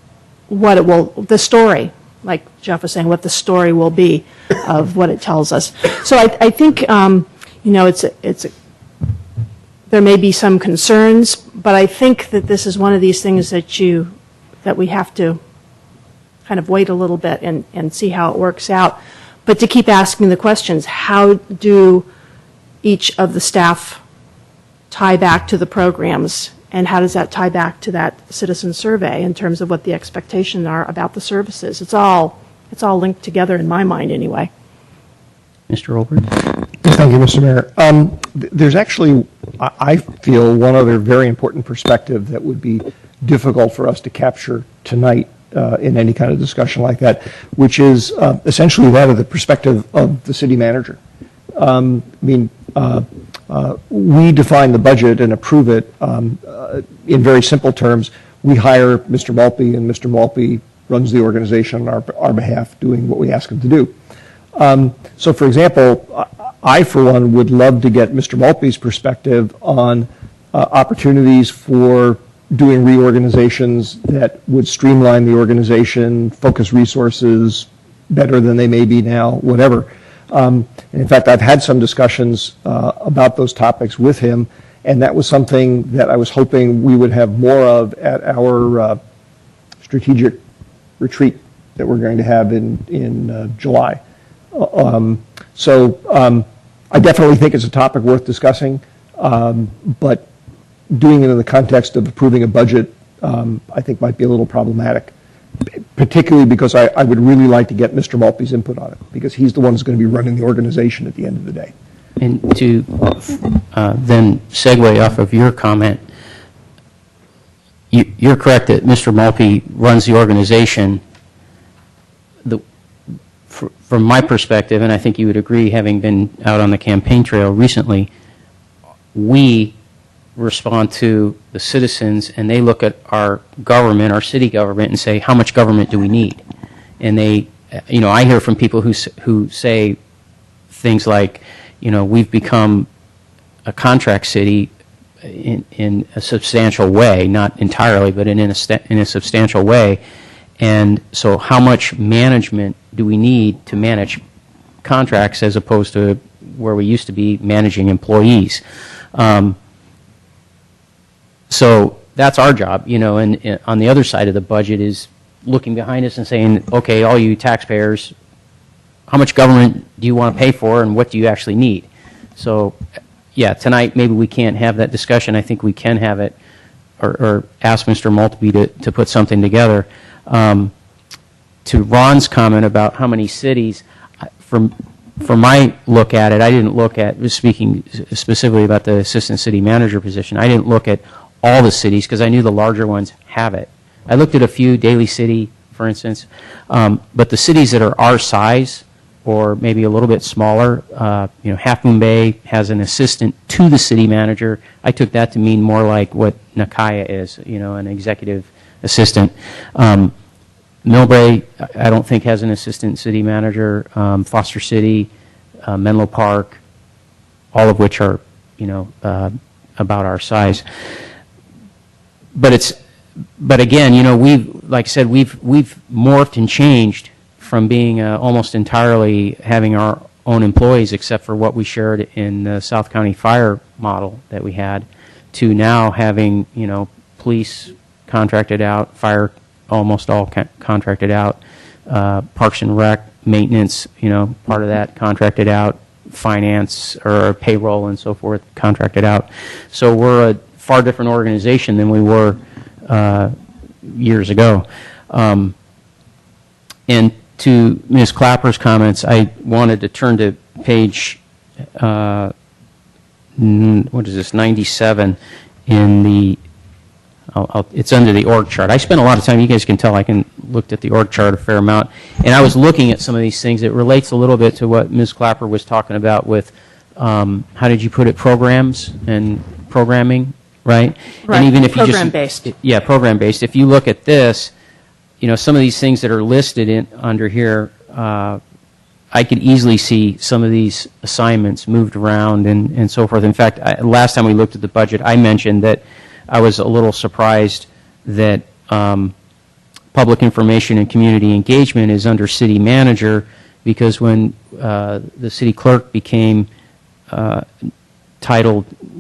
[SPEAKER 3] what it will, the story, like Jeff was saying, what the story will be of what it tells us. So I think, there may be some concerns, but I think that this is one of these things that we have to kind of wait a little bit and see how it works out. But to keep asking the questions, how do each of the staff tie back to the programs, and how does that tie back to that citizen survey in terms of what the expectations are about the services? It's all linked together in my mind anyway.
[SPEAKER 1] Mr. Olbert?
[SPEAKER 2] Thank you, Mr. Mayor. There's actually, I feel, one other very important perspective that would be difficult for us to capture tonight in any kind of discussion like that, which is essentially that of the perspective of the city manager. We define the budget and approve it in very simple terms. We hire Mr. Malpe, and Mr. Malpe runs the organization on our behalf, doing what we ask him to do. So, for example, I, for one, would love to get Mr. Malpe's perspective on opportunities for doing reorganizations that would streamline the organization, focus resources, better than they may be now, whatever. And in fact, I've had some discussions about those topics with him, and that was something that I was hoping we would have more of at our strategic retreat that we're going to have in July. So I definitely think it's a topic worth discussing, but doing it in the context of approving a budget, I think might be a little problematic, particularly because I would really like to get Mr. Maltby's input on it, because he's the one who's going to be running the organization at the end of the day.
[SPEAKER 1] And to then segue off of your comment, you're correct that Mr. Maltby runs the organization. From my perspective, and I think you would agree, having been out on the campaign trail recently, we respond to the citizens, and they look at our government, our city government, and say, how much government do we need? And they, I hear from people who say things like, we've become a contract city in a substantial way, not entirely, but in a substantial way. And so how much management do we need to manage contracts as opposed to where we used to be managing employees? So that's our job, and on the other side of the budget is looking behind us and saying, okay, all you taxpayers, how much government do you want to pay for and what do you actually need? So, yeah, tonight maybe we can't have that discussion. I think we can have it or ask Mr. Maltby to put something together. To Ron's comment about how many cities, from my look at it, I didn't look at, speaking specifically about the assistant city manager position, I didn't look at all the cities because I knew the larger ones have it. I looked at a few, Daly City, for instance, but the cities that are our size or maybe a little bit smaller, Half Moon Bay has an assistant to the city manager. I took that to mean more like what Nakaya is, an executive assistant. Millbrae, I don't think has an assistant city manager. Foster City, Menlo Park, all of which are, about our size. But again, like I said, we've morphed and changed from being almost entirely having our own employees, except for what we shared in the South County Fire model that we had, to now having, police contracted out, fire almost all contracted out, Parks and Rec, maintenance, part of that contracted out, finance or payroll and so forth contracted out. So we're a far different organization than we were years ago. And to Ms. Clapper's comments, I wanted to turn to page, 97 in the, it's under the org chart. I spent a lot of time, you guys can tell, looked at the org chart a fair amount, and I was looking at some of these things. It relates a little bit to what Ms. Clapper was talking about with, how did you put it, programs and programming, right?
[SPEAKER 3] Right,
[SPEAKER 1] and even if you
[SPEAKER 3] program-based.
[SPEAKER 1] Yeah, program-based. If you look at this, some of these things that are listed under here, I could easily see some of these assignments moved around and so forth. In fact, last time we looked at the budget, I mentioned that I was a little surprised that public information and community engagement is under city manager, because when the city clerk became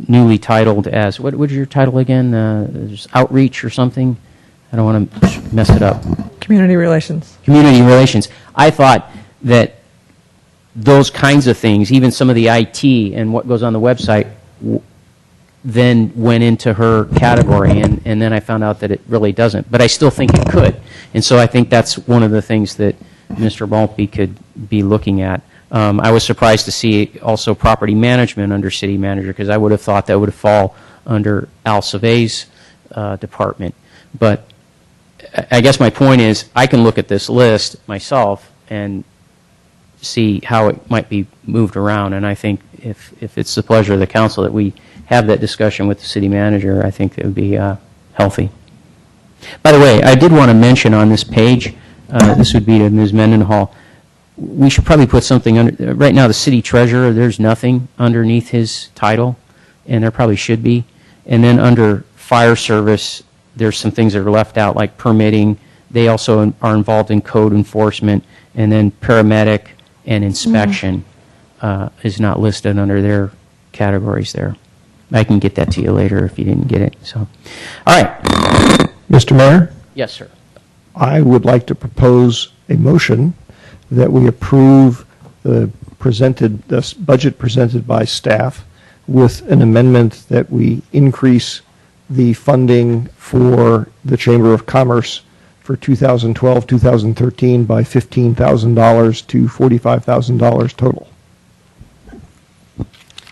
[SPEAKER 1] newly titled as, what was your title again? There's outreach or something? I don't want to mess it up.
[SPEAKER 9] Community relations.
[SPEAKER 1] Community relations. I thought that those kinds of things, even some of the IT and what goes on the website, then went into her category, and then I found out that it really doesn't. But I still think it could. And so I think that's one of the things that Mr. Maltby could be looking at. I was surprised to see also property management under city manager, because I would have thought that would fall under Al Save's department. But I guess my point is I can look at this list myself and see how it might be moved around. And I think if it's the pleasure of the council that we have that discussion with the city manager, I think it would be healthy. By the way, I did want to mention on this page, this would be to Ms. Mendenhall, we should probably put something under, right now the city treasurer, there's nothing underneath his title, and there probably should be. And then under fire service, there's some things that are left out, like permitting. They also are involved in code enforcement and then paramedic and inspection is not listed under their categories there. I can get that to you later if you didn't get it. So, all right.
[SPEAKER 2] Mr. Mayor,
[SPEAKER 1] Yes, sir.
[SPEAKER 2] I would like to propose a motion that we approve the budget presented by staff with an amendment that we increase the funding for the Chamber of Commerce for 2012-2013 by $15,000 to $45,000 total.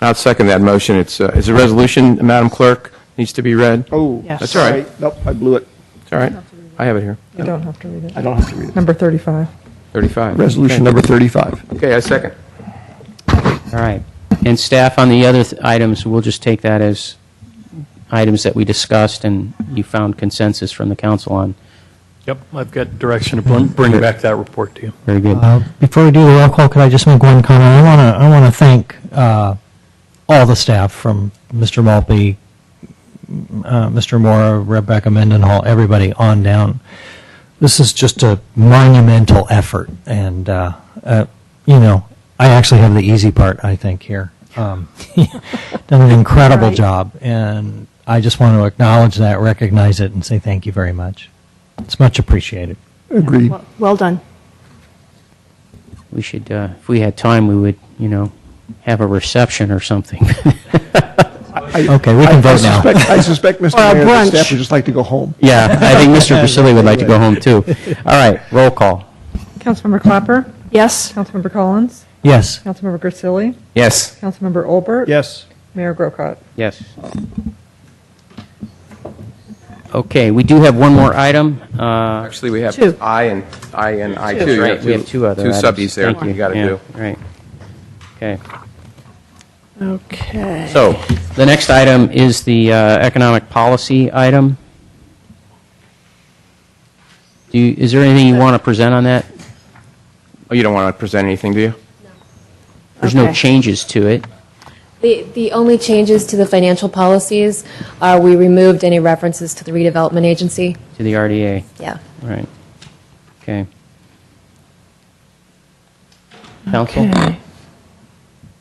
[SPEAKER 5] I'll second that motion. It's a resolution, Madam Clerk, needs to be read.
[SPEAKER 2] Oh,
[SPEAKER 3] Yes.
[SPEAKER 5] That's all right.
[SPEAKER 2] Nope, I blew it.
[SPEAKER 5] It's all right. I have it here.
[SPEAKER 9] You don't have to read it.
[SPEAKER 2] I don't have to read it.
[SPEAKER 9] Number 35.
[SPEAKER 5] 35.
[SPEAKER 2] Resolution
[SPEAKER 5] Okay.
[SPEAKER 2] number 35.
[SPEAKER 5] Okay, I second.
[SPEAKER 1] All right. And staff, on the other items, we'll just take that as items that we discussed and you found consensus from the council on.
[SPEAKER 13] Yep, I've got direction to bring back that report to you.
[SPEAKER 1] Very good.
[SPEAKER 4] Before we do the roll call, could I just make one comment? I want to thank all the staff from Mr. Maltby, Mr. Moore, Rebecca Mendenhall, everybody on down. This is just a monumental effort, and I actually have the easy part, I think, here. Done an incredible
[SPEAKER 3] Right.
[SPEAKER 4] job, and I just want to acknowledge that, recognize it, and say thank you very much. It's much appreciated.
[SPEAKER 2] Agreed.
[SPEAKER 3] Well done.
[SPEAKER 1] We should, if we had time, we would, have a reception or something.
[SPEAKER 4] Okay, we can vote now.
[SPEAKER 2] I suspect, Mr.
[SPEAKER 3] Or a
[SPEAKER 2] Mayor, the
[SPEAKER 3] brunch.
[SPEAKER 2] staff would just like to go home.
[SPEAKER 1] Yeah, I think Mr. Priscilli would like to go home, too. All right, roll call.
[SPEAKER 9] Councilmember Clapper?
[SPEAKER 3] Yes?
[SPEAKER 9] Councilmember Collins?
[SPEAKER 4] Yes.
[SPEAKER 9] Councilmember Grisilli?
[SPEAKER 5] Yes.
[SPEAKER 9] Councilmember Olbert?
[SPEAKER 2] Yes.
[SPEAKER 9] Mayor Grocott?
[SPEAKER 1] Yes. Okay, we do have one more item.
[SPEAKER 5] Actually, we have
[SPEAKER 3] Two.
[SPEAKER 5] I and I
[SPEAKER 1] Two,
[SPEAKER 5] too.
[SPEAKER 1] right, we have two other
[SPEAKER 5] Two
[SPEAKER 1] items.
[SPEAKER 5] subbies there
[SPEAKER 1] Thank
[SPEAKER 5] you got to
[SPEAKER 1] Yeah,
[SPEAKER 5] do.
[SPEAKER 1] Right. Okay.
[SPEAKER 3] Okay.
[SPEAKER 1] So, the next item is the economic policy item. Is there anything you want to present on that?
[SPEAKER 5] Oh, you don't want to present anything, do you?
[SPEAKER 1] There's no
[SPEAKER 3] Okay.
[SPEAKER 1] changes to it.
[SPEAKER 16] The only changes to the financial policies are we removed any references to the redevelopment agency.
[SPEAKER 1] To the RDA.
[SPEAKER 16] Yeah.
[SPEAKER 1] Right. Okay. Council?
[SPEAKER 3] Okay.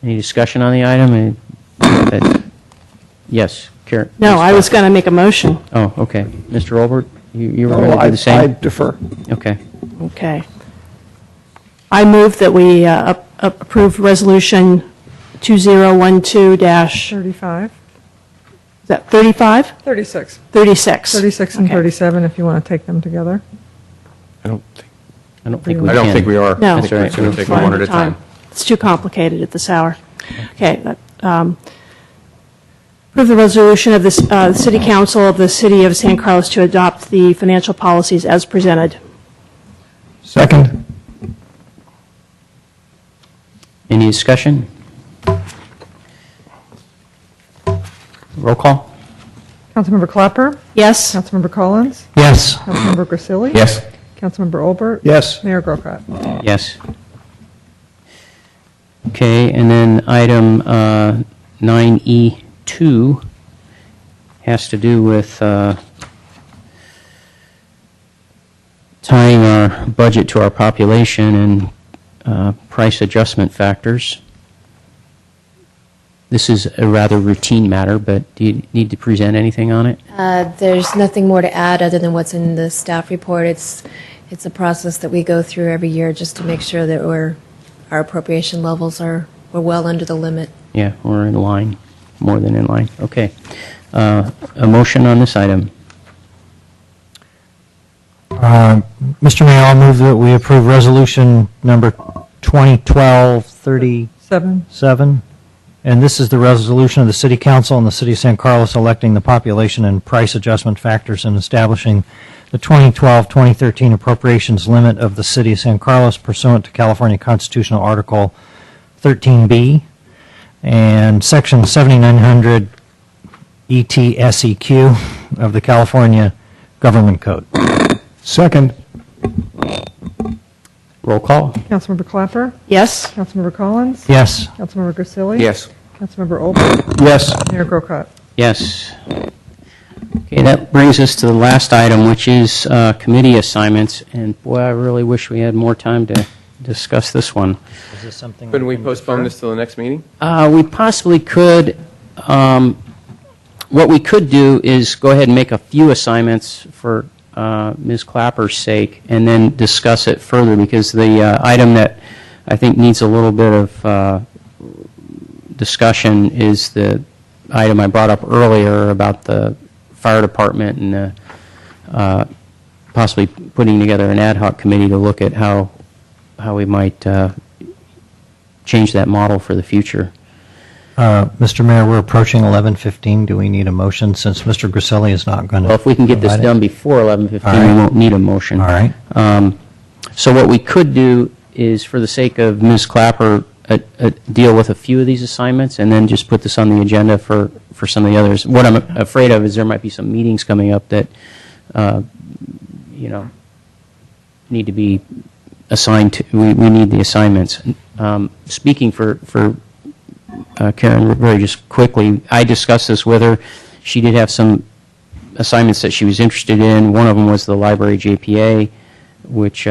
[SPEAKER 1] Any discussion on the item? Yes, Karen?
[SPEAKER 3] No, I was going to make a motion.
[SPEAKER 1] Oh, okay. Mr. Olbert, you were
[SPEAKER 2] No,
[SPEAKER 1] going to do the
[SPEAKER 2] I
[SPEAKER 1] same?
[SPEAKER 2] defer.
[SPEAKER 1] Okay.
[SPEAKER 3] Okay. I move that we approve Resolution 2012
[SPEAKER 9] 35?
[SPEAKER 3] Is that 35?
[SPEAKER 9] 36.
[SPEAKER 3] 36.
[SPEAKER 9] 36 and
[SPEAKER 3] Okay.
[SPEAKER 9] 37, if you want to take them together.
[SPEAKER 5] I don't think
[SPEAKER 1] we
[SPEAKER 5] I don't
[SPEAKER 1] can.
[SPEAKER 5] think we are.
[SPEAKER 3] No.
[SPEAKER 5] I think we're just going to take them one at a time.
[SPEAKER 3] It's too complicated at this hour. Okay. Approve the resolution of the City Council of the City of San Carlos to adopt the financial policies as presented.
[SPEAKER 2] Second.
[SPEAKER 1] Any discussion? Roll call?
[SPEAKER 9] Councilmember Clapper?
[SPEAKER 3] Yes?
[SPEAKER 9] Councilmember Collins?
[SPEAKER 4] Yes.
[SPEAKER 9] Councilmember Grisilli?
[SPEAKER 5] Yes.
[SPEAKER 9] Councilmember Olbert?
[SPEAKER 2] Yes.
[SPEAKER 9] Mayor Grocott?
[SPEAKER 1] Yes. Okay, and then item 9E2 has to do with tying our budget to our population and price adjustment factors. This is a rather routine matter, but do you need to present anything on it?
[SPEAKER 16] There's nothing more to add other than what's in the staff report. It's a process that we go through every year just to make sure that our appropriation levels we're well under the limit.
[SPEAKER 1] Yeah, we're in line, more than in line. Okay. A motion on this item.
[SPEAKER 4] Mr. Mayor, I'll move that we approve resolution number 2012-37. And this is the resolution of the City Council and the City of San Carlos electing the population and price adjustment factors and establishing the 2012-2013 appropriations limit of the City of San Carlos pursuant to California Constitutional Article 13B and Section 7900 ETSEQ of the California Government Code.
[SPEAKER 2] Second.
[SPEAKER 1] Roll call?
[SPEAKER 9] Councilmember Clapper?
[SPEAKER 3] Yes?
[SPEAKER 9] Councilmember Collins?
[SPEAKER 4] Yes.
[SPEAKER 9] Councilmember Grisilli?
[SPEAKER 5] Yes.
[SPEAKER 9] Councilmember Olbert?
[SPEAKER 2] Yes.
[SPEAKER 9] Mayor Grocott?
[SPEAKER 1] Yes. Okay, that brings us to the last item, which is committee assignments. And boy, I really wish we had more time to discuss this one.
[SPEAKER 4] Is this something?
[SPEAKER 5] Couldn't we
[SPEAKER 4] can
[SPEAKER 5] postpone
[SPEAKER 4] defer?
[SPEAKER 5] this till the next meeting?
[SPEAKER 1] We possibly could. What we could do is go ahead and make a few assignments for Ms. Clapper's sake, and then discuss it further, because the item that I think needs a little bit of discussion is the item I brought up earlier about the fire department and the, possibly putting together an ad hoc committee to look at how we might change that model for the future.
[SPEAKER 4] Mr. Mayor, we're approaching 11:15. Do we need a motion since Mr. Griselli is not going to?
[SPEAKER 1] Well, if we can get this
[SPEAKER 4] provide it?
[SPEAKER 1] done before 11:15,
[SPEAKER 4] All right.
[SPEAKER 1] we won't need a motion.
[SPEAKER 4] All right.
[SPEAKER 1] So what we could do is, for the sake of Ms. Clapper, deal with a few of these assignments, and then just put this on the agenda for some of the others. What I'm afraid of is there might be some meetings coming up that, need to be assigned to. We need the assignments. Speaking for Karen, very just quickly, I discussed this with her. She did have some assignments that she was interested in. One of them was the library JPA, which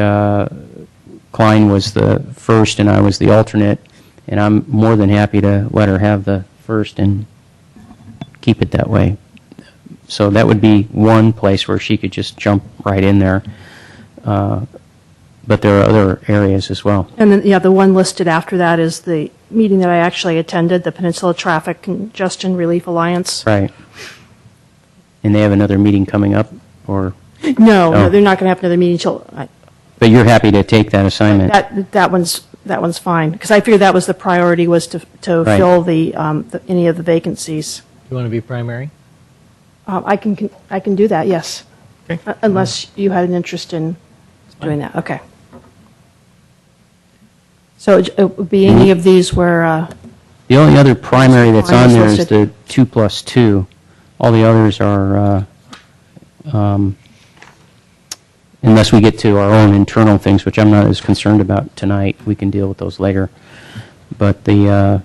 [SPEAKER 1] Klein was the first and I was the alternate, and I'm more than happy to let her have the first and keep it that way. So that would be one place where she could just jump right in there. But there are other areas as well.
[SPEAKER 3] And then, the one listed after that is the meeting that I actually attended, the Peninsula Traffic Congestion Relief Alliance.
[SPEAKER 1] Right. And they have another meeting coming up, or?
[SPEAKER 3] No,
[SPEAKER 1] Oh.
[SPEAKER 3] they're not going to have another meeting till,
[SPEAKER 1] But you're happy to take that assignment?
[SPEAKER 3] that one's fine, because I figured that was the priority, was to
[SPEAKER 1] Right.
[SPEAKER 3] fill any of the vacancies.
[SPEAKER 4] You want to be primary?
[SPEAKER 3] I can do that, yes. Unless you had an interest in doing that, okay. So it would be any of these where,
[SPEAKER 1] The only other primary that's on there is
[SPEAKER 3] listed.
[SPEAKER 1] the 2+2. All the others are, unless we get to our own internal things, which I'm not as concerned about tonight, we can deal with those later. But does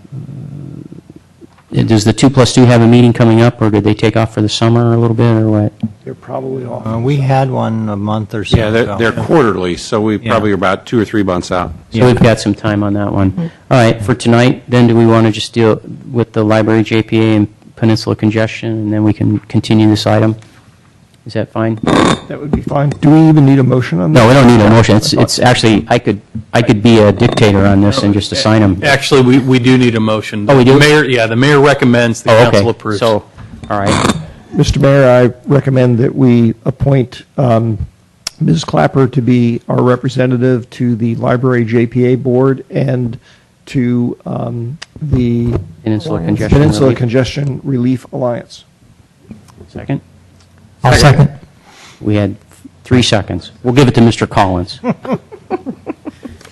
[SPEAKER 1] the 2+2 have a meeting coming up, or did they take off for the summer a little bit, or what?
[SPEAKER 2] They're probably off.
[SPEAKER 4] We had one a month or so
[SPEAKER 11] Yeah,
[SPEAKER 4] ago.
[SPEAKER 11] they're quarterly, so we probably are about 2 or 3 months out.
[SPEAKER 1] So we've got some time on that one. All right, for tonight, then do we want to just deal with the library JPA and Peninsula congestion, and then we can continue this item? Is that fine?
[SPEAKER 2] That would be fine. Do we even need a motion on that?
[SPEAKER 1] No, we don't need a motion. It's actually, I could be a dictator on this and just assign them.
[SPEAKER 13] Actually, we do need a motion.
[SPEAKER 1] Oh, we do?
[SPEAKER 13] The mayor, yeah, the mayor recommends, the
[SPEAKER 1] Oh,
[SPEAKER 13] council
[SPEAKER 1] okay.
[SPEAKER 13] approves.
[SPEAKER 1] So, all right.
[SPEAKER 2] Mr. Mayor, I recommend that we appoint Ms. Clapper to be our representative to the Library JPA Board and to the
[SPEAKER 1] Peninsula Congestion
[SPEAKER 2] Peninsula
[SPEAKER 1] Relief.
[SPEAKER 2] Congestion Relief Alliance.
[SPEAKER 1] Second?
[SPEAKER 4] I'll second.
[SPEAKER 1] We had 3 seconds. We'll give it to Mr. Collins.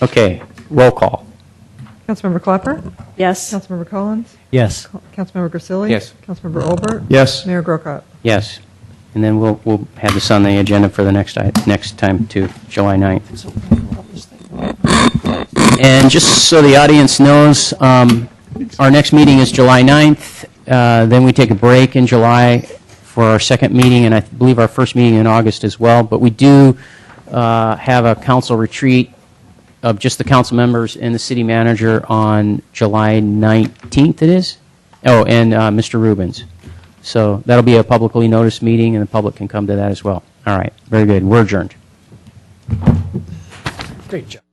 [SPEAKER 1] Okay, roll call.
[SPEAKER 9] Councilmember Clapper?
[SPEAKER 3] yes?
[SPEAKER 9] Councilmember Collins?
[SPEAKER 4] Yes.
[SPEAKER 9] Councilmember Grisilli?
[SPEAKER 5] Yes.
[SPEAKER 9] Councilmember Olbert?
[SPEAKER 2] Yes.
[SPEAKER 9] Mayor Grocott?
[SPEAKER 1] Yes. And then we'll have this on the agenda for the next time, too, July 9th. And just so the audience knows, our next meeting is July 9th. Then we take a break in July for our second meeting, and I believe our first meeting in August as well. But we do have a council retreat of just the council members and the city manager on July 19th, it is? Oh, and Mr. Rubens. So that'll be a publicly noticed meeting, and the public can come to that as well. All right, very good. We're adjourned.
[SPEAKER 4] Great job.